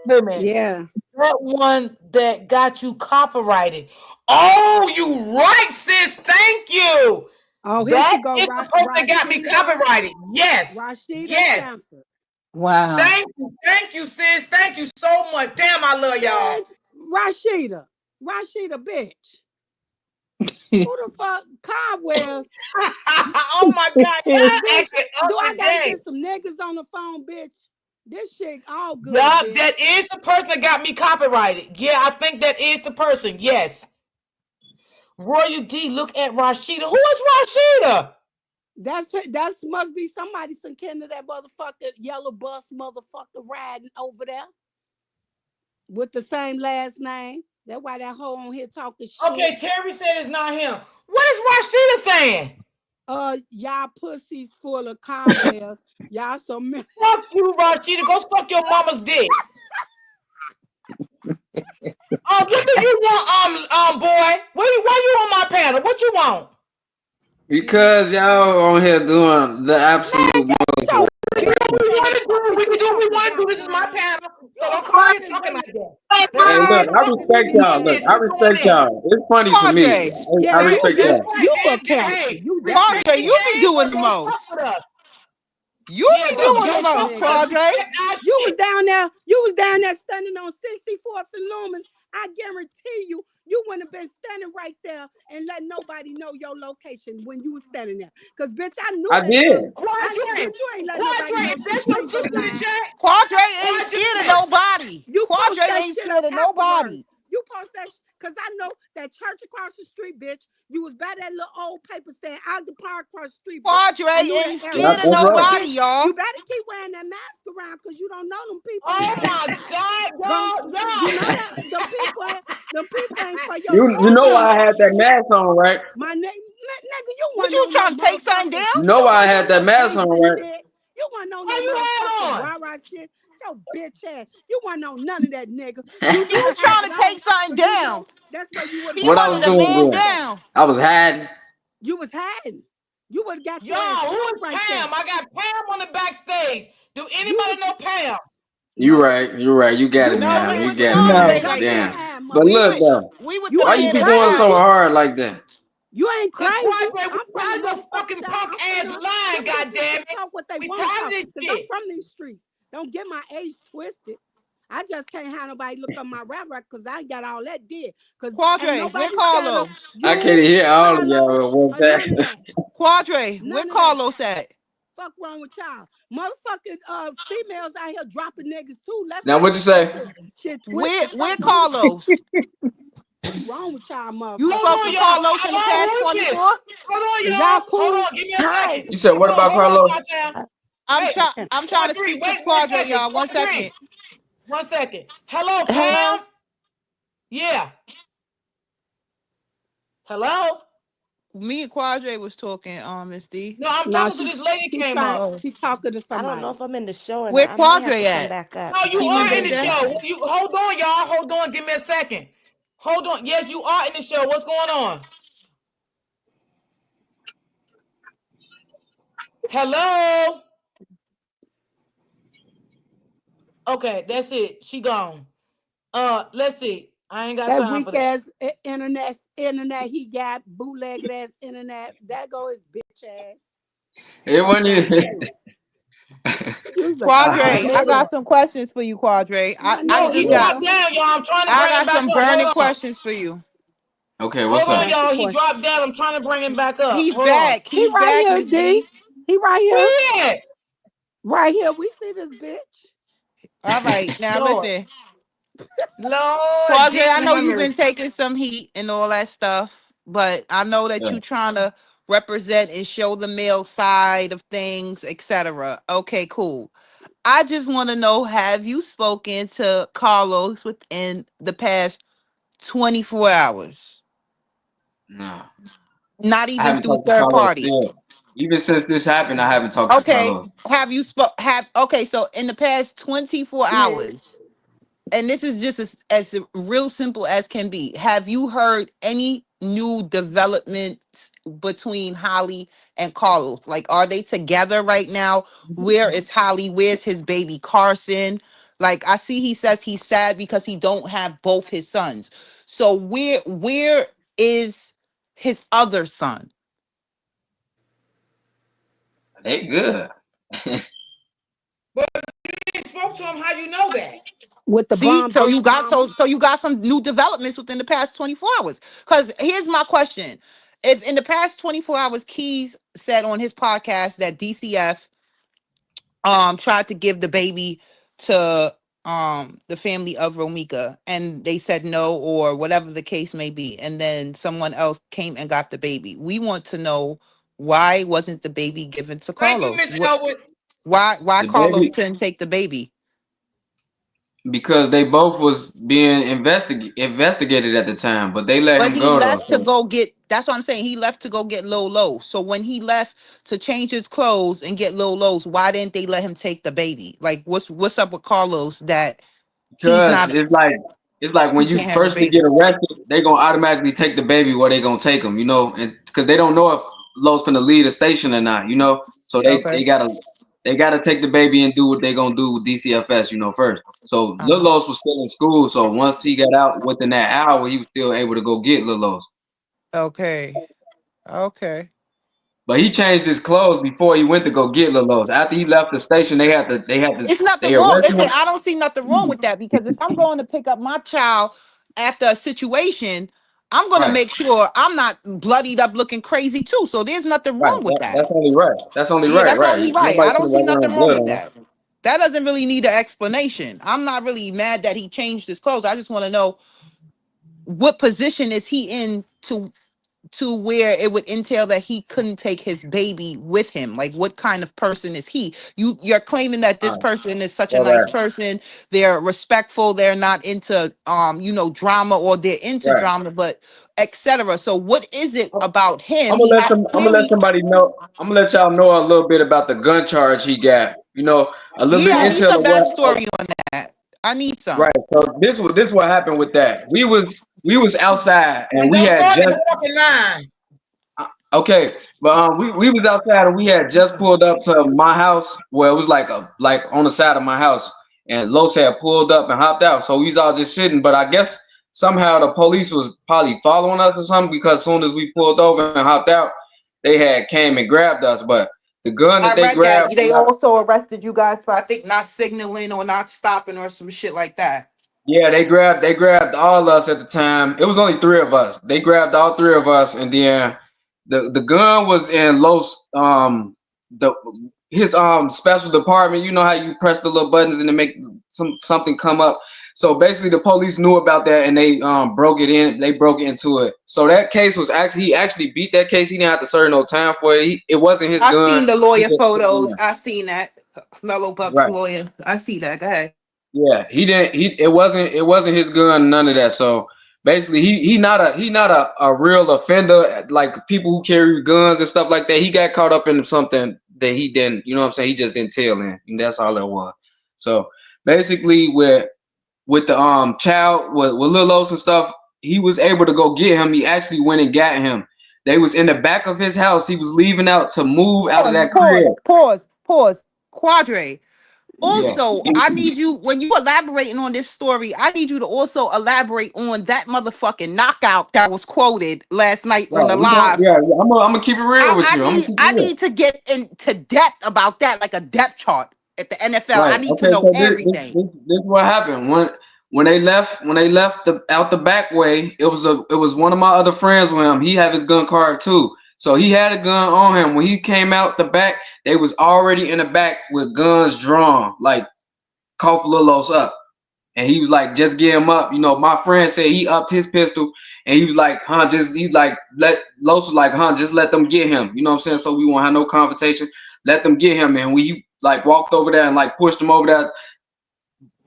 women. Yeah. That one that got you copyrighted. Oh, you right, sis. Thank you. Oh, that is the person that got me copyrighted. Yes. Rashida yes. Sanford. Wow. Thank you, sis. Thank you so much. Damn, I love y'all. Rashida, bitch. Who the fuck? Cobwebs. Oh my God. Do I gotta get some niggas on the phone, bitch? This shit all good. Yeah, bitch. that is the person that got me copyrighted. Yeah, I think that is the person. Yes. Royal D, look at Rashida. Who is Rashida? That must be somebody some kind of that motherfucker yellow bus motherfucker riding over there with the same last name. That's why that hoe on here talking shit. Okay, Terry said it's not him. What is Rashida saying? Y'all pussies full of cobwebs. Y'all so many. Fuck you, Rashida. Go suck your mama's dick. What do you want, boy? Why you on my panel? What you want? Because y'all on here doing the absolute most. We can do what we want to do. This is my panel. So don't come on here talking like that. Hey, look, I respect y'all. Look, I respect y'all. It's funny for me. I respect y'all. You a character. Quadre, you be doing the most. You be doing the most, Quadre. You was down there standing on 64th and Lumens. I guarantee you wouldn't have been standing right there and let nobody know your location when you was standing there. Because, bitch, I knew I did. Bitch, you ain't let nobody know. Quadre ain't scared of nobody. Quadre ain't scared of nobody. You post that because I know that church across the street, bitch. You was by that little old paper stand out the park across the street. Quadre ain't scared of nobody, y'all. You better keep wearing that mask around because you don't know them people. Oh my God, y'all. You know that the people ain't for your. You know why I had that mask on, right? My nigga, you what you trying to take something down? You know why I had that mask on, right? You want no motherfucking rah shit. Your bitch ass. You want know none of that, nigga. You was trying to take something down. That's why you would. What I was doing? Down. I was hiding. You was hiding. You would have got your ass. Who is right Pam? There. I got Pam on the backstage. Do anybody know Pam? You right. You got it now. You got it. Damn. But look though. Why you be going so hard like that? You ain't crazy. I'm tired of fucking punk ass lying, goddamn it. We tired of this shit. I'm from these streets. Don't get my age twisted. I just can't have nobody look on my rap record because I ain't got all that did. Quadre, where Carlos? I can't hear all of y'all. What's that? Quadre, where Carlos at? Fuck wrong with y'all? Motherfucking females out here dropping niggas too. Now what you say? Where Carlos? What's wrong with y'all, motherfuckers? You spoke to Carlos in the past 24? Hold on, y'all. Hold on, give me a second. You said what about Carlos? I'm trying to speak to Quadre, y'all. 1 second. 1 second. Hello, Pam. Yeah. Hello. Me and Quadre was talking, Miss D. No, I'm talking to this lady came up. She talking to somebody. I don't know if I'm in the show or where not. Quadre at? Back up. No, you are in the show. Hold on, y'all. Hold on. Give me a second. Hold on. Yes, you are in the show. What's going on? Hello. Okay, that's it. She gone. Let's see. I ain't got that time weak for that. ass internet he got, bootlegged ass internet. That go his bitch ass. It wasn't even. Quadre, I got some questions for you, Quadre. I No, he just got dropped down, y'all. I'm trying to I bring him got back some up. burning Hold on. questions for you. Okay, Hold what's on, up? y'all. He dropped down. I'm trying to bring him back up. He's Hold on. back. He's right back, here, Miss D. D. He right Where here. he at? Right here. We see this bitch. All right, now Lord. listen. Lord Quadre, Jesus, I know have you've been mercy. taking some heat and all that stuff, but I know that Yeah. you're trying to represent and show the male side of things, etc. Okay, cool. I just want to know, have you spoken to Carlos within the past 24 hours? No, Not I even haven't through talked to third Carlos party. still. Even since this happened, I haven't talked to Okay, Carlos. okay, so in the past 24 hours, and this is just as real simple as can be, have you heard any new developments between Holly and Carlos? Like, are they together right now? Where is Holly? Where's his baby Carson? Like, I see he says he's sad because he don't have both his sons. So where is his other son? They good. But you ain't spoke to him. How you know that? With the See, bomb so you dick got mama. so you got some new developments within the past 24 hours. Because here's my question. If in the past 24 hours, Keys said on his podcast that DCF tried to give the baby to the family of Romika and they said no, or whatever the case may be, and then someone else came and got the baby. We want to know, why wasn't the baby given to Thank you, Carlos? Miss Elwood. Why The Carlos baby, couldn't take the baby? because they both was being investigated at the time, but they let But him he go though. left to So go get, that's what I'm saying. He left to go get Lolo. So when he left to change his clothes and get Lolo's, why didn't they let him take the baby? Like, what's up with Carlos that he's because not, it's like he when you can't have the first to get baby? arrested, they gonna automatically take the baby where they gonna take him, and because they don't know if Lo's finna leave the station or not, So they Okay. gotta take the baby and do what they gonna do with DCFS, first. So Lil Uh-huh. Los was still in school, so once he got out within that hour, he was still able to go get Lil Los. Okay. Okay. But he changed his clothes before he went to go get Lil Los. After he left the station, It's nothing they wrong. arrested Listen, him. I don't see nothing wrong with that, because if I'm going to pick up my child after a situation, I'm going to Right, make sure I'm not bloodied up looking crazy too. So there's nothing right. wrong with that. That's only right. That's only Yeah, right, that's right. only right. Nobody I don't finna see walk around nothing with wrong blood with on him. that. That doesn't really need an explanation. I'm not really mad that he changed his clothes. I just want to know, what position is he in to where it would entail that he couldn't take his baby with him. Like, what kind of person is he? You're claiming that this person is such a All nice right, person, they're respectful, they're not into drama, or they're into right. drama, but etc. So what is it about him? I'm gonna He let has some. I'm gonna let clearly, somebody know. I'm gonna let y'all know a little bit about the gun charge he got. A little bit yeah, I need intel of some what. backstory on that. I need some. Right. So this what happened with that. We was outside and And we don't had start just the fucking line. okay, but we was outside and we had just pulled up to my house where it was like on the side of my house, and Los had pulled up and hopped out. So we was all just sitting, but I guess somehow the police was probably following us or something, because as soon as we pulled over and hopped out, they had came and grabbed us. But the gun that I they read that grabbed, they also arrested you guys for, I think, not signaling or not stopping or some shit like that. yeah, they grabbed all us at the time. It was only three of us. They grabbed all three of us, and then the gun was in Los the his special department. You know how you press the little buttons and they make something come up. So basically, the police knew about that and they broke it in. They broke into it. So that case was actually he actually beat that case. He didn't have to serve no time for it. It wasn't his I gun. seen the He lawyer just put it photos. in. I seen that. Mellow Buck's Right. lawyer. I see that. Go ahead. Yeah, he didn't. It wasn't his gun. None of that. So basically, he not a real offender like people who carry guns and stuff like that. He got caught up in something that he didn't. You know what I'm saying? He just didn't tell in, and that's all it was. So basically, with the child with Lil Os and stuff, he was able to go get him. He actually went and got him. They was in the back of his house. He was leaving out to move out of that crib. Pause. Quadre. Yeah. Also, I need you, when you elaborating on this story, I need you to also elaborate on that motherfucking knockout that was quoted last night on the live. I'm gonna keep it real with you. I need to get into depth about that, like a depth chart at the NFL. Right. I need to Okay. know So everything. this is what happened when they left out the back way. It was one of my other friends with him. He had his gun card too. So he had a gun on him. When he came out the back, they was already in the back with guns drawn, like cough Lilos up. And he was like, just get him up. You know, my friend said he upped his pistol and he was like, Los was like, just let them get him. You know what I'm saying? So we won't have no confrontation. Let them get him. And we like walked over there and like pushed him over there.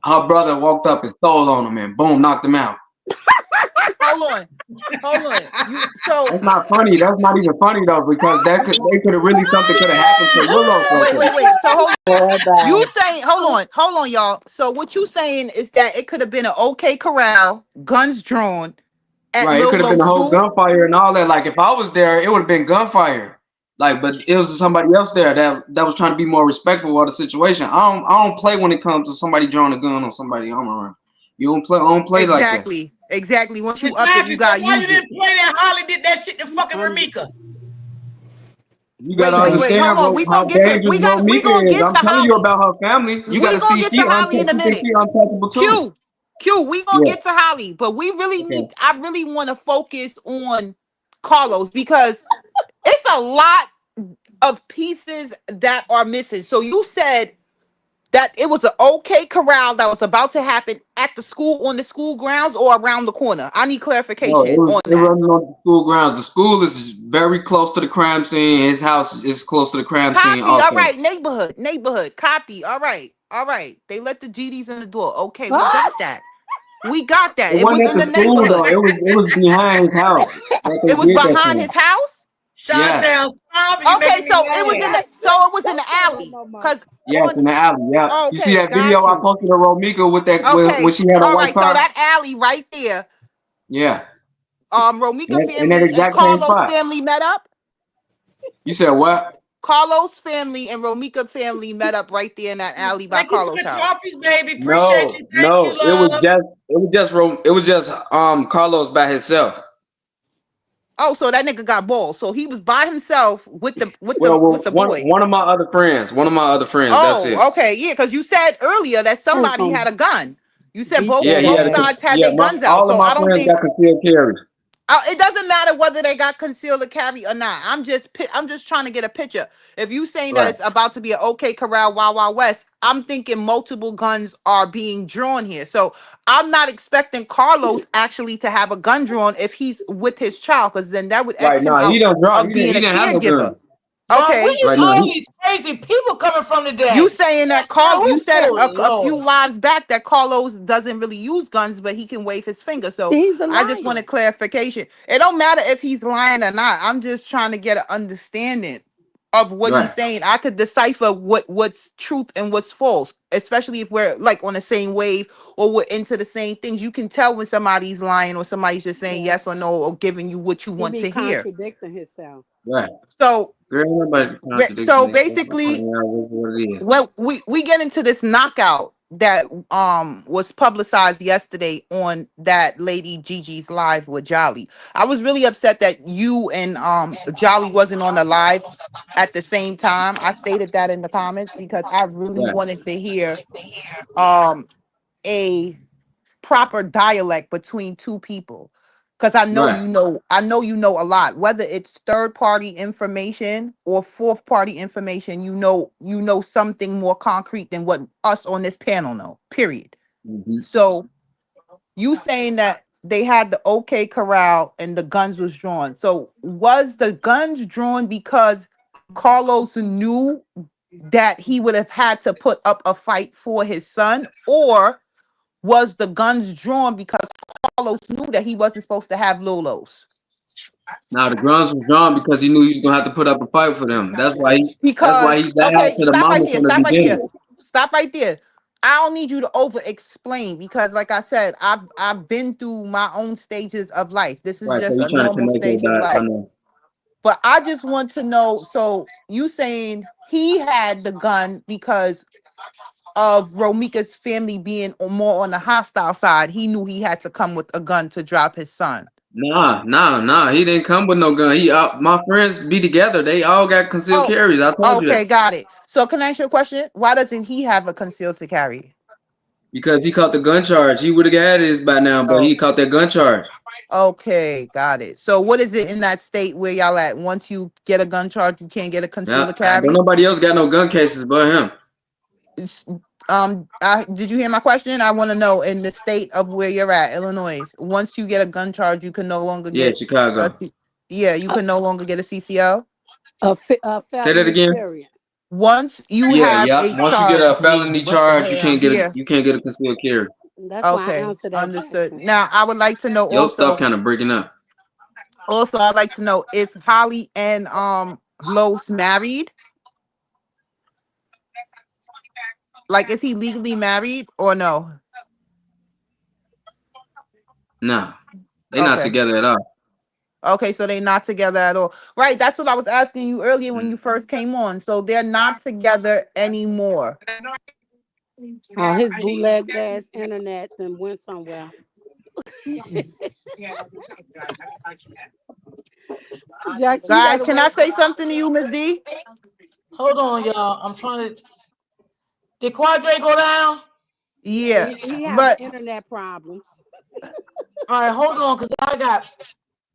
Her brother walked up and stole on him and boom, knocked him out. Hold on. So that's not funny. That's not even funny though, because they could have really something could have happened to Lilos. Wait. So hold on. You saying, hold on, y'all. So what you saying is that it could have been an OK Corral, guns drawn at right. It could have been a whole gunfire and all that. Like if I was there, it would have been gunfire. Like, but it was somebody else there that was trying to be more respectful of the situation. I don't play when it comes to somebody drawing a gun on somebody I'm around. You don't play like that. Exactly. Once you up it, you gotta use it. Why you didn't play that? Holly did that shit to fucking Ramika. You gotta understand how dangerous Romika is. I'm telling you about her family. You gotta see she untouchable too. Q, we gonna get to Holly, but we really I really want to focus on Carlos because it's a lot of pieces that are missing. So you said that it was an OK Corral that was about to happen at the school, on the school grounds, or around the corner. I need clarification on that. It wasn't on the school grounds. The school is very close to the crime scene. His house is close to the crime scene. Also. All right, neighborhood. Copy. All right. They let the GDs in the door. Okay, we got that. It was in the neighborhood. Though. It was behind his house. It was behind his house. Shawtown, okay, so it was in the alley. Yes, in the alley. Yeah. Okay, you see that video I posted of Romika with that when she had a white car? So that alley right there. Yeah. Romika family and Carlos family met up. You said what? Carlos family and Romika family met up right there in that alley by Carlos' house. Trophies, baby. Appreciate you. Thank you, love. It was just Carlos by himself. Oh, so that nigga got balls. So he was by himself with the boy. One of my other friends. Oh, that's it. Okay, yeah, because you said earlier that somebody had a gun. You said both sides had their guns out. All of my friends got concealed carry. It doesn't matter whether they got concealed to carry or not. I'm just trying to get a picture. If you saying that it's about to be an OK Corral Wild Wild West, I'm thinking multiple guns are being drawn here. So I'm not expecting Carlos actually to have a gun drawn if he's with his child, because then that would X him out of being a caregiver. Okay. All these crazy people coming from today. You saying that you said a few lives back that Carlos doesn't really use guns, but he can wave his finger. So I just want a clarification. It don't matter if he's lying or not. I'm just trying to get an understanding of what he's saying. I could decipher what's truth and what's false, especially if we're like on the same wave or we're into the same things. You can tell when somebody's lying or somebody's just saying yes or no or giving you what you want to hear. Contradicting himself. Right. So basically, when we get into this knockout that was publicized yesterday on that lady Gigi's live with Jolly, I was really upset that you and Jolly wasn't on the live at the same time. I stated that in the comments because I really wanted to hear a proper dialect between two people. Because I know you know a lot, whether it's third party information or fourth party information, you know something more concrete than what us on this panel know, period. Mm-hmm. So you saying that they had the OK Corral and the guns was drawn. So was the guns drawn because Carlos knew that he would have had to put up a fight for his son, or was the guns drawn because Carlos knew that he wasn't supposed to have Lolos? Now the guns was drawn because he knew he was gonna have to put up a fight for them. That's why he died to the mama from the beginning. Stop right there. I don't need you to over explain because, like I said, I've been through my own stages of life. This is just a normal stage of life. But I just want to know, so you saying he had the gun because of Romika's family being more on the hostile side. He knew he had to come with a gun to drop his son. Nah. He didn't come with no gun. My friends be together. They all got concealed carries. I told you Okay, that. got it. So can I ask you a question? Why doesn't he have a concealed to carry? Because he caught the gun charge. He would have got his by now, but he caught that gun charge. Okay, got it. So what is it in that state where y'all at? Once you get a gun charge, you can't get a concealed to carry? Don't nobody else got no gun cases but him. Did you hear my question? I want to know in the state of where you're at, Illinois. Once you get a gun charge, you can no longer get Chicago. You can no longer get a CCO. Say that again. Once you have a Once charge, you get a felony charge, you can't get a concealed carry. That's why I answered that understood. question. Now I would like to know Your also. stuff kind of breaking up. Also, I'd like to know, is Holly and Los married? Like, is he legally married or no? No, they're not together at all. Okay, so they're not together at all. Right, that's what I was asking you earlier when you first came on. So they're not together anymore. His bootleg ass internet then went somewhere. Guys, can I say something to you, Miss D? Hold on, y'all. I'm trying to. Did Quadre go down? Yeah, he has internet problems. All right, hold on, because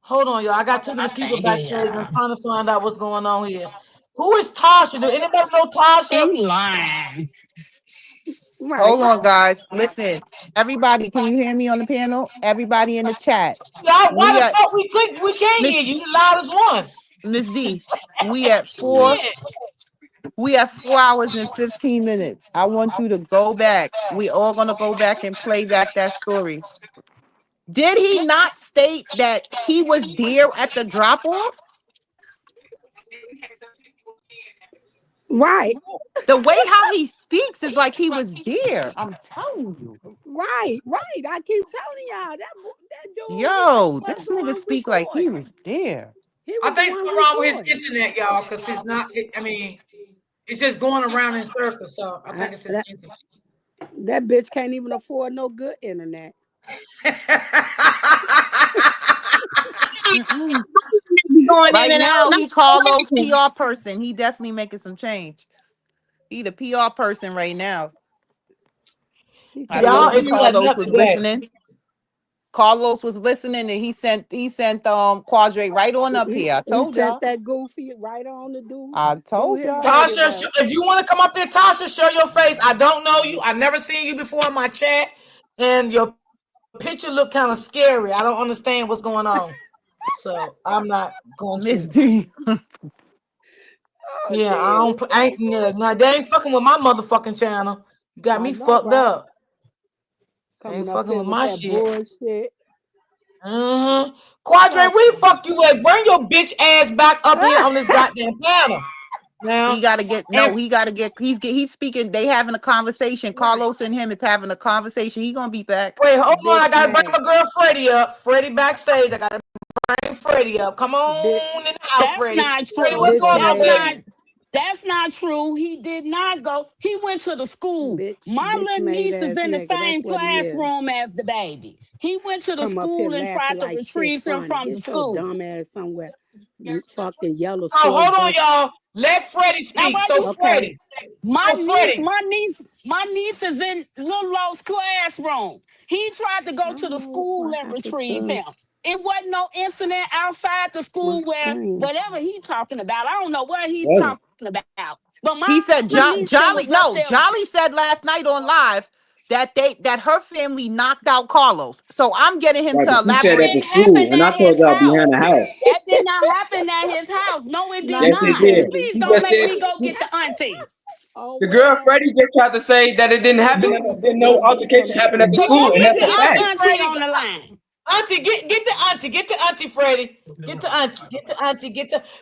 hold on, y'all. I got too many people backstage. I'm trying to find out what's going on here. Who is Tasha? Do anybody know Tasha? He lying. Hold on, guys. Listen, everybody, can you hear me on the panel? Everybody in the chat. Y'all, why the fuck we can't hear you? You loud as one. Miss D, we at 4 hours and 15 minutes. I want you to go back. We all gonna go back and play back that story. Did he not state that he was there at the drop off? Right. The way how he speaks is like he was there. I'm telling you. Right. I keep telling y'all that dude. Yo, this nigga speak like he was there. I think something wrong with his internet, y'all, because it's not. It's just going around in circles. So I think it's his internet. That bitch can't even afford no good internet. Right now, he Carlos PR person. He definitely making some change. He the PR person right now. Y'all, it's Carlos was listening. Carlos was listening, and he sent Quadre right on up here. I told you. Y'all. Sent that goofy right on the dude. I told y'all. Tasha, if you want to come up here, Tasha, show your face. I don't know you. I've never seen you before in my chat, and your picture look kind of scary. I don't understand what's going on, so I'm not going to. Miss D. Yeah, no, they ain't fucking with my motherfucking channel. You got me fucked up. Ain't fucking with my shit. Bullshit. Quadre, where the fuck you at? Bring your bitch ass back up here on this goddamn panel. Now he gotta get he's speaking. They having a conversation. Carlos and him is having a conversation. He gonna be back. Wait, hold on. I gotta bring my girl Freddie up. Freddie backstage. I gotta bring Freddie up. Come on in the house, Freddie. Not true. Freddie, what's going on, baby? That's not true. He did not go. He went to the school. My little niece is in the same classroom as the baby. He went to the school and tried to retrieve him from the school. Dumbass somewhere. You fucking yellow. Oh, hold on, y'all. Let Freddie speak. So Freddie. My niece is in Little Lo's classroom. He tried to go to the school and retrieve him. It wasn't no incident outside the school where whatever he talking about. I don't know what he's talking about. But he said Jolly said last night on live that her family knocked out Carlos. So I'm getting him to elaborate. At the school, and I told y'all behind the house. That did not happen at his house. No, it did not. Please don't make me go get the auntie. The girl Freddie just tried to say that it didn't happen. No altercation happened at the school, and that's a fact. Auntie on the line. Auntie, get the auntie, Freddie. Get the auntie.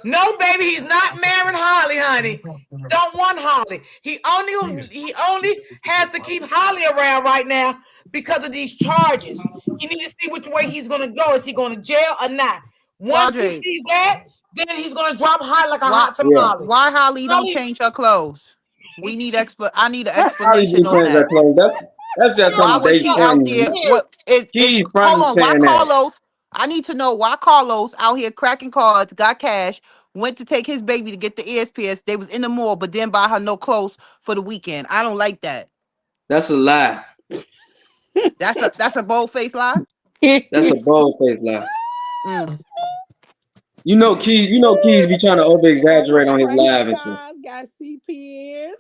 No, baby, he's not marrying Holly, honey. Don't want Holly. He only has to keep Holly around right now because of these charges. He needs to see which way he's gonna go. Is he going to jail or not? Once he sees that, then he's gonna drop high like a hot tamale. Why Holly don't change her clothes? We need I need an Holly explanation just on saying that that. clothes. That's just Why something was they she out there? friendly. What He's hold friendly on, why saying that. Carlos? I need to know why Carlos out here cracking cards, got cash, went to take his baby to get the ESPS. They was in the mall, but didn't buy her no clothes for the weekend. I don't like that. That's a lie. That's a bold-faced lie? That's a bold-faced lie. Mm. You know Keys be trying to over-exaggerate on his live and shit. Got CPNs.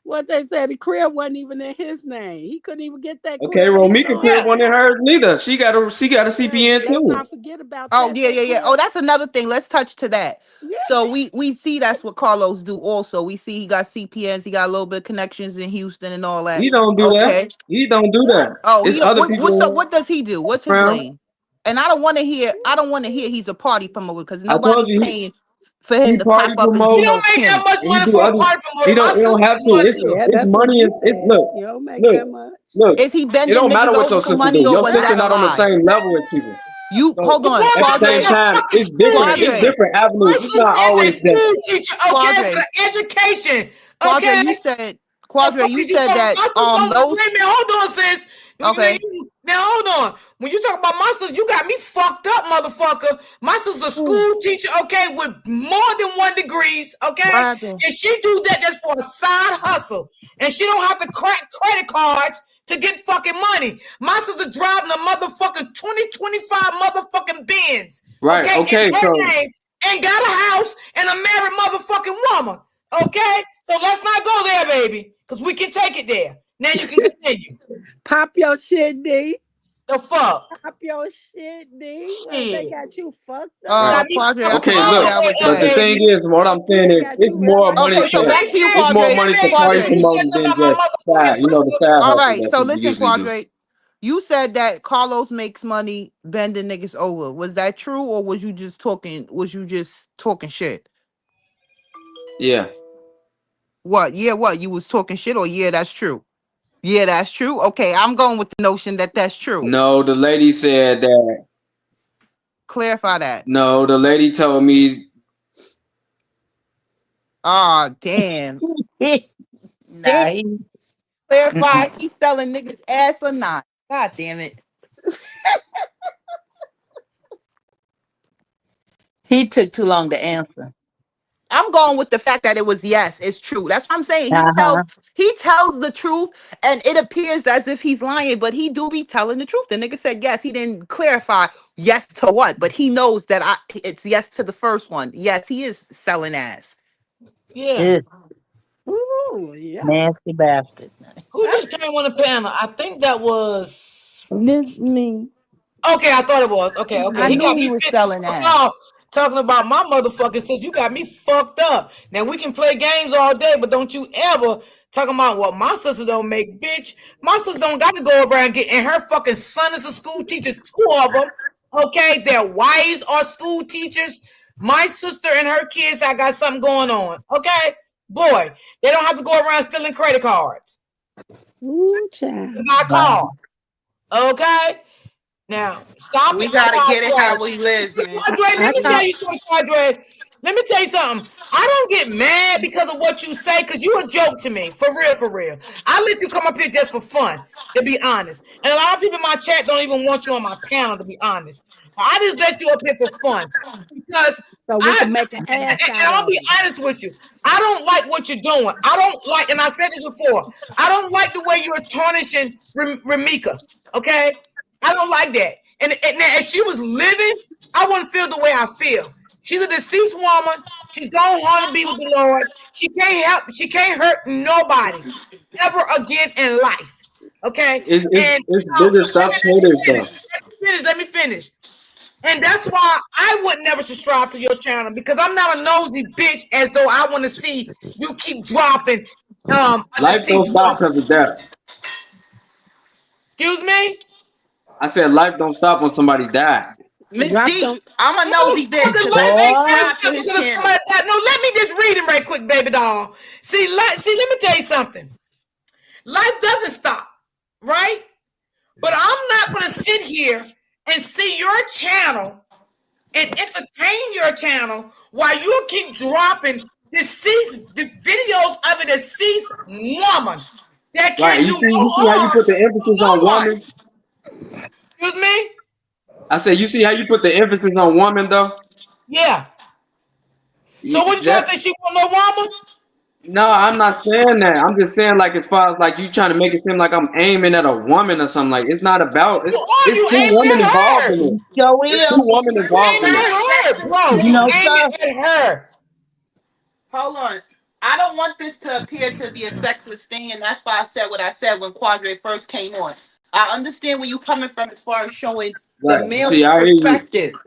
What they said, the crib wasn't even in his name. He couldn't even get that. Okay, Romika crib wasn't in hers neither. She got a CPN too. Let's not forget about Oh, that. yeah. Oh, that's another thing. Let's touch to that. Yeah. So we see that's what Carlos do also. We see he got CPNs, he got a little bit of connections in Houston and all that. He don't do that. He don't do that. Oh, it's he don't. other people. So what does he do? What's his around. lane? And I don't want to hear he's a party promoter because I told nobody's you, paying for him to party pop up and promote. do no Make that pimp. much money for a party promoter. He don't have to. It's money. You don't make that much. Look. Is he bending It don't matter niggas what over your for sister money do. or Your was sister that a not on the lie? same level as people. You So, hold on, at the same time, it's different. It's different avenues. It's not always school that. teacher, okay, for education. Quadre, Okay, you said that those. Wait a minute, hold on, sis. Okay. Now hold on. When you talk about my sister, you got me fucked up, motherfucker. My sister's a school teacher, okay, with more than 1 degrees, okay, and she do that just for a side hustle, and she don't have to crack credit cards to get fucking money. My sister driving a motherfucking 2025 motherfucking Benz, Right. Okay. in her So name, and got a house and a married motherfucking woman. Okay, so let's not go there, baby, because we can take it there. Now you can continue. Pop your shit, D. The fuck? Pop your shit, D. Well, they got you fucked up. okay. Look. The thing is, what I'm saying is, it's more money. Okay, so back to you, it's more money to party promoting than just side. The side. All right. So people listen, usually do. Quadre. You said that Carlos makes money bending niggas over. Was that true, or was you just talking? Shit? Yeah. What? Yeah. What? You was talking shit, or yeah, that's true. Yeah, that's true. Okay, I'm going with the notion that that's true. No, the lady said that. Clarify that. No, the lady told me. Oh, damn. Clarify. He's selling niggas ass or not? God damn it. He took too long to answer. I'm going with the fact that it was yes, it's true. That's what I'm saying. He tells the truth, and it appears as if he's lying, but he do be telling the truth. The nigga said yes. He didn't clarify yes to what, but he knows that it's yes to the first one. Yes, he is selling ass. Yeah. Ooh, yeah. Nasty bastard. Who just came on the panel? I think that was this me. Okay, I thought it was. Okay. I knew he was selling ass. Talking about my motherfucking sis, you got me fucked up. Now we can play games all day, but don't you ever talking about what my sister don't make, bitch. My sister don't got to go around and her fucking son is a school teacher, 2 of them. Okay, their wives are school teachers. My sister and her kids, I got something going on. Okay, boy, they don't have to go around stealing credit cards. Ooh, child. My car. Okay. Now, stop we it. Gotta get it how we live, man. Quadre, let me tell you something, Quadre. Let me tell you something. I don't get mad because of what you say, because you a joke to me. For real, for real. I let you come up here just for fun, to be honest. And a lot of people in my chat don't even want you on my panel, to be honest. I just let you up here for fun. Because so we can make an ass and I'll be honest with you. I don't like what you're doing. I don't like, and I said this before, I don't like the way you're tarnishing Ramika. Okay? I don't like that. And if she was living, I wouldn't feel the way I feel. She's a deceased woman. She's gone home to be with the Lord. She can't hurt nobody ever again in life. Okay? It's bigger stuff. Let me finish. And that's why I would never subscribe to your channel, because I'm not a nosy bitch as though I want to see you keep dropping life don't stop because of death. Excuse me? I said life don't stop when somebody died. Miss D, I'm a nosy bitch. No, let me just read it right quick, baby doll. See, let me tell you something. Life doesn't stop, right? But I'm not going to sit here and see your channel and entertain your channel while you keep dropping the videos of a deceased woman that Right. can You do see, no you see how you harm put the to emphasis no on one. woman? Excuse me? I said, you see how you put the emphasis on woman though? Yeah. So what you trying to say? She want no woman? No, I'm not saying that. I'm just saying like as far as like you trying to make it seem like I'm aiming at a woman or something. Like it's not about it's You two aiming women at involved her. in it. Joe It's two will. women You involved aiming in it. at her, bro. You You know, aiming sir. at her. Hold on. I don't want this to appear to be a sexist thing, and that's why I said what I said when Quadre first came on. I understand where you're coming from as far as showing the Right. male's See, I hear you. perspective.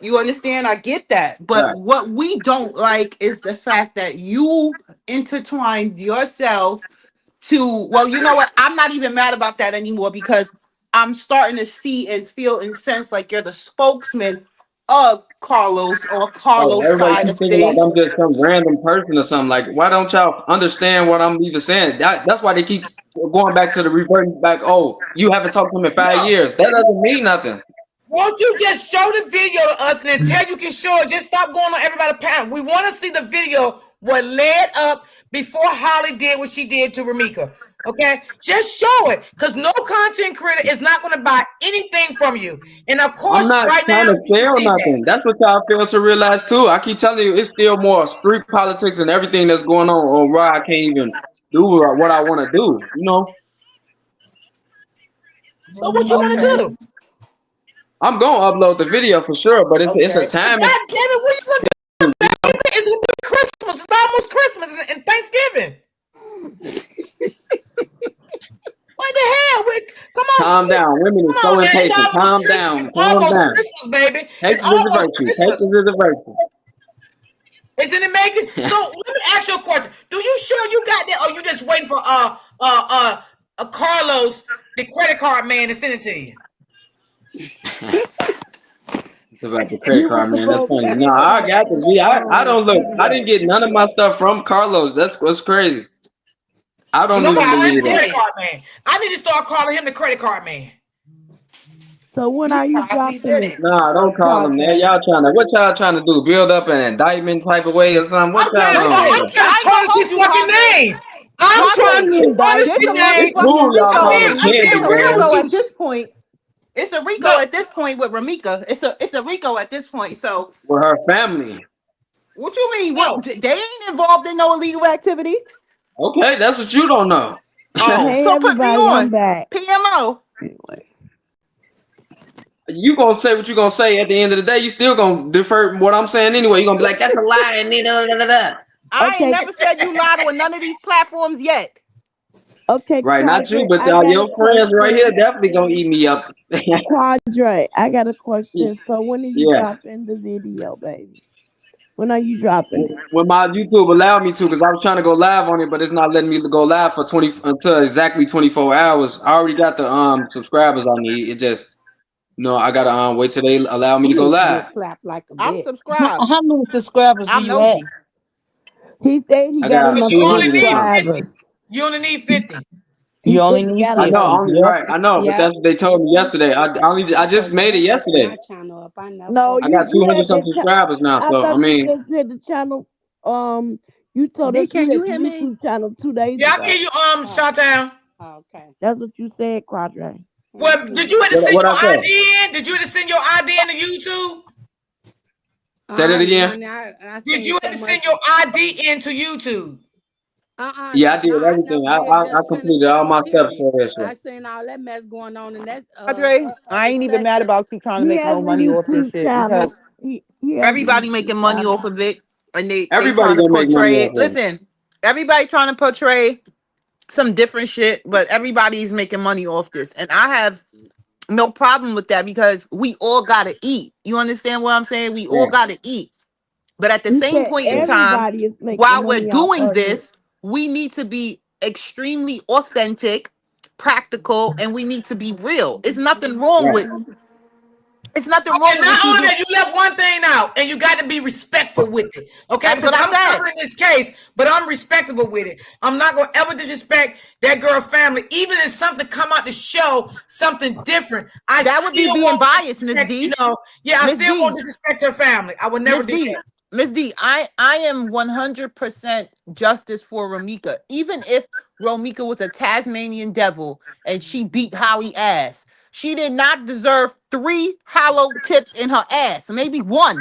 You understand? I get that. But Right. what we don't like is the fact that you intertwined yourself to, well, you know what? I'm not even mad about that anymore because I'm starting to see and feel and sense like you're the spokesman of Carlos or Oh, Carlos' everybody side keep of thinking like things. I'm just some random person or something. Like, why don't y'all understand what I'm even saying? That's why they keep going back to the reverting back. Oh, you haven't talked to him in 5 No. years. That doesn't mean nothing. Won't you just show the video to us and until you can show it, just stop going on everybody's panel. We want to see the video what led up before Holly did what she did to Ramika. Okay, just show it because no content creator is not going to buy anything from you. And of course, I'm not right trying now to we can sell see that. nothing. That's what y'all fail to realize too. I keep telling you, it's still more street politics and everything that's going on where I can't even do what I want to do. You know, So what you want to Okay. do? I'm gonna upload the video for sure, but it's a Okay. God timing. damn it, what you looking at, baby? It's gonna be Christmas. It's almost Christmas and Thanksgiving. What the hell? Come on, Calm down. Women is come so on, man. It's impatient. almost Calm Christmas. down. It's Calm almost down. Christmas, baby. It's Patience is a almost virtue. Christmas. Patience is a virtue. Is it making? So let me ask you a question. Do you sure you got that, or you just waiting for Carlos, the credit card man, to send it to you? It's about the credit card, man. That's funny. No, I got this. I don't look. I didn't get none of my stuff from Carlos. That's what's crazy. I don't Because I'm even gonna call him believe the credit that. card man. I need to start calling him the credit card man. So when are you dropping it? Nah, don't call him that. Quadre? What y'all trying to do? Build up an indictment type of way or something? What y'all Listen, on? I'm trying I to ain't gonna tarnish hold his you, fucking Quadre. name. I'm trying Quadre, to tarnish this his a It's name. motherfucking cool y'all I'm Rico. call him being, I'm It's Candy, being a real man. with Rico you. at this point. It's a Rico Look, at this point with Ramika. It's a Rico at this point. So With her family. what you mean? no. What they ain't involved in no illegal activity? Okay, that's what you don't know. Oh, Hey so put me everybody, I'm on. back. PMO. Anyway, You gonna say what you gonna say at the end of the day. You still gonna defer what I'm saying anyway. You gonna be like, that's a lie, and then da, da, da, da. I ain't okay, never said you lied on none of these platforms yet. okay, Right, not you, Quadre, but I got a your friends right here question. definitely gonna eat me up. Quadre, I got a question. So when are you Yeah. dropping the video, baby? When are you dropping it? When my YouTube allowed me to, because I was trying to go live on it, but it's not letting me go live for 20 until exactly 24 hours. I already got the subscribers I need. It just I gotta wait till they allow me to You go need to live. get slapped like a I'm bitch. subscribed. How many subscribers do I'm you have? nosy. He said he I got got But enough you only 200 or need something. 50. subscribers. You only need 50. He You said only he need got I know, enough. 50. only Yep. right. I know, but Yep. they told me yesterday. I just Supposed to made it been fucking yesterday. my channel up. I never No, I opened got it. you 200 had some that. subscribers now. I So I thought you mean, just said the channel. You told us D, you can had you the hear me? YouTube channel 2 days Yeah, I ago. give you Oh, Shotdown. okay. That's what you said, Quadre. Well, did you have to send what your I say? ID in? Did you have to send your ID in to YouTube? Say that again. Honey, I Did seen you so have to much. send your ID into YouTube? Yeah, I did No, I everything. never I did. I, I Just finished completed all out. my steps Period. for this. I So. seen all that mess going on in that Padre, I other ain't even mad sector. about you trying to He make has no a money off this YouTube shit channel. because He has a everybody YouTube making money channel. off of it and they Everybody trying to gonna make money portray off it. of it. Listen, everybody trying to portray some different shit, but everybody's making money off this. And I have no problem with that because we all gotta eat. You understand what I'm saying? We all Right. gotta eat. But at the He same said point in time, everybody is making while we're money off doing of it. this, we need to be extremely authentic, practical, and we need to be real. It's nothing wrong Right. with It's nothing wrong with not what you only do. that, you left one thing out, and you got to be respectful with it. Okay, That's because what I I'm said. covering this case, but I'm respectable with it. I'm not gonna ever disrespect that girl family, even if something come out to show something different. That would be being biased, Miss D. You know, yeah, I Miss still D. won't disrespect her family. I would never Miss do D. that. Miss D, I am 100% justice for Romika. Even if Romika was a Tasmanian devil and she beat Holly ass, she did not deserve 3 hollow tips in her ass. Maybe 1,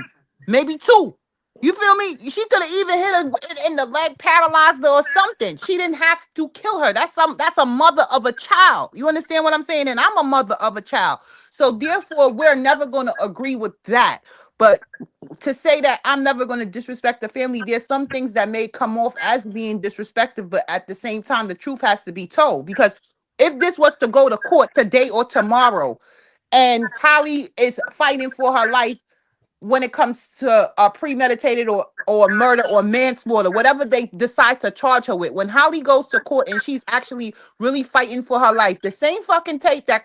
maybe 2. You feel me? She could have even hit her in the leg, paralyzed her or something. She didn't have to kill her. That's a mother of a child. You understand what I'm saying? And I'm a mother of a child. So therefore, we're never going to agree with that. But to say that I'm never going to disrespect the family, there's some things that may come off as being disrespectful, but at the same time, the truth has to be told. Because if this was to go to court today or tomorrow, and Holly is fighting for her life when it comes to premeditated or murder or manslaughter, whatever they decide to charge her with, when Holly goes to court and she's actually really fighting for her life, the same fucking tape that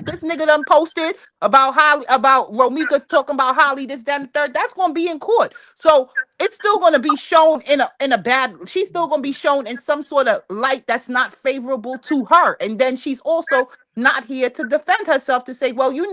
this nigga done posted about Holly, about Romika talking about Holly, this, that, and the third, that's gonna be in court. So it's still gonna be shown in a bad, she's still gonna be shown in some sort of light that's not favorable to her. And then she's also not here to defend herself, to say, well, Your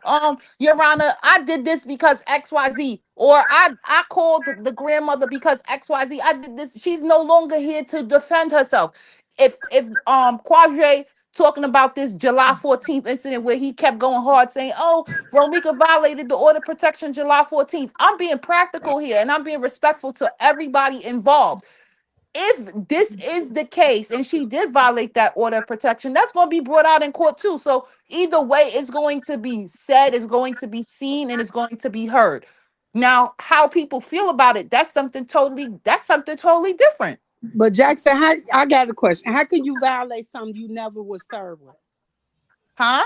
Honor, I did this because XYZ, or I called the grandmother because XYZ. I did this. She's no longer here to defend herself. If Quadre talking about this July 14th incident where he kept going hard saying, oh, Romika violated the order of protection July 14th. I'm being practical here and I'm being respectful to everybody involved. If this is the case and she did violate that order of protection, that's going to be brought out in court too. So either way, it's going to be said, it's going to be seen, and it's going to be heard. Now, how people feel about it, that's something totally different. But Jackson, I got a question. How can you violate something you never was served with? Huh?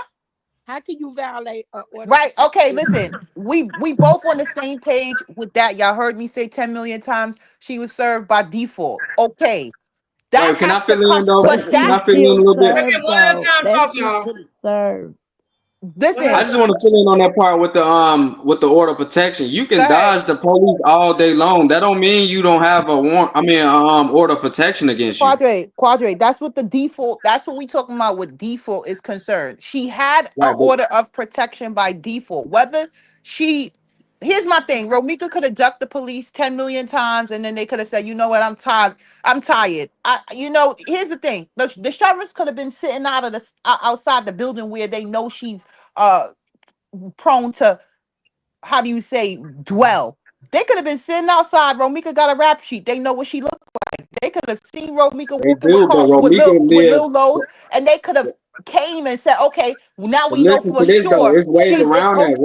How can you violate an order? Right. Okay, listen. We both on the same page with that. Y'all heard me say 10 million times she was served by default. Okay. That Wait, can I has to fill in come, though? but Can that I fill in a little bit? One at a time, talk, y'all. Listen. I just want to fill in on that part with the order of protection. You can dodge the police all day long. That don't mean you don't have a warrant. I mean, order of protection against you. Quadre, that's what the default, that's what we talking about with default is concerned. She had an order of protection by default. Whether here's my thing, Romika could have ducked the police 10 million times and then they could have said, you know what, I'm tired. Here's the thing. The sheriffs could have been sitting outside the building where they know she's prone to, how do you say, dwell. They could have been sitting outside. Romika got a rap sheet. They know what she looked like. They could have seen Romika They walking do, but with Romika lives. Lil Los, and they could have came and said, okay, now But we know listen for to this though. sure It's ways she's around that.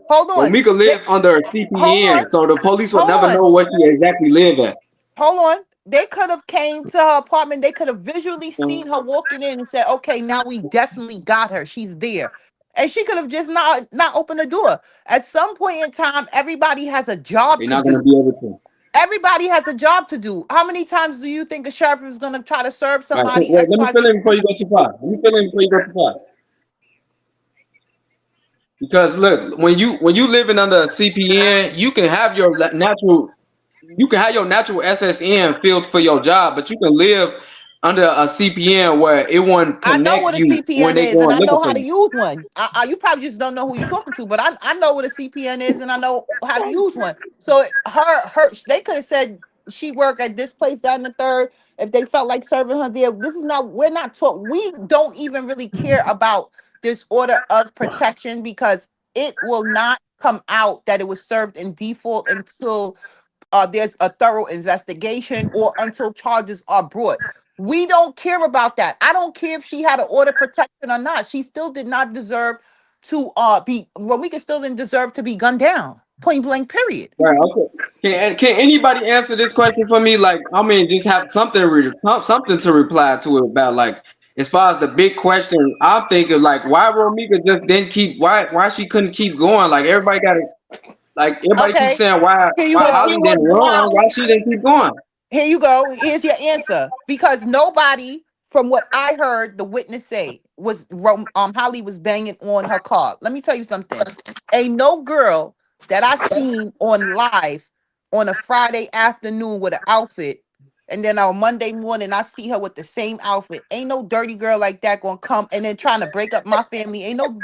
hold on. Romika lives under a CPN, so the police would never know where she exactly live at. Hold on. They could have came to her apartment. They could have visually seen her walking in and said, okay, now we definitely got her. She's there. And she could have just not opened the door. At some point in time, everybody has a job They're to not do. going to be able to. Everybody has a job to do. How many times do you think a sheriff is going to try to serve All right, somebody? wait, let me fill in before you go too far. Because look, when you living under a CPN, you can have your natural SSN field for your job, but you can live under a CPN where it won't I know what connect a you when CPN they is, go and and I looking know for how to you. use one. You probably just don't know who you're talking to, but I know what a CPN is, and I know how to use one. So they could have said she worked at this place, that, and the third. If they felt like serving her there, we're not taught. We don't even really care about this order of protection because it will not come out that it was served in default until there's a thorough investigation or until charges are brought. We don't care about that. I don't care if she had an order of protection or not. She still did not deserve to Romika still didn't deserve to be gunned down. Point blank, period. Right. Okay. Can anybody answer this question for me? Like, I mean, just have something to reply to it about. Like, as far as the big question, I'm thinking like, why Romika just didn't keep? Why she couldn't keep going? Like everybody got it. Like everybody keeps saying why Holly didn't run? Why she didn't keep going? Here you go. Here's your answer. Because nobody, from what I heard the witness say, was Holly was banging on her car. Let me tell you something. Ain't no girl that I seen on live on a Friday afternoon with an outfit, and then on Monday morning I see her with the same outfit. Ain't no dirty girl like that gonna come and then trying to break up my family. Ain't no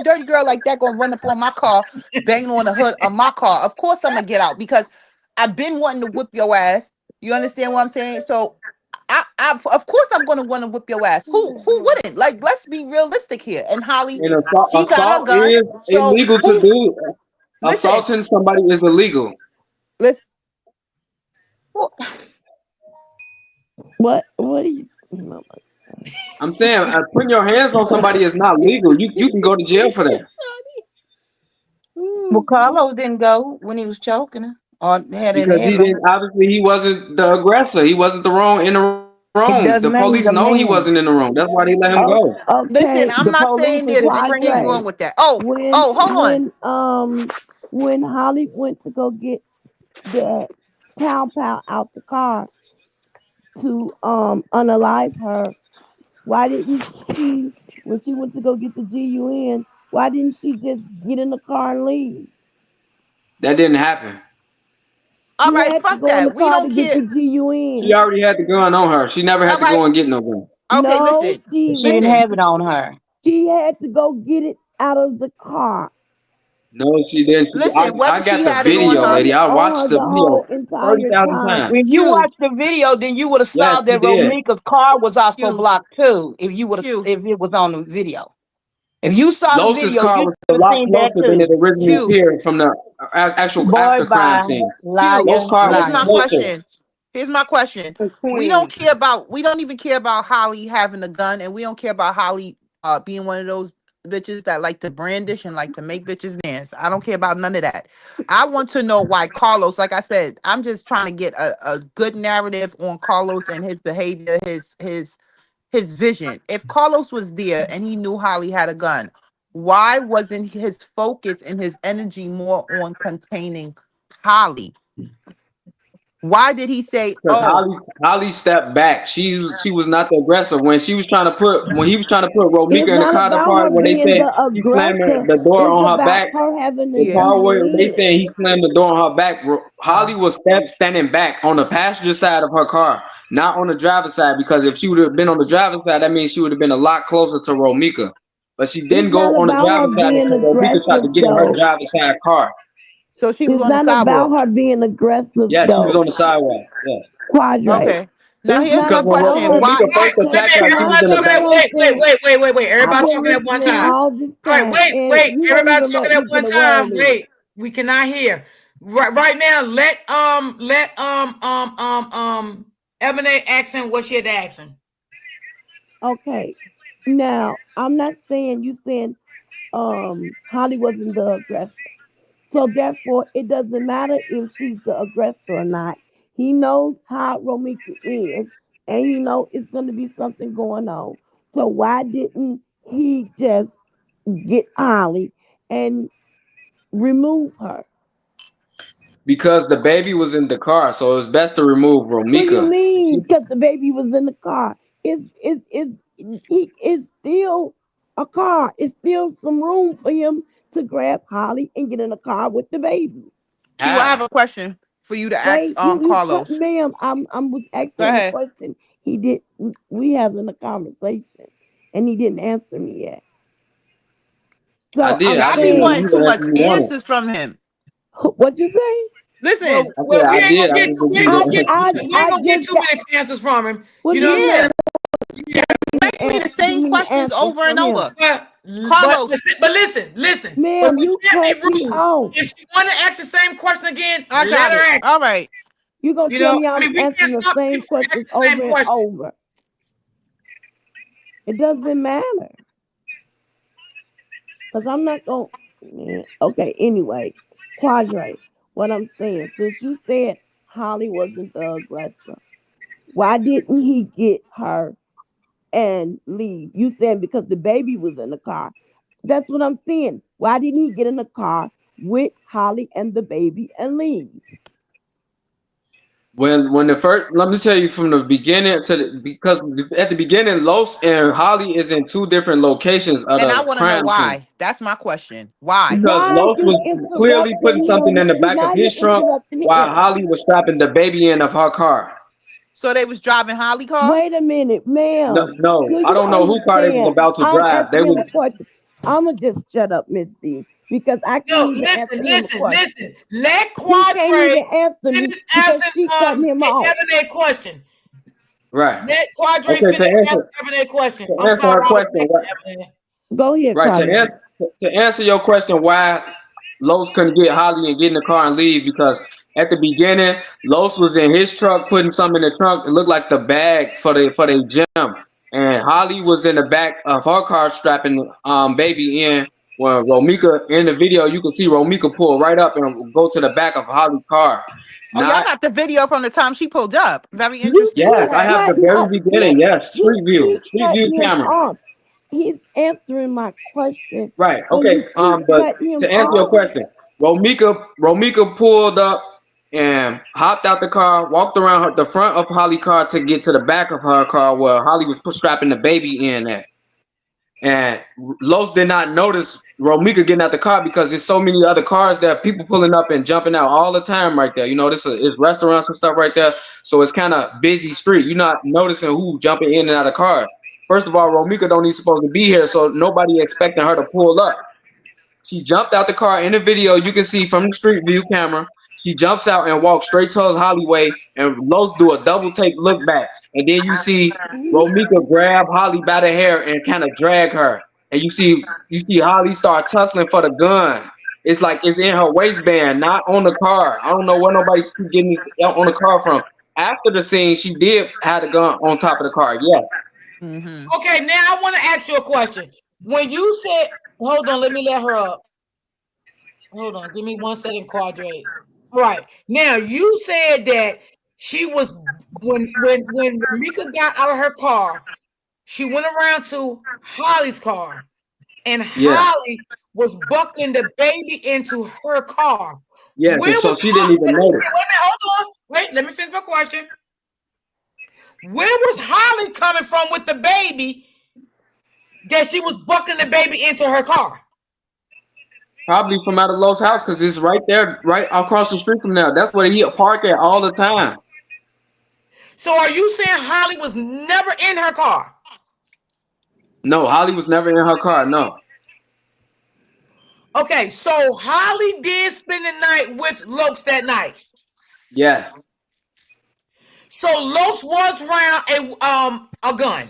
dirty girl like that gonna run up on my car, banging on the hood of my car. Of course I'm gonna get out because I've been wanting to whip your ass. You understand what I'm saying? So of course I'm gonna want to whip your ass. Who wouldn't? Like, let's be realistic here. And Holly, And she got her assault gun. is So illegal to who? do. Listen, Assaulting somebody is illegal. listen. What are you? I'm saying putting your hands on somebody is not legal. You can go to jail for that. Well, Carlos didn't go when he was choking her or had an Because he headlock. didn't, obviously he wasn't the aggressor. He wasn't in the It wrong. The doesn't matter. He's police a know he man. wasn't in the wrong. That's why they let him go. Listen, Okay, I'm The not police saying is there's his anything friend. wrong with that. Hold on. when Holly went to go get the pow out the car to unalive her, why didn't she, when she went to go get the GUN, why didn't she just get in the car and leave? That didn't happen. All She right, had to fuck go in the that. We car to don't get care. the GUN. She already had the gun on her. She never had All to go right. and get no gun. Okay, No, listen. she She didn't have it on her. She had to go get it out of the car. No, she didn't. Listen, I whether she got the had it on video, her, lady. I On her watched the the whole video entire 30,000 time. times. If you Q, watched the video, then you would have Yes, saw she that did. Romika's car was also Q, blocked too. If you would have, Q, if it was on the video, if you saw the Los's video, car you was a would have lot seen that closer than it too. originally Q, appeared from the actual Boy, after crime bye, scene. Q. Los's liar, car was Here's liar. my closer. question. Here's my question. We don't care about. We don't even care about Holly having a gun, and we don't care about Holly being one of those bitches that like to brandish and like to make bitches dance. I don't care about none of that. I want to know why Carlos. Like I said, I'm just trying to get a good narrative on Carlos and his behavior, his vision. If Carlos was there and he knew Holly had a gun, why wasn't his focus and his energy more on containing Holly? Why did he say, Because "Oh, Holly stepped back. She was not the aggressor when he was trying to put It's Romika in the not car that about her part where they being said the he slammed aggressor. the door It's on her about back. her having the The yeah, part where they GUN. saying he slammed the door on her back. Holly was standing back on the passenger side of her car, not on the driver's side. Because if she would have been on the driver's side, that means she would have been a lot closer to Romika. But she It's didn't not go on the about her driver's side being because Romika tried to aggressive get in her though. driver's side car. so she was It's on the not about sidewalk." her being aggressive Yes, she was though. on the sidewalk. Yes, Quadrate. Okay. Now It's here's not my because when about question. her. Why? Romika All right, first wait a attacked minute. her, she was Quadrate. in Everybody the That's talking back. what at I'm saying. wait. I've Everybody been talking at one listening time. all this All right, time, and wait. you don't Everybody's even let talking at me get one a word time. in. Wait, we cannot hear. Right now, let Ebony ask him what she had to ask him. Okay. Now, I'm not saying you saying Holly wasn't the aggressor. So therefore, it doesn't matter if she's the aggressor or not. He knows how Romika is, and he knows it's going to be something going on. So why didn't he just get Holly and remove her? Because the baby was in the car, so it was best to remove What do you Romika. mean? Because the baby was in the car. It's still a car. It's still some room for him to grab Holly and get in the car with the baby. Q, I have How? a question for you to ask Wait, you cut, Carlos. ma'am. I was Go asking him a ahead. question. He did. We having a conversation, and he didn't answer me yet. I So did. I'm I Y'all gave be you saying, wanting too the answer much you wanted. answers from him. what you say? Listen, I said We I ain't did. gonna I get just too, gave you the answer. we ain't I gonna get just too got. many answers from him. What You do know you what mean? yeah, I'm basically the Too same many questions answers over and from him, over. saying? Carlos, But listen. But ma'am. we You can't cut be me rude. off. If she want to ask the same question again, I let got it. her ask. All right. You gonna You tell know, me I'm we can't answering the stop same people from questions asking the same over and question. over? It doesn't matter because I'm not gonna. Man, okay. Anyway, Quadrate. What I'm saying, since you said Holly wasn't the aggressor, why didn't he get her and leave? You said because the baby was in the car. That's what I'm saying. Why didn't he get in the car with Holly and the baby and leave? When the first, let me tell you from the beginning because at the beginning, Los and Holly is in two different locations of And I the want to know crime scene. why. That's my question. Why? Because Why Los you was clearly putting interrupting something in him? the back of Now you're his trunk interrupting while him. Holly was strapping the baby in of her car. So they was driving Holly car? Wait a minute, No, ma'am. no, Do I you don't know who car they was understand? about to I'm drive. They asking him a was question. I'ma just shut up, Miss D, because I No, can't even answer him a question. listen. Let He can't Quadre even answer me finish because asking she cut him off. Ebony a question. right. Let Quadre Okay, finish asking Ebony a question. I'm answer sorry, her I was question, speaking, Ebony. Go ahead, right? Quadri. To answer your question, why Los couldn't get Holly and get in the car and leave, because at the beginning, Los was in his truck putting something in the trunk. It looked like the bag for the gym, and Holly was in the back of her car strapping baby in. When Romika in the video, you can see Romika pull right up and go to the back of Holly's car. Oh, y'all got the video from the time she pulled up. Very interesting. Go Yes, I ahead. have the very beginning. Yes, street You cut view him camera. off. He's answering my question. Right. And Okay. you keep But cutting him to answer your off. question, Romika pulled up and hopped out the car, walked around the front of Holly's car to get to the back of her car where Holly was strapping the baby in at. And Los did not notice Romika getting out the car because there's so many other cars there, people pulling up and jumping out all the time right there. You know, this is restaurants and stuff right there. So it's kind of busy street. You're not noticing who jumping in and out of cars. First of all, Romika don't even supposed to be here, so nobody expecting her to pull up. She jumped out the car. In the video, you can see from the street view camera, she jumps out and walks straight towards Hollyway, and Los do a double take look back. And then you see Romika grab Holly by the hair and kind of drag her. And you see Holly start tussling for the gun. It's like it's in her waistband, not on the car. I don't know where nobody keep getting this on the car from. After the scene, she did have the gun on top of the car. Yes. Okay, now I want to ask you a question. When you said, hold on, let me let her up. Hold on, give me 1 second, Quadre. All right. Now you said that she was when Mika got out of her car, she went around to Holly's car, and Holly was buckling the baby into her car. Yes, Where so was she didn't even notice. Wait a minute, hold on. Wait, let me finish my question. Where was Holly coming from with the baby that she was buckling the baby into her car? Probably from out of Lowe's house because it's right there, right across the street from there. That's where he park at all the time. So are you saying Holly was never in her car? No, Holly was never in her car. No. Okay, so Holly did spend the night with Lokes that night. Yes. So Lokes was around a gun.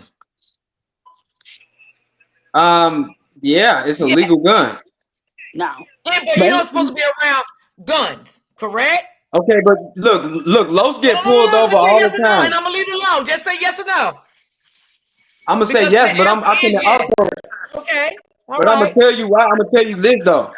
Yeah, it's a legal gun. No. But you're not supposed to be around guns, correct? Okay, but look, Los get pulled over all yes the or no, time. and I'm gonna leave it alone. Just say yes or no. I'm gonna say yes, but I can also. Okay. But I'm gonna tell you why. I'm gonna tell you this though.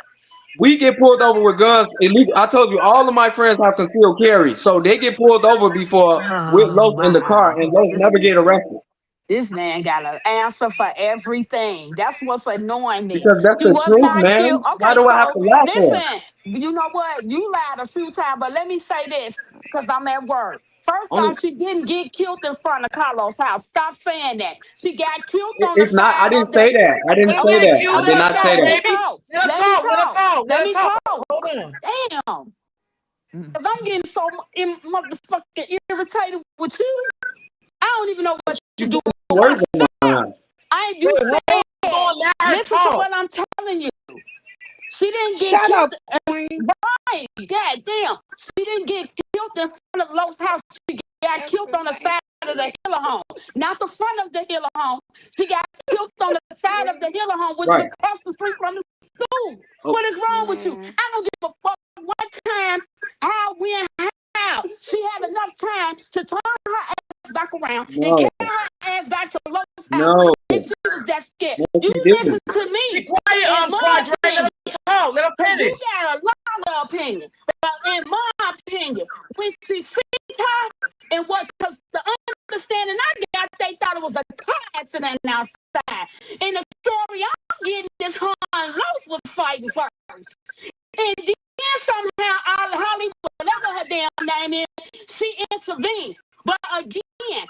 We get pulled over with guns illegal. I told you all of my friends have concealed carry, so they get pulled over before with Los in the car, and Los never get arrested. This man got an answer for everything. That's what's annoying me. Because that's She the was truth, not man. killed. Why Okay, do I have so to lie for? listen, you know what? You lied a few times, but let me say this because I'm at work. First Only, off, she didn't get killed in front of Carlos' house. Stop saying that. She got killed on the it's not. I side didn't of say the. that. I didn't say Okay, that. I did not say let me that. talk. Let Let me talk. Let me talk. Hold on. Damn. Because I'm getting so motherfucking irritated with you. I don't even know what to do with myself. You said, listen to what I'm telling you. She didn't get killed. Right. God damn. She didn't get killed in front of Lowe's house. She got killed on the side of the Hiller home. Not the front of the Hiller home. She got killed on the side of the Hiller home, which is across the street from the school. What is wrong with you? I don't give a fuck what time, how, when, how. She had enough time to turn her ass back around and carry her ass back to Lowe's house if she was that scared. You listen to me. Be quiet, Quadre. Let her finish. You got a lot of opinion. But in my opinion, when she sees her and what, because the understanding I got, they thought it was a car accident outside. In the story I'm getting, this Los was fighting first. And then somehow Holly, whatever damn name is, she intervened. But again,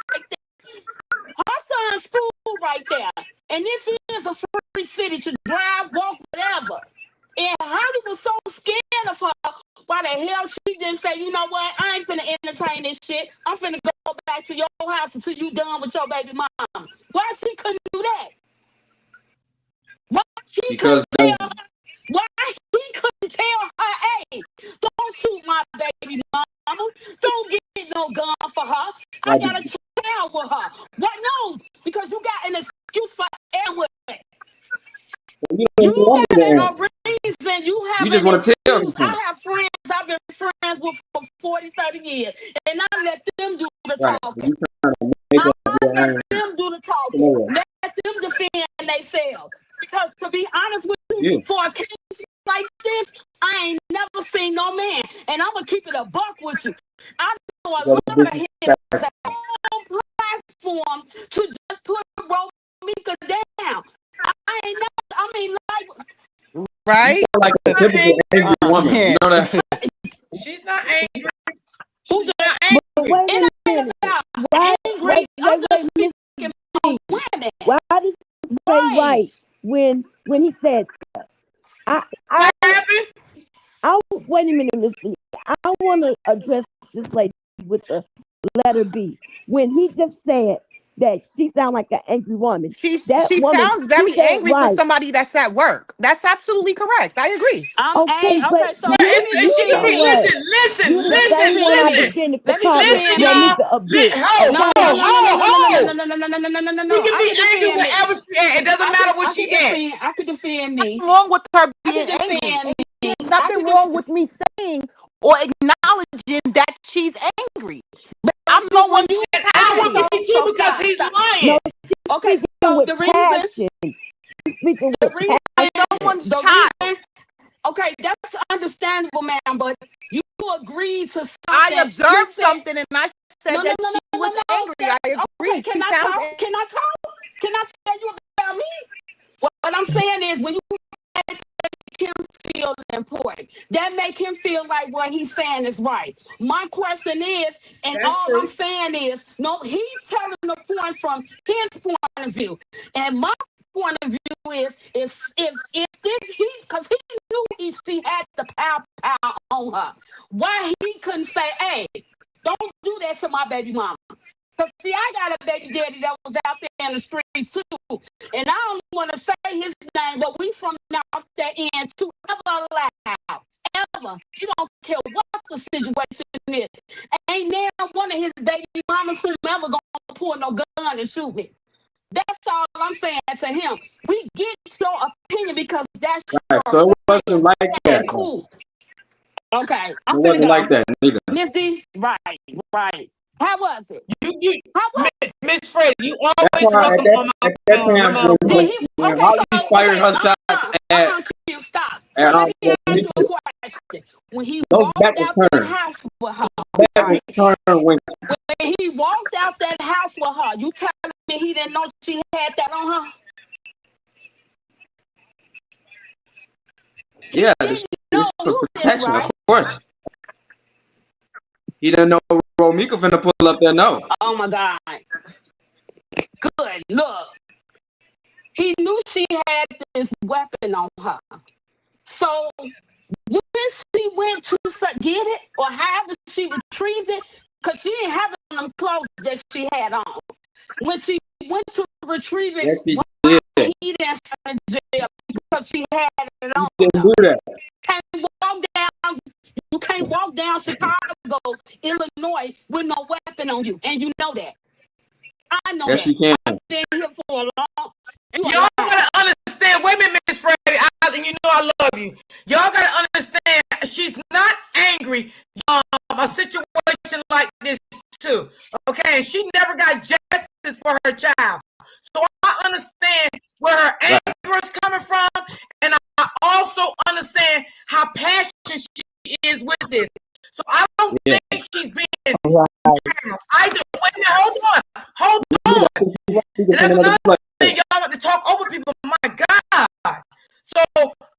her son's school right there. And this is a free city to drive, walk, whatever. And Holly was so scared of her. Why the hell she didn't say, you know what? I ain't finna entertain this shit. I'm finna go back to your house until you done with your baby mom. Why she couldn't do that? Why she couldn't tell her? Why he couldn't tell her, hey, don't shoot my baby mama. Don't get no gun for her. I got a child with her. What? No, because you got an excuse for everything. You got a reason. You have just an want to tell excuse. I have friends I've been friends with for 40, 30 years. And I let them do the talking. I let them do the talking. Let them defend themselves. Because to be honest with you, for a case like this, I ain't never seen no man. And I'm going to keep it a buck with you. I know a lot of him has a whole platform to just put Romika down. I ain't never, I mean, like, right? Like a typical angry woman. You know that? She's not angry. Who's not angry? Wait a minute. Why, angry. I'm just speaking of women. Why did you say right when he said that? What happened? Wait a minute, Miss B. I want to address this lady with the letter B. When he just said that she sounds like an angry woman. She sounds very angry for somebody that's at work. That's absolutely correct. I agree. Okay, so let me listen, you the same one I begin to call listen, y'all. You can be angry wherever she at. It doesn't matter where she at. I could defend me. Nothing wrong with her being angry. Nothing wrong with me saying or acknowledging that she's angry. I'm no one. I would be too because he's lying. Okay, so the reason. Okay, that's understandable, ma'am, but you agreed to something. I observed something and I said that she was angry. I agree. Okay, can I talk? Can I talk? Can I tell you about me? What I'm saying is when you make him feel important, that make him feel like what he's saying is right. My question is, and that's all true. I'm saying is, no, he's telling the point from his point of view. And my point of view is if this because he knew she had the power on her. Why he couldn't say, hey, don't do that to my baby mama. Because see, I got a baby daddy that was out there in the streets too. And I don't want to say his name, but we from out there end to ever loud. Ever. You don't care what the situation is. Ain't now one of his baby mamas who's ever gonna pull no gun and shoot me. That's all I'm saying to him. We get your opinion because that's right. So it wasn't like that. Cool. Okay. It wasn't like that neither. Missy, right. How was it? How was it? Miss Freddie, you always welcome on my phone. When Holly fired her shots at stop. So let me ask you a question. When he walked out that house with her, when he walked out that house with her, you telling me he didn't know she had that on her? Yeah, it's for protection, of course. He didn't know Romika finna pull up there, no. Oh my God. Good. Look. He knew she had this weapon on her. So when she went to get it, or however she retrieved it, because she didn't have them clothes that she had on. When she went to retrieve it, he didn't send in jail because she had it on. You didn't do that. You can't walk down Chicago, Illinois with no weapon on you, and you know that. I know yes, that. You can. I've been here for a long. Y'all gotta understand. Wait a minute, Miss Freddie. You know I love you. Y'all gotta understand. She's not angry. A situation like this too. Okay, she never got justice for her child. So I understand where her anger is coming from, and I also understand how passionate she is with this. So I don't think she's being. I do. Wait, hold on. And that's another thing. Y'all want to talk over people. My God. So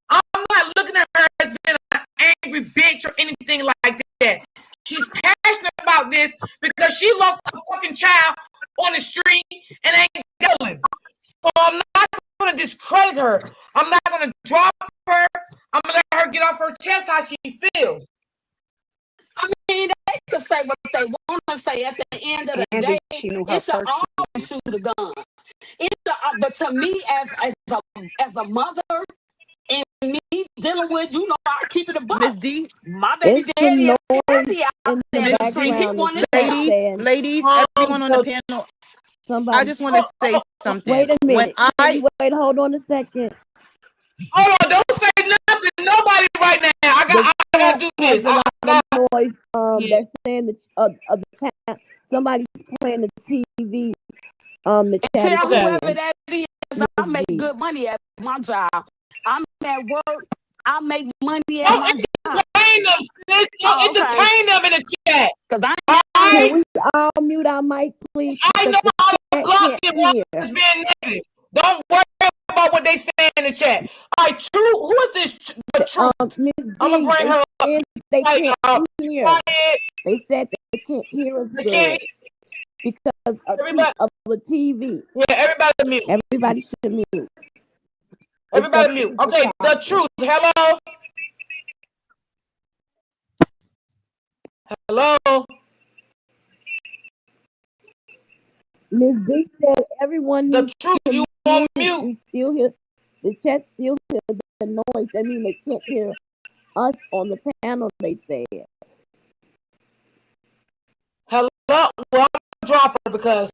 I'm not looking at her as being an angry bitch or anything like that. She's this because she lost a fucking child on the street and ain't going. So I'm not going to discredit her. I'm not going to drop her. I'm going to let her get off her chest how she feels. I mean, they can say what they want to say. At the end of the day, it should always shoot a gun. But to me, as a mother, and me dealing with, I keep it a buck. Miss D, my baby daddy is happy out there in the street. He wanted ladies, everyone on the panel. I just want to say something. Wait a minute. Wait, hold on a second. Hold on, don't say nothing to nobody right now. I gotta do this. Noise. They're saying that somebody's playing the TV. The chat tell is whoever playing. that is, I make good money at my job. I'm at work. I make money at my job. Entertain them, sis. Entertain them in the chat. Can we all mute our mic, please? I know how to block them while it's being negative. Don't worry about what they say in the chat. All right, True. Who is this? The Truth. I'm gonna bring her up. They can't hear. They said they can't hear us good because of the TV. Yeah, everybody mute. Everybody should mute. Everybody mute. Okay, The Truth. Hello. Hello. Ms. D said everyone The Truth. You on mute. We still hear the chat. Still hear the noise. That means they can't hear us on the panel. They said. Hello. Well, I'm gonna drop her because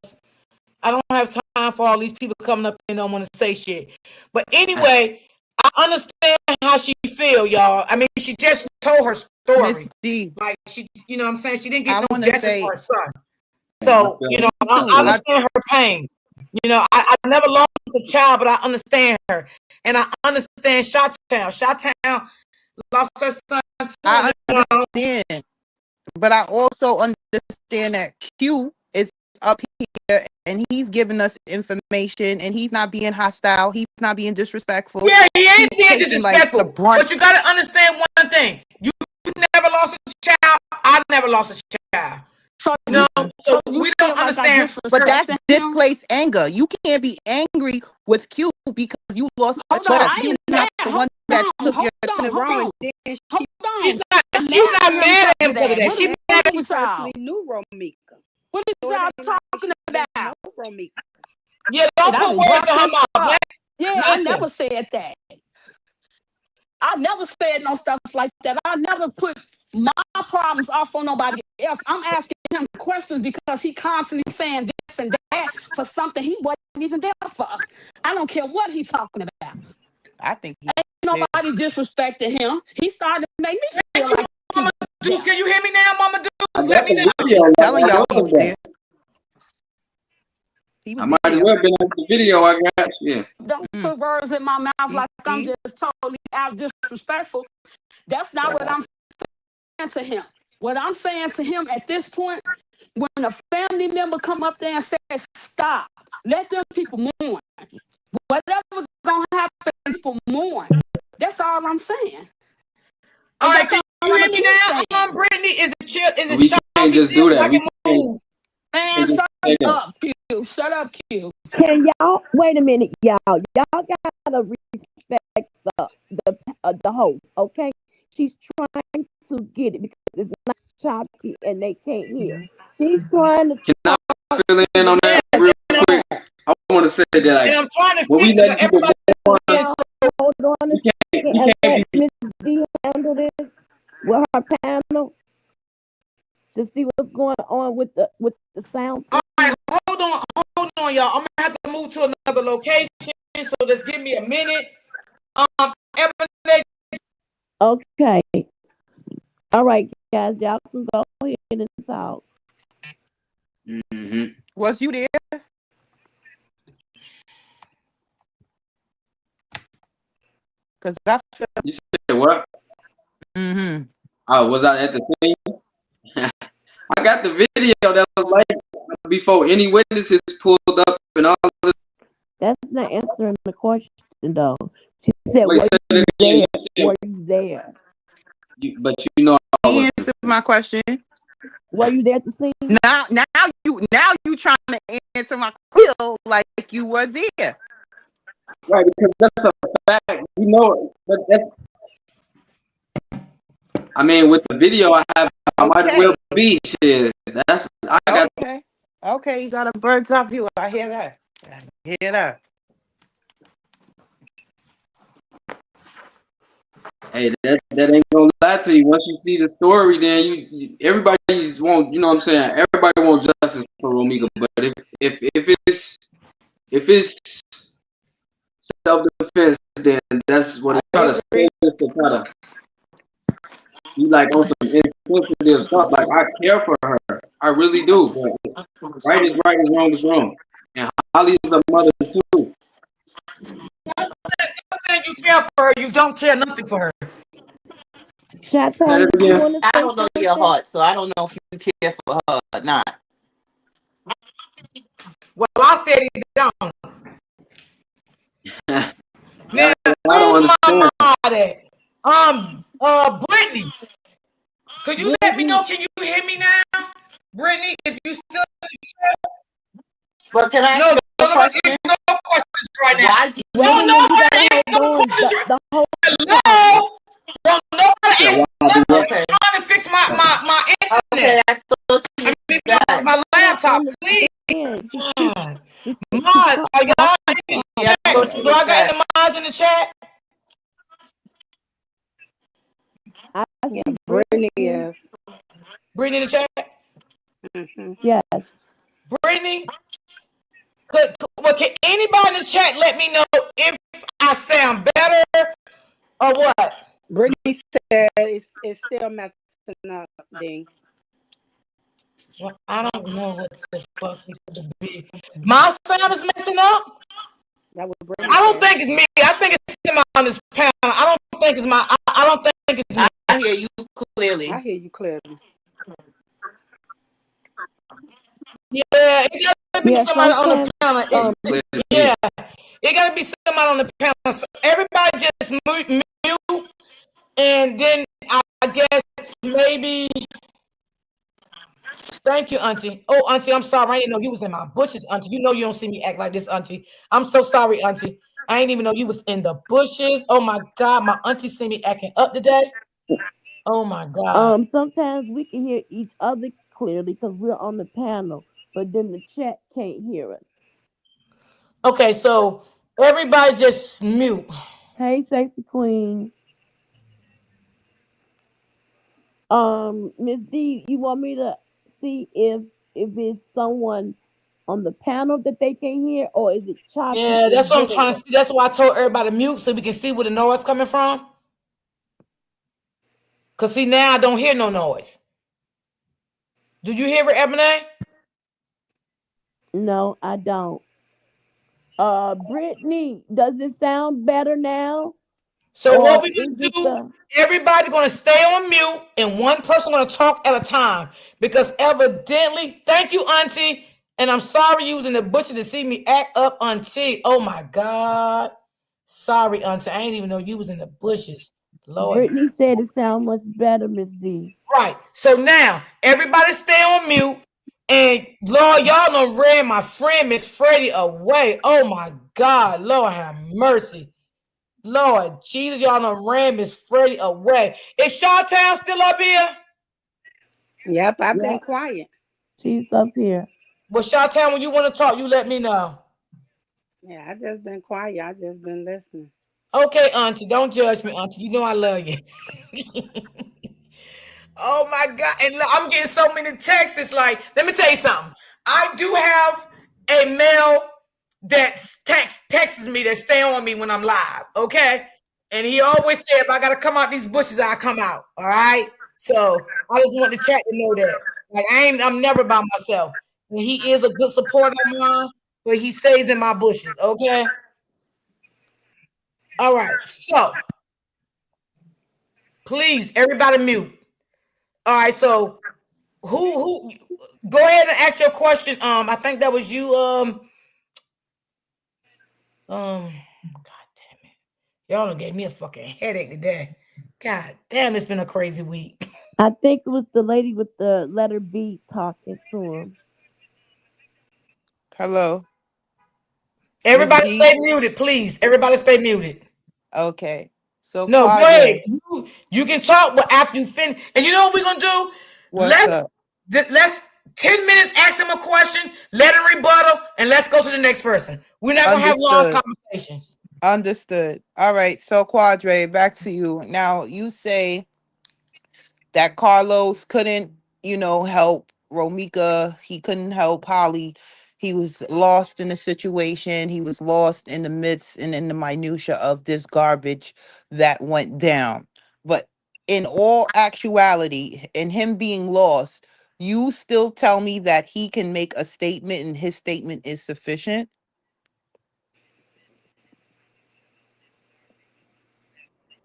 I don't have time for all these people coming up and don't want to say shit. But anyway, I understand how she feel, y'all. I mean, she just told her story. Like she, you know what I'm saying? She didn't get no justice for her son. So, you know, I understand her pain. You know, I never lost a child, but I understand her. And I understand Shot-Town. Shot-Town lost her son too. I understand. But I also understand that Q is up here and he's giving us information and he's not being hostile. He's not being disrespectful. Yeah, he ain't being disrespectful. But you got to understand one thing. You never lost a child. I never lost a child. So, so we don't understand. But that's displaced anger. You can't be angry with Q because you lost a child. Q's not the one that took your child. She's not mad at him because of that. She mad at him. Personally knew Romika. What are y'all talking about? Yeah, don't put words in her mouth. Yeah, I never said that. I never said no stuff like that. I never put my problems off on nobody else. I'm asking him questions because he constantly saying this and that for something he wasn't even there for. I don't care what he's talking about. I think ain't nobody disrespected him. He started to make me feel like Mama Deuce, can you hear me now, Mama Deuce? Let me know. I'm telling y'all he was there. I might as well been on the video. I got you. Don't put words in my mouth like I'm just totally out disrespectful. That's not what I'm saying to him. What I'm saying to him at this point, when a family member come up there and says, stop, let them people mourn. Whatever gonna happen, people mourn. That's all I'm saying. All right, can you hear me now? Brittany, is it chill? Is it we can't just do that. Man, shut up, Q. Shut up, Q. Can y'all wait a minute, y'all? Y'all gotta respect the host, okay? She's trying to get it because it's not choppy and they can't hear. She's trying to. Can I fill in on that real quick? I want to say that. And I'm trying to fix it, everybody. Hold on a second and let Miss D handle this with her panel to see what's going on with the sound. All right, hold on, y'all. I'm gonna have to move to another location, so just give me a minute. Okay. All right, guys, y'all can go ahead and talk. Was you there? Because I feel. You said what? Oh, was I at the scene? I got the video that was like before any witnesses pulled up and all of it. That's not answering the question, though. She said, were you there? Were you there? But you know, he answered my question. Were you there at the scene? Now you trying to answer my question like you were there. Right, because that's a fact. You know, but that's. I mean, with the video I have, I might as well be shit. That's I got. Okay, you got a bird's eye view. I hear that. I hear that. Hey, that ain't gonna lie to you. Once you see the story, then you everybody's want, you know what I'm saying? Everybody wants justice for Romika, but if it's self-defense, then that's what it's trying to say, to try to be like on some insensitive stuff. Like, I care for her. I really do. But right is right and wrong is wrong. And Holly is a mother too. Don't say you care for her, you don't care nothing for her. I don't know your heart, so I don't know if you care for her or not. Well, I said he don't. Now, I don't understand. Brittany, could you let me know? Can you hear me now, Brittany? If you still, but can I ask no questions right now. No questions. Hello. Don't nobody answer. I'm trying to fix my internet. I thought you got my laptop, please. Mods, are y'all in the chat? Do I got the mods in the chat? Brittany is. Brittany in the chat? Yes. Brittany, can anybody in the chat let me know if I sound better or what? Brittany said it's still messing up, Ding. Well, I don't know what the fuck it could be. My sound is messing up? That was Brittany. I don't think it's me. I think it's him on this panel. I don't think it's my. I don't think it's me. I hear you clearly. I hear you clearly. Yeah, it gotta be somebody on the panel. Yeah, it gotta be somebody on the panel. So everybody just mute, and then I guess maybe. Thank you, Auntie. Oh, Auntie, I'm sorry. I didn't know you was in my bushes, Auntie. You know you don't see me act like this, Auntie. I'm so sorry, Auntie. I didn't even know you was in the bushes. Oh my God, my Auntie see me acting up today. Oh my God. Sometimes we can hear each other clearly because we're on the panel, but then the chat can't hear us. Okay, so everybody just mute. Hey, sexy queen. Miss D, you want me to see if it's someone on the panel that they can hear, or is it choppy? Yeah, that's what I'm trying to see. That's why I told everybody to mute so we can see where the noise coming from. Cause see, now I don't hear no noise. Do you hear it, Ebony? No, I don't. Brittany, does it sound better now? So what we're gonna do? Everybody's gonna stay on mute, and one person gonna talk at a time. Because evidently, thank you, Auntie. And I'm sorry you was in the bushes to see me act up, Auntie. Oh my God. Sorry, Auntie. I didn't even know you was in the bushes. Lord. Brittany said it sounds much better, Miss D. Right. So now everybody stay on mute. And Lord, y'all done ran my friend Miss Freddie away. Oh my God. Lord have mercy. Lord Jesus, y'all done ran Miss Freddie away. Is Shawtown still up here? Yep, I've been quiet. She's up here. Well, Shawtown, when you want to talk, you let me know. Yeah, I just been quiet. I just been listening. Okay, Auntie, don't judge me, Auntie. You know I love you. Oh my God. And I'm getting so many texts. It's like, let me tell you something. I do have a male that texts me that stay on me when I'm live. Okay. And he always said, if I got to come out these bushes, I'll come out. All right. So I just want the chat to know that. Like, I'm never by myself. And he is a good supporter of mine, but he stays in my bushes. Okay. All right. So please, everybody mute. All right. So who go ahead and ask your question. I think that was you. God damn it. Y'all done gave me a fucking headache today. God damn, it's been a crazy week. I think it was the lady with the letter B talking to him. Hello. Everybody stay muted, please. Everybody stay muted. Okay. So No, go ahead. Quadre. You can talk, but after you finish. And you know what we're gonna do? What's up? Let's 10 minutes ask him a question, let him rebuttal, and let's go to the next person. We're not gonna have long conversations. Understood. All right. So Quadre, back to you. Now you say that Carlos couldn't, help Romika. He couldn't help Holly. He was lost in the situation. He was lost in the midst and in the minutia of this garbage that went down. But in all actuality, in him being lost, you still tell me that he can make a statement and his statement is sufficient?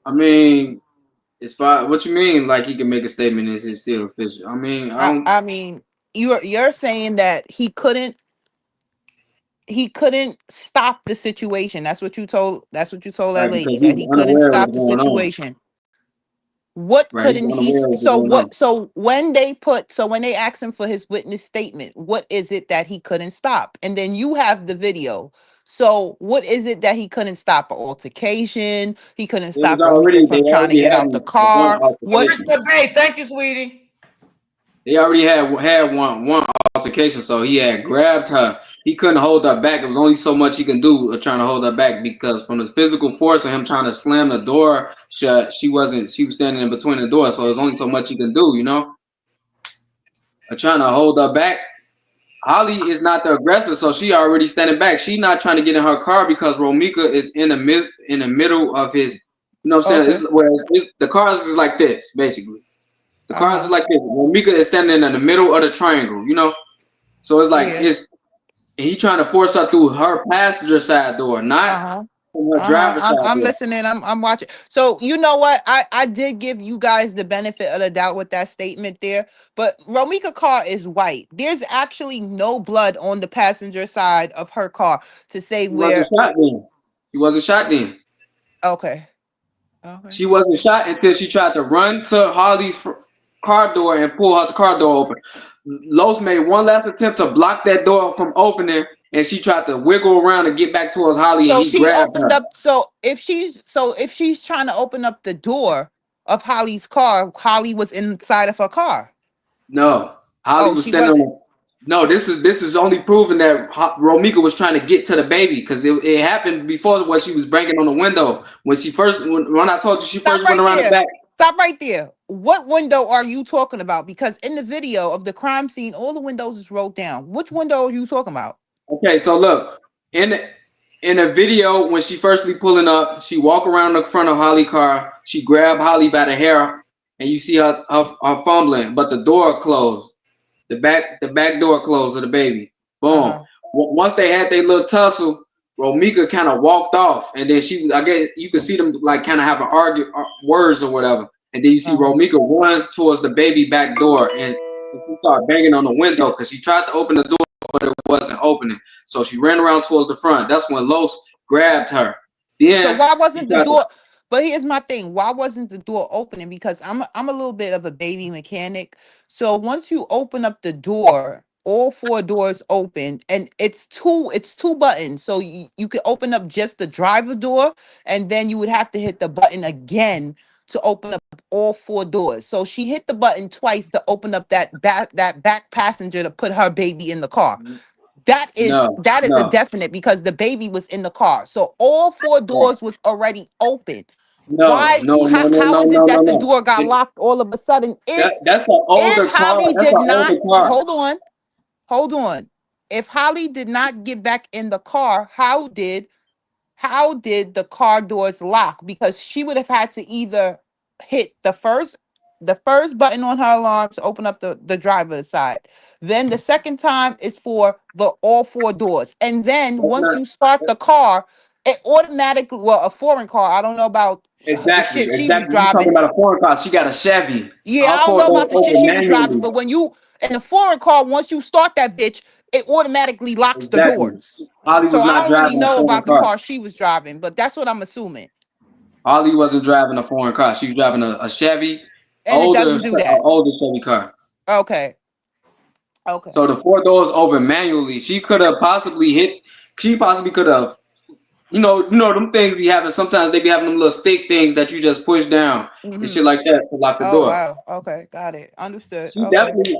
I mean, it's fine. What you mean? Like he can make a statement and it's still official? I mean, I don't. I mean, you're saying that he couldn't stop the situation. That's what you told that Right, lady, because he's that he couldn't unaware of stop what's the going on. situation. What Right, he's couldn't he unaware of what's so going on. what so when they asked him for his witness statement, what is it that he couldn't stop? And then you have the video. So what is it that he couldn't stop? An altercation? He couldn't It was stop Romika they from trying to already get had out the one car. What altercation. Thank you, sweetie. They already had one altercation, so he had grabbed her. He couldn't hold her back. It was only so much he can do trying to hold her back because from the physical force of him trying to slam the door shut, she was standing in between the doors, so there's only so much he can do, trying to hold her back. Holly is not the aggressor, so she already standing back. She not trying to get in her car because Romika is in the middle of his. You know what I'm saying? The cars is like this, basically. The cars is like this. Romika is standing in the middle of the triangle, So it's like he trying to force her through her passenger side door, not from her driver's side I'm door. listening. I'm watching. So you know what? I did give you guys the benefit of the doubt with that statement there. But Romika car is white. There's actually no blood on the passenger side of her car to say She wasn't shot then. She wasn't shot then. Okay. She wasn't shot until she tried to run to Holly's car door and pull her car door open. Los made one last attempt to block that door from opening, and she tried to wiggle around and get back towards Holly, and So he she grabbed opened her. up. So if she's trying to open up the door of Holly's car, Holly was inside of her car. No, Holly was standing on the. No, this is only proving that Romika was trying to get to the baby because it happened before what she was banging on the window when I told you she first went around the back. Stop right there. What window are you talking about? Because in the video of the crime scene, all the windows is rolled down. Which window are you talking about? Okay, so look in a video when she firstly pulling up, she walk around the front of Holly's car. She grab Holly by the hair, and you see her fumbling, but the door closed. The back door closed of the baby. Boom. Once they had their little tussle, Romika kind of walked off, and then I guess you could see them like kind of have an argue words or whatever, and then you see Romika run towards the baby back door, and she started banging on the window because she tried to open the door, but it wasn't opening. So she ran around towards the front. That's when Los grabbed her. Then so why wasn't the door? But here's my thing. Why wasn't the door opening? Because I'm a little bit of a baby mechanic. So once you open up the door, all four doors open, and it's two buttons. So you can open up just the driver door, and then you would have to hit the button again to open up all four doors. So she hit the button twice to open up that back passenger to put her baby in the car. That is a definite because the baby was in the car. So all four doors was already open. How is it that the door got locked all of a sudden? That's an older car. That's an older car. Hold on. If Holly did not get back in the car, how did the car doors lock? Because she would have had to either hit the first button on her alarm to open up the driver's side. Then the second time is for the all four doors. And then once you start the car, it automatically, well, a foreign car, I don't know about the shit she was Exactly. You're talking driving. about a foreign car. She got a Chevy. Yeah, I don't know about the shit she was driving, but when you in a foreign car, once you start that bitch, it automatically locks the doors. Holly So was I not don't really driving a know foreign about the car. car she was driving, but that's what I'm assuming. Holly wasn't driving a foreign car. She was driving a Chevy. And it doesn't do that. Older Chevy car. Okay. Okay. So the 4 doors open manually. She could have possibly hit. She possibly could have. You know them things be having. Sometimes they be having them little stick things that you just push down and shit like that to lock the Oh door. wow. Okay, got it. Understood. She Okay. definitely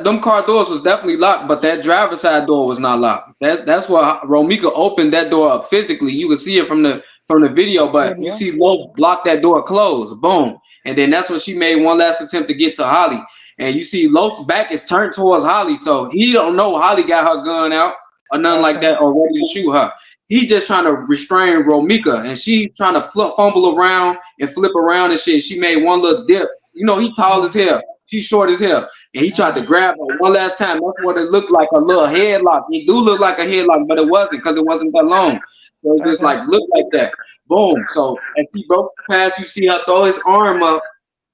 them car doors was definitely locked, but that driver's side door was not locked. That's why Romika opened that door up physically. You can see it from the video, but you see Los block that door closed. Boom. And then that's when she made one last attempt to get to Holly. And you see Los back is turned towards Holly, so he don't know Holly got her gun out or nothing like that or ready to shoot her. He just trying to restrain Romika, and she trying to fumble around and flip around and shit. She made one little dip. You know, he tall as hell. She's short as hell. And he tried to grab her one last time. That's what it looked like, a little headlock. It do look like a headlock, but it wasn't because it wasn't that long. So it just like looked like that. Boom. So as he broke past, you see her throw his arm up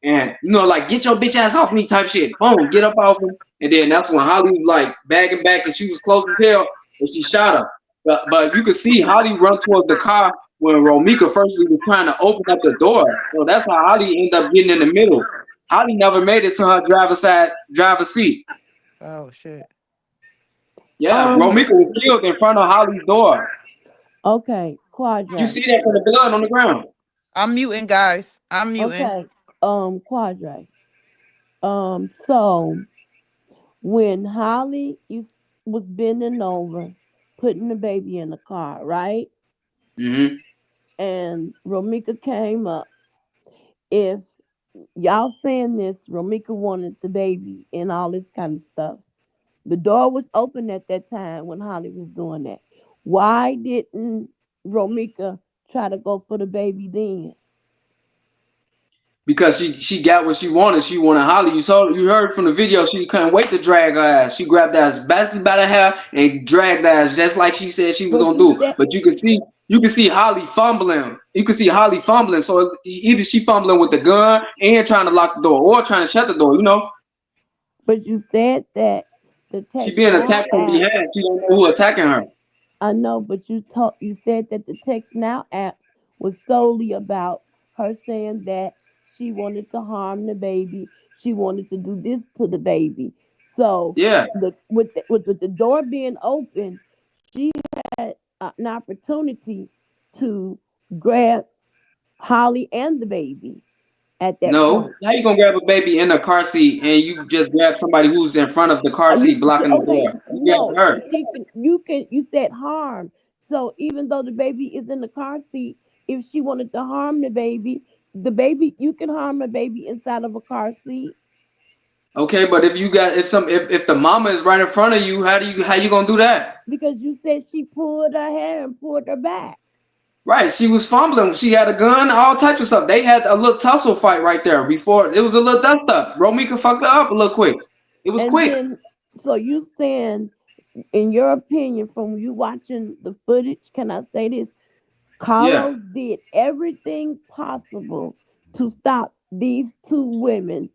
and, like, get your bitch ass off me type shit. Boom, get up off him. And then that's when Holly was like bagging back and she was close as hell and she shot her. But you could see Holly run towards the car when Romika firstly was trying to open up the door. So that's how Holly ended up getting in the middle. Holly never made it to her driver's seat. Oh shit. Yeah, Romika was killed in front of Holly's door. Okay, Quadra. You see that from the blood on the ground. I'm muting, guys. I'm muting. Okay, Quadra. So when Holly was bending over, putting the baby in the car, right? Mm-hmm. And Romika came up. If y'all saying this, Romika wanted the baby and all this kind of stuff. The door was open at that time when Holly was doing that. Why didn't Romika try to go for the baby then? Because she got what she wanted. She wanted Holly. You heard from the video. She couldn't wait to drag her ass. She grabbed that ass basically by the hair and dragged that ass just like she said she was gonna do. But you can see Holly fumbling. You can see Holly fumbling. So either she fumbling with the gun and trying to lock the door, or trying to shut the door. But you said that the text she being attacked from behind. She don't know who attacking her. I know, but you said that the Text Now app was solely about her saying that she wanted to harm the baby. She wanted to do this to the baby. So yeah, with the door being open, she had an opportunity to grab Holly and the baby at that point. How you gonna grab a baby in a car seat and you just grab somebody who's in front of the car seat blocking the door? No, you said harm. So even though the baby is in the car seat, if she wanted to harm the baby, you can harm the baby inside of a car seat. Okay, but if the mama is right in front of you, how you gonna do that? Because you said she pulled her hair and pulled her back. Right, she was fumbling. She had a gun, all types of stuff. They had a little tussle fight right there before. It was a little dust up. Romika fucked her up a little quick. It was quick. So you saying, in your opinion, from you watching the footage, can I say this? Carlos did everything possible to stop these two women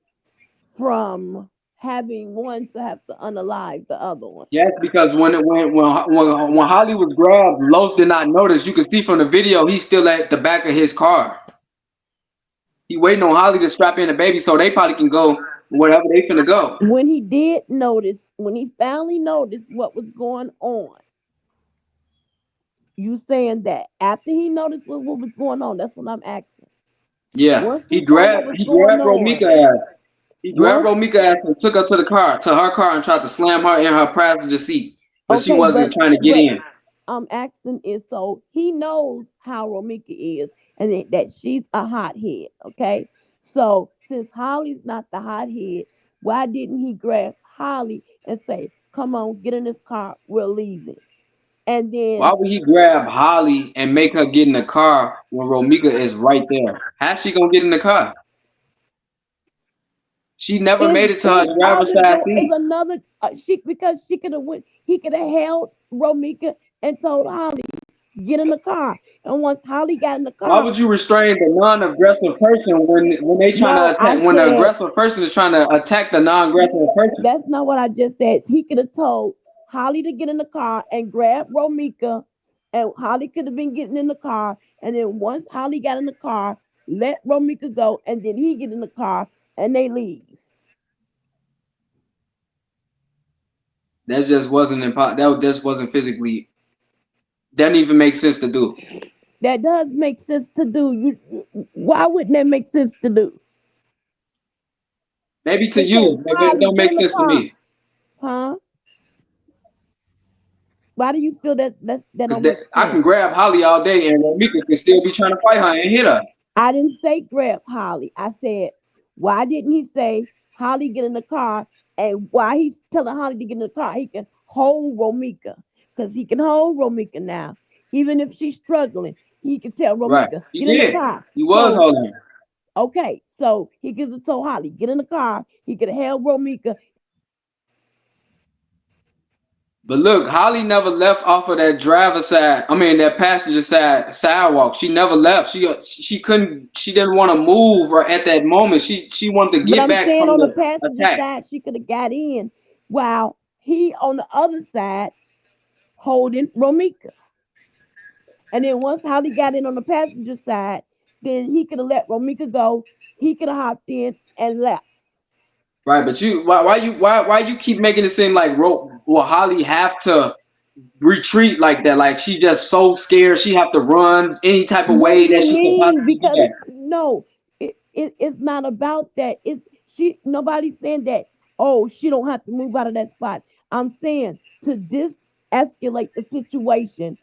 from having one to have to unalive the other one. Yes, because when Holly was grabbed, Los did not notice. You can see from the video, he's still at the back of his car. He waiting on Holly to strap in the baby so they probably can go wherever they finna go. When he did notice, when he finally noticed what was going on, you saying that after he noticed what was going on, that's what I'm asking. Yeah, he grabbed Romika ass. He grabbed Romika ass and took her to her car, and tried to slam her in her passenger seat, but she wasn't trying to get in. I'm asking is so he knows how Romika is and that she's a hothead, okay? So since Holly's not the hothead, why didn't he grab Holly and say, "Come on, get in this car, we're leaving"? And then why would he grab Holly and make her get in the car when Romika is right there? How's she gonna get in the car? She never made it to her driver's side seat. Because she could have went. He could have held Romika and told Holly, "Get in the car." And once Holly got in the car, why would you restrain the non-aggressive person when they trying to attack? When the aggressive person is trying to attack the non-aggressive person. That's not what I just said. He could have told Holly to get in the car and grab Romika, and Holly could have been getting in the car. And then once Holly got in the car, let Romika go, and then he get in the car, and they leave. That just wasn't that just wasn't physically. That didn't even make sense to do. That does make sense to do. Why wouldn't that make sense to do? Maybe to you, maybe it don't make sense to me. Huh? Why do you feel that don't make sense? I can grab Holly all day and Mika can still be trying to fight her and hit her. I didn't say grab Holly. I said, why didn't he say Holly get in the car? And why he's telling Holly to get in the car? He can hold Romika. Because he can hold Romika now. Even if she's struggling, he can tell Romika, right. Get in the car. He was holding her. Okay, so he could have told Holly, get in the car. He could have held Romika. But look, Holly never left off of that driver's side. I mean, that passenger side sidewalk. She never left. She couldn't. She didn't want to move or at that moment. She wanted to get back from on the passenger attack. side, she could have got in while he on the other side holding Romika. And then once Holly got in on the passenger side, then he could have let Romika go. He could have hopped in and left. Right, but why you keep making it seem like Holly have to retreat like that? Like she just so scared she have to run any type of way that she can possibly do that. No, it's not about that. Nobody's saying that. Oh, she don't have to move out of that spot. I'm saying to de-escalate the situation.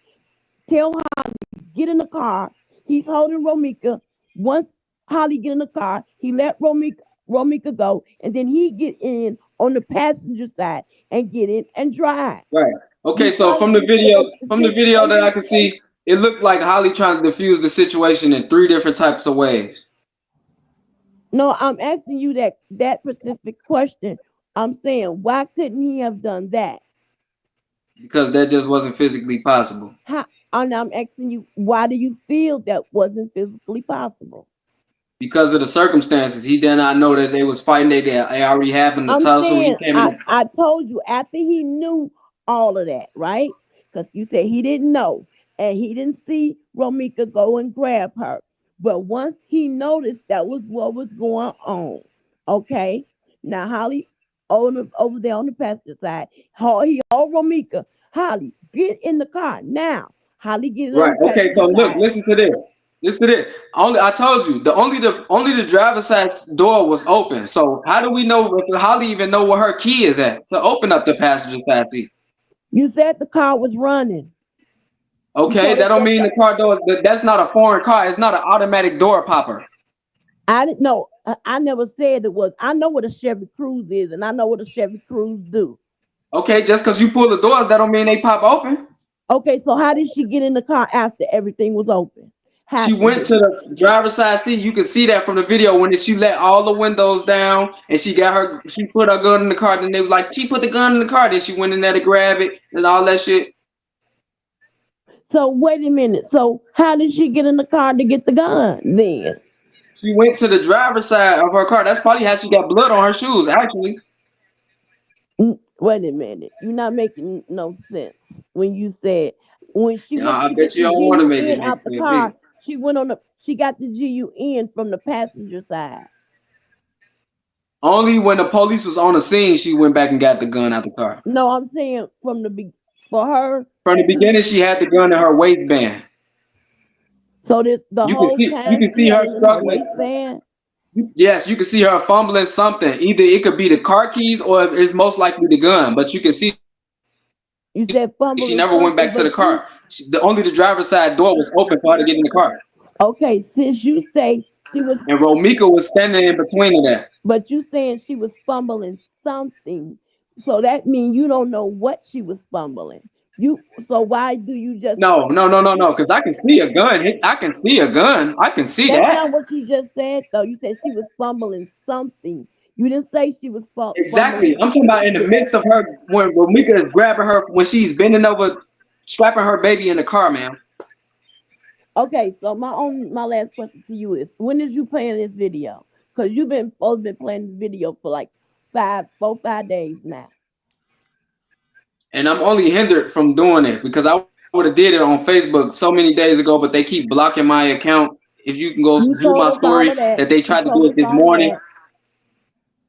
Tell Holly get in the car. He's holding Romika. Once Holly get in the car, he let Romika go, and then he get in on the passenger side and get in and drive. Right. Okay. So from the video that I can see, it looked like Holly trying to defuse the situation in 3 different types of ways. No, I'm asking you that specific question. I'm saying, why couldn't he have done that? Because that just wasn't physically possible. And I'm asking you, why do you feel that wasn't physically possible? Because of the circumstances. He did not know that they was fighting. They already happened to tussle. I told you after he knew all of that, right? Because you said he didn't know. And he didn't see Romika go and grab her. But once he noticed that was what was going on, okay? Now, Holly, over there on the passenger side, he told Romika, Holly, get in the car now. Holly, get in right. The okay, so look, side. Listen to this. I told you, only the driver's side door was open. So how do we know if Holly even know where her key is at to open up the passenger side seat? You said the car was running. Okay, that don't mean the car door. That's not a foreign car. It's not an automatic door popper. I didn't know. I never said it was. I know what a Chevy Cruze is, and I know what a Chevy Cruze do. Okay, just because you pull the doors, that don't mean they pop open. Okay, so how did she get in the car after everything was open? She went to the driver's side seat. You can see that from the video when she let all the windows down and she put her gun in the car. Then they was like, she put the gun in the car. Then she went in there to grab it and all that shit. So wait a minute. So how did she get in the car to get the gun then? She went to the driver's side of her car. That's probably how she got blood on her shoes, actually. Wait a minute. You're not making no sense when you said when she went I bet you don't want to make it make sense. Car, she got the GUN from the passenger side. Only when the police was on the scene, she went back and got the gun out the car. No, I'm saying from the beginning, she had the gun in her waistband. So you can see her struggling. Yes, you can see her fumbling something. Either it could be the car keys or it's most likely the gun. But you can see. You said fumbling. She never went back to the car. Only the driver's side door was open for her to get in the car. Okay, since you say she was. And Romika was standing in between of that. But you saying she was fumbling something, so that means you don't know what she was fumbling. So why do you just? No, because I can see a gun. I can see a gun. I can see that. That's not what you just said, though. You said she was fumbling something. You didn't say she was fumbling. Exactly. I'm talking about in the midst of her when Romika is grabbing her when she's bending over, strapping her baby in the car, man. Okay, so my last question to you is: when did you plan this video? Because you've been playing this video for like 5 days now. And I'm only hindered from doing it because I would have did it on Facebook so many days ago, but they keep blocking my account. If you can go view my story that they tried to do it this morning.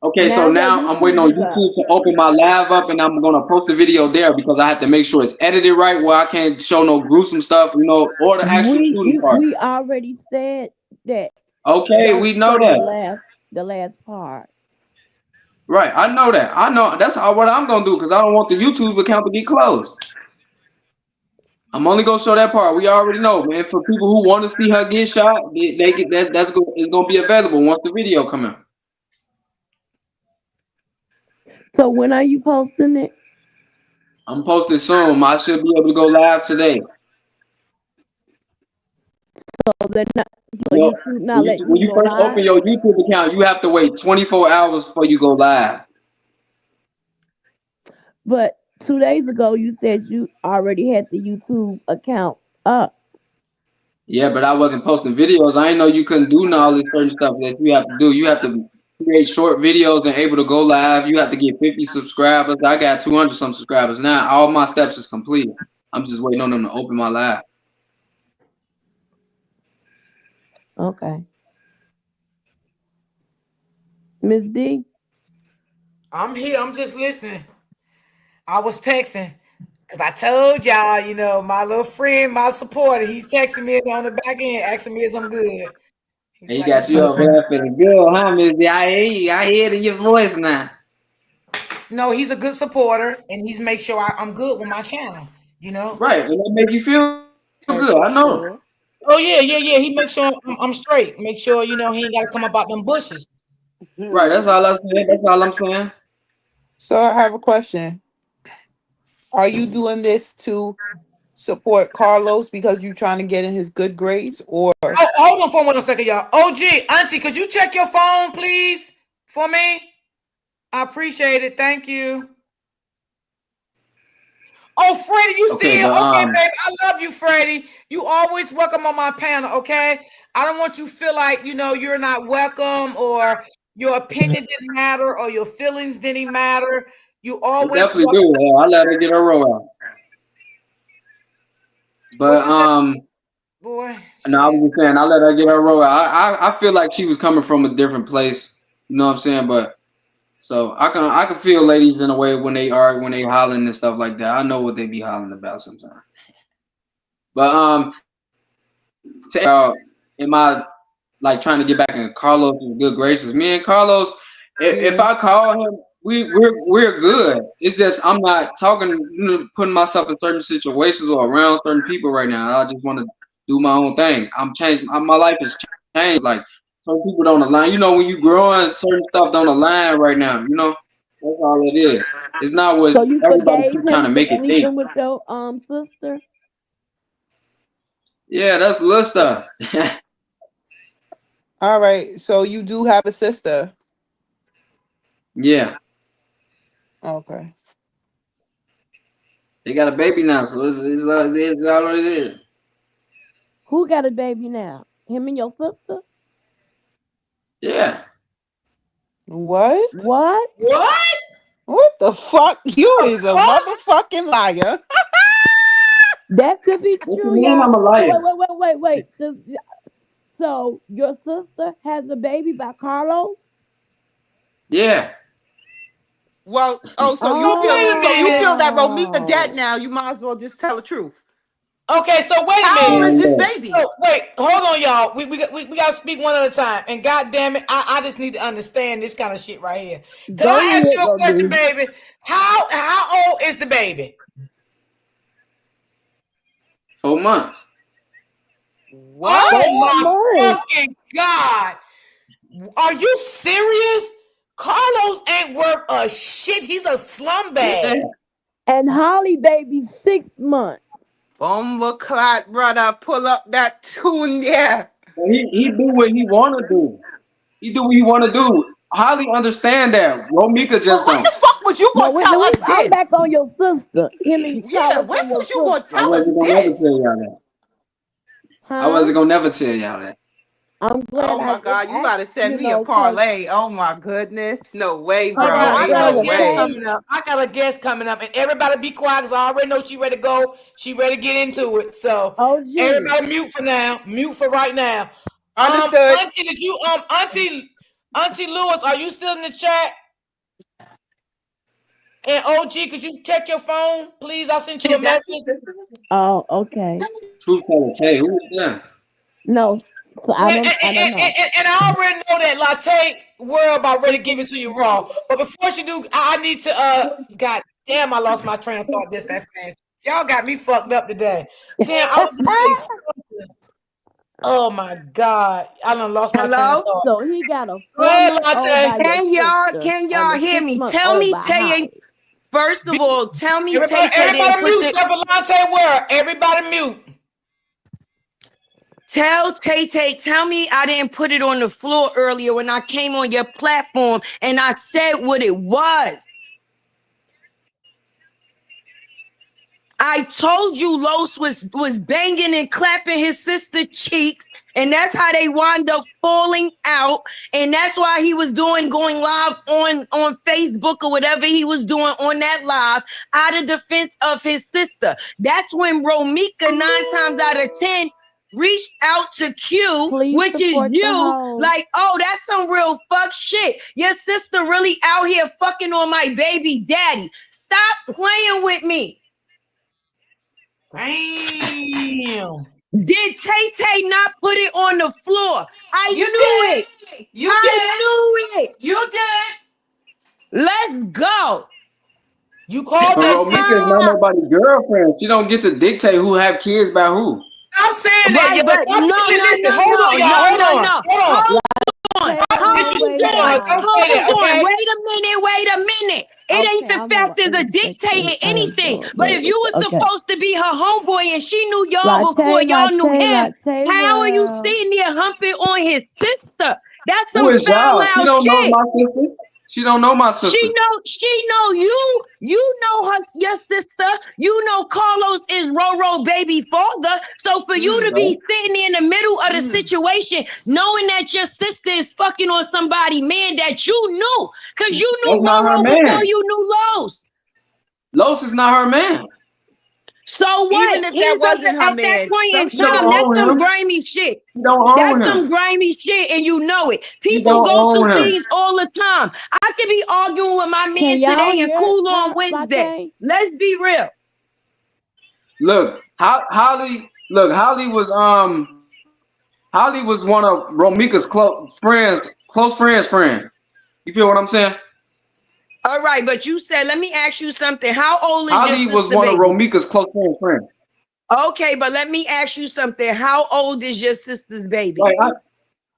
Okay, so now I'm waiting on YouTube to open my live up, and I'm gonna post the video there because I have to make sure it's edited right, where I can't show no gruesome stuff, or the actual shooting part. We already said that. Okay, we know that. The last part. Right, I know that. I know that's what I'm gonna do because I don't want the YouTube account to be closed. I'm only gonna show that part. We already know, man. For people who want to see her get shot, they get that. It's gonna be available once the video come out. So when are you posting it? I'm posting soon. I should be able to go live today. So they're not. So YouTube not letting When you you go first live? open your YouTube account, you have to wait 24 hours before you go live. But 2 days ago, you said you already had the YouTube account up. Yeah, but I wasn't posting videos. I didn't know you couldn't do all this certain stuff that you have to do. You have to create short videos and able to go live. You have to get 50 subscribers. I got 200 some subscribers now. All my steps is completed. I'm just waiting on them to open my live. Okay. Miss D? I'm here. I'm just listening. I was texting because I told y'all, my little friend, my supporter, he's texting me on the back end, asking me if I'm good. And you got you over there feeling good, huh, Miss D? I hear you. I hear it in your voice now. No, he's a good supporter, and he's make sure I'm good with my channel. Right, and that make you feel good. I know. Oh yeah. He makes sure I'm straight. Make sure he ain't got to come up out them bushes. Right, that's all I'm saying. That's all I'm saying. So I have a question. Are you doing this to support Carlos because you're trying to get in his good grades, or? Oh, hold on for 1 second, y'all. OG, Auntie, could you check your phone, please, for me? I appreciate it. Thank you. Oh, Freddie, you still okay, baby? I love you, Freddie. You always welcome on my panel, okay? I don't want you to feel like you're not welcome or your opinion didn't matter or your feelings didn't matter. You always definitely do. I let her get her roll out. But boy, no, I was just saying I let her get her roll out. I feel like she was coming from a different place. You know what I'm saying? But so I can feel ladies in a way when they hollering and stuff like that. I know what they be hollering about sometimes. But am I like trying to get back in Carlos' good graces? Me and Carlos, if I call him, we're good. It's just I'm not talking, putting myself in certain situations or around certain people right now. I just want to do my own thing. I'm changed. My life has changed. Like some people don't align. When you growing, certain stuff don't align right now. That's all it is. It's not what everybody keep trying to make it think. With your sister? Yeah, that's little stuff. All right. So you do have a sister. Yeah. Okay. They got a baby now, so it's all it is. Who got a baby now? Him and your sister? Yeah. What? What? What the fuck? You is a motherfucking liar. That could be true, y'all. I'm a liar. Wait. So your sister has a baby by Carlos? Yeah. Well, so you feel that Romika dead now? You might as well just tell the truth. Okay, so wait a minute. How old is this baby? So, wait, hold on, y'all. We gotta speak one at a time. And God damn it, I just need to understand this kind of shit right here. Can I ask you a question, baby? How old is the baby? 4 months. What? Oh my fucking God! Are you serious? Carlos ain't worth a shit. He's a slumbag. And Holly baby 6 months. Bumbleclot brother, pull up that tune, yeah. He do what he want to do. He do what he want to do. Holly understand that. Romika just don't. What the fuck was you gonna tell us I'm this? back on your sister. Yeah, when was you gonna tell us I wasn't gonna never this? tell y'all that. I wasn't gonna never tell y'all that. I'm glad. Oh my God, you gotta send me a parlay. Oh my goodness. No way, bro. I got no way. I got a guest coming up, and everybody be quiet because I already know she ready to go. She ready to get into it. So everybody mute for now. Mute for right now. Understood. Auntie, Auntie Lewis, are you still in the chat? And OG, could you check your phone, please? I sent you a message. Oh, okay. Truth teller, Tay, who is that? No, so I don't know. And I already know that Latte world about ready to give it to you raw. But before she do, I need to God damn, I lost my train of thought that fast. Y'all got me fucked up today. Damn, I was gonna say something. Oh my God. I done lost my train of thought. So he got a Go ahead, 4-month-old by your sister Can y'all and a hear me? 6-month-old Tell me by Tay. Holly. First of all, tell me Everybody didn't put mute the. Latte world. Everybody mute. Tell Tay, tell me I didn't put it on the floor earlier when I came on your platform and I said what it was. I told you Los was banging and clapping his sister cheeks, and that's how they wound up falling out. And that's why he was going live on Facebook or whatever he was doing on that live out of defense of his sister. That's when Romika 9 times out of 10 reached out to Q, which is you, like, oh, that's some real fuck shit. Your sister really out here fucking on my baby daddy. Stop playing with me. Damn. Did Tay not put it on the floor? I knew it. I knew it. You did. Let's go. You called But Romika is not nobody's girlfriend. She don't get to dictate who have kids by who. Stop saying that, Right, yo. but Listen, hold on, y'all. Hold on. Don't say that, okay? Wait a minute. It ain't the fact of the dictating anything. But if you was supposed to be her homeboy and she knew y'all before y'all knew him, how are you sitting there humping on his sister? That's Who some is foul y'all? She out don't know shit. my sister. She don't know my sister. She know you. You know her, your sister. You know Carlos is Roro baby father. So for you to be sitting in the middle of the situation, knowing that your sister is fucking on somebody, man, that you knew, because you knew That's not her Roro man. before you knew Los. Los is not her man. So what? Even if that wasn't her at that man, point in She don't time, that's own some him. grimy shit. She don't own That's him. some grimy shit, and you know it. She People don't go own through him. things all the time. I could be arguing with my man y'all today and hear cool on her, Wednesday. Latte? Let's be real. Look, Holly was one of Romika's close friends friend. You feel what I'm saying? All right, but you said, let me ask you something. How old is Holly your sister, was one baby? of Romika's close friends. Okay, but let me ask you something. How old is your sister's baby? Like,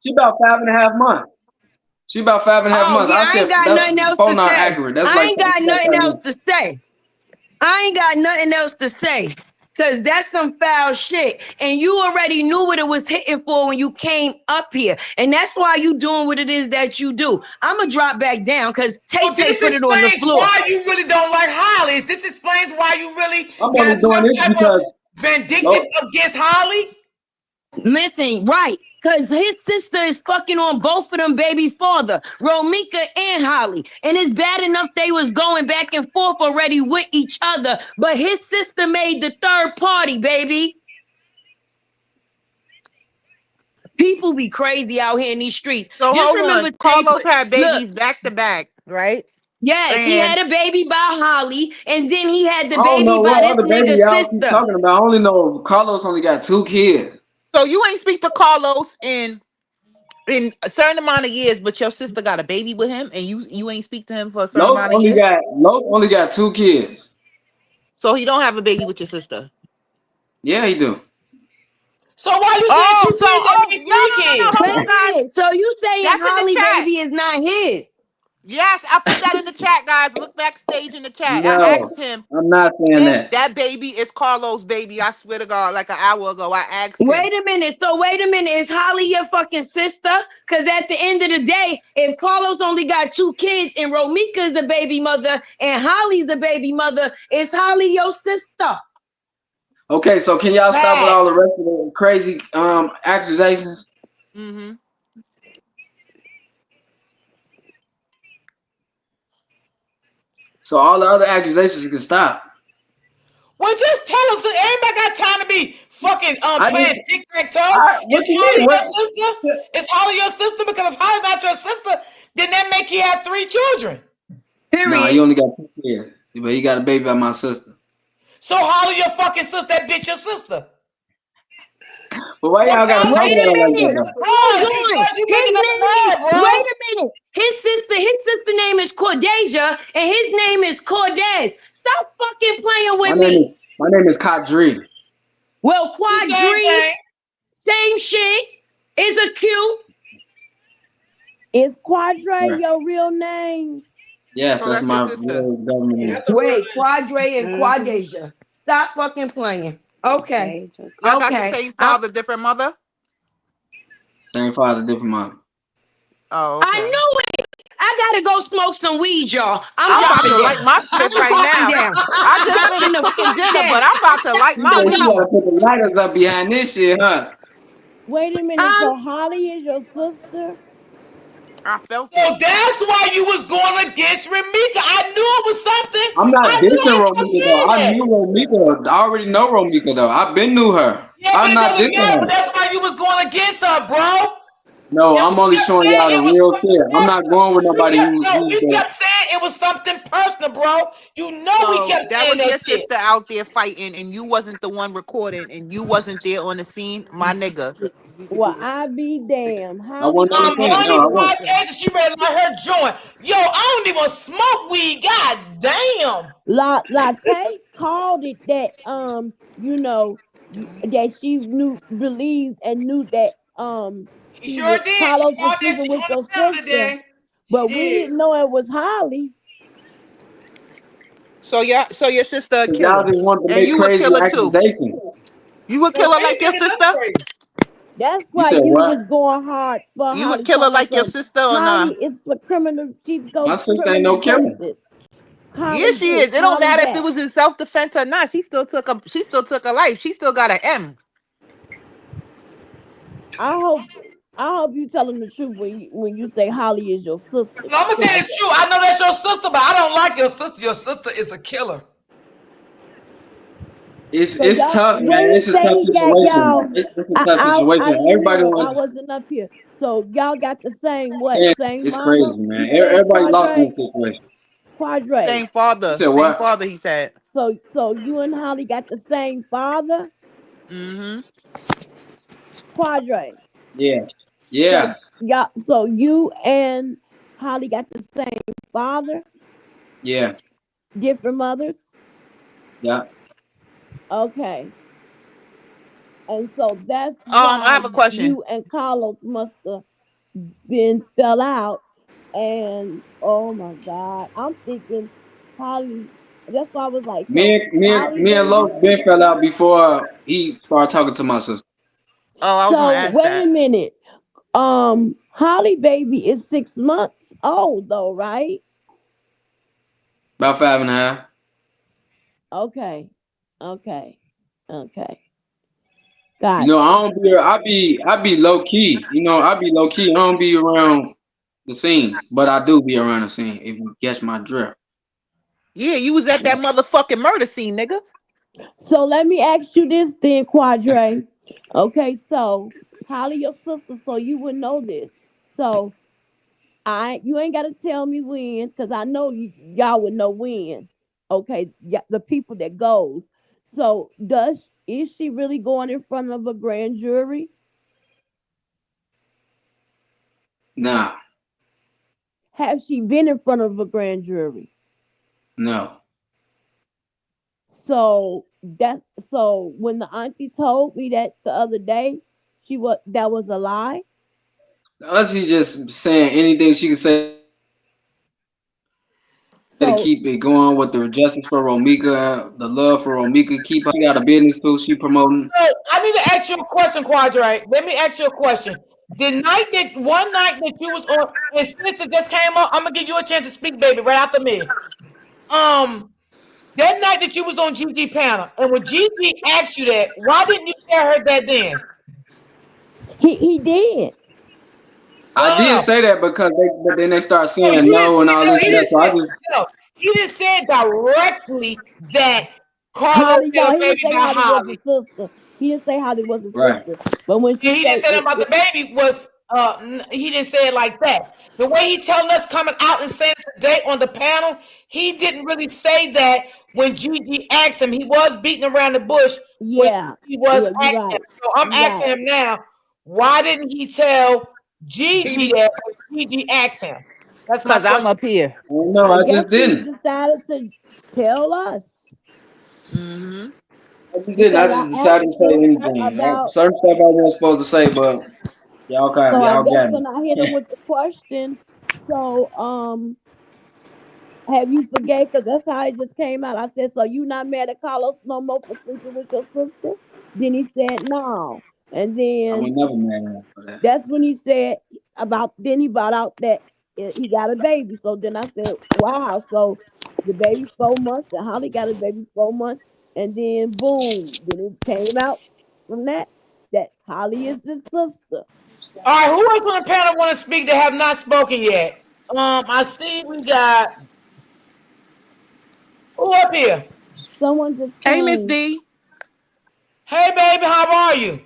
she about 5.5 months. She about 5.5 months. Yeah, I I said ain't got that's nothing else phone to not say. accurate. That's I like ain't got nothing 5 else months. to say. I ain't got nothing else to say. Because that's some foul shit. And you already knew what it was hitting for when you came up here. And that's why you doing what it is that you do. I'm going to drop back down because Tay put it on the floor. Why you really don't like Holly. This explains why you really I'm got only doing some this type because of vindictive against Holly. Listen, right. Because his sister is fucking on both of them baby father, Romika and Holly. And it's bad enough they was going back and forth already with each other. But his sister made the third party, baby. People be crazy out here in these streets. So Just hold remember, on. Carlos had babies back to back, right? Yes, he And had a baby by Holly, and then he had the I don't baby know by what this other baby nigga's y'all keep sister. talking about. I only know Carlos only got 2 kids. so you ain't speak to Carlos in a certain amount of years, but your sister got a baby with him, and you ain't speak to him for a certain Los amount of years. only got 2 kids. So he don't have a baby with your sister. Yeah, he do. So why you saying 2 kids that make 3 kids? Wait a minute. So you saying That's in the Holly chat. baby is not his? Yes, I put that in the chat, guys. Look backstage in the chat. I No, asked him I'm not saying if that. that baby is Carlos' baby. I swear to God, like an hour ago, I asked him. Wait a minute. Is Holly your fucking sister? Because at the end of the day, if Carlos only got 2 kids and Romika is a baby mother and Holly's a baby mother, is Holly your sister? Okay, so can y'all stop with all the rest of the crazy accusations? Mm-hmm. So all the other accusations can stop. Well, just tell us. Everybody got time to be fucking fucking playing tic-tac-toe? Is What you Holly mean? your sister? Is Holly your sister? Because if Holly not your sister, then that make you have 3 children. Nah, you only got 2 kids, but you got a baby by my sister. So Holly your fucking sister, that bitch your sister. But why y'all gotta talk about it like that though? Hold on. His name, bro. wait a minute. His sister name is Cordesia, and his name is Cordez. Stop fucking playing with me. My name is Kadri. Well, Quadri, same shit. Is a Q. Is Quadre your real name? Yes, that's my real government name. Wait, Quadre and Quadesia. Stop fucking playing. Okay. Y'all got the same father, different mother? Same father, different mom. Oh, okay. I knew it. I gotta go smoke some weed, y'all. I'm about to dropping light my shit right now. I just finished cooking dinner, but I'm about to light my You weed. gotta put the lighters up behind this shit, huh? Wait a minute. So Holly is your sister? I felt it. So that's why you was going against Ramika. I knew it was something. I'm not dissing Romika though. I knew Romika. I already know Romika though. I've been knew her. Yeah, I'm not doesn't dissing matter, her. but that's why you was going against her, bro. No, I'm only showing y'all the real shit. I'm not going with nobody who's we kept saying it was something personal, bro. You know we So kept that saying was your that shit. sister out there fighting, and you wasn't the one recording, and you wasn't there on the scene, my nigga. Well, I be damn. Honey podcast, she ready to let her join. Yo, I don't even smoke weed. God damn. Latte called it that you know that she believed and knew that she sure did. Carlos She was called that sleeping shit with on your the show sister, today. but we didn't know it was Holly. So your sister a Y'all killer, just want to and make you would crazy kill her too. accusations. You would kill her like your sister. That's You why said you what? was going hard for You would Holly. kill her talking like your some, sister or Holly not? is for criminal. She goes My sister ain't criminal no killer. cases. Yeah, she is. It don't matter if it was in self-defense or not. She still took a life. She still got an M. I hope you telling the truth when you say Holly is your sister. No, I'm gonna tell you the truth. I know that's your sister, but I don't like your sister. Your sister is a killer. It's tough, man. It's a tough situation. It's a tough situation. I didn't Everybody know. I wants. wasn't up here. So y'all got the same same It's mama? crazy, man. You said Everybody lost in Quadre? this situation. Quadre. Same You father. said Same what? father. He said. So you and Holly got the same father? Mm-hmm. Quadre. Yeah. Yeah. So you and Holly got the same father? Yeah. Different mothers? Yeah. Okay. And so that's I why have a question. you and Carlos must have fell out. And oh my God, I'm thinking Holly. That's why I was like, so Holly Me and Los Ben fell out before he started talking to my sister. Oh, I was gonna ask wait that. a minute. Holly baby is 6 months old though, right? About 5.5. Okay. You know, I be low key. You know, I be low key. I don't be around the scene, but I do be around the scene if you catch my drift. Yeah, you was at that motherfucking murder scene, nigga. So let me ask you this then, Quadre. Okay, so Holly your sister, so you would know this. So you ain't gotta tell me when, because I know y'all would know when. Okay, the people that goes. So is she really going in front of a grand jury? Nah. Has she been in front of a grand jury? No. So when the auntie told me that the other day, that was a lie. She just saying anything she could say to keep it going with the justice for Romika, the love for Romika. She got a business too. She promoting. So I need to ask you a question, Quadre. Let me ask you a question. One night that you was on, and sister just came up, I'm gonna give you a chance to speak, baby, right after me. That night that you was on Gigi panel, and when Gigi asked you that, why didn't you tell her that then? He did. I did say that because but then they start saying no and all this stuff. So I just he didn't say directly that Carlos Holly, had no, a he didn't baby say by Holly was a Holly. sister. He didn't say Holly was his Right. sister. But when she he didn't say that about the baby was he didn't say it like that. The way he telling us coming out and saying today on the panel, he didn't really say that when Gigi asked him. He was beating around the bush when he was asking him. So I'm asking him now, why didn't he tell Gigi that when Gigi asked him? That's my question. I'm up here. No, I I guess just he didn't. decided to tell us. I just didn't. I just decided to say anything. Certain stuff I wasn't supposed to say, but y'all So I guess got me. when I hit him with the question, so have you forgave? Because that's how it just came out. I said, so you not mad at Carlos no more for sleeping with your sister? Then he said no. And I was then never mad at him for that. that's when he said then he brought out that he got a baby. So then I said, wow. So the baby 4 months and Holly got a baby 4 months. And then boom, then it came out from that Holly is his sister. All right, who else on the panel want to speak that have not spoken yet? I see we got who up here? Someone just Hey, Miss came. D. Hey, baby, how are you?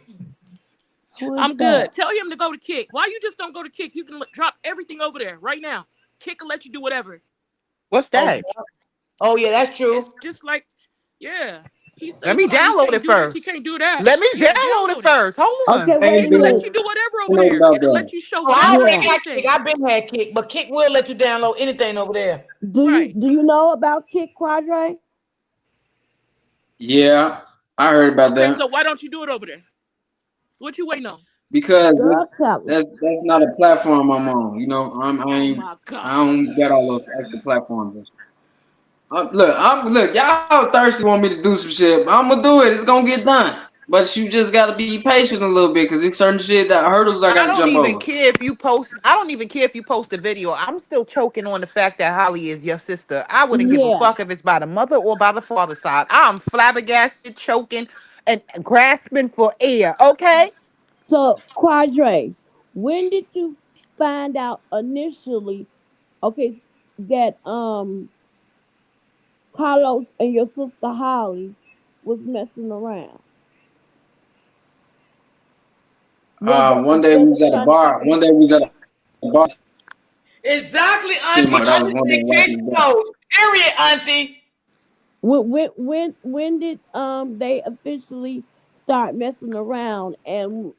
I'm good. Tell him to go to Kick. Why you just don't go to Kick? You can drop everything over there right now. Kick will let you do whatever. What's that? Oh yeah, that's true. It's just like, yeah. He Let me download it first. He can't do that. Let me Yeah, download it first. Hold on. Okay, wait a Kick will let minute. you do whatever over there. It'll let you show Oh, I whatever already got anything. Kick. I've been had Kick, but Kick will let you download anything over there. Do you know about Kick Quadre? Yeah, I heard about Okay, that. so why don't you do it over there? What you waiting on? Because that's not a platform I'm on. You know, I don't get all those extra platforms. Look, y'all thirsty want me to do some shit. I'm gonna do it. It's gonna get done. But you just gotta be patient a little bit because it's certain shit that hurdles I gotta jump over. I don't even care if you post a video. I'm still choking on the fact that Holly is your sister. I wouldn't give a fuck if it's by the mother or by the father side. I'm flabbergasted, choking, and grasping for air. Okay. So Quadre, when did you find out initially? Okay, that Carlos and your sister Holly was messing around. One day we was at a bar. One day we was at a bar. Exactly, Seemed Auntie. like I was wondering why Case she was there. closed. Period, Auntie. When did they officially start messing around and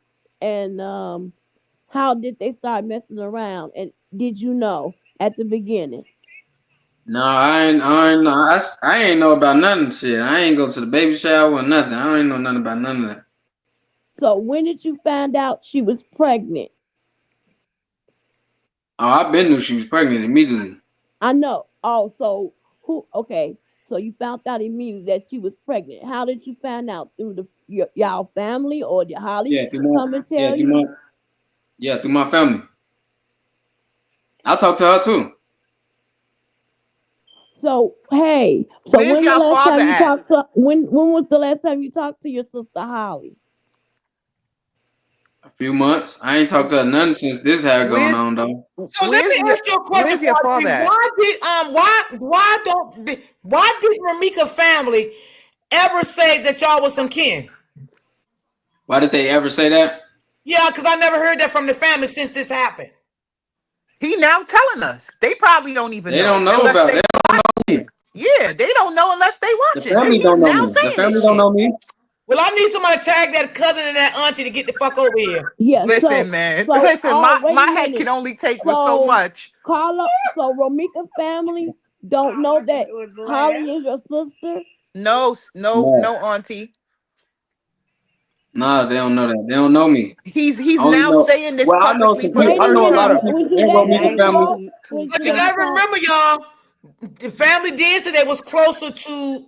how did they start messing around and did you know at the beginning? No, I ain't know about nothing. Shit, I ain't go to the baby shower or nothing. I ain't know nothing about none of that. So when did you find out she was pregnant? Oh, I been knew she was pregnant immediately. I know. Oh, so who? Okay, so you found out immediately that she was pregnant. How did you find out through y'all family or did Holly come and tell you? Through my family. I talked to her too. So hey, so Where's when the y'all last father time you at? talked to when was the last time you talked to your sister Holly? A few months. I ain't talked to her none since this had going on though. So let me ask you a question, Where's your father at? Why did Ramika family ever say that y'all was some kin? Why did they ever say that? Yeah, because I never heard that from the family since this happened. He now telling us. They probably don't even know. They don't know about it. They don't know me. Yeah, they don't know unless they watch The it. family He's don't know now me. The saying family this don't shit. know me. Well, I need somebody to tag that cousin and that auntie to get the fuck over here. Yeah. Listen, man. So Listen, wait my a head minute. can only take with so much. So Ramika family don't know that Holly is your sister? No, auntie. Nah, they don't know that. They don't know me. He's I only now know, saying this well, I know publicly some for the people. I first know a lot of time. people in Romika family. But you gotta remember, y'all, the family did say they was closer to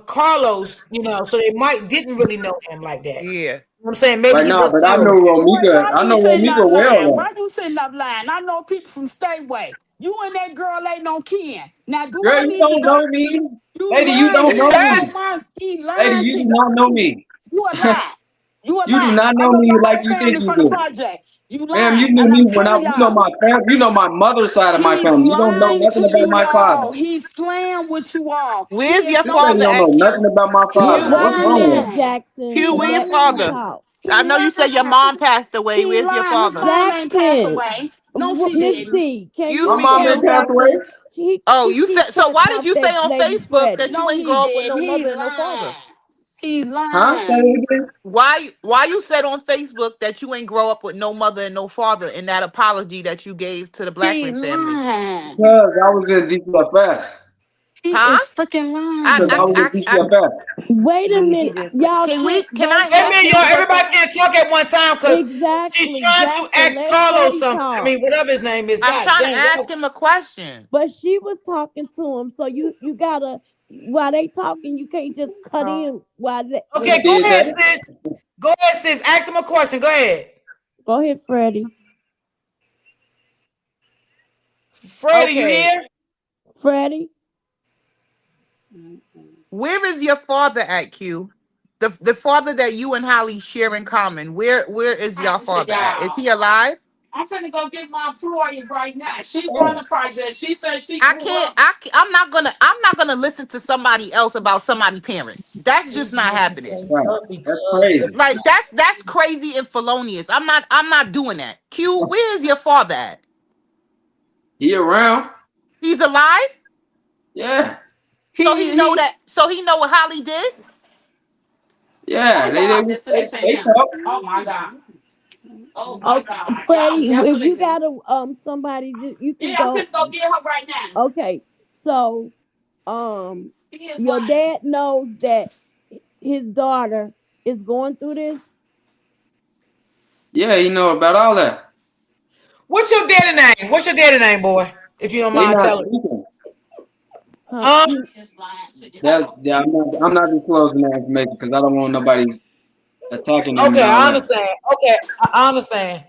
Carlos, you know, so they didn't really know him like that. Yeah. You know what I'm saying? Maybe Right he now, was but I know close. Romika. Why I you know sitting Romika up well lying? though. Why you sitting up lying? I know people from Stateway. You and that girl ain't no kin. Now, do Girl, I you need to don't go? know me. You Lady, you lying. don't know You me. lying. He Lady, lying you to do not know me. you a lie. You a You do lie. not I know know me my like whole you think family you from the do. project. You Ma'am, you lying. knew And I'm me when telling you know y'all, my family, you know my mother's side of my he's family. You don't know lying nothing to about you my father. all. He's playing with you all. He Where's is your You no say you father don't good. know at, nothing Q? about my He father. Wait What's a wrong with minute, him? lying. Jackson. Q, He where your Let him father? lying. talk. I He know you said your lying. mom passed away. He Where's your lying. His father? mom ain't pass Jackson, away. No, she Miss didn't. D, can Excuse My you me, mom tell ain't Q. passed away. Jackson Oh, he you keep said so. talking Why did about you that say on lady Facebook Freddie? that you No, ain't he grow up with didn't. no He mother and no father? lying. He Huh? Say lying. it again. Why you said on Facebook that you ain't grow up with no mother and no father in that apology that you gave to the He Blackman family? lying. Because I was in DCFS. He Huh? is fucking I, Because I I, was lying. in I, I DCFS. Wait a minute. Y'all can can't I don't Wait a ask minute, him y'all. a question? Everybody can't talk at one time because she's exactly trying to Jackson. ask Let Carlos Freddie something. I talk. mean, whatever his name is. I'm God trying to dang. ask him a question. But she was talking to him, so you gotta while they talking, you can't just cut in while they Just Okay, when go did ahead, that. sis. Go ahead, sis. Ask him a question. Go ahead. go ahead, Freddie. Freddie, you Okay, here? Freddie. where is your father at, Q? The father that you and Holly share in common. Where is your father at? Is he alive? I'm finna go get my employee right now. She's on the project. She said she I grew can't. up. I'm not gonna listen to somebody else about somebody's parents. That's just not happening. Right. That's crazy. Like that's crazy and felonious. I'm not doing that. Q, where's your father at? He around? He's alive. Yeah. So he know that. So he know what Holly did. Oh Yeah. yeah, I listen to They him. talk. Oh my God. Oh my Oh, God. Y'all Freddie, if definitely you do. got somebody, you can Yeah, I'm go. finna go get her right now. Okay, so He is your lying. dad knows that his daughter is going through this. Yeah, you know about all that. What's your daddy name? What's your daddy name, boy? If you don't They mind not telling. speaking. Huh? He is lying to you. That's yeah. I'm not disclosing that information because I don't want nobody attacking them and Okay, all I that. understand. Okay, I understand.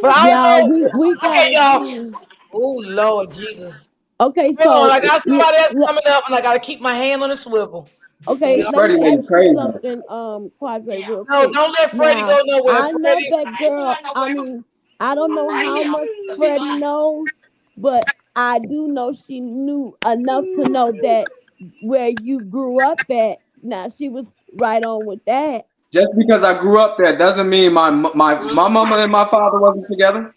But I don't Y'all, know. we Okay, gotta y'all. do. Oh Lord Jesus. Okay, Hold on, so I got somebody else coming up, and I gotta keep my hand on the swivel. okay, This let Freddie me lady ask you crazy. something, Quadre, real No, quick. don't let Freddie Now, go nowhere. I know Freddie, that girl. I mean, I don't know Right how here. much Cause he Freddie lying. knows, but I do know she knew enough to know that where you grew up at. Now she was right on with that. Just because I grew up there doesn't mean my mama and my father wasn't together.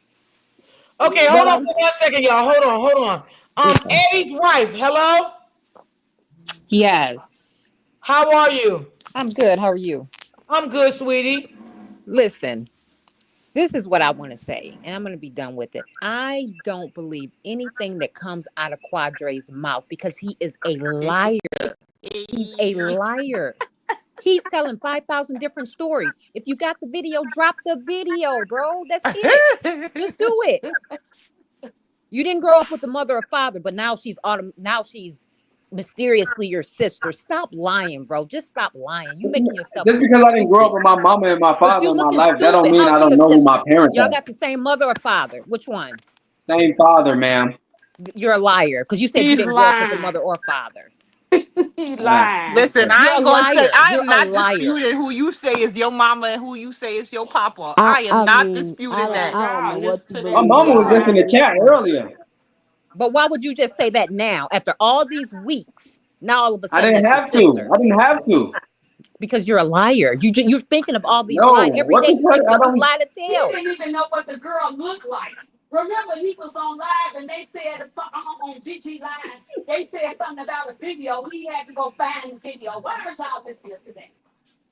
okay, But hold on for 1 second, y'all. Hold on. Eddie's wife. Hello. Yes. How are you? I'm good. How are you? I'm good, sweetie. Listen, this is what I want to say, and I'm going to be done with it. I don't believe anything that comes out of Quadre's mouth because he is a liar. He's a liar. He's telling 5,000 different stories. If you got the video, drop the video, bro. That's it. Just do it. You didn't grow up with a mother or father, but now she's mysteriously your sister. Stop lying, bro. Just stop lying. You making yourself Just look because I didn't grow up stupid. with my mama and my But father you in my looking life, that don't stupid. mean How's I don't your know who my sister? parents Y'all are. got the same mother or father? Which one? Same father, ma'am. You're a liar because you said you He's didn't grow up with a lying. mother or father. He All right. lying. Listen, I You're a ain't gonna say liar. I You're am a not liar. disputing who you say is your mama and who you say is your papa. I I am I not mean, disputing that. I don't know Y'all what listen to to My this believe mama was on just in lie. the chat earlier. But why would you just say that now after all these weeks? Now all of a I sudden didn't it's your have to. sister I didn't have to. because you're a liar. You're thinking of all these No. lies every What day. the You think of fuck? I a new don't. lie to He tell. didn't even know what the girl looked like. Remember, he was on live and they said something on GG Live. They said something about a video. He had to go find the video. Why are y'all listening to that?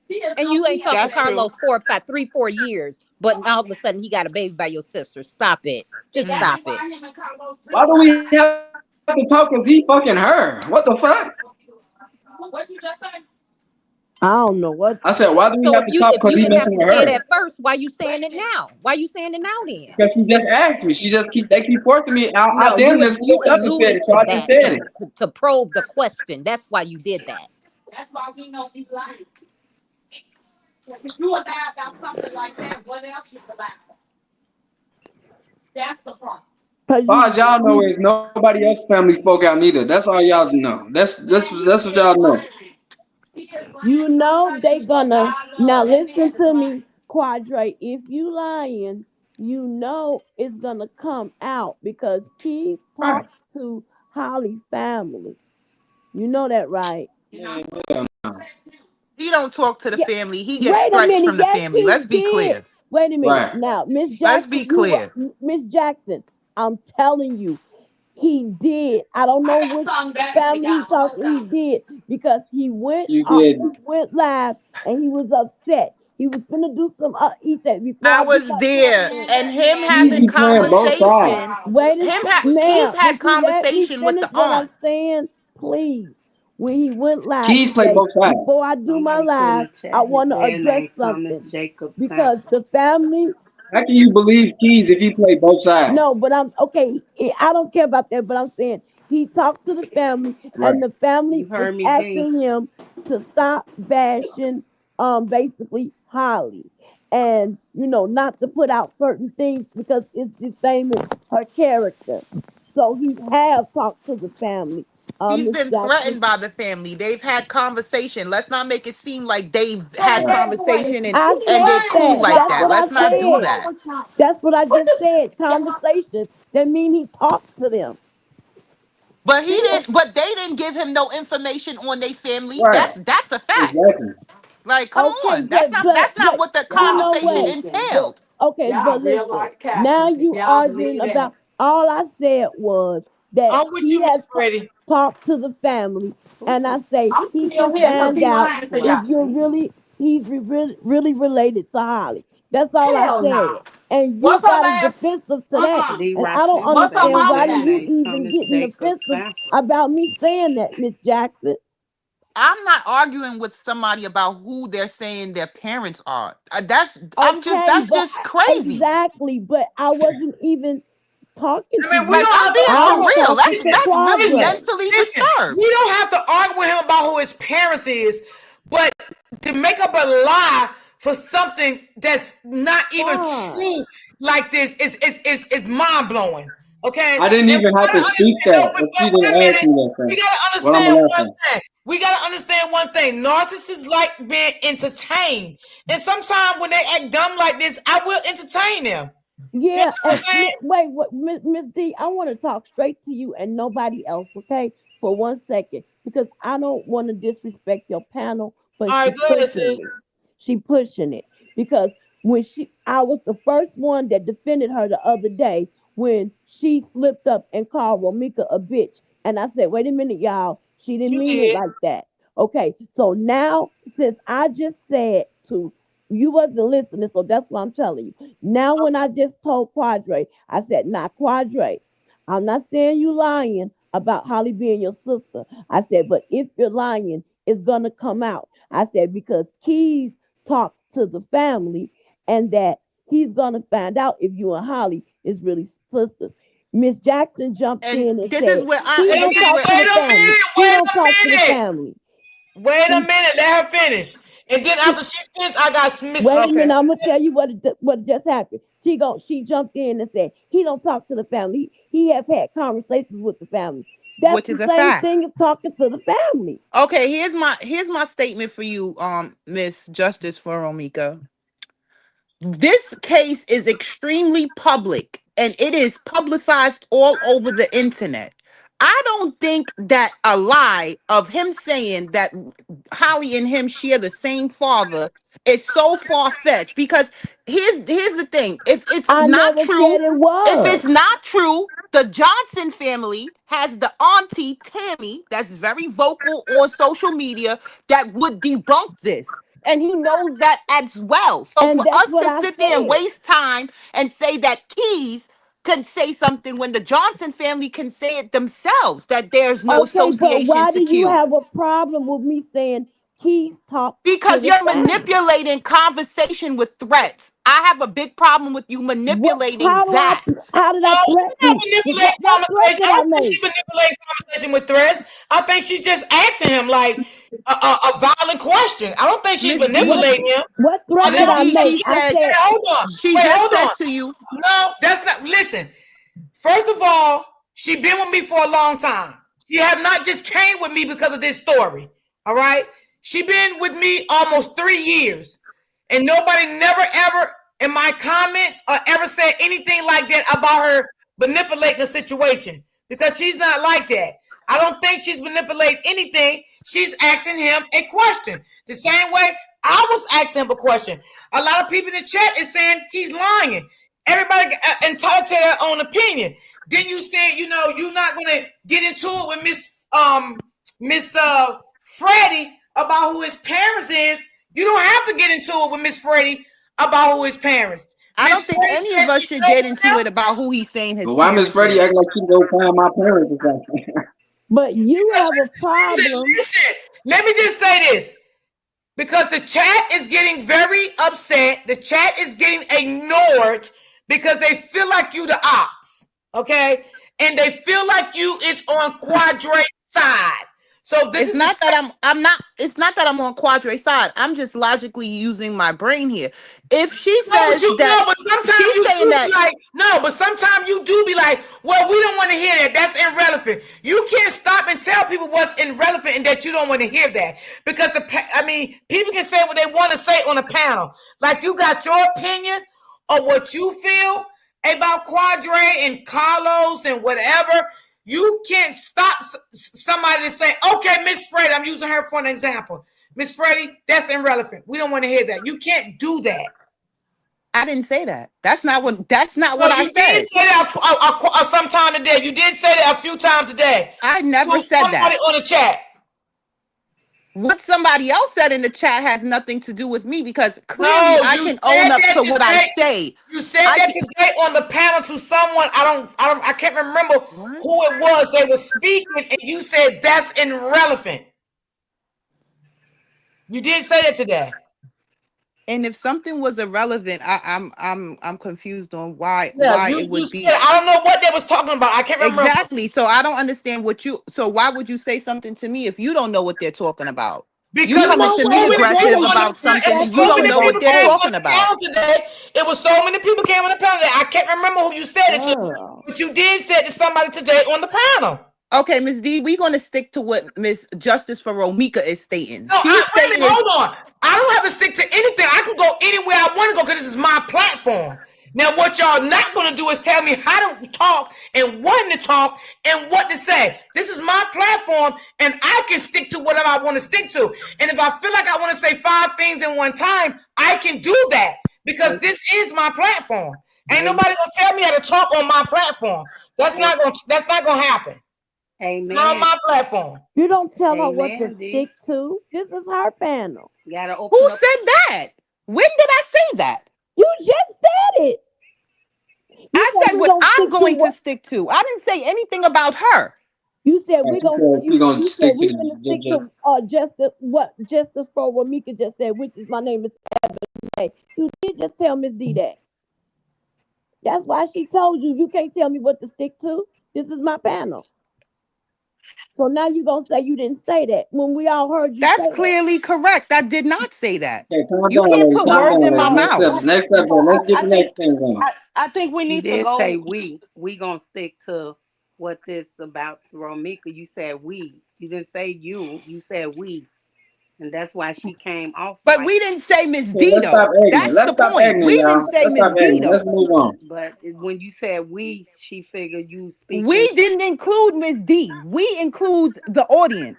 He is And no you ain't talked to good. That's true. Carlos 3-4 years, but all of a sudden he got a baby by your sister. Stop it. Just Exactly stop it. why him and Carlos Why do Dream. we have to talk? Cause he fucking her. What the fuck? What you just say? I don't know what I said, why do we So have to talk? if Cause you he didn't have messing to with say it her. at first, why you saying it now? Why you saying it now then? Because she just asked me. They keep forcing me. I No, then just you slipped up and said it, alluded so to I just that said it. to probe the question. That's why you did that. That's why we know you lying. If you and I got something like that, what else you lie? That's the problem. because As far as y'all know, is nobody else's family spoke out neither. That's all y'all know. That's what y'all know. You know they gonna now listen to me, Quadre. If you lying, you know it's gonna come out because Keith talks to Holly's family. You know that, right? He don't talk to the Yeah. family. He gets Wait a threats minute. from the Yes, family. he Let's be did. clear. Wait a minute. Right. Now, Miss Let's Jackson, be clear. Miss Jackson, I'm telling you, he did. I don't know which family he talked to. He did because he went You did. live and he was upset. He was gonna do some. He said before I I do was my there, comment. and him Keys having be playing both sides. conversation. Wait a Keys ma'am, had would you let me conversation with finish the what aunt. I'm saying, please? When he went live, Keys he play said, both sides. before I do my Somebody put in live, the chat I his want to dad address name Thomas something Jacob because Sampson. the family. How can you believe Keys if he play both sides? No, but I'm okay. I don't care about that, but I'm saying he talked to the family, Right. and the family You is heard me, D. asking him to stop bashing, basically Holly, and not to put out certain things because it's defaming her character. So he have talked to the family, He's Miss been Jackson. threatened by the family. They've had conversation. Let's not make it seem like they've had conversation I and they're said cool that. like That's that. what I Let's not do said. that. That's what I just said. Conversation. That mean he talked to them. But he didn't. But they didn't give him no information on their family. Right. That's a fact. Exactly. Like, come Okay, on. That's not what the you know conversation what? But entailed. okay, but listen. Now you arguing about all I said was that I'm with he you, Miss has Freddie. talked to the family, and I say he can find out if he's really related to Holly. That's all I said. And you got a defensive to that, D. and I don't Rashid said his understand why dad you name even Thomas getting Jacob defensive Sampson. about me saying that, Miss Jackson. I'm not arguing with somebody about who they're saying their parents are. Okay, That's just crazy. exactly, but I wasn't even talking I to mean, we Like, you. don't I'm have to being I for was argue. real. talking That's to Listen, that's very listen, Quadre. mentally listen. disturbed. We don't have to argue with him about who his parents is, but to make up a lie for something that's not even Fine. true like this is mind blowing. Okay, I didn't and we even have gotta to speak understand. No, that if she wait a didn't ask minute. me that We thing. gotta What I'm understand gonna one say. thing. We gotta understand one thing. Narcissists like being entertained, and sometimes when they act dumb like this, I will entertain them. You Yeah, know what and I'm saying? wait, what, Miss D, I want to talk straight to you and nobody else, okay? For 1 second, because I don't want to disrespect your panel, but All she right, go ahead, pushing sis. me. She pushing it because I was the first one that defended her the other day when she slipped up and called Romika a bitch, and I said, wait a minute, y'all, she didn't You mean it did. like that. Okay, so now since I just said to you wasn't listening, so that's what I'm telling you. Now, when I just told Quadre, I said, "Not Quadre. I'm not saying you lying about Holly being your sister." I said, "But if you're lying, it's gonna come out." I said because Keys talks to the family, and that he's gonna find out if you and Holly is really sisters. Miss Jackson jumped And in and this is said where I he and Wait a this don't is minute. where talk to the Wait a family. minute. He Wait don't a talk to the minute. family. Wait a He minute. Let her finish, and then after she finishes, I got Miss. Wait a okay. minute, I'm gonna tell you what just happened. She jumped in and said he don't talk to the family. He have had conversations with the family. That's Which the is a same fact. thing as talking to the family. Okay, here's my statement for you, Miss Justice for Omika. This case is extremely public and it is publicized all over the internet. I don't think that a lie of him saying that Holly and him share the same father is so far-fetched because here's the thing. I never said it If was. it's not true, the Johnson family has the auntie Tammy that's very vocal on social media that would debunk this. And he knows that as well. So And for that's us what to I sit there and said. waste time and say that Keys can say something when the Johnson family can say it themselves, that there's no Okay, but association why to do you Q. have a problem with me saying Keys talk to Because the you're family? manipulating conversation with threats. I have a big problem with you What? manipulating that. How did I No, she's threaten not you? manipulating What threat conversation. did I I don't think make? she's manipulating conversation with threats. I think she's just asking him like a violent question. I don't think she's Miss D, manipulating him. What I threat did never. I make? She I said, Wait, said, hold on. she Wait, just hold said on. to you, No, that's not. Listen. First of all, she been with me for a long time. She have not just came with me because of this story. All right. She been with me almost 3 years, and nobody never ever in my comments or ever said anything like that about her manipulating the situation, because she's not like that. I don't think she's manipulating anything. She's asking him a question. The same way I was asking him a question. A lot of people in the chat is saying he's lying. Everybody entitled to their own opinion. Then you said, you're not going to get into it with Miss Freddie about who his parents is. You don't have to get into it with Miss Freddie about who his parents. I don't think any of us should get into it about who he's saying his But why Miss Freddie act like she go find my parents or something? But you have a problem. Listen, let me just say this. Because the chat is getting very upset. The chat is getting ignored because they feel like you the ops. Okay? And they feel like you is on Quadra's side. So this it's not that I'm on Quadra's side. I'm just logically using my brain here. If she says but sometimes you do be like, well, we don't want to hear that. That's irrelevant. You can't stop and tell people what's irrelevant and that you don't want to hear that. Because people can say what they want to say on a panel. Like, you got your opinion of what you feel about Quadra and Carlos and whatever. You can't stop somebody to say, okay, Miss Freddie, I'm using her for an example. Miss Freddie, that's irrelevant. We don't want to hear that. You can't do that. I didn't say that. That's not what I said. You did say that sometime today. You did say that a few times today. I never said that. On the chat. What somebody else said in the chat has nothing to do with me, because clearly I can own up to what I say. You said that today on the panel to someone. I can't remember who it was. They were speaking, and you said that's irrelevant. You did say that today. And if something was irrelevant, I'm confused on why it would be. I don't know what they was talking about. I can't remember. Exactly. So I don't understand so why would you say something to me if you don't know what they're talking about? Because you coming to me aggressive about something and you don't know what they're talking about. Today, it was so many people came on the panel today. I can't remember who you said it to, but you did say it to somebody today on the panel. Okay, Ms. D, we're going to stick to what Miss Justice for Romika is stating. No, hold on. I don't have to stick to anything. I can go anywhere I want to go because this is my platform. Now, what y'all not going to do is tell me how to talk and when to talk and what to say. This is my platform, and I can stick to whatever I want to stick to. And if I feel like I want to say 5 things in one time, I can do that because this is my platform. Ain't nobody going to tell me how to talk on my platform. That's not going to happen. Amen. Not on my platform. You don't tell her what to stick to. This is her panel. Who said that? When did I say that? You just said it. I said what I'm going to stick to. I didn't say anything about her. You said we're gonna stick to Justice for what Mika just said, which is my name is Evan. You did just tell Miss D that. That's why she told you you can't tell me what to stick to. This is my panel. So now you're going to say you didn't say that when we all heard you. That's clearly correct. I did not say that. Hey, you can't put words in my mouth. Next up, let's get the next thing on. I think we need to go. Say we going to stick to what this about Romika. You said we. You didn't say you. You said we. And that's why she came off. But we didn't say Miss D though. That's the point. We didn't say Miss D though. Let's move on. But when you said we, she figured you speaking. We didn't include Miss D. We include the audience.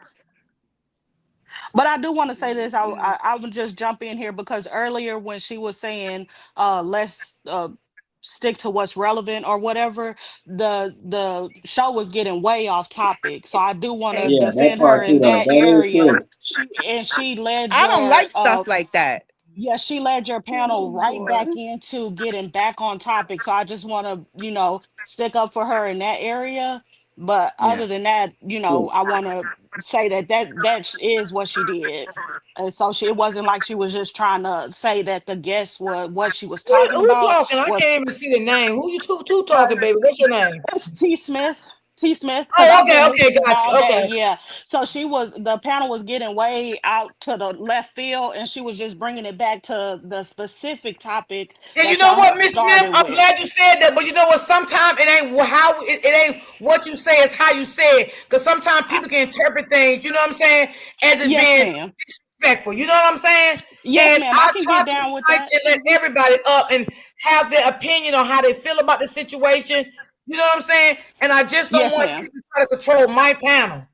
But I do want to say this. I would just jump in here because earlier when she was saying let's stick to what's relevant or whatever, the show was getting way off topic. So I do want to defend her in that area. She led I don't like stuff like that. Yeah, she led your panel right back into getting back on topic. So I just want to, stick up for her in that area. But other than that, I want to say that is what she did. And so it wasn't like she was just trying to say that the guest was what she was talking about. Who talking? I can't even see the name. Who you two talking, baby? What's your name? It's T. Smith. Oh, okay, gotcha. Okay. Yeah. So the panel was getting way out to the left field, and she was just bringing it back to the specific topic. And you know what, Miss Smith? I'm glad you said that. But you know what? Sometimes it ain't what you say, it's how you say it. Because sometimes people can interpret things. You know what I'm saying? As it being disrespectful. You know what I'm saying? Yes, And ma'am. I I can try get to be down with nice that. and let everybody up and have their opinion on how they feel about the situation. You know what I'm saying? And I just don't Yes, want ma'am. you to try to control my panel.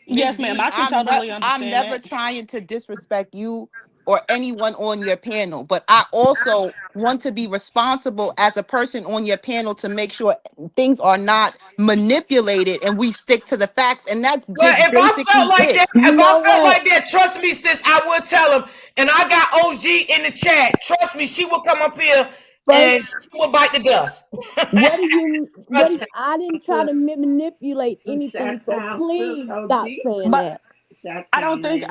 Miss Yes, ma'am. D, I can totally I'm understand never that. trying to disrespect you or anyone on your panel, but I also want to be responsible as a person on your panel to make sure things are not manipulated and we stick to the facts. And that's Well, just if I felt basically like it. that, You if I know felt what? like that, trust me, sis, I would tell him. And I got OG in the chat. Trust me, she will come up here First, and she will bite the dust. what do you? What? Trust me. I didn't try to manipulate anything, so please stop saying But that. I don't think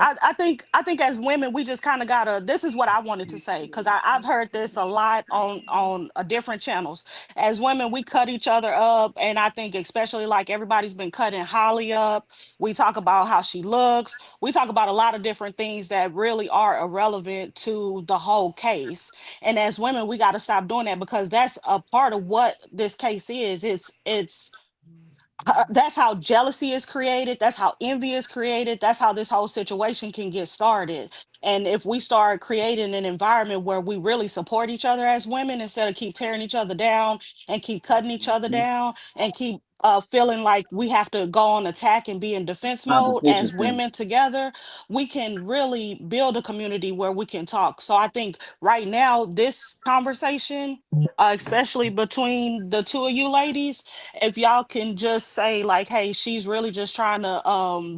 I think as women we just kind of gotta. This is what I wanted to say because I've heard this a lot on different channels. As women, we cut each other up, and I think especially like everybody's been cutting Holly up. We talk about how she looks. We talk about a lot of different things that really are irrelevant to the whole case. And as women, we got to stop doing that because that's a part of what this case is. It's that's how jealousy is created. That's how envy is created. That's how this whole situation can get started. And if we start creating an environment where we really support each other as women instead of keep tearing each other down and keep cutting each other down and keep feeling like we have to go on attack and be in defense mode as women together, we can really build a community where we can talk. So I think right now, this conversation, especially between the two of you ladies, if y'all can just say like, hey, she's really just trying to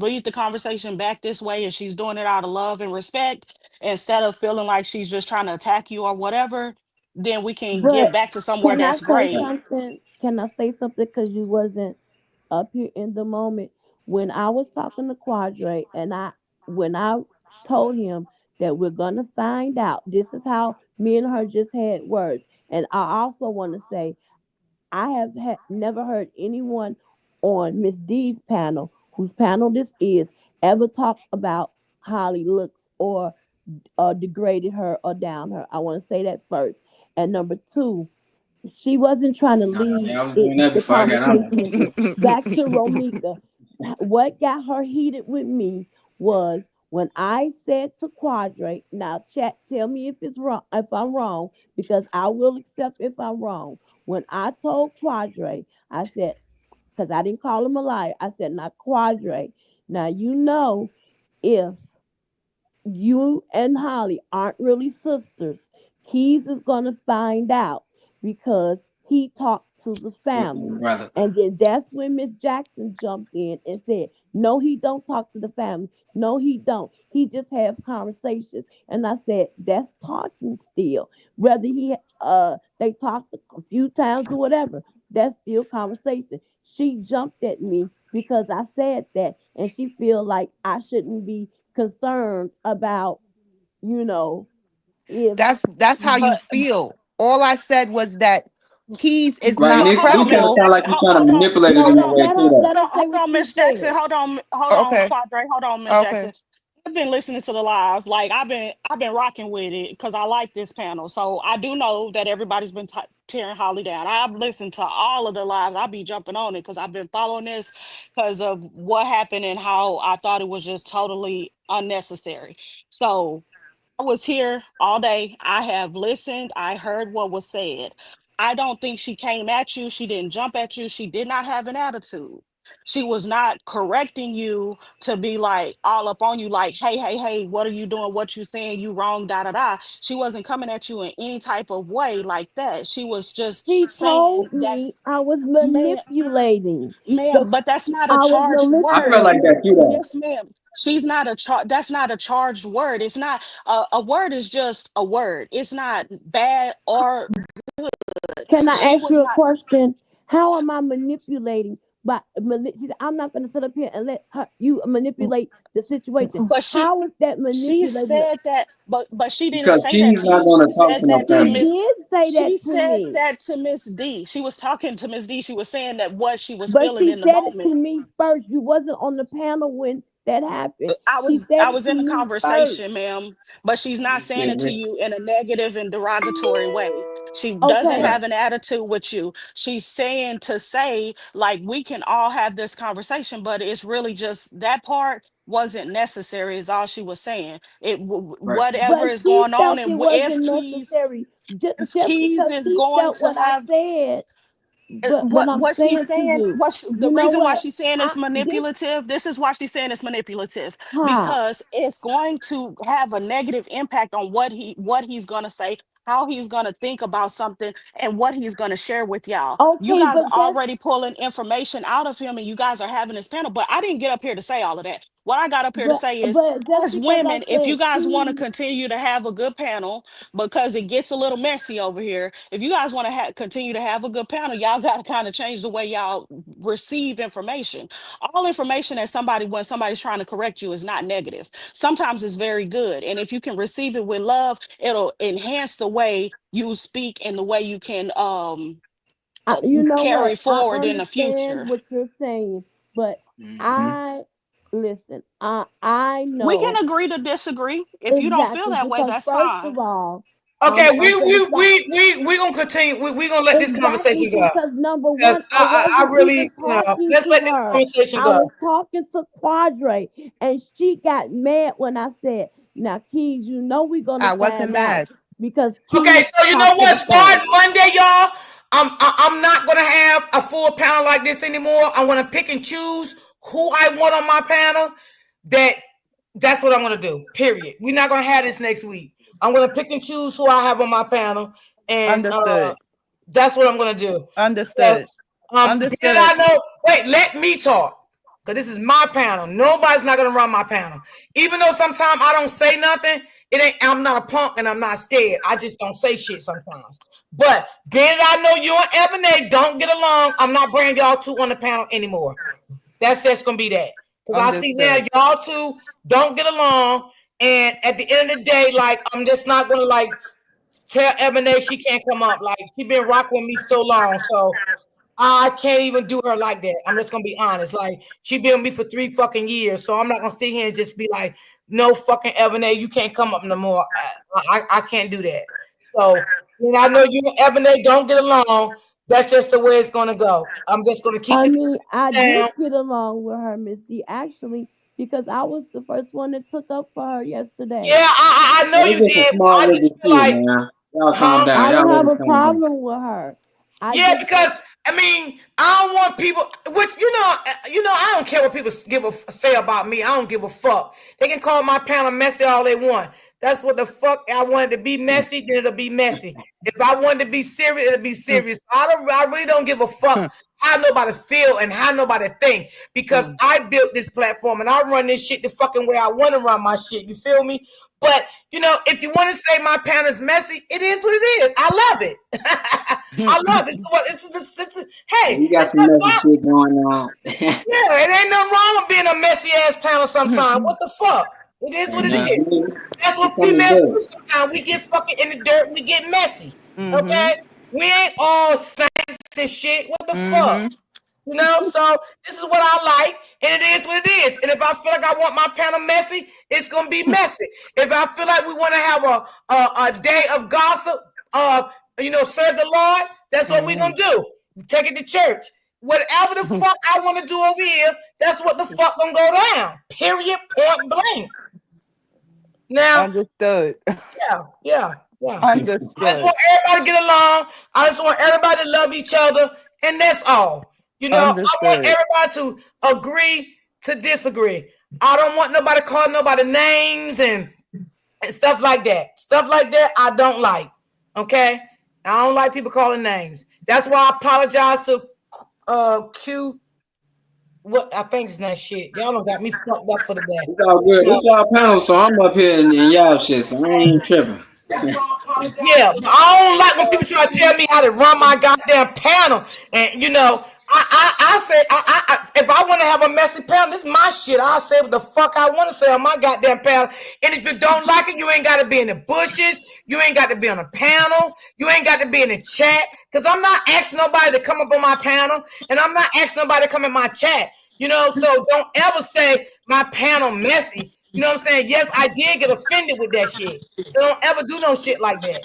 lead the conversation back this way and she's doing it out of love and respect instead of feeling like she's just trying to attack you or whatever, then we can get But back to somewhere can I that's say great. something? Can I say something? Because you wasn't up here in the moment when I was talking to Quadre, and when I told him that we're gonna find out. This is how me and her just had words, and I also want to say I have never heard anyone on Miss D's panel, whose panel this is, ever talk about Holly looks or degraded her or down her. I want to say that first. And number two, she wasn't trying to lead I was doing that the before I got on conversation into. Back to Romika. What got her heated with me was when I said to Quadre, now chat, tell me if it's wrong, if I'm wrong, because I will accept if I'm wrong. When I told Quadre, I said, because I didn't call him a liar, I said, now Quadre, now you know if you and Holly aren't really sisters. Keys is gonna find out because he talked to the sister and family. brother. And then that's when Miss Jackson jumped in and said, no, he don't talk to the family. No, he don't. He just have conversations. And I said, that's talking still. Whether they talked a few times or whatever, that's still conversation. She jumped at me because I said that, and she feel like I shouldn't be concerned about, you know, if That's how you But feel. All I said was that Keys is Right, not and but it hold do on, kind of Miss credible. sound like Jackson. you're Hold, trying to hold on, manipulate it no, in a let way let her too, though. let her say hold what on, she Miss Jackson. said. Hold on, Okay. Quadre. Hold on, Miss Okay. Jackson. I've been listening to the live. Like I've been rocking with it because I like this panel. So I do know that everybody's been tearing Holly down. I've listened to all of the lives. I'll be jumping on it because I've been following this because of what happened and how I thought it was just totally unnecessary. So I was here all day. I have listened. I heard what was said. I don't think she came at you. She didn't jump at you. She did not have an attitude. She was not correcting you to be like all up on you, like, hey, hey, hey, what are you doing? What you saying? You wrong, da da da. She wasn't coming at you in any type of way like that. She was just She saying told me that's I was man, manipulating. The ma'am, but that's not a I was charged I feel word. like manipulating. that too, though. Yes, ma'am. She's not a that's not a charged word. It's not a word is just a word. It's not bad or good. Can I She ask was you a not question? How am I manipulating? She said, I'm not going to sit up here and let you manipulate the situation. but How is that she manipulating? said that but she didn't Because say that King's to not you. going She to talk said to no that to She family. Miss did say she that to said me, that to Miss D. She was talking to Miss D. She was saying that what she was but feeling she in the said it moment. to me first. You wasn't on the panel when that happened. I She was said I it was to in the you first. conversation, ma'am, but she's not saying it to Yeah, you in a negative and derogatory way. She doesn't Okay, right. have an attitude with you. She's saying to say, like, we can all have this conversation, but it's really just that part wasn't necessary, is all she was saying. Right. Whatever but is she going on, felt it and wasn't necessary. if Just Keys because is she going felt to what I have said, but I'm what she's saying to saying, you, the you know reason why what? she's saying I it's this manipulative, this is why she's saying it's manipulative, how because it's going to have a negative impact on what he's going to say, how he's going to think about something, and what he's going to share with y'all. You okay, guys but are that's already pulling information out of him, and you guys are having this panel, but I didn't get up here to say all of that. What I got up here to say is, but just as because I women, if you said guys want to Keys, continue to have a good panel, because it gets a little messy over here. If you guys want to continue to have a good panel, y'all got to kind of change the way y'all receive information. All information that when somebody's trying to correct you is not negative. Sometimes it's very good. And if you can receive it with love, it'll enhance the way you speak and the way you can you know carry what? I forward in the understand future. what you're saying, but Mm-hmm. I listen. I We know can agree to disagree. If you don't feel exactly that way, because that's first fine. of all, Okay, I'm gonna stop. we gonna continue. We gonna let this Exactly conversation go because number because one, I I wasn't even really, talking let's to let this her. conversation I go. was talking to Quadre, and she got mad when I said, "Now, Keys, you know we're gonna I wasn't find out mad. because Okay, Keys so you know talked to what? the Start phone." Monday, y'all. I'm not gonna have a full panel like this anymore. I'm gonna pick and choose who I want on my panel. That's what I'm gonna do. Period. We're not gonna have this next week. I'm gonna pick and choose who I have on my panel, and Understood. that's what I'm gonna do. Understood. Because did Understood. I know? Wait, let me talk. Because this is my panel. Nobody's not gonna run my panel. Even though sometimes I don't say nothing, it ain't. I'm not a punk and I'm not scared. I just don't say shit sometimes. But being that I know you and Ebony don't get along, I'm not bringing y'all two on the panel anymore. That's just gonna be that. Because I see now Understood. y'all two don't get along, and at the end of the day, like I'm just not gonna like tell Ebony she can't come up. Like she been rocking with me so long, so I can't even do her like that. I'm just gonna be honest. Like she been with me for 3 fucking years, so I'm not gonna sit here and just be like, no fucking Ebony, you can't come up no more. I can't do that. So when I know you and Ebony don't get along, that's just the way it's gonna go. I'm just gonna keep I the mean, I did down. get along with her, Missy, actually, because I was the first one that took up for her Yeah, yesterday. I know It's you just a did. small I just little feel shit, like, man. Y'all calm huh? down. I Y'all don't let have me a calm down. problem with her. I Yeah, just because I mean, I don't want people. Which I don't care what people say about me. I don't give a fuck. They can call my panel messy all they want. That's what the fuck I wanted to be messy. Then it'll be messy. If I wanted to be serious, it'll be serious. I really don't give a fuck how nobody feel and how nobody think because I built this platform and I run this shit the fucking way I want to run my shit. You feel me? But if you want to say my panel is messy, it is what it is. I love it. I love it. Hey, You got it's some not messy about. shit going on. Yeah, it ain't nothing wrong with being a messy ass panel sometimes. What the fuck? It is what And it is. That's what it's something females good. do sometimes. We get fucking in the dirt. We get messy. Mm-hmm. Okay? We ain't all saints and shit. What the fuck? Mm-hmm. So this is what I like, and it is what it is. And if I feel like I want my panel messy, it's gonna be messy. If I feel like we want to have a day of gossip, serve the Lord, that's what we're gonna do. Take it to church. Whatever the fuck I want to do over here, that's what the fuck gonna go down. Period. Point blank. Now, Understood. yeah. I just Understood. want everybody to get along. I just want everybody to love each other, and that's all. I want Understood. everybody to agree to disagree. I don't want nobody calling nobody names and stuff like that. Stuff like that, I don't like. Okay, I don't like people calling names. That's why I apologize to Q. What I think is not shit. Y'all don't got me fucked up for the day. It's all good. It's y'all panel, so I'm up here in y'all shit, so I ain't tripping. Yeah, but I don't like when people try to tell me how to run my goddamn panel. And I say if I want to have a messy panel, this is my shit. I'll say what the fuck I want to say on my goddamn panel. And if you don't like it, you ain't got to be in the bushes. You ain't got to be on a panel. You ain't got to be in the chat. Because I'm not asking nobody to come up on my panel, and I'm not asking nobody to come in my chat. You know, so don't ever say my panel messy. You know what I'm saying? Yes, I did get offended with that shit. So don't ever do no shit like that.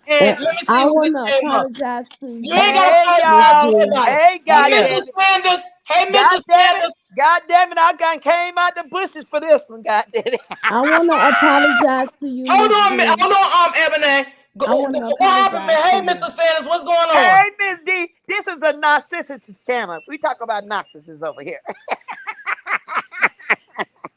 And let me see I who want just to came up. apologize to You ain't got to you, Hey apologize to y'all. Miss anybody. Hey, Hey, God Mr. damn G. it. Sanders. Hey, God Mr. damn it. Sanders. God damn it. I came out the bushes for this one. God damn it. I want to apologize to you, Hold Miss on, D. hold on, Ebony. I want to What happened, apologize man? to Hey, you. Mr. Sanders, what's going on? Hey, Miss D. This is the narcissist channel. We talk about narcissists over here.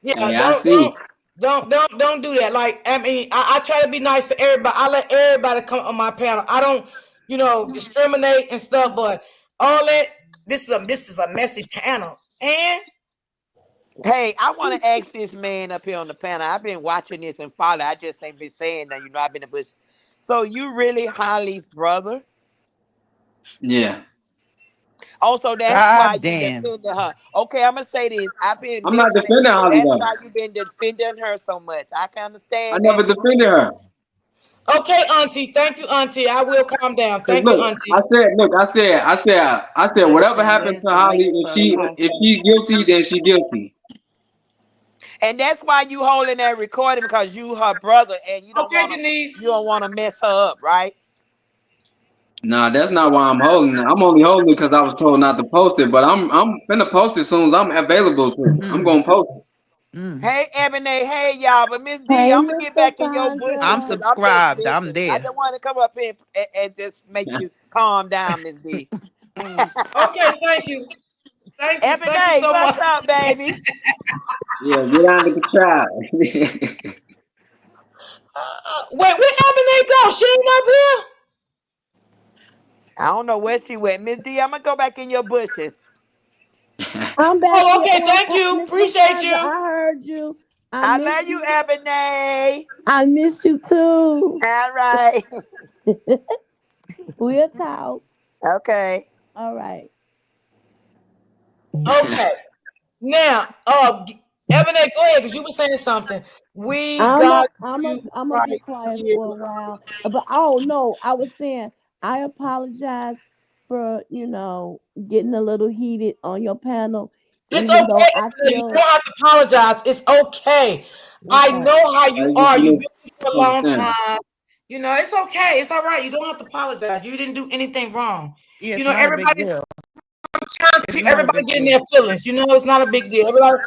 Yeah, Hey, I see. don't do that. Like, I mean, I try to be nice to everybody. I let everybody come on my panel. I don't, discriminate and stuff. But all that, this is a messy panel. And Hey, I want to ask this man up here on the panel. I've been watching this and following. I just ain't been saying that. I've been in the bush. So you really Holly's brother? Yeah. Also, that's why God you damn. defended her. Okay, I'm gonna say this. I've been I'm not listening. defending So Holly that's though. why you've been defending her so much. I can I understand that. never defended her. okay, Auntie. Thank you, Auntie. I will calm down. Cause Thank you, look, Auntie. I said, whatever happened to Holly, if she's guilty, then she guilty. And that's why you holding that recording, because you her brother and you Okay, Denise. don't want to mess her up, right? Nah, that's not why I'm holding it. I'm only holding it because I was told not to post it. But I'm finna post it as soon as I'm available to. I'm gonna post it. Hey, Ebony, hey y'all, but Miss D, Hey, I'm gonna get Mr. back in your bushes I'm because Sandra. I'm just subscribed. I'm listening. I there. just want to come up here and just make you calm down, Miss D. Okay, thank you. Thank you Ebony, so what's much. up, baby? Yeah, get on with the trial. Wait, where Ebony go? She ain't up here? I don't know where she went. Miss D, I'm gonna go back in your bushes. I'm back Oh, here. okay, thank you. Mr. Appreciate Sandra, you. I heard you. I I miss love you, you. Ebony. I miss you too. All right. We'll talk. Okay. All right. Okay. Now, Ebony, go ahead, because you were saying something. We I'm a, got I'm a, you I'm gonna be right quiet here. for a while. But oh no, I was saying I apologize for getting a little heated on your panel, It's even though okay, I Ebony. You feel don't have to apologize. It's okay. I okay. know how you are. You've been here for a long Understand. time. It's okay. It's all right. You don't have to apologize. You didn't do anything wrong. Yeah, it's not a big Everybody, deal. It's not a everybody big getting deal. their feelings. It's not a big deal.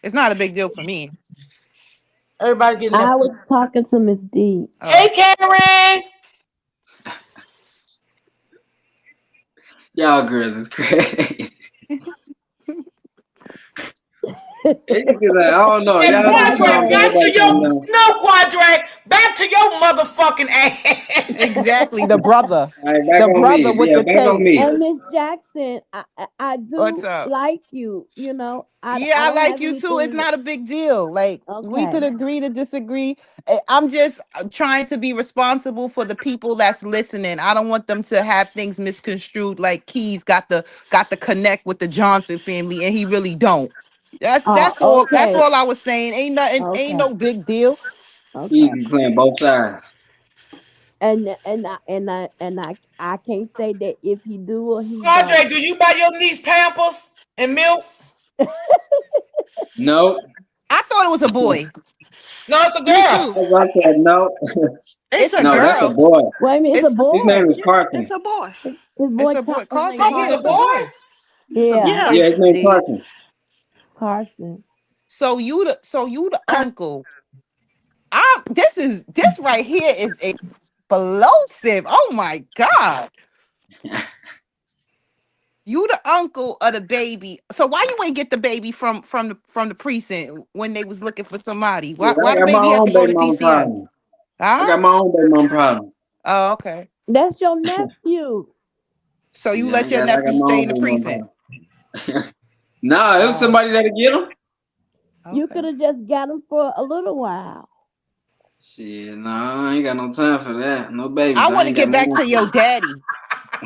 It's not a big deal for me. Everybody getting their I was feelings. talking to Miss D. Hey, Karen. Y'all girls is crazy. I don't know. And Y'all just Quadrant, calm back to everybody calm your down. Quadrant, back to your motherfucking ass. Exactly, the brother. All right, back The on brother me. with Yeah, the back on tape. me. And Miss Jackson, I What's do up? like you. Yeah, I I don't like have you too. It's anything. not a big deal. Like, we Okay. could agree to disagree. I'm just trying to be responsible for the people that's listening. I don't want them to have things misconstrued. Like Keys got the connect with the Johnson family, and he really don't. That's all. That's Okay. all I was saying. Ain't nothing. Ain't Okay. no big deal. Okay. Easy playing both sides. I can't say that if he do or he don't. Quadrant, do you buy your niece Pampers and milk? Nope. I thought it was a boy. No, it's a Me girl. too. I said no. It's It's a a No, that's a girl. girl. boy. Wait a minute, it's a It's His boy. name is Yeah, it's Carson. a boy. His it's boy. a boy. His Carl name said, Oh, yeah, it's Carson. a it's a boy? boy. It's a Yeah, boy. Yeah, his name D. Carson. Carson. So you the uncle. This right here is explosive. Oh my God. You the uncle of the baby. So why you ain't get the baby from the precinct when they was looking for somebody? Yeah, Why I the got my baby have to own go baby to mama DCF? problem. I Huh? got my own baby mama problem. Oh, okay. That's your nephew. So you Yeah, let your I got nephew my stay own in the baby mama precinct. problem. Nah, it was Oh, somebody that'll get him. You could okay. have just got him for a little while. Shit, nah, I ain't got no time for that. No babies. I I want to ain't got get no back to your time. daddy.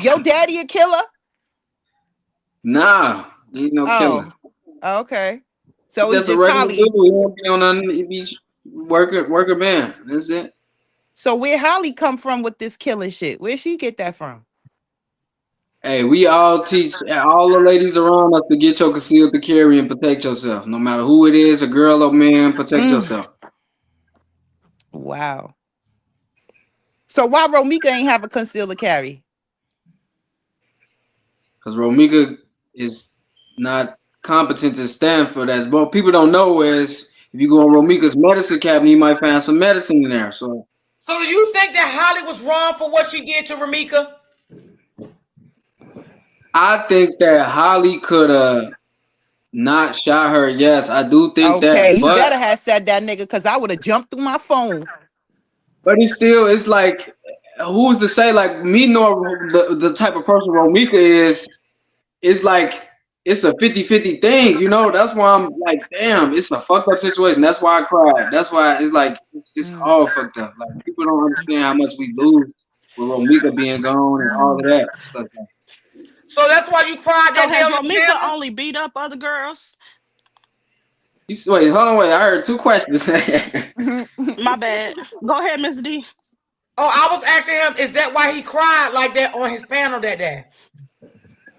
Your daddy a killer? Nah, he ain't no killer. Oh, okay. He's So it's just a just regular dude. Holly. He don't be on nothing. He be worker man. That's it. So where Holly come from with this killing shit? Where she get that from? Hey, we all teach all the ladies around us to get your concealed to carry and protect yourself. No matter who it is, a girl or man, protect yourself. Wow. So why Romika ain't have a concealer carry? Because Romika is not competent to stand for that. What people don't know is if you go on Romika's medicine cabinet, you might find some medicine in there. So do you think that Holly was wrong for what she did to Ramika? I think that Holly could have not shot her. Yes, I do think Okay, that. you But better have said that, nigga, because I would have jumped through my phone. But it's like, who's to say? Like me knowing the type of person Romika is, it's like it's a 50-50 thing, you know. That's why I'm like, damn, it's a fucked up situation. That's why I cried. That's why it's like it's all fucked up. Like people don't understand how much we lose with Romika being gone and all of that stuff. So that's why you cried So that day has on your Romika panel? only beat up other girls? Wait, hold on, wait. I heard two questions. My bad. Go ahead, Miss D. Oh, I was asking him, is that why he cried like that on his panel that day?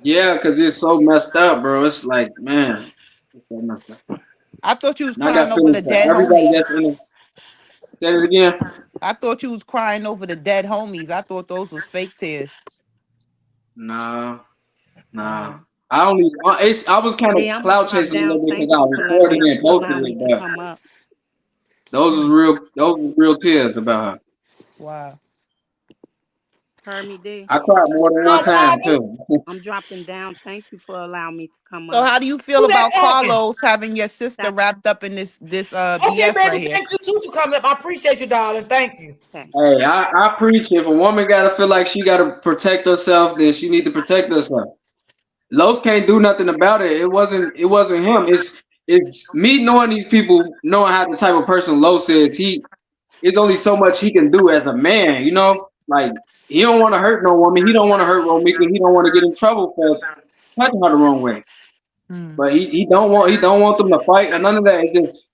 Yeah, because it's so messed up, bro. It's like, man, it's so messed up. I thought you was And I got crying over feelings the for dead everybody homies. that's in it. Say it again. I thought you was crying over the dead homies. I thought those was fake tears. Nah. Oh. I only I was kind of D, I'm gonna cloud drop chasing a down. little bit because Thank I you for letting recorded me it and posted allow me it, to but come up. those was real tears about her. Wow. Heard me, D. I cried more than one time too. I'm dropping down. Thank you for allowing me to come So up. how do you feel Who that about talking? Carlos having your sister That's wrapped up in this Okay, BS right baby, here? thank you too for coming up. I appreciate you, darling. Thank you. okay. Hey, I preach if a woman gotta feel like she gotta protect herself, then she need to protect herself. Los can't do nothing about it. It wasn't him. It's me knowing these people, knowing how the type of person Los is. It's only so much he can do as a man, you know? Like he don't want to hurt no woman. He don't want to hurt Romika. He don't want to get in trouble for touching her the wrong way. But he don't want them to fight or none of that. It's just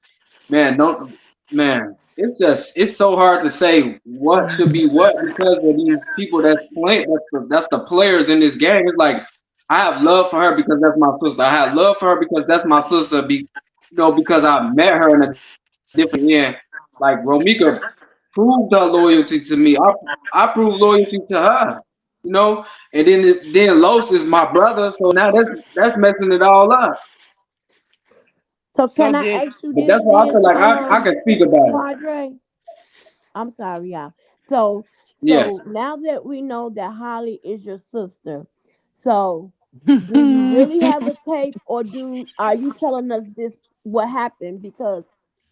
man. It's so hard to say what should be what because of these people that's playing. That's the players in this game. It's like I have love for her because that's my sister. I have love for her because that's my sister. Because I met her in a different end. Like Romika proved her loyalty to me. I proved loyalty to her. And then Los is my brother, so now that's messing it all up. So So can I did ask you But this that's why I then, feel like I can speak about it. Padre? I'm sorry, y'all. So Yeah. so now that we know that Holly is your sister, so do you really have a tape, or are you telling us this what happened because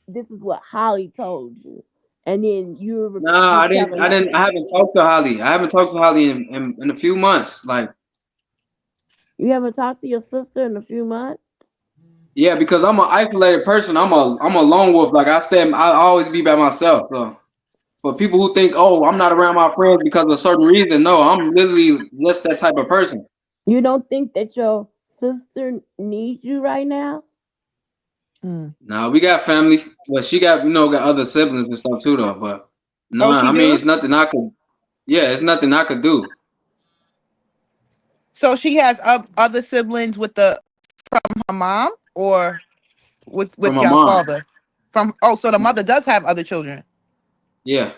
this is what Holly told you, and then you're Nah, I just didn't. telling I us? didn't. I haven't talked to Holly. I haven't talked to Holly in a few months. Like, You haven't talked to your sister in a few months. yeah, because I'm an isolated person. I'm a lone wolf. Like I always be by myself. So for people who think, oh, I'm not around my friends because of a certain reason, no, I'm literally just that type of person. You don't think that your sister needs you right now? Nah, we got family. Well, she got other siblings and stuff too, though. But no, Oh, she I mean, do? it's nothing I could. Yeah, it's nothing I could do So she has other siblings from her mom or from with my your mom. father? So the mother does have other children. Yeah.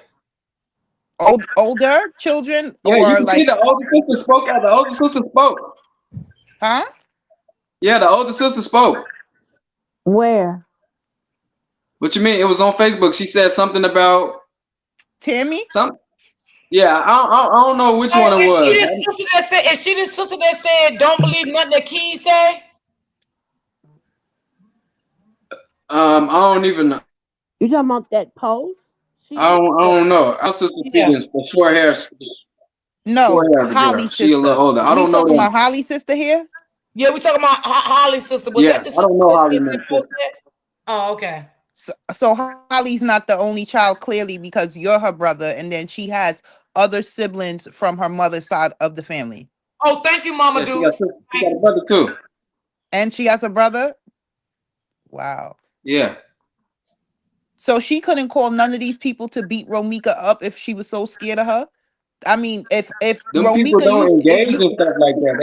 Older children Yeah, you or can see like, the older sister spoke out. The older sister spoke. huh? Yeah, the older sister spoke. Where? What you mean? It was on Facebook. She said something about Tammy? some. Yeah, I don't know which one Oh, it is she was. the sister that said? Is she the sister that said, "Don't believe nothing that Keys say"? I don't even know. You talking about that post she I did? don't know. Our sister Yeah. speaking the short hair, No, girl. Holly's She a little sister. older. I We don't know talking them. about Holly's sister here? Yeah, we talking about Holly's sister. Was Yeah, that the I sister don't know Holly that man. posted that? Oh, okay. So Holly's not the only child, clearly, because you're her brother, and then she has other siblings from her mother's side of the family. Oh, thank you, Mama Yeah, Dukes. she got a brother too. And she has a brother? Wow. Yeah. So she couldn't call none of these people to beat Romika up if she was so scared of her? I mean, if Them people Romika don't used, if engage you, in stuff like that.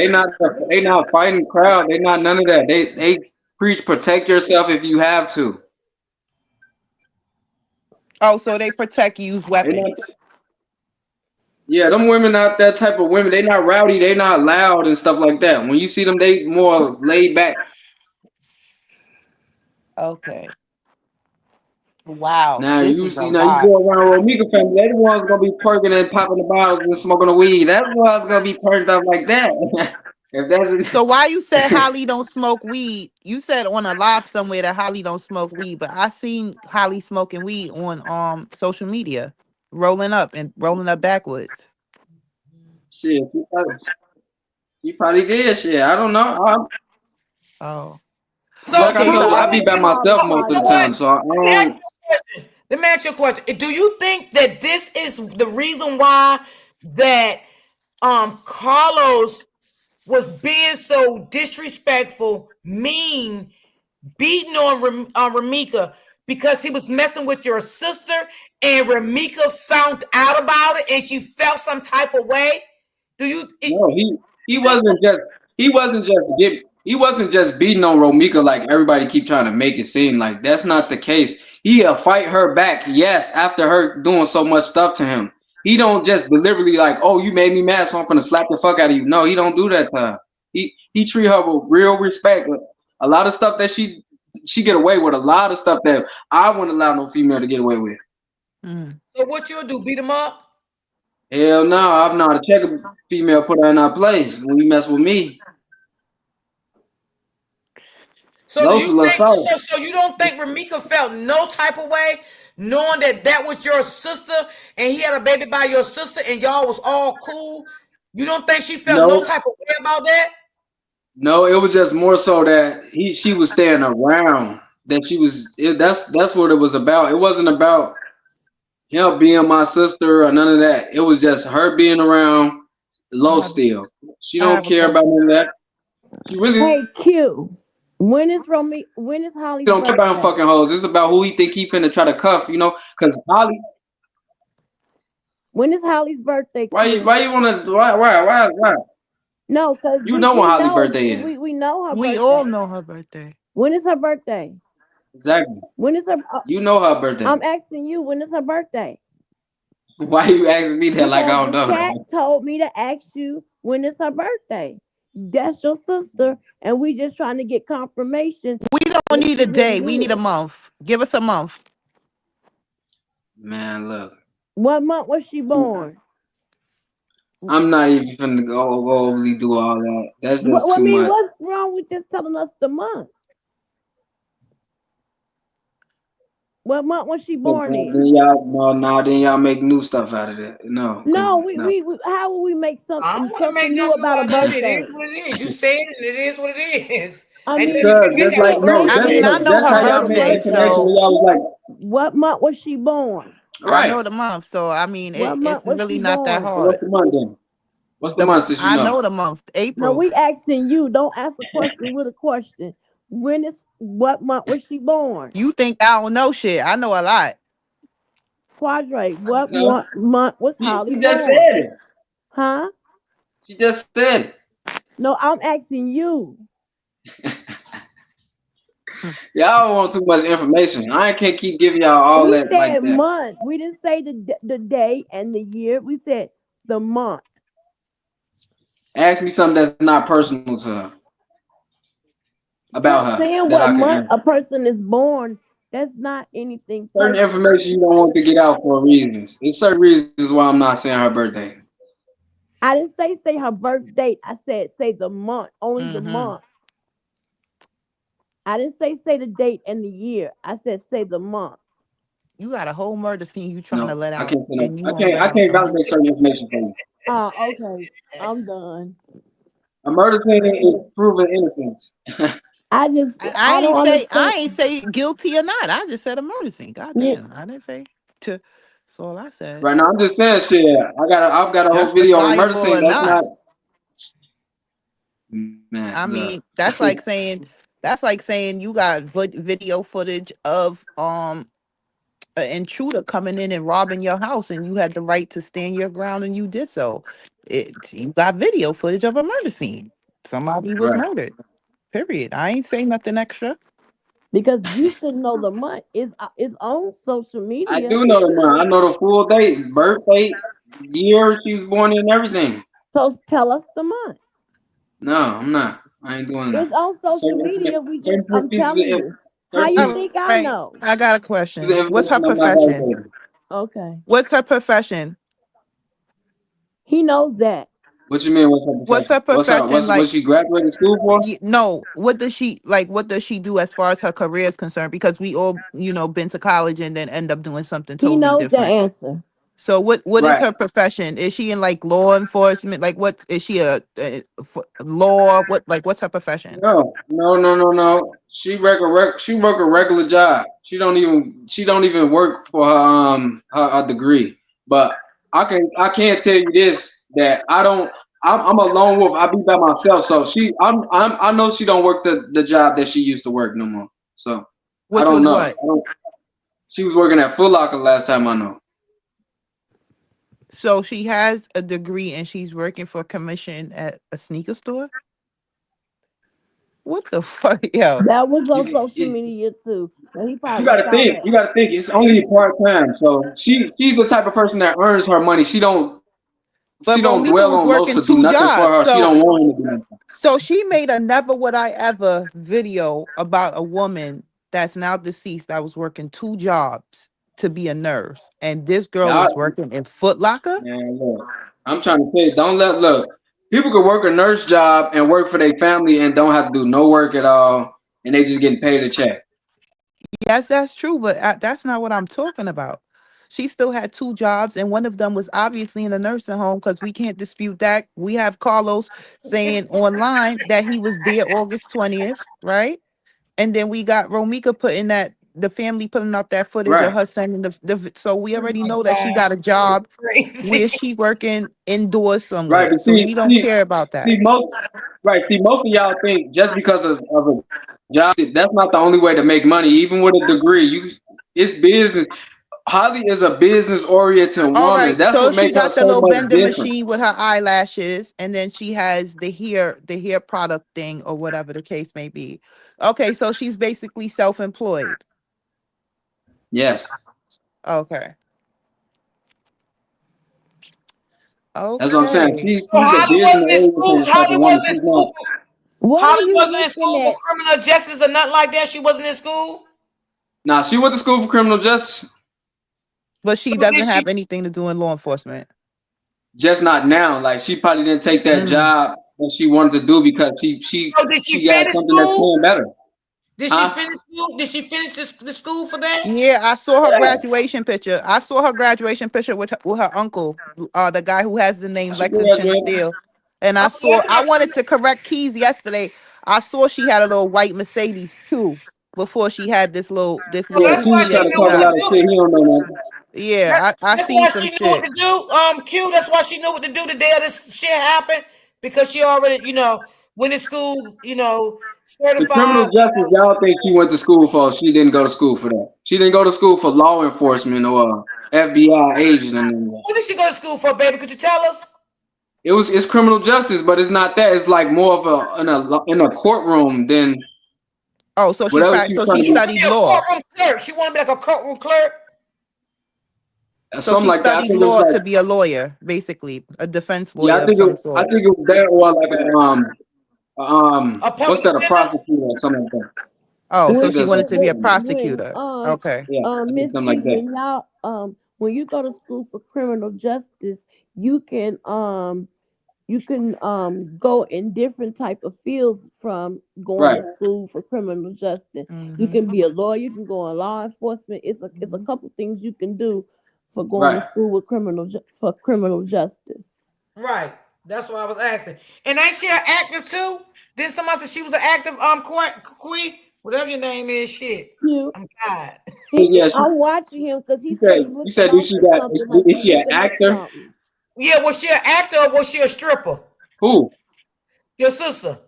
They not fighting crowd. They not none of that. They preach protect yourself if you have to. oh, so they protect use They not. weapons. Yeah, them women not that type of women. They not rowdy. They not loud and stuff like that. When you see them, they more laid back. Okay. Wow, Now this you is a see, now you lot. go around Romika family. They the ones gonna be twerking and popping the bottles and smoking the weed. That's the ones gonna be turned up like that. If that's So why you said Holly don't smoke weed? You said on a live somewhere that Holly don't smoke weed, but I seen Holly smoking weed on social media, rolling up backwards. shit, she probably did shit. I don't know. Oh, So Like do I you told you, I think be that by this? myself Oh, most you of know the what? time, so I Let me ask don't. you a question. Let me ask you a question. Do you think that this is the reason why that Carlos was being so disrespectful, mean, beating on Ramika because he was messing with your sister and Ramika found out about it and she felt some type of way? Do you? No, he wasn't just beating on Romika like everybody keep trying to make it seem like. That's not the case. He'll fight her back, yes, after her doing so much stuff to him. He don't just deliberately like, oh, you made me mad, so I'm gonna slap the fuck out of you. No, he don't do that to her. He treat her with real respect. A lot of stuff that she get away with, a lot of stuff that I wouldn't allow no female to get away with. So what you'll do? Beat him up? Hell no, I've know how to check a female, put her in her place when you mess with me. So do Los a you little think? soft. So you don't think Ramika felt no type of way, knowing that that was your sister and he had a baby by your sister and y'all was all cool? You don't think she felt no No, type of way about that? no, it was just more so that she was staying around. That she was. That's what it was about. It wasn't about him being my sister or none of that. It was just her being around. I Low have still. She I don't have a care about question. none of that. She really Hey Q, when is Holly's don't care about him birthday? fucking hoes. It's about who he think he finna try to cuff. You know, because Holly. When is Holly's birthday, Why Q? you wanna why? No, because You know when we Holly know birthday is. we know her We all birthday. know her birthday. When is her birthday? Exactly. When is her? You know her birthday. I'm asking you. When is her birthday? Why you asking me that like I Because don't the know chat that? told me to ask you when is her birthday. That's your sister, and we just trying to get confirmation We don't that need she a really day. We need a good. month. Give us a month. Man, look. What month was she born? I'm not even finna go overly do all that. That's just I too mean, much. what's wrong with just telling us the month? What month was she born in? Then y'all make new stuff out of it. No, because No, no. we how will we make I don't want to make something new nothing new about a out of it. It birthday? is what it is. You said it, and it is what it is. I Ain't mean, nothing you Because can make just out like of no, it. I mean, I know that's her how about y'all the made the birthday, connection birthday. when so y'all was What month was she born? like, I right. know the month. So I mean, What month it's was really she not that born? So what's hard. the month then? What's the month since you I know? know the month, No, April. we asking you. Don't ask a question with a question. What month was she born? You think I don't know shit? I know a lot. Quadre, what No, month was Holly she just born? said it. Huh? She just said it. No, I'm asking you. Y'all want too much information. I can't keep giving y'all all We that like said that. month. We didn't say the day and the year. We said the month. Ask me something that's not personal to her about Stop her saying that what I can month answer. a person is born. That's not anything Certain personal. information you don't want to get out for reasons. There's certain reasons why I'm not saying her birthday. I didn't say her birth date. I said say the month, only the Mm-hmm. month. I didn't say the date and the year. I said say the month. You got a whole murder scene you trying to No, let I out, can't say no. and you won't let I out can't the month. validate certain information for you. Okay. I'm done. A murder scene is proven innocence. I don't understand. I ain't say guilty or not. I just said a murder scene. Yeah, Goddamn. I didn't say to. That's all I said. Right now, I'm just saying shit. I've got a whole video on a murder Justifiable scene. or That's not. not. Man, I look. mean, that's like saying you got video footage of an intruder coming in and robbing your house, and you had the right to stand your ground, and you did so. You got video footage of a murder scene. Somebody was Right. murdered. Period. I ain't saying nothing extra. Because you should know the month is on social I media. do know the month. I know the full date, birth date, year she was born in, and everything. So tell us the month. No, I'm not. I ain't doing that. It's on social media. I'm telling you. How you All think I right. know? I got a question. What's her I'm not profession? validating. Okay. What's her profession? He knows that. What you mean? What's her What's her profession? profession? What Like, she graduated school for? no. What does she like? What does she do as far as her career is concerned? Because we all, been to college and then end up doing something He totally knows the different. answer. So what is Right. her profession? Is she in like law enforcement? Like what is she law? What's her profession? No. She work a regular job. She don't even work for her degree. But I can't tell you this that I'm a lone wolf. I be by myself. So I know she don't work the job that she used to work no more. So I Which don't was know. what? She was working at Foot Locker last time I know. So she has a degree and she's working for commission at a sneaker store? What the fuck, yo? That was on social media too. So he You probably gotta saw think. that. You gotta think. It's only part time. So she's the type of person that earns her money. She don't But Romika dwell was on Los working to do 2 nothing for jobs. her. She So don't want him to do nothing. so she made a never would I ever video about a woman that's now deceased that was working 2 jobs to be a nurse. And this girl Y'all, was working in Foot Locker? man, look. I'm trying to say, don't let look. People could work a nurse job and work for their family and don't have to do no work at all, and they just getting paid a check. Yes, that's true, but that's not what I'm talking about. She still had 2 jobs, and one of them was obviously in a nursing home because we can't dispute that. We have Carlos saying online that he was there August 20th, right? And then we got Romika putting that the family putting up that footage of Right. her sending so we Oh already my know that she God, got a it's job where crazy. she working indoors Right. somewhere. But So we don't care about that. see most of y'all think just because of a job, that's not the only way to make money. Even with a degree, it's business. Holly is a business oriented All woman. right, That's so what she makes her got the so little much vending different. machine with her eyelashes, and then she has the hair product thing or whatever the case may be. Okay, so she's basically self-employed. Yes. Okay. That's what I'm saying. Okay. She's So a Holly business wasn't in school. oriented type of woman. She's not. What are Holly you wasn't in looking school for at? criminal justice or nothing like that. She wasn't in school. Nah, she went to school for criminal justice, But So she did doesn't she? have anything to do in law enforcement. just not now. Like she probably didn't take that Mm. job that she wanted to do because she So did she she had finish something that's school? paying better. Did she Huh? finish school? Did she finish the school for that? Yeah, I saw her Yeah. graduation picture. I saw her graduation picture with her uncle, the guy who has the name She Lexington graduated. Steel. And Oh, that's I why wanted she. to correct Keys yesterday. I saw she had a little white Mercedes too before she had this So Yeah, little that's why Keith she trying to knew talk a what to lot GTI. of shit. do. He don't know that. Yeah, I That's seen why some she knew what shit. to do. Q. That's why she knew what to do the day of this shit happened because she already, went to school, The criminal certified. justice y'all think she went to school for. She didn't go to school for that. She didn't go to school for law enforcement or FBI agent and all that. What did she go to school for, baby? Could you tell us? It's criminal justice, but it's not that. It's like more of in a courtroom than Oh, so whatever she's So trying she to she want to studied be a law. courtroom clerk. She want to be like a courtroom clerk. be. So Something she like that. I studied think it's law like to be a lawyer, basically, a defense yeah. lawyer of some I sort. think it was that or like A what's public that? A defender. prosecutor or something like that. Oh, I so think she that's wanted to be a when prosecutor. Okay. yeah. I Miss think something D, like that. when y'all when you go to school for criminal justice, you can go in different type of fields from going Right. to school for criminal justice. You Mm-hmm. can be a lawyer, you can go in law enforcement. It's a couple things you can do for going Right. to school with for criminal justice. Right. That's what I was asking. And ain't she an actor too? Didn't somebody say she was an active queen? Whatever your name is, shit. You I'm tired. Yeah. I'm watching him because he You said said he you looking said do off she at got something like is he she an looking at actor? something. Yeah, was she an actor or was she a stripper? Who? Your sister.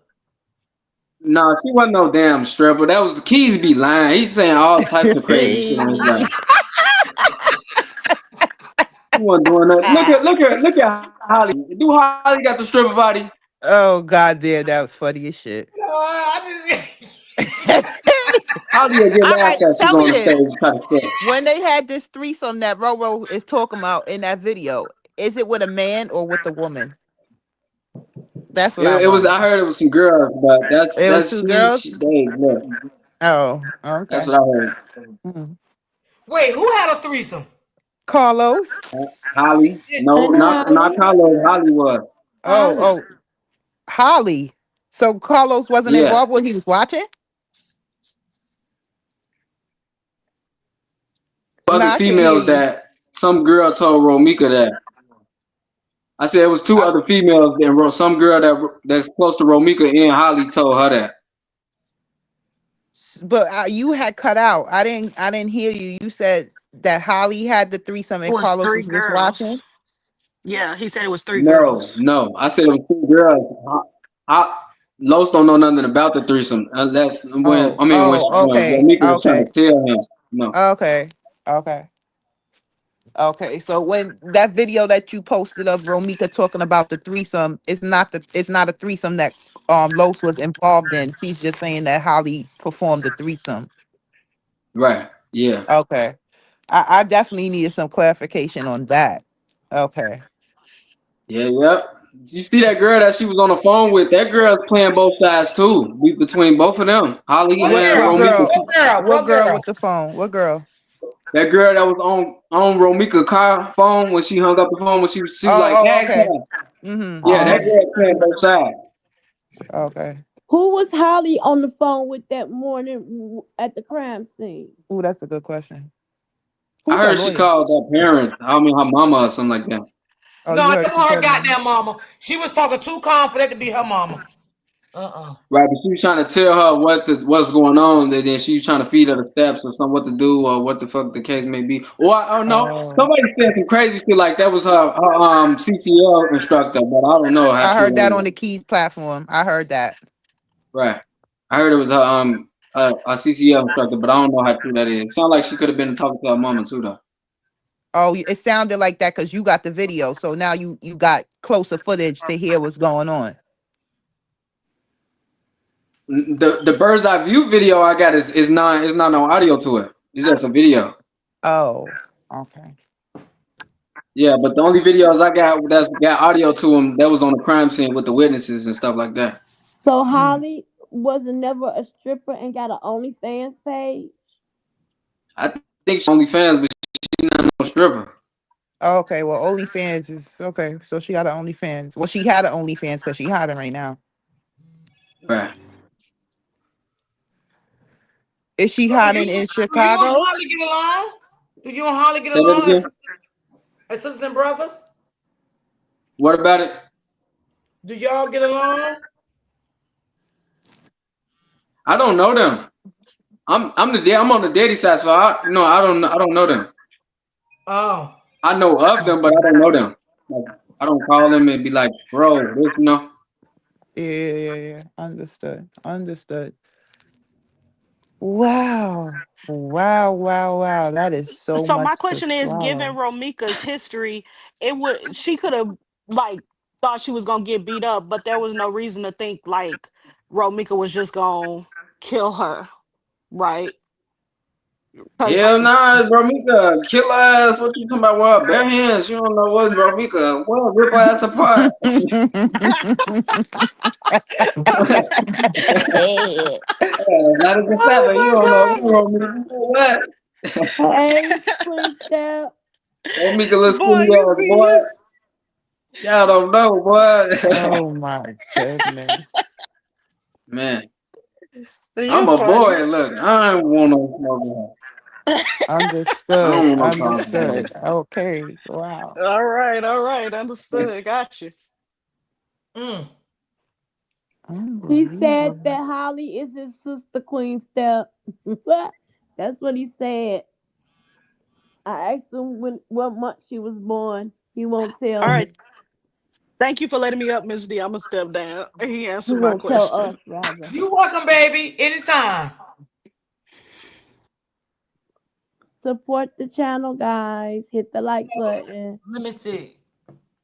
No, she wasn't no damn stripper. That was the Keys be lying. He's saying all types of crazy shit on his life. wasn't doing that. Look at Holly. Do Holly got the stripper body? Oh goddamn, that was funny as shit. Holly will get All right, laughed at. She's tell me on the this. stage trying to strip. When they had this threesome that Roro is talking about in that video, is it with a man or with a woman? That's what I It was. want. I heard it was some girls, but It was that's two girls. they look. Oh, That's okay. what I heard. Wait, who had a threesome? Carlos. Holly? No, And not Holly. Carlos. Holly was. Oh, Holly. So Carlos wasn't Yeah. involved when he was watching? Other Nah, I can't hear females you. that some girl told Romika that. I said it was two other females and some girl that's close to Romika and Holly told her that. But you had cut out. I didn't hear you. You said that Holly had the threesome It and was Carlos three was just watching. girls. Yeah, he said it was three No, girls. no. I said it was two girls. Los don't know nothing about the threesome unless when Oh, when okay, Romika was trying okay, to tell him. No. okay, okay. Okay, so when that video that you posted of Romika talking about the threesome, it's not a threesome that Los was involved in. She's just saying that Holly performed the threesome. Right. Yeah. Okay. I definitely needed some clarification on that. Okay. Yeah, yep. You see that girl that she was on the phone with? That girl's playing both sides too. Between both of them, Holly What and girl? Romika. What girl? What What girl girl? with the phone? What girl? That girl that was on Romika car phone when she hung up the phone when she was like, ask Okay. her. Yeah, that Mm-hmm. girl playing both sides. Okay. Who was Holly on the phone with that morning at the crime scene? Oh, that's a good question. I Who's her heard she lawyer? called her parents. I mean, her mama or something like that. Oh, No, you it heard she wasn't her called her. goddamn mama. She was talking too calm for that to be her mama. Right, but she was trying to tell her what's going on, and then she was trying to feed her the steps or something, what to do or what the fuck the case may be. Or I don't know. Oh. Somebody said some crazy shit like that was her CCL instructor, but I don't know how I true heard that that is. on the Keys platform. I heard that. Right. I heard it was her a CCL instructor, but I don't know how true that is. It sounds like she could have been talking to her mama too though. Oh, it sounded like that because you got the video. So now you got closer footage to hear what's going on. The bird's eye view video I got is not no audio to it. It's just a video. Oh, okay. Yeah, but the only videos I got that's got audio to them that was on the crime scene with the witnesses and stuff like that. So Holly wasn't never a stripper and got an OnlyFans page. I think she's OnlyFans, but she's not no stripper. Okay, well, OnlyFans is okay. So she got an OnlyFans. Well, she had an OnlyFans because she hiding right now. Right. Is she Do hiding you in and Chicago? Holly get along? Do you and Holly get Say that along again. as sisters and brothers? What about it? Do y'all get along? I don't know them. I'm on the daddy side, so I don't know them. Oh. I know of them, but I don't know them. Like, I don't call them and be like, bro, this, Yeah. Understood. Wow. That is so So my much to question is, given swallow. Romika's history, she could have like thought she was gonna get beat up, but there was no reason to think like Romika was just gonna kill her, right? Because Hell nah, Romika, kill her ass. What you talking about? What bare hands? You don't know what Romika. What rip her ass apart? Not even seven. You don't know Romika. What? Hey, Queen Step. Romika, little boy, skinny you ass be boy. you. Y'all don't know, boy. Oh my goodness. Man, I'm You're a boy. funny. Look, I don't want no smoke. I don't want no problem. Understood. Okay. Wow. All right. Understood. Got you. He said Unbelievable. that Holly is his sister, Queen Step. That's what he said. I asked him what month she was born. He won't All tell me. right. Thank you for letting me up, Miss D. I'm gonna step down. He He answered my won't tell question. us, rather. You welcome, baby. Anytime. support the channel, guys. Hit the like button. Let me see.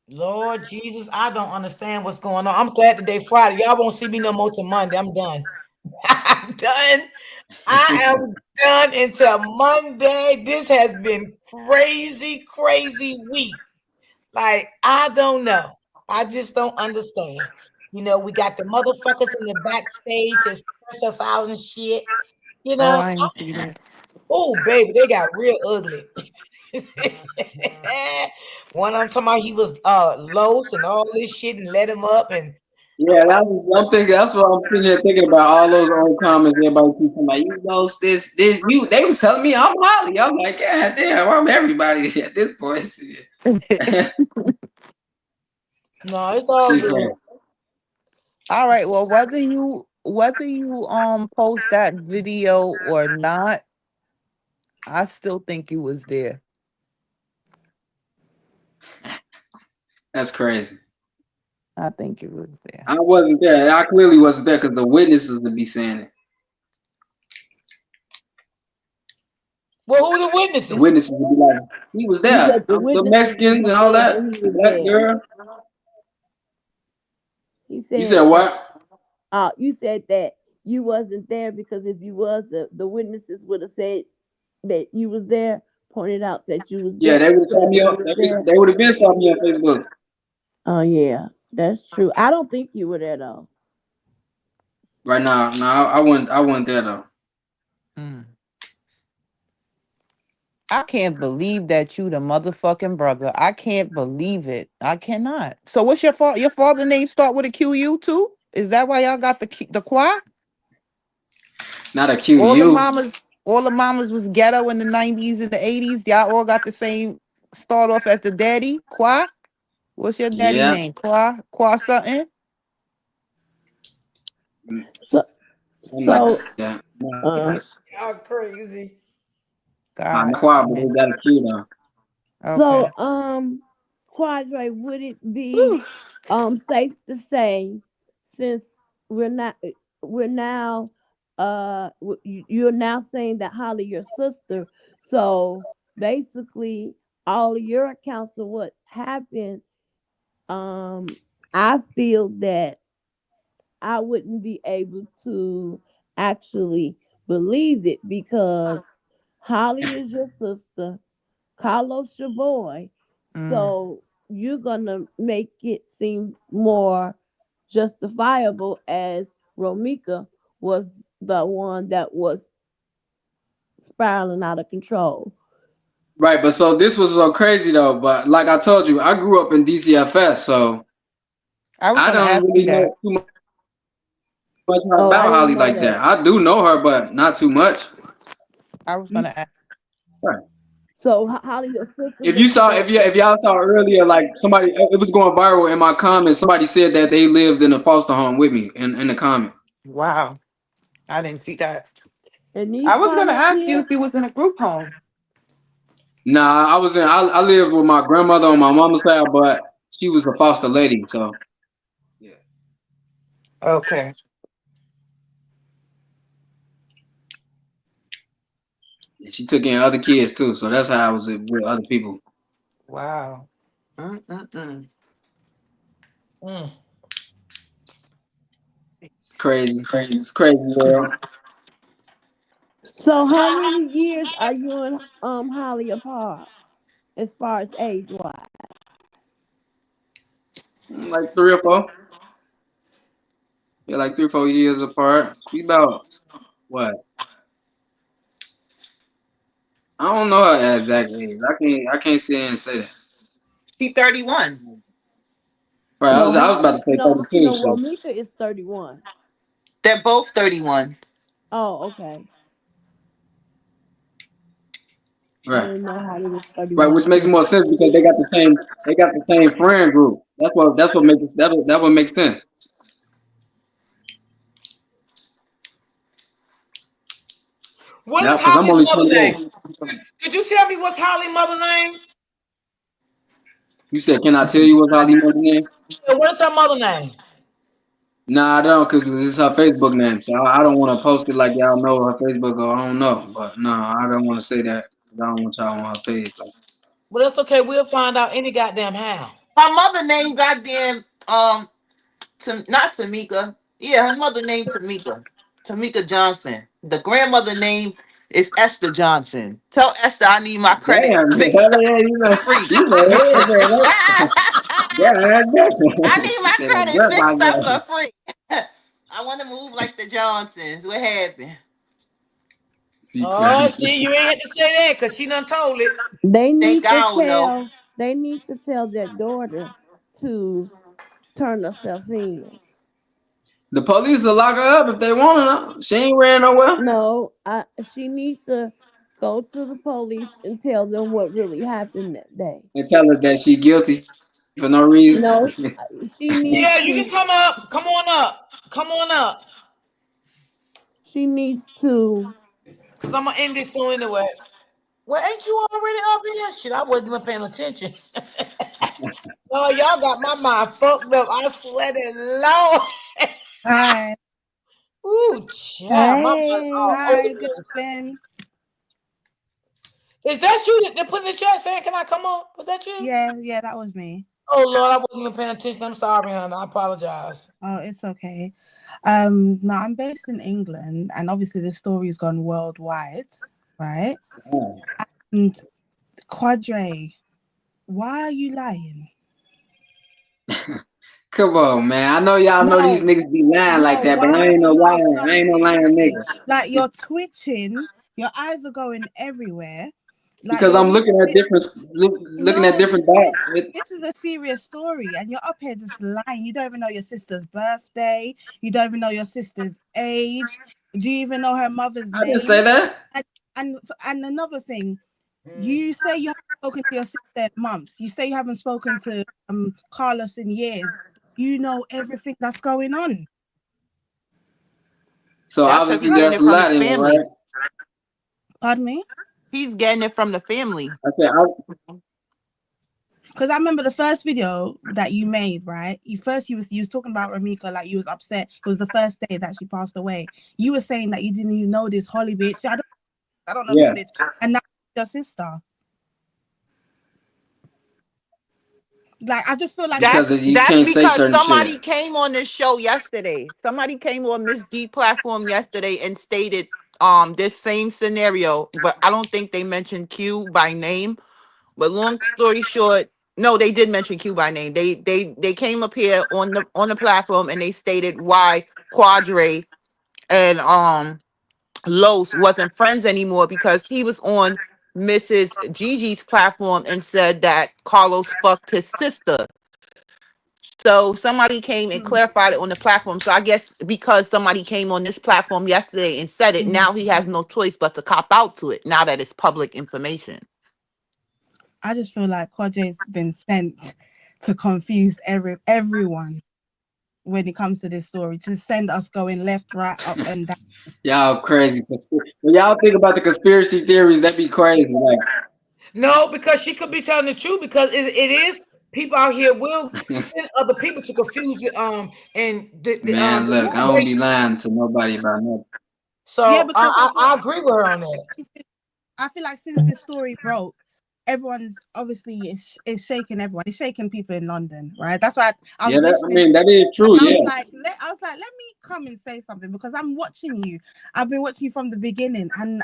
Lord Jesus, I don't understand what's going on. I'm glad today Friday. Y'all won't see me no more till Monday. I'm done. I'm done. I am done until Monday. This has been crazy, crazy week. Like, I don't know. I just don't understand. You know, we got the motherfuckers in the backstage that curse us out and shit. You Oh, know, I didn't see that. oh baby, they got real ugly. One of them talking about he was Los and all this shit and let him up and Yeah, I'm thinking. That's what I'm sitting here thinking about. All those old comments. Everybody keeps talking about you know this. You they was telling me I'm Holly. I'm like, God damn, I'm everybody at this point. no, it's all Shit, good. All right. Well, whether you post that video or not, I still think you was there. that's crazy. I think you was there. I wasn't there. I clearly wasn't there because the witnesses would be saying it. Well, who the The witnesses? witnesses would be like, he was He there. said the The witnesses Mexicans and all said that. that he The was black there. girl. He You said said what? you said that you wasn't there because if you was, the witnesses would have said that you was there, pointed out that you was Yeah, there, they would have saw said me that you on. was there. They would have been saw me on Facebook. Oh yeah, that's true. I don't think you were there though. Right now, no, I wasn't. I wasn't there though. Mm. I can't believe that you the motherfucking brother. I can't believe it. I cannot. So what's your father? Your father name start with a QU too? Is that why y'all got the choir? Not a All the QU. mamas, all the mamas was ghetto in the 90s and the 80s. Y'all all got the same start off as the daddy. Qua? What's your daddy Yeah. name? Qua something? So, Something like so that. Y'all crazy. Not God. quite, but they got a Q though. Okay. Quadre, would it be safe to say, since we're not we're now you're now saying that Holly your sister, so basically all of your accounts of what happened, I feel that I wouldn't be able to actually believe it because Holly is your sister, Carlos your boy. Mm. So you're gonna make it seem more justifiable as Romika was the one that was spiraling out of control. Right, but so this was so crazy though. But like I told you, I grew up in DCFS, so I was I gonna don't ask you really that. know too much Oh, I about didn't Holly know like that. that. I do know her, but not too much. I was gonna ask. Right. So Holly, your sister If you looking saw, for if y'all saw earlier, like somebody, it was going viral in my comments. Somebody said that they lived in a foster home with me in the comment. Wow. I didn't see that. and these I was gonna comments ask you here. if he was in a group home. Nah, I was in. I lived with my grandmother on my mama's side, but she was a foster lady, so yeah. Okay. And she took in other kids too, so that's how I was with other people. Wow. Mm-mm-mm. Mm. It's crazy. It's crazy world. So how many years are you and Holly apart as far as age wise? Like 3 or 4. Yeah, like 3 or 4 years apart. We about what? I don't know her exact age. I can't sit and say that. He 31. Right, No, I was about Holly. to say No, 32. So Romika is 31. They're both 31. Oh, okay. I right, didn't know Holly was right, 31 which makes too. more sense because they got the same friend group. That's what makes that what makes sense. What Yeah, is because I'm Holly's only mother 28. name? Could you tell me what's Holly's mother name? You said, can I tell you what's Holly mother name? Yeah, what is her mother name? Nah, I don't, because this is her Facebook name, so I don't want to post it like y'all know her Facebook or I don't know. But no, I don't want to say that. I don't want y'all on her page. But that's okay. We'll find out any goddamn how. Her mother named goddamn not Tamika. Yeah, her mother named Tamika. Tamika Johnson. The grandmother name is Esther Johnson. Tell Esther I need my credit Damn, fixed up yeah, for free. you know, I need she my said, credit "That's my fixed up girl." for free. I want to move like the Johnsons. What happened? Oh, see, you ain't had to say that because she done told it. They Think need I to don't know. tell. They need to tell their daughter to turn herself in. The police will lock her up if they want her. Now. She ain't ran nowhere. No, she needs to go to the police and tell them what really happened that day. And tell her that she guilty for no reason. No, she needs Yeah, you can to. come up. Come on up. Come on up. She needs to. Because I'm going to end this soon anyway. Well, ain't you already up here? Shit, I wasn't even paying attention. Oh, y'all got my mind fucked up. I swear to Lord. Hi. Ooh, child. My mind's Hey. all over Hi, the good place. evening. Is that you that put in the chat saying, can I come on? Was that you? Yeah, that was me. Oh, Lord, I wasn't even paying attention. I'm sorry, honey. I apologize. Oh, it's okay. No, I'm based in England, and obviously this story's gone worldwide, right? Oh. And Quadre, why are you lying? Come on, man. I know y'all know these niggas be lying like that, but I Why? ain't no No, lying. stop. I ain't no lying Seriously. nigga. Like you're twitching, your eyes are going everywhere. Like Because you're I'm losing looking at it. looking at No, different dots. this is a serious story, and you're up here just lying. You don't even know your sister's birthday. You don't even know your sister's age. Do you even know her mother's I didn't name? say that. And another thing, you say you haven't spoken to your sister in months. You say you haven't spoken to Carlos in years. You know everything that's going on. So That's because obviously he's getting that's it a from lie, his then, family. right? Pardon me? He's getting it from the family. Okay, because I remember the first video that you made, right? You was talking about Ramika, like you was upset. It was the first day that she passed away. You were saying that you didn't even know this Holly bitch. I don't know this bitch, and now your sister. Like I just feel like because you that's can't say because certain somebody shit. came on this show yesterday. Somebody came on Miss D platform yesterday and stated this same scenario, but I don't think they mentioned Q by name. But long story short, no, they did mention Q by name. They came up here on the platform and they stated why Quadre and Los wasn't friends anymore because he was on Mrs. Gigi's platform and said that Carlos fucked his sister. So somebody came and clarified it on the platform. So I guess because somebody came on this platform yesterday and said it, now he has no choice but to cop out to it now that it's public information. I just feel like Quadre's been sent to confuse everyone when it comes to this story, to send us going left, right, up, and down. Y'all crazy. When y'all think about the conspiracy theories, that be crazy. Like, No, because she could be telling the truth because it is people out here will send other people to confuse you and man, the look, I don't be information. lying to nobody about nothing. Yeah, So because I agree with her on that. I feel like since this story broke, everyone's obviously is shaking everyone. It's shaking people in London, right? That's why I was Yeah, listening. that is true. I Yeah. was like, let me come and say something because I'm watching you. I've been watching you from the beginning, and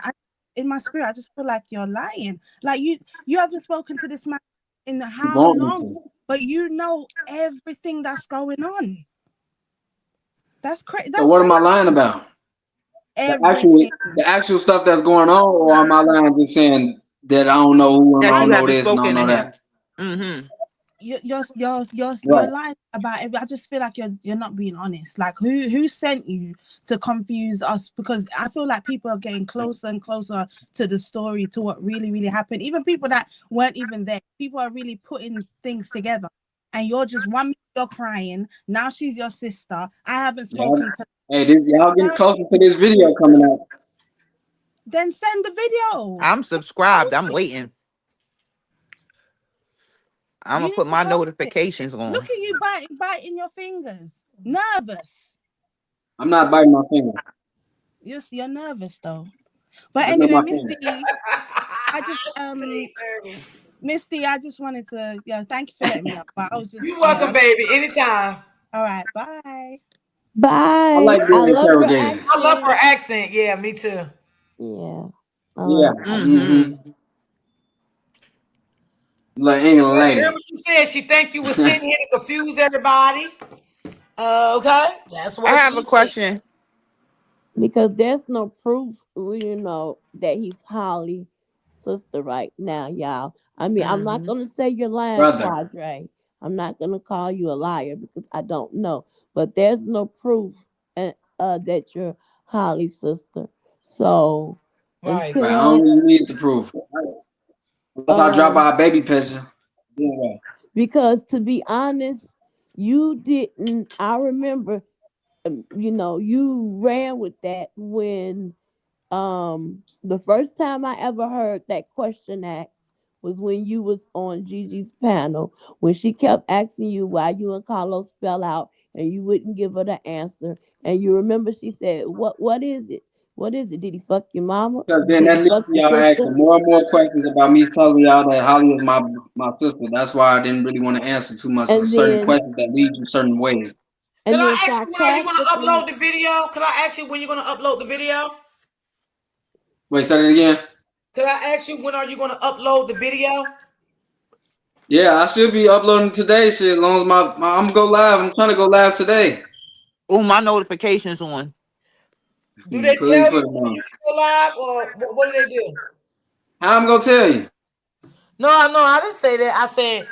in my spirit, I just feel like you're lying. Like you haven't spoken to this man in how long, but you know everything that's going on. That's crazy. So what am I lying about? Everything. The actual stuff that's going on, or am I lying just saying that I don't know who and I don't know this and I don't know that? Mm-hmm. You're lying about every. I just feel like you're not being honest. Like who sent you to confuse us? Because I feel like people are getting closer and closer to the story, to what really happened. Even people that weren't even there, people are really putting things together. And you're just you're crying. Now she's your sister. I haven't spoken to. Hey, y'all getting closer to this video coming out. Then send the video. I'm subscribed. I'm waiting. I'm gonna put my notifications on. Look at you biting your fingers. Nervous. I'm not biting my finger. You're nervous though. But Look at anyway, my Miss finger. D, I just Misty, I just wanted to thank you for letting me know. But I was just You're welcome, baby. Anytime. All right, bye. I Bye. like I being love your interrogated. I love her accent. accent. Yeah, me too. Yeah. I Yeah. love it. Like England Hear lady. what she said? She think you was sitting here to confuse everybody. Okay, that's I what have she a said. question. Because there's no proof, that he's Holly's sister right now, y'all. I mean, I'm not gonna say you're lying, Brother. Quadre. I'm not gonna call you a liar because I don't know. But there's no proof that you're Holly's sister. So Right. Right. I don't until even need the proof. Unless I drop um by a baby picture. Yeah. because to be honest, you didn't. I remember, you ran with that when the first time I ever heard that question asked was when you was on Gigi's panel when she kept asking you why you and Carlos fell out and you wouldn't give her the answer. And you remember she said, what is it? What is it? Did he fuck your mama? Because then Did that he leads fuck to your y'all sister? asking more and more questions about me telling y'all that Holly is my sister. That's why I didn't really want to answer too much of And certain then questions that lead you certain ways. Can and I then ask you when are you gonna sarcastically upload the video? Can I ask you when you're gonna upload the video? Wait, say that again? Can I ask you when are you gonna upload the video? Yeah, I should be uploading today. Shit, as long as I'm gonna go live. I'm trying to go live today. Oh, my notifications on. Do they Please tell put you it when on. you can go live or what do they do? How I'm gonna tell you? No, I didn't say that. I said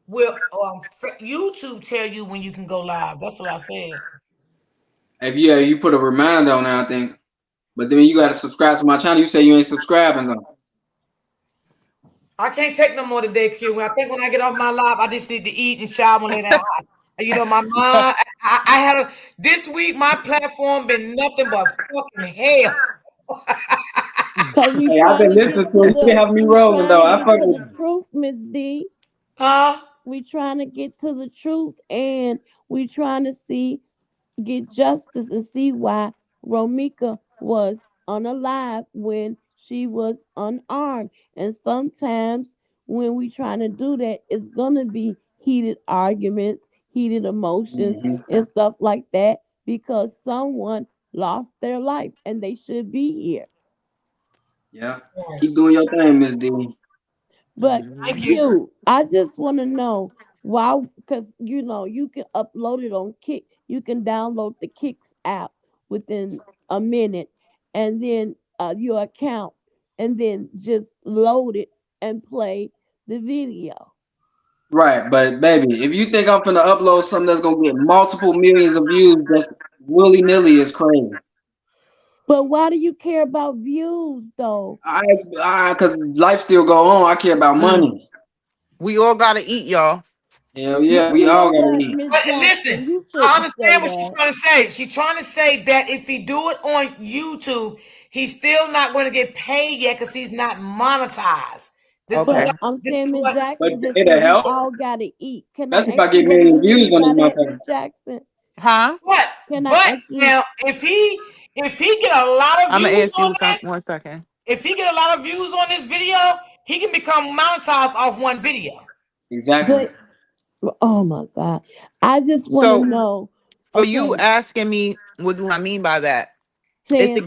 will YouTube tell you when you can go live. That's what I said. If you put a reminder on there, I think. But then you gotta subscribe to my channel. You say you ain't subscribing though. I can't take no more today, Q. I think when I get off my live, I just need to eat and shower and lay down. My mind. I had this week. My platform been nothing but fucking hell. because we Hey, I've trying been to listening get to to it. You been the having me we rolling trying though. to I get fuck to with the you. truth, Miss D. Huh? We trying to get to the truth and we trying to get justice and see why Romika was unalive when she was unarmed. And sometimes when we trying to do that, it's gonna be heated arguments, heated emotions, Mm-hmm. and stuff like that because someone lost their life and they should be here. Yeah. Keep doing your thing, Miss D. But Thank you. I just want to know why, because you can upload it on Kick. You can download the Kicks app within a minute, and then your account, and then just load it and play the video. Right, but baby, if you think I'm gonna upload something that's gonna get multiple millions of views just willy nilly is crazy. But why do you care about views though? Cause life still go on. I care about money. We all gotta eat, y'all. Hell yeah, we You know all gotta what, eat. Miss But listen, Jackson, you I shouldn't say understand what she's that. trying to say. She's trying to say that if he do it on YouTube, he's still not going to get paid yet because he's not monetized. This is But what. Okay. I'm This saying is Miss what. But Jackson just it'll said we help. all gotta eat. Can I That's if ask I you get what you million views mean on this by that, Miss motherfucker. Jackson? Huh? But Can I but ask you? now if he get a lot of I'm gonna views ask on you this, something. 1 second. if he get a lot of views on this video, he can become monetized off one video. Exactly. But oh my God, I just want to So know. for you Okay, asking me, what do I mean by that? It's saying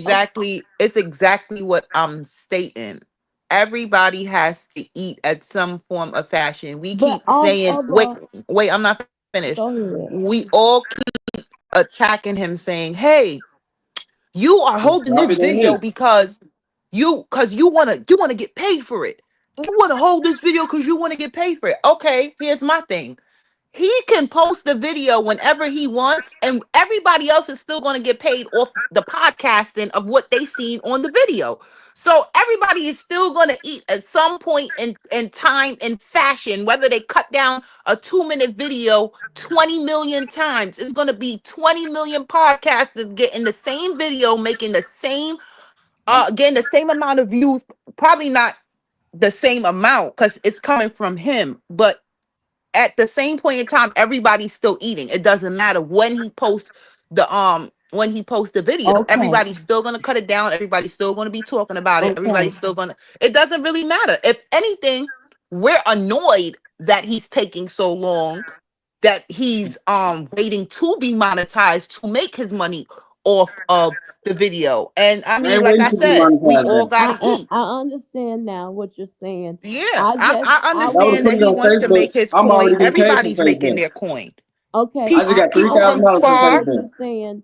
exactly what I'm stating. Everybody has to eat at some form of fashion. We but keep all saying, wait, other. wait, I'm not finished. Go ahead. We all keep attacking him, saying, "Hey, you are Just holding drop this it on video me. because you wanna get paid for it. You wanna hold this video because you wanna get paid for it." Okay, here's my thing. He can post the video whenever he wants, and everybody else is still going to get paid off the podcasting of what they seen on the video. So everybody is still going to eat at some point in time in fashion, whether they cut down a 2-minute video 20 million times. It's going to be 20 million podcasters getting the same video, making the same, getting the same amount of views, probably not the same amount because it's coming from him, but at the same point in time, everybody's still eating. It doesn't matter when he posts the when he posts the video. Okay. Everybody's still going to cut it down. Everybody's still going to be talking about it. Okay. Everybody's still going to, it doesn't really matter. If anything, we're annoyed that he's taking so long, that he's waiting to be monetized to make his money off of the video. And I I mean, ain't like waiting I to be said, we monetized, all man. got to eat. I understand now what you're saying. Yeah, I I If I would have understand put that it he on wants to Facebook, make his I'm coin. already getting paid from Everybody's making Facebook. their coin. Okay, I just got People from $3,000 from I far. what you're Facebook. saying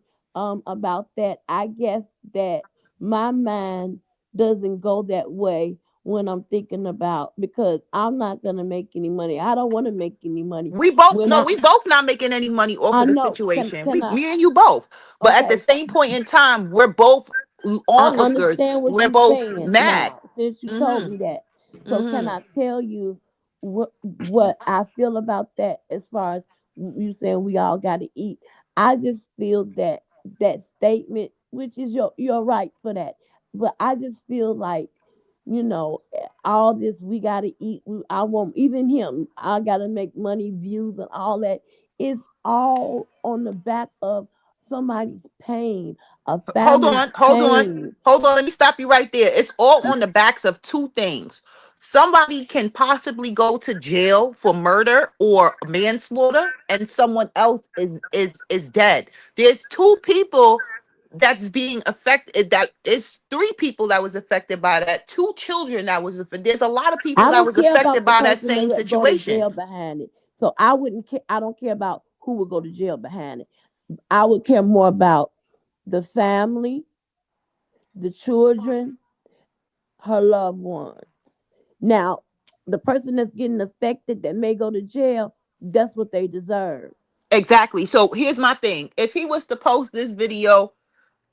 about that. I guess that my mind doesn't go that way when I'm thinking about, because I'm not gonna make any money. I don't want to make any money. We both When no, I we both not making any money off I of the know situation. can I Me and you both. But at the okay. same point in time, we're both I onlookers. understand what We're you're both saying mad. now, since you told Mm-hmm. me that. So can Mm-hmm. I tell you what I feel about that, as far as you saying we all got to eat? I just feel that that statement, which is you're right for that, but I just feel like, all this we got to eat. I won't even him. I got to make money, views, and all that. It's all on the back of somebody's pain, a Hold family's on, hold on, pain. hold on. Let me stop you right there. It's all on the backs of two things. Somebody can possibly go to jail for murder or manslaughter, and someone else is dead. There's two people that's being affected. That is three people that was affected by that. Two children that was affected. There's a lot of people I that don't was care affected about the by that person same that go to situation. jail behind it. So I wouldn't care. I don't care about who would go to jail behind it. I would care more about the family, the children, her loved ones. Now, the person that's getting affected that may go to jail, that's what they deserve. Exactly. So here's my thing. If he was to post this video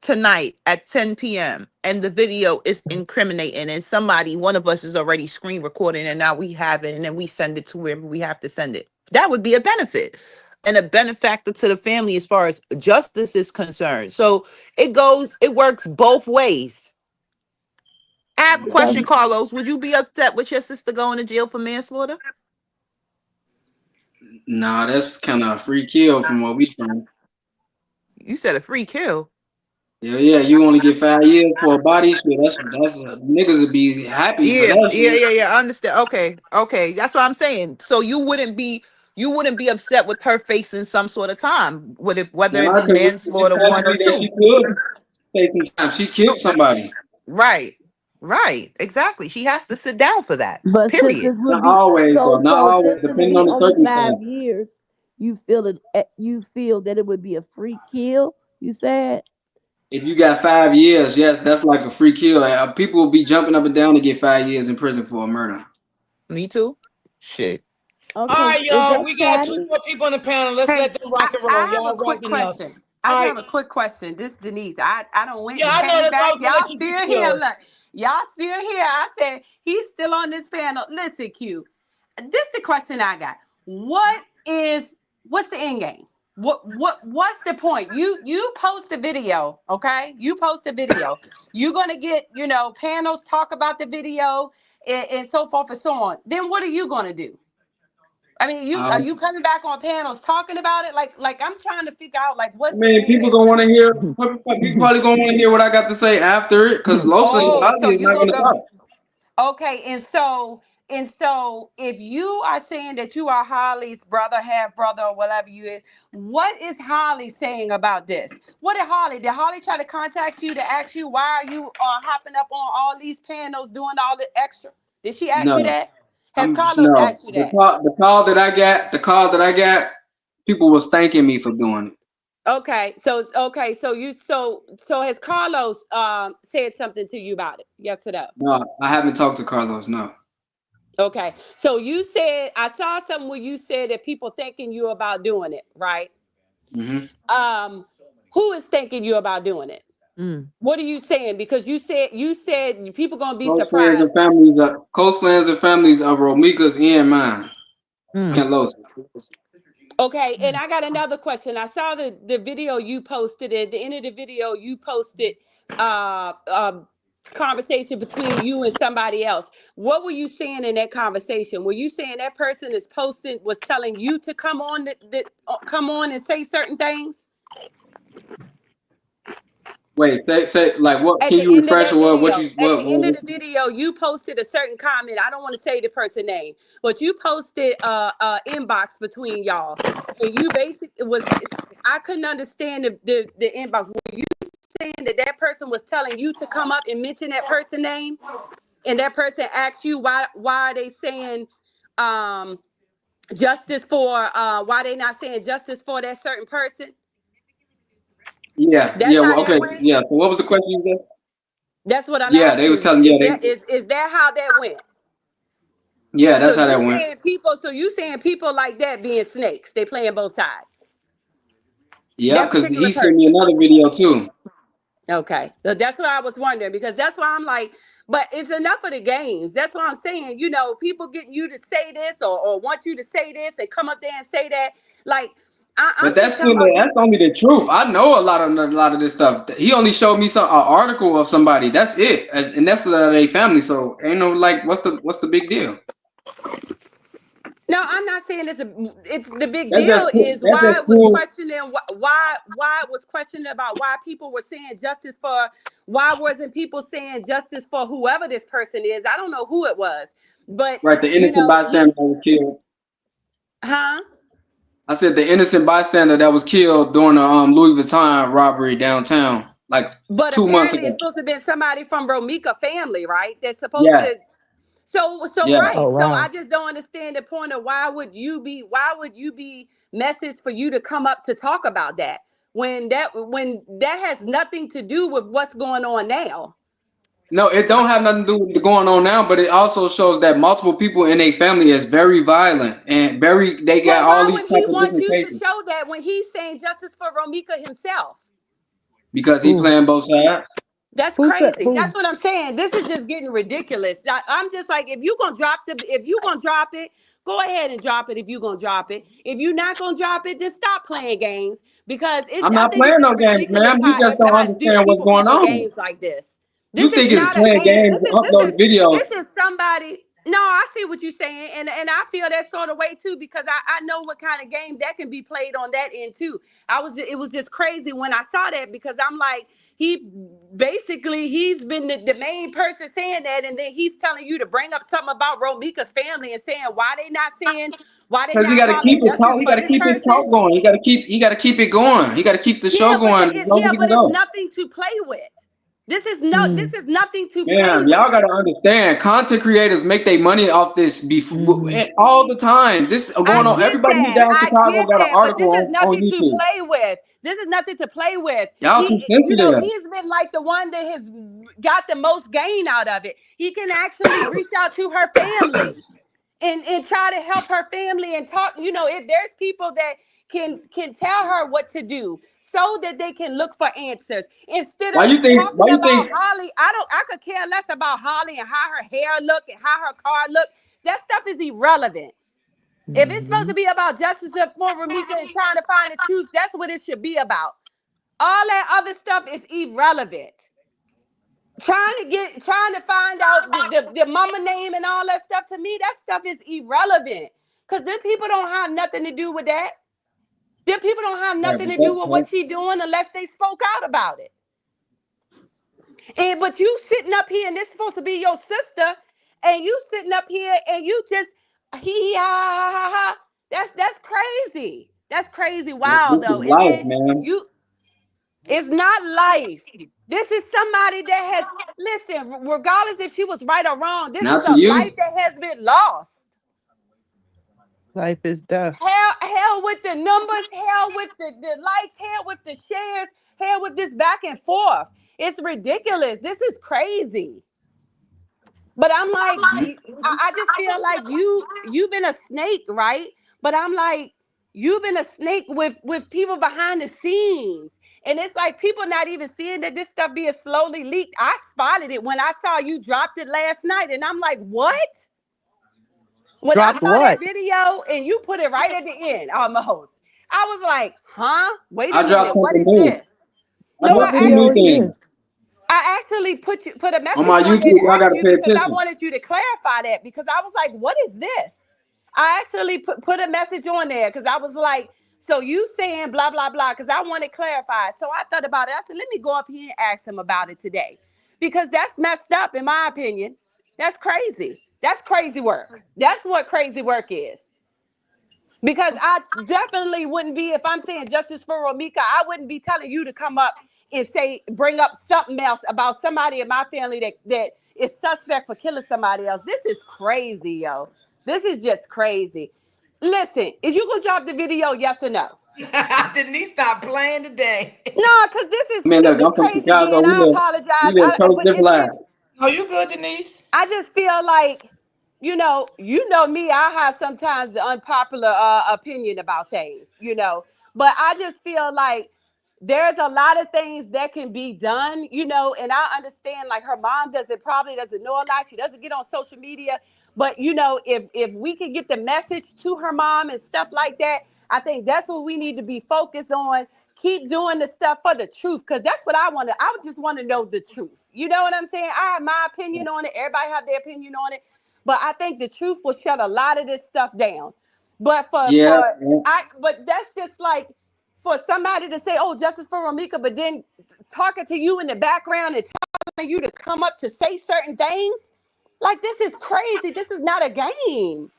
tonight at 10 p.m. and the video is incriminating, and somebody, one of us, is already screen recording, and now we have it, and then we send it to wherever we have to send it, that would be a benefit and a benefactor to the family as far as justice is concerned. So it works both ways. I have a question, Carlos. Would you be upset with your sister going to jail for manslaughter? Nah, that's kind of a free kill from where we from. You said a free kill. Yeah, you only get 5 years for a body shit. That's niggas would be happy for that shit. Yeah. I understand. Okay. That's what I'm saying. So you wouldn't be upset with her facing some sort of time, whether it Nah, be because she manslaughter telling one or me that two. she could take some time. She killed somebody. Right. Right. Exactly. She has to sit down for that. But since Period. this would Not be always, though. Not always, since it'll depending be on the only circumstance. 5 years, you feel that it would be a free kill. You said. If you got 5 years, yes, that's like a free kill. People will be jumping up and down to get 5 years in prison for a murder. Me too. Shit. All Okay, right, is y'all. that We got two Saturday? more people on the panel. Let's Hey, let them rock and roll. I have a Y'all quick wrapping up. question. All I just right. have a quick question. This Denise. I don't went Yeah, and I know came that's why I back. was gonna Y'all let you get still to here. yours. Look, y'all still here. I said he's still on this panel. Listen, Q. This the question I got. What's the end game? What's the point? You post a video, okay? You post a video. You're gonna get, panels talk about the video and so forth and so on. Then what are you gonna do? I mean, are Um, you coming back on panels talking about it? Like I'm trying to figure out I what's the mean, end people game. gonna want to hear. People probably gonna want to hear what I got to say after it, because Losa and Oh, so Bobby is you not gonna gonna go? talk. Okay, and so if you are saying that you are Holly's brother, half brother, or whatever you is, what is Holly saying about this? What did Holly? Did Holly try to contact you to ask you why are you hopping up on all these panels doing all the extra? Did she ask you No, that? Has Carlos no. asked you The that? call that I got, people was thanking me for doing it. So has Carlos said something to you about it? Yes or no? No, I haven't talked to Carlos. No. Okay. So you said I saw something where you said that people thinking you about doing it, right? Mm-hmm. Um, who is thinking you about doing it? Mm. What are you saying? Because you said people gonna be Close friends surprised. and families of Romika's and mine Mm. and Losa. Okay, and I got another question. I saw the video you posted. At the end of the video, you posted uh, uh conversation between you and somebody else. What were you saying in that conversation? Were you saying that person is posting was telling you to come on come on and say certain things? Wait, say like what? At Can the you end of refresh that or what video, you at the end of what? the video, you posted a certain comment. I don't want to say the person name, but you posted inbox between y'all, and you basically was. I couldn't understand the inbox. Were you saying that person was telling you to come up and mention that person name, and that person asked you why are they saying justice for why they not saying justice for that certain person? Yeah, That's yeah. how Well, that okay, went. yeah. So what was the question you said? That's what I'm Yeah, they asking was you. telling Is yeah they that how that went? yeah So that's how that went. you saying people like that being snakes, they playing both sides. Yeah, That because particular he sent me person. another video too. Okay. So that's what I was wondering, because that's why I'm like, but it's enough of the games. That's what I'm saying. People getting you to say this or want you to say this and come up there and say that. Like, But I'm that's just still talking about that's just only the truth. I know a lot of this stuff. He only showed me an article of somebody. That's it, and that's their family. So ain't no like what's the big deal? no, I'm not saying it's the big That's just deal is that's why just it was cool. questioning why it was questioning about why people were saying justice for why wasn't people saying justice for whoever this person is. I don't know who it was, but Right, the innocent you bystander that was killed. huh? I said the innocent bystander that was killed during the Louis Vuitton robbery downtown, like But 2 months apparently it's ago. supposed to have been somebody from Romika family, right? That's supposed Yeah, to so yeah. right. Oh So I wow. just don't understand the point of why would you be messaged for you to come up to talk about that when that has nothing to do with what's going on now. No, it don't have nothing to do with going on now, but it also shows that multiple people in a family is very violent and very. They got Well, all why these would type he of want different you to cases show that when he's saying justice for Romika himself? because he Who? playing both sides. That's Who said crazy. who? That's what I'm saying. This is just getting ridiculous. I'm just like, if you gonna drop it, go ahead and drop it. If you gonna drop it, if you're not gonna drop it, then stop playing games because I'm I not think it's playing no just games, ridiculous man. You just don't how understand what's people going playing on. games like this. This You is think it's not a playing game. games to upload the videos. This is somebody. No, I see what you're saying, and I feel that sort of way too because I know what kind of game that can be played on that end too. It was just crazy when I saw that because I'm like he's been the main person saying that, and then he's telling you to bring up something about Romika's family and saying why they Because he not got to calling keep it talk. justice He for got to this keep his person. talk going. He got to keep it going. He got to keep the show going as long as he can But it's go. nothing to play with. Mm, This is nothing to play Man, with. y'all gotta understand. Content creators make their money off this before mm-hmm. all the time. This I going on. get Everybody who's that. down in I Chicago get got an that. But article this is on nothing to YouTube. play with. This is nothing to play with. Y'all too sensitive. He's been like the one that has got the most gain out of it. He can actually reach out to her family and try to help her family and talk. If there's people that can tell her what to do so that they can look for answers instead Why of you think? talking Why you about think? Holly. I could care less about Holly and how her hair look and how her car look. That stuff is irrelevant. If it's supposed to be about justice for Ramika and trying to find the truth, that's what it should be about. All that other stuff is irrelevant. Trying to find out the mama name and all that stuff, to me, that stuff is irrelevant. Because then people don't have nothing to do with that. Then people don't have Yeah, nothing but to do with what that, she doing unless they spoke out about it. But you sitting up here and this supposed to be your sister, and you sitting up here and you just hee ha ha ha ha. That's crazy. That's crazy. Wow this though. is And life, then man. you it's not life. This is somebody that has listen, regardless if she was right or wrong, this is Not to a life you. that has been lost. Life is death. Hell with the numbers, hell with the likes, hell with the shares, hell with this back and forth. It's ridiculous. This is crazy. But I'm like, I just feel like you've been a snake, right? But I'm like, you've been a snake with people behind the scenes. And it's like people not even seeing that this stuff being slowly leaked. I spotted it when I saw you dropped it last night. And I'm like, what? When I Dropped saw that what? video and you put it right at the end, almost, I was like, huh? Wait a I dropped minute. What something is new. this? I No, What dropped two video new is things this? I actually put a on message my on there YouTube. to Y'all ask gotta you pay because I attention. wanted you to clarify that because I was like, what is this? I actually put a message on there because I was like, So you saying blah, blah, blah, because I want it clarified. So I thought about it. I said, let me go up here and ask him about it today. Because that's messed up, in my opinion. That's crazy. That's crazy work. That's what crazy work is. Because I definitely wouldn't be, if I'm saying justice for Romika, I wouldn't be telling you to come up and bring up something else about somebody in my family that is suspect for killing somebody else. This is crazy, yo. This is just crazy. Listen, is you gonna drop the video, yes or no? Denise, stop playing today. No, because this is Man, look, I'm from crazy, D, Chicago. and I apologize. We live totally But different it's lives. just, oh, you good, Denise? I just feel like, you know me, I have sometimes the unpopular opinion about things, but I just feel like there's a lot of things that can be done, and I understand like her mom probably doesn't know a lot. She doesn't get on social media, but if we could get the message to her mom and stuff like that, I think that's what we need to be focused on. Keep doing the stuff for the truth, because that's what I want to. I just want to know the truth. You know what I'm saying? I have my opinion on it. Everybody have their opinion on it, but I think the truth will shut a lot of this stuff down. But Yeah. but that's just like for somebody to say, "Oh, justice for Romika," but then talking to you in the background and telling you to come up to say certain things. Like, this is crazy. This is not a game.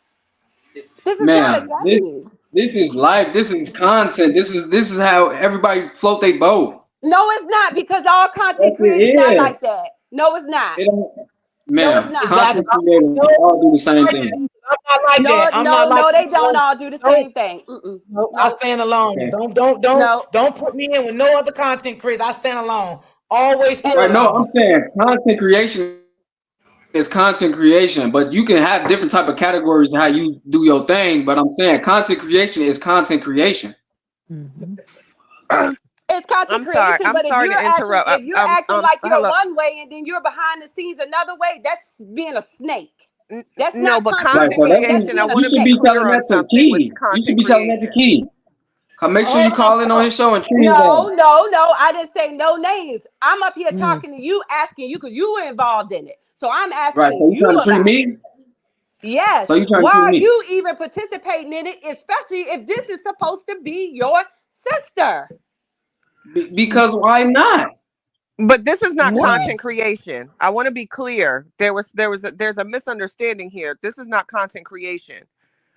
This is not a Man, game. this is life. This is content. This is how everybody float their boat. No, it's not, because all content Yes, it creators not is. like that. No, it's not. It don't, No, it's man, not. content creators all do the same thing. I'm not like No, that. I'm not like they that. don't all do the same thing. No, I stand alone. Okay. Don't put me in with no other content creator. I stand alone. Always stood Right, no, alone. I'm saying content creation is content creation, but you can have different type of categories of how you do your thing. But I'm saying content creation is content creation. It's content creation, but if you're acting like you're one way and then you're behind the scenes another way, that's being a snake. That's not content Right, so creation. That's being a you should be snake. telling that to Key. You should be telling that to Key. Make sure you call in on his show and treat his No, ass. I didn't say no names. I'm up here talking to you, asking you, because you were involved in it. So I'm Right, so asking you trying you to treat about it. me? Yes. So you trying to Why treat are me? you even participating in it, especially if this is supposed to be your sister? Because why not? But this is not What? content creation. I want to be clear. There's a misunderstanding here. This is not content creation.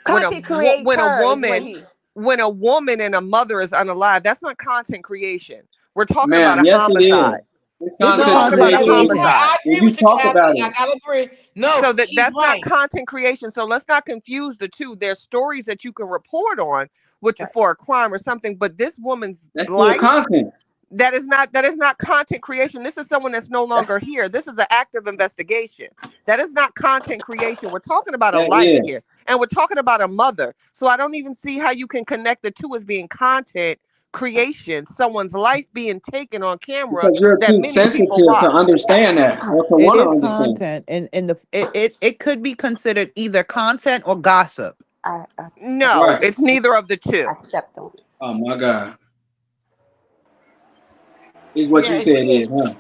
Content creator is what he. When a woman and a mother is unalive, that's not content creation. We're talking about Man, a yes it is. homicide. It's We're content talking about a creation. homicide. I agree When you with you, talk Kathy. about I it. gotta agree. No, So she's that's right. not content creation. So let's not confuse the two. There's stories that you can report on, which for a crime or something, but this woman's That's still life, content. that is not content creation. This is someone that's no longer here. This is an active investigation. That is not content creation. We're talking about a That life is. here, and we're talking about a mother. So I don't even see how you can connect the two as being content creation. Someone's life being taken on camera Because you're that too many sensitive people to watch. understand that or to It want to is understand. content, and it could be considered either content or gossip. No, Right. it's neither of the two. I stepped on it. Oh my God. Is what you Yeah, it said is. is, huh?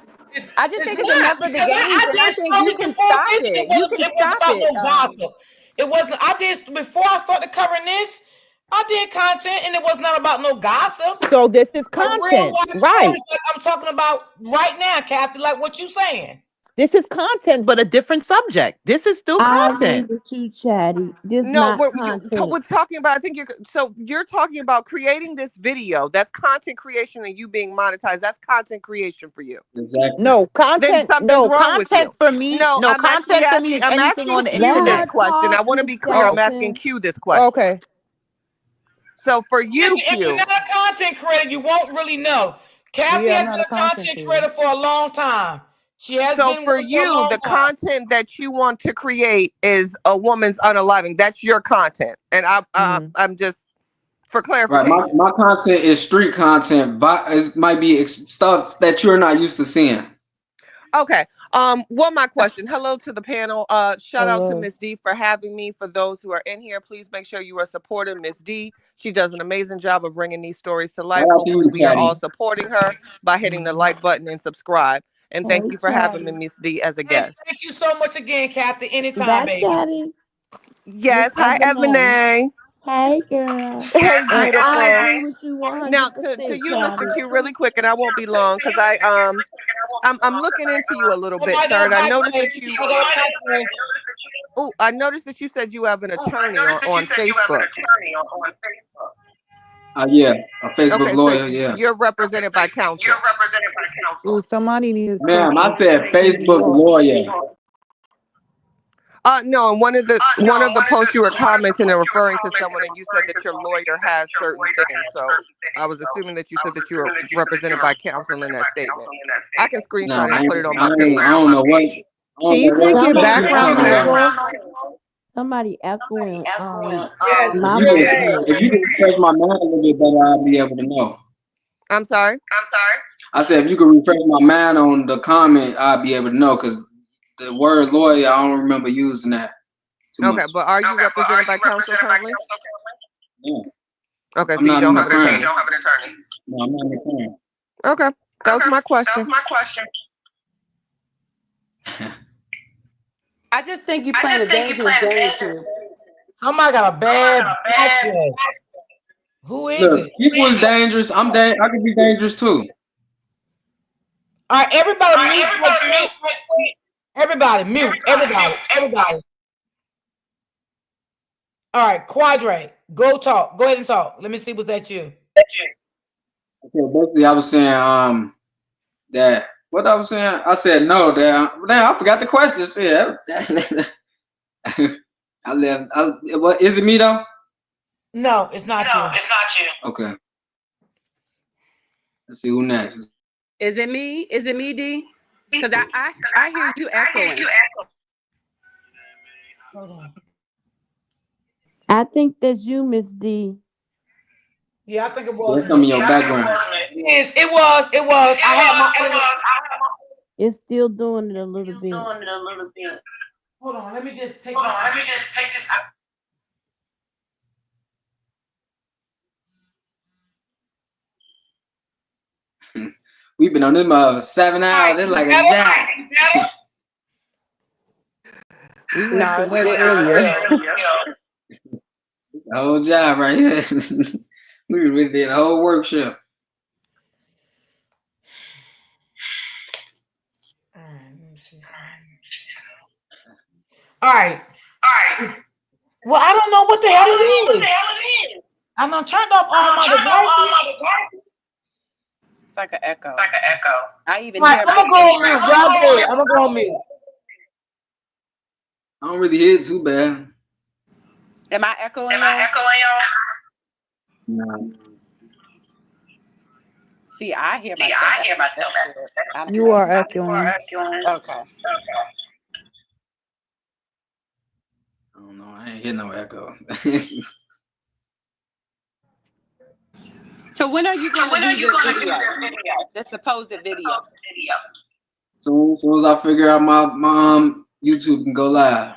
I just It's think it's not, enough of the because games, I and I did think you stories can before stop this. it. You can It wasn't stop about it. no gossip. It wasn't. I did before I started covering this. I did content, and it was not about no gossip. So this is A real content, life right? stories like I'm talking about right now, Kathy. Like what you saying. This is content, but a different subject. This is still I agree content. with you, Chatty. This No, not content. we're talking about. I think you're talking about creating this video. That's content creation, and you being monetized. That's content creation for you. Exactly. No Then content. something's No wrong with you. content for me. No, No I'm actually content for me asking. is I'm anything asking on the Q Let this her internet. question. I talk, want to Miss be clear. I'm asking Jackson. Q this question. Okay. So for you, If you're Q. not a content creator, you won't really know. Kathy Yeah, I'm has not been a a content content creator. creator for a long time. She has So been for one for a you, long the time. content that you want to create is a woman's unaliving. That's your content, and I'm just for Right. clarification. My content is street content. It might be stuff that you're not used to seeing. Okay. One my question. Hello to the panel. Shout out to Hello. Miss D for having me. For those who are in here, please make sure you are supporting Miss D. She does an amazing job of bringing these stories to Shout life. out to Hopefully, you, we are Patty. all supporting her by hitting the like button and subscribe. And thank Hey, you for having me, Chatty. Miss D, as a And guest. thank you so much again, Kathy. Anytime, That baby. Chatty. Miss Yes. Hi, Ebony. Ebony. Hey, girl. Hey, And I beautiful. agree with you Now 100%, to you, Mr. Claudia. Q, really quick, and I won't be long because I'm looking into you a little bit, I sir. got And a I back noticed way. that you I got a back way. I noticed that you said you have an attorney on Facebook. Yeah, a Facebook Okay, so lawyer. Yeah, you're represented by counsel. Ooh, somebody needs to check ma'am. I with said Lady Facebook Law. lawyer. No, and one of the posts you were commenting and referring to someone, and you said that your lawyer has certain things. So I was assuming that you said that you were represented by counsel in that statement. I can No, screenshot it I, and ain't, put it on I, my ain't, page. I don't know what. I Can don't you know what take your Somebody you're talking background echoing. about. off? Somebody echoing. Yes, If My you real mic can, bad. is. if you can refresh my mind a little bit better, I'll be able to know. I'm sorry. I said if you could refresh my mind on the comment, I'll be able to know because the word lawyer, I don't remember using that too much. Okay, but are you represented by counsel currently? Yeah. Okay, I'm so you not don't an have an attorney. attorney. No, I'm not an attorney. Okay, that was my question. I just think you're playing a dangerous game, Q. Somebody got a bad back way. Who is Look, it? he was dangerous. I could be dangerous too. All right, everybody mute. Everybody mute. Everybody. All right, Quadre, go talk. Go ahead and talk. Let me see. Was that you? Okay, basically, I was saying that what I was saying. I said no. Damn, I forgot the question. Yeah, I left. What is it? Me though? No, it's not you. Okay. Let's see who next. Is it me? Is it me, D? Because I hear you echoing. Hold on. I think that's you, Miss D. Yeah, I think it was That's some me. of your background. It was. I had my own. It's still doing it a little bit. Hold on. Let me just take this out. We've been on this 7 hours. It's like a job. We went No, to it's work earlier. It's a whole job right here. We really did a whole workshop. All right. Well, I don't know what the hell it is. I'm not turned off all my devices. It's like an echo. I even All right, hear I'm gonna go on mute. Y'all good. I'm gonna go on mute. I don't really hear it too bad. Am I echoing y'all? No. See, I hear myself. I don't You know. are echoing. Okay. I don't know. I ain't hear no echo. So when are you going to do the video? The supposed video. Soon as I figure out my YouTube can go live.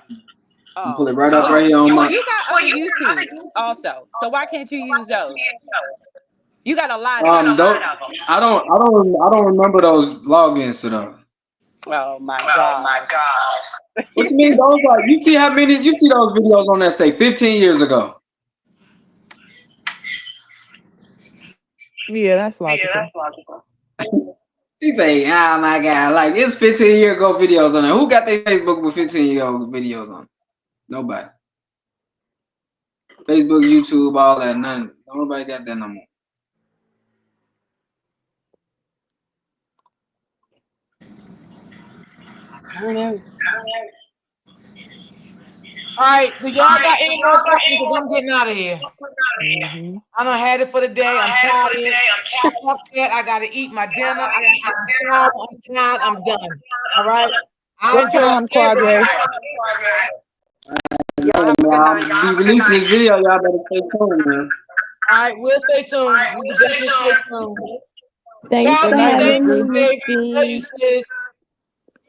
Oh, Pull it right up right here on well, my. you got other YouTube also. So why can't you use those? You got a lot of them. I don't remember those logins to them. Oh my God. What you mean? Those like you see how many you see those videos on there say 15 years ago. Yeah, that's logical. She say, "Oh my God!" Like it's 15-year ago videos on there. Who got their Facebook with 15-year-old videos on? Nobody. Facebook, YouTube, all that. None. Nobody got that no more. I don't know. All right, so y'all got any more questions? Because I'm getting out of here. Mm-hmm. I done had it for the day. I'm tired. Fuck that. I gotta eat my dinner. I gotta get my shower. I'm tired. I'm done. All right. I What enjoy time, everybody. Quadre? Y'all have a good night. I'll be releasing this video. Y'all better stay tuned, man. All right, we'll stay tuned. We will definitely stay tuned. Thanks Good for night, Calvin, Miss stay having me, tuned, D. Miss baby. Love you, D. sis.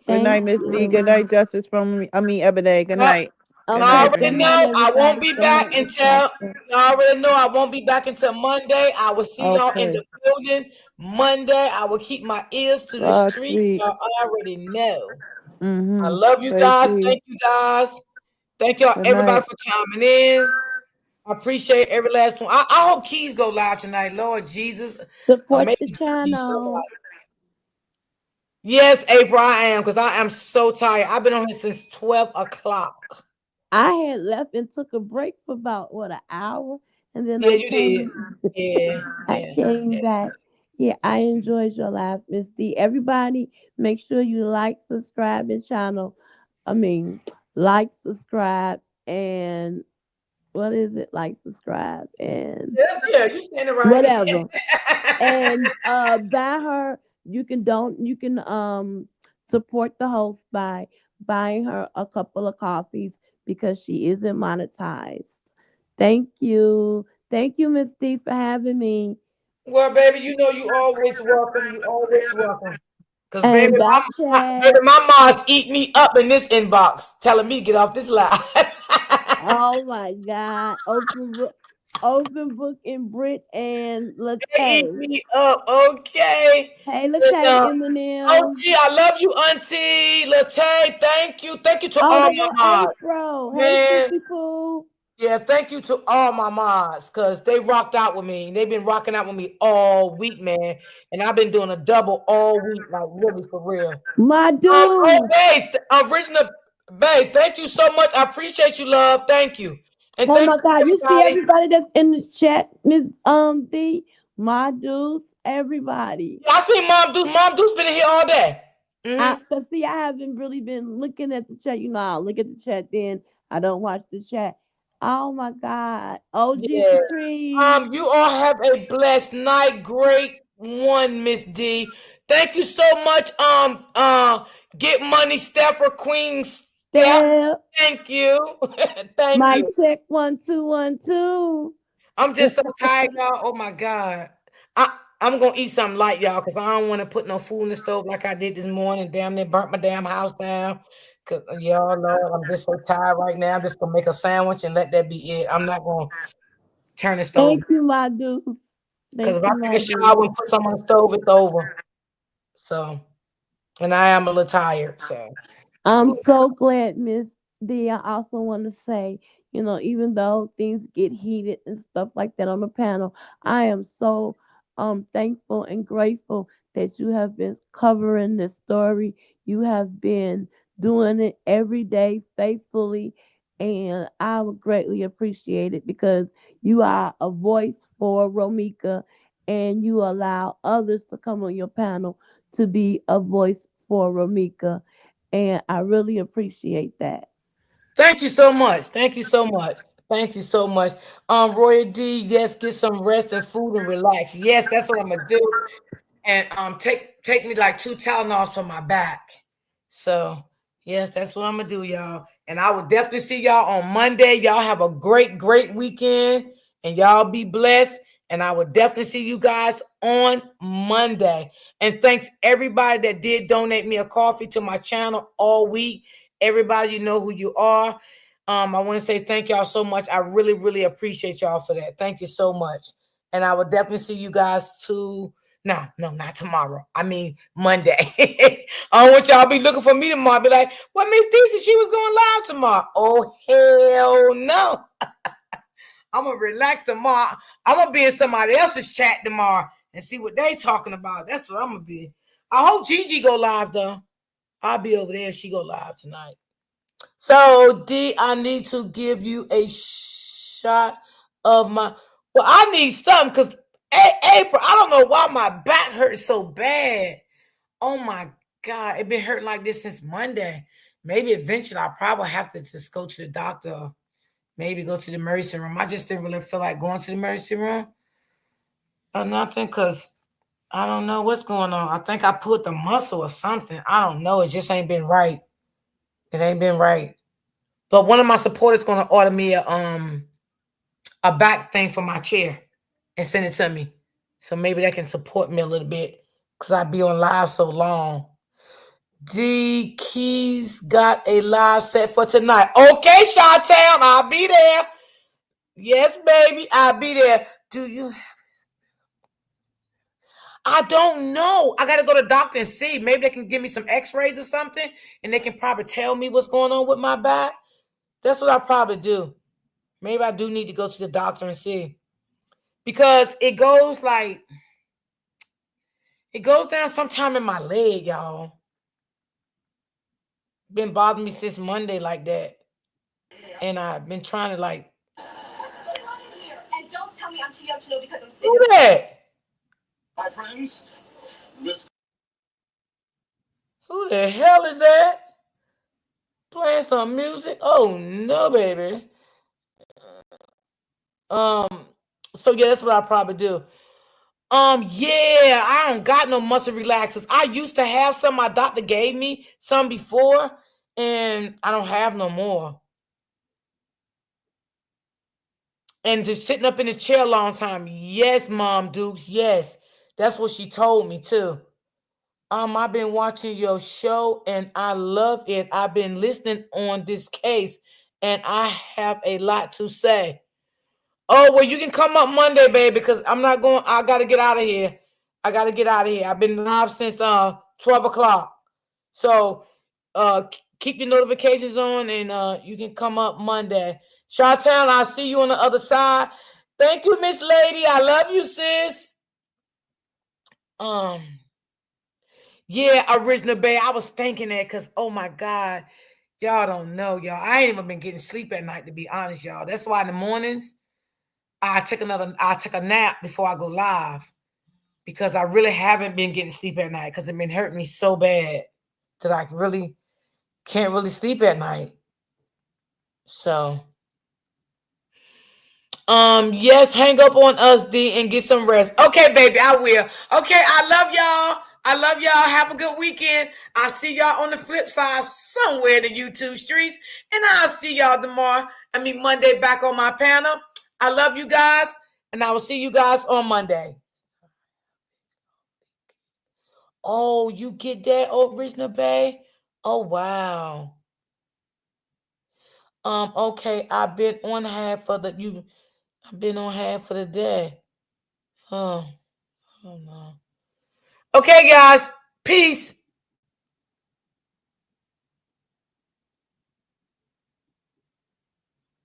Good Thank night, Miss D. Good you. night, Justice from me. Ebony. Good night. Good Okay, night, Already good baby. night, know I won't everybody. be Good night, back Miss until Pastor. you already know I won't be back until Monday. I will see y'all in the Okay. building Monday. I will keep my ears to the God street. sweet. Y'all already know. I Mm-hmm. love you Stay guys. sweet. Thank you guys. Thank y'all Good everybody night. for chiming in. I appreciate every last one. I hope Keys go live tonight, Lord Jesus. Support Maybe the channel. Yes, April, I am, because I am so tired. I've been on here since 12 o'clock. I had left and took a break for about an hour, and then Yeah, I you did. came. Yeah, I came back. Yeah, I enjoyed your live, Miss D. Everybody, make sure you like, subscribe, and channel. I mean, like, subscribe, and what is it? Like, subscribe, and yeah, you saying it right. whatever. And buy her. You can support the host by buying her a couple of coffees because she isn't monetized. Thank you. Thank you, Miss D, for having me. Well, baby, you know you always welcome. You always welcome. Cause And back chat. baby, my mom's eat me up in this inbox, telling me to get off this live. Oh my God. Open book and Brit and They eat Latay. me up, okay. Hey, And, Latay, OG, Eminem. I love you, Auntie Latay. Thank you. Thank you to Oh, all they my go mods. April. Hey, Man, Sissy Pooh. yeah, thank you to all my mods, because they rocked out with me. They've been rocking out with me all week, man. And I've been doing a double all week, like really for real. My Oh, dude. babe, original, babe, thank you so much. I appreciate you, love. Thank you. And Oh thank my you, God. You see everybody. everybody that's in the chat, Miss D? My dudes, everybody. I see Mom Deuce. Mom Deuce been in here all day. Mm-hmm. But see, I haven't really been looking at the chat. You know, I'll look at the chat, then I don't watch the chat. Oh my God. OG Yeah. Patrice. You all have a blessed night. Great one, Miss D. Thank you so much. Get money, Steph or Queen Steph. Steph. Thank you. Thank Mic you. check 1 2 1 2. I'm just so tired, y'all. Oh my God. I'm gonna eat something light, y'all, because I don't want to put no food in the stove like I did this morning. Damn near burnt my damn house down. Cause y'all know I'm just so tired right now. I'm just gonna make a sandwich and let that be it. I'm not gonna turn the stove. Thank you, my dude. Because Thank if I you, take a my shower dude. and put something on the stove, it's over. So, and I am a little tired. So, I'm so glad, Miss D. I also want to say, even though things get heated and stuff like that on the panel, I am so thankful and grateful that you have been covering this story. You have been doing it every day faithfully, and I would greatly appreciate it because you are a voice for Romika, and you allow others to come on your panel to be a voice for Romika, and I really appreciate that. thank you so much. Thank you so much. Thank you so much. Roy D, yes, get some rest and food and relax. Yes, that's what I'm gonna do. And take me like 2 Tylenols for my back. So yes, that's what I'm gonna do, y'all. And I will definitely see y'all on Monday. Y'all have a great weekend, and y'all be blessed. And I will definitely see you guys on Monday. And thanks everybody that did donate me a coffee to my channel all week. Everybody, you know who you are. I want to say thank y'all so much. I really appreciate y'all for that. Thank you so much. And I will definitely see you guys too. No, not tomorrow. I mean Monday. I don't want y'all to be looking for me tomorrow. Be like, well, Miss Deesa, she was going live tomorrow. Oh, hell no. I'm going to relax tomorrow. I'm going to be in somebody else's chat tomorrow and see what they talking about. That's what I'm going to be. I hope Gigi go live, though. I'll be over there if she go live tonight. So, D, I need to give you a shot of my... Well, I need something because, April, I don't know why my back hurts so bad. Oh, my God. It's been hurting like this since Monday. Maybe eventually I'll probably have to just go to the doctor. Maybe go to the emergency room. I just didn't really feel like going to the emergency room or nothing because I don't know what's going on. I think I pulled the muscle or something. I don't know. It just ain't been right. It ain't been right. But one of my supporters going to order me a back thing for my chair and send it to me. So maybe that can support me a little bit because I be on live so long. D Keys got a live set for tonight. Okay, Chi-Town, I'll be there. Yes, baby, I'll be there. Do you? I don't know. I got to go to the doctor and see. Maybe they can give me some x-rays or something, and they can probably tell me what's going on with my back. That's what I'll probably do. Maybe I do need to go to the doctor and see. Because it goes down sometime in my leg, y'all. Been bothering me since Monday like that. And I've been trying to like. And don't tell me I'm too young to know because I'm sick. Who that? My friends, Who the hell is that? Playing some music? Oh no, baby. So yeah, that's what I probably do. Yeah, I don't got no muscle relaxers. I used to have some. My doctor gave me some before, and I don't have no more. And just sitting up in the chair a long time. Yes, Mom Dukes. Yes, that's what she told me too. I've been watching your show and I love it. I've been listening on this case, and I have a lot to say. Oh, well, you can come up Monday, baby, because I'm not going. I got to get out of here. I've been live since 12 o'clock. So keep your notifications on, and you can come up Monday. Chartown, I'll see you on the other side. Thank you, Miss Lady. I love you, sis. Yeah, Original Bay. I was thinking that because, oh my God, y'all don't know, y'all. I ain't even been getting sleep at night, to be honest, y'all. That's why in the mornings, I take a nap before I go live, because I really haven't been getting sleep at night because it's been hurting me so bad that I really can't really sleep at night. So, yes, hang up on us, D, and get some rest. Okay, baby, I will. Okay, I love y'all. Have a good weekend. I'll see y'all on the flip side somewhere in the YouTube streets. And I'll see y'all tomorrow. Monday back on my panel. I love you guys. And I will see you guys on Monday. Oh, you get that, Original Bay? Oh, wow. Okay, I've been on half for the day. Oh no. Okay, guys. Peace.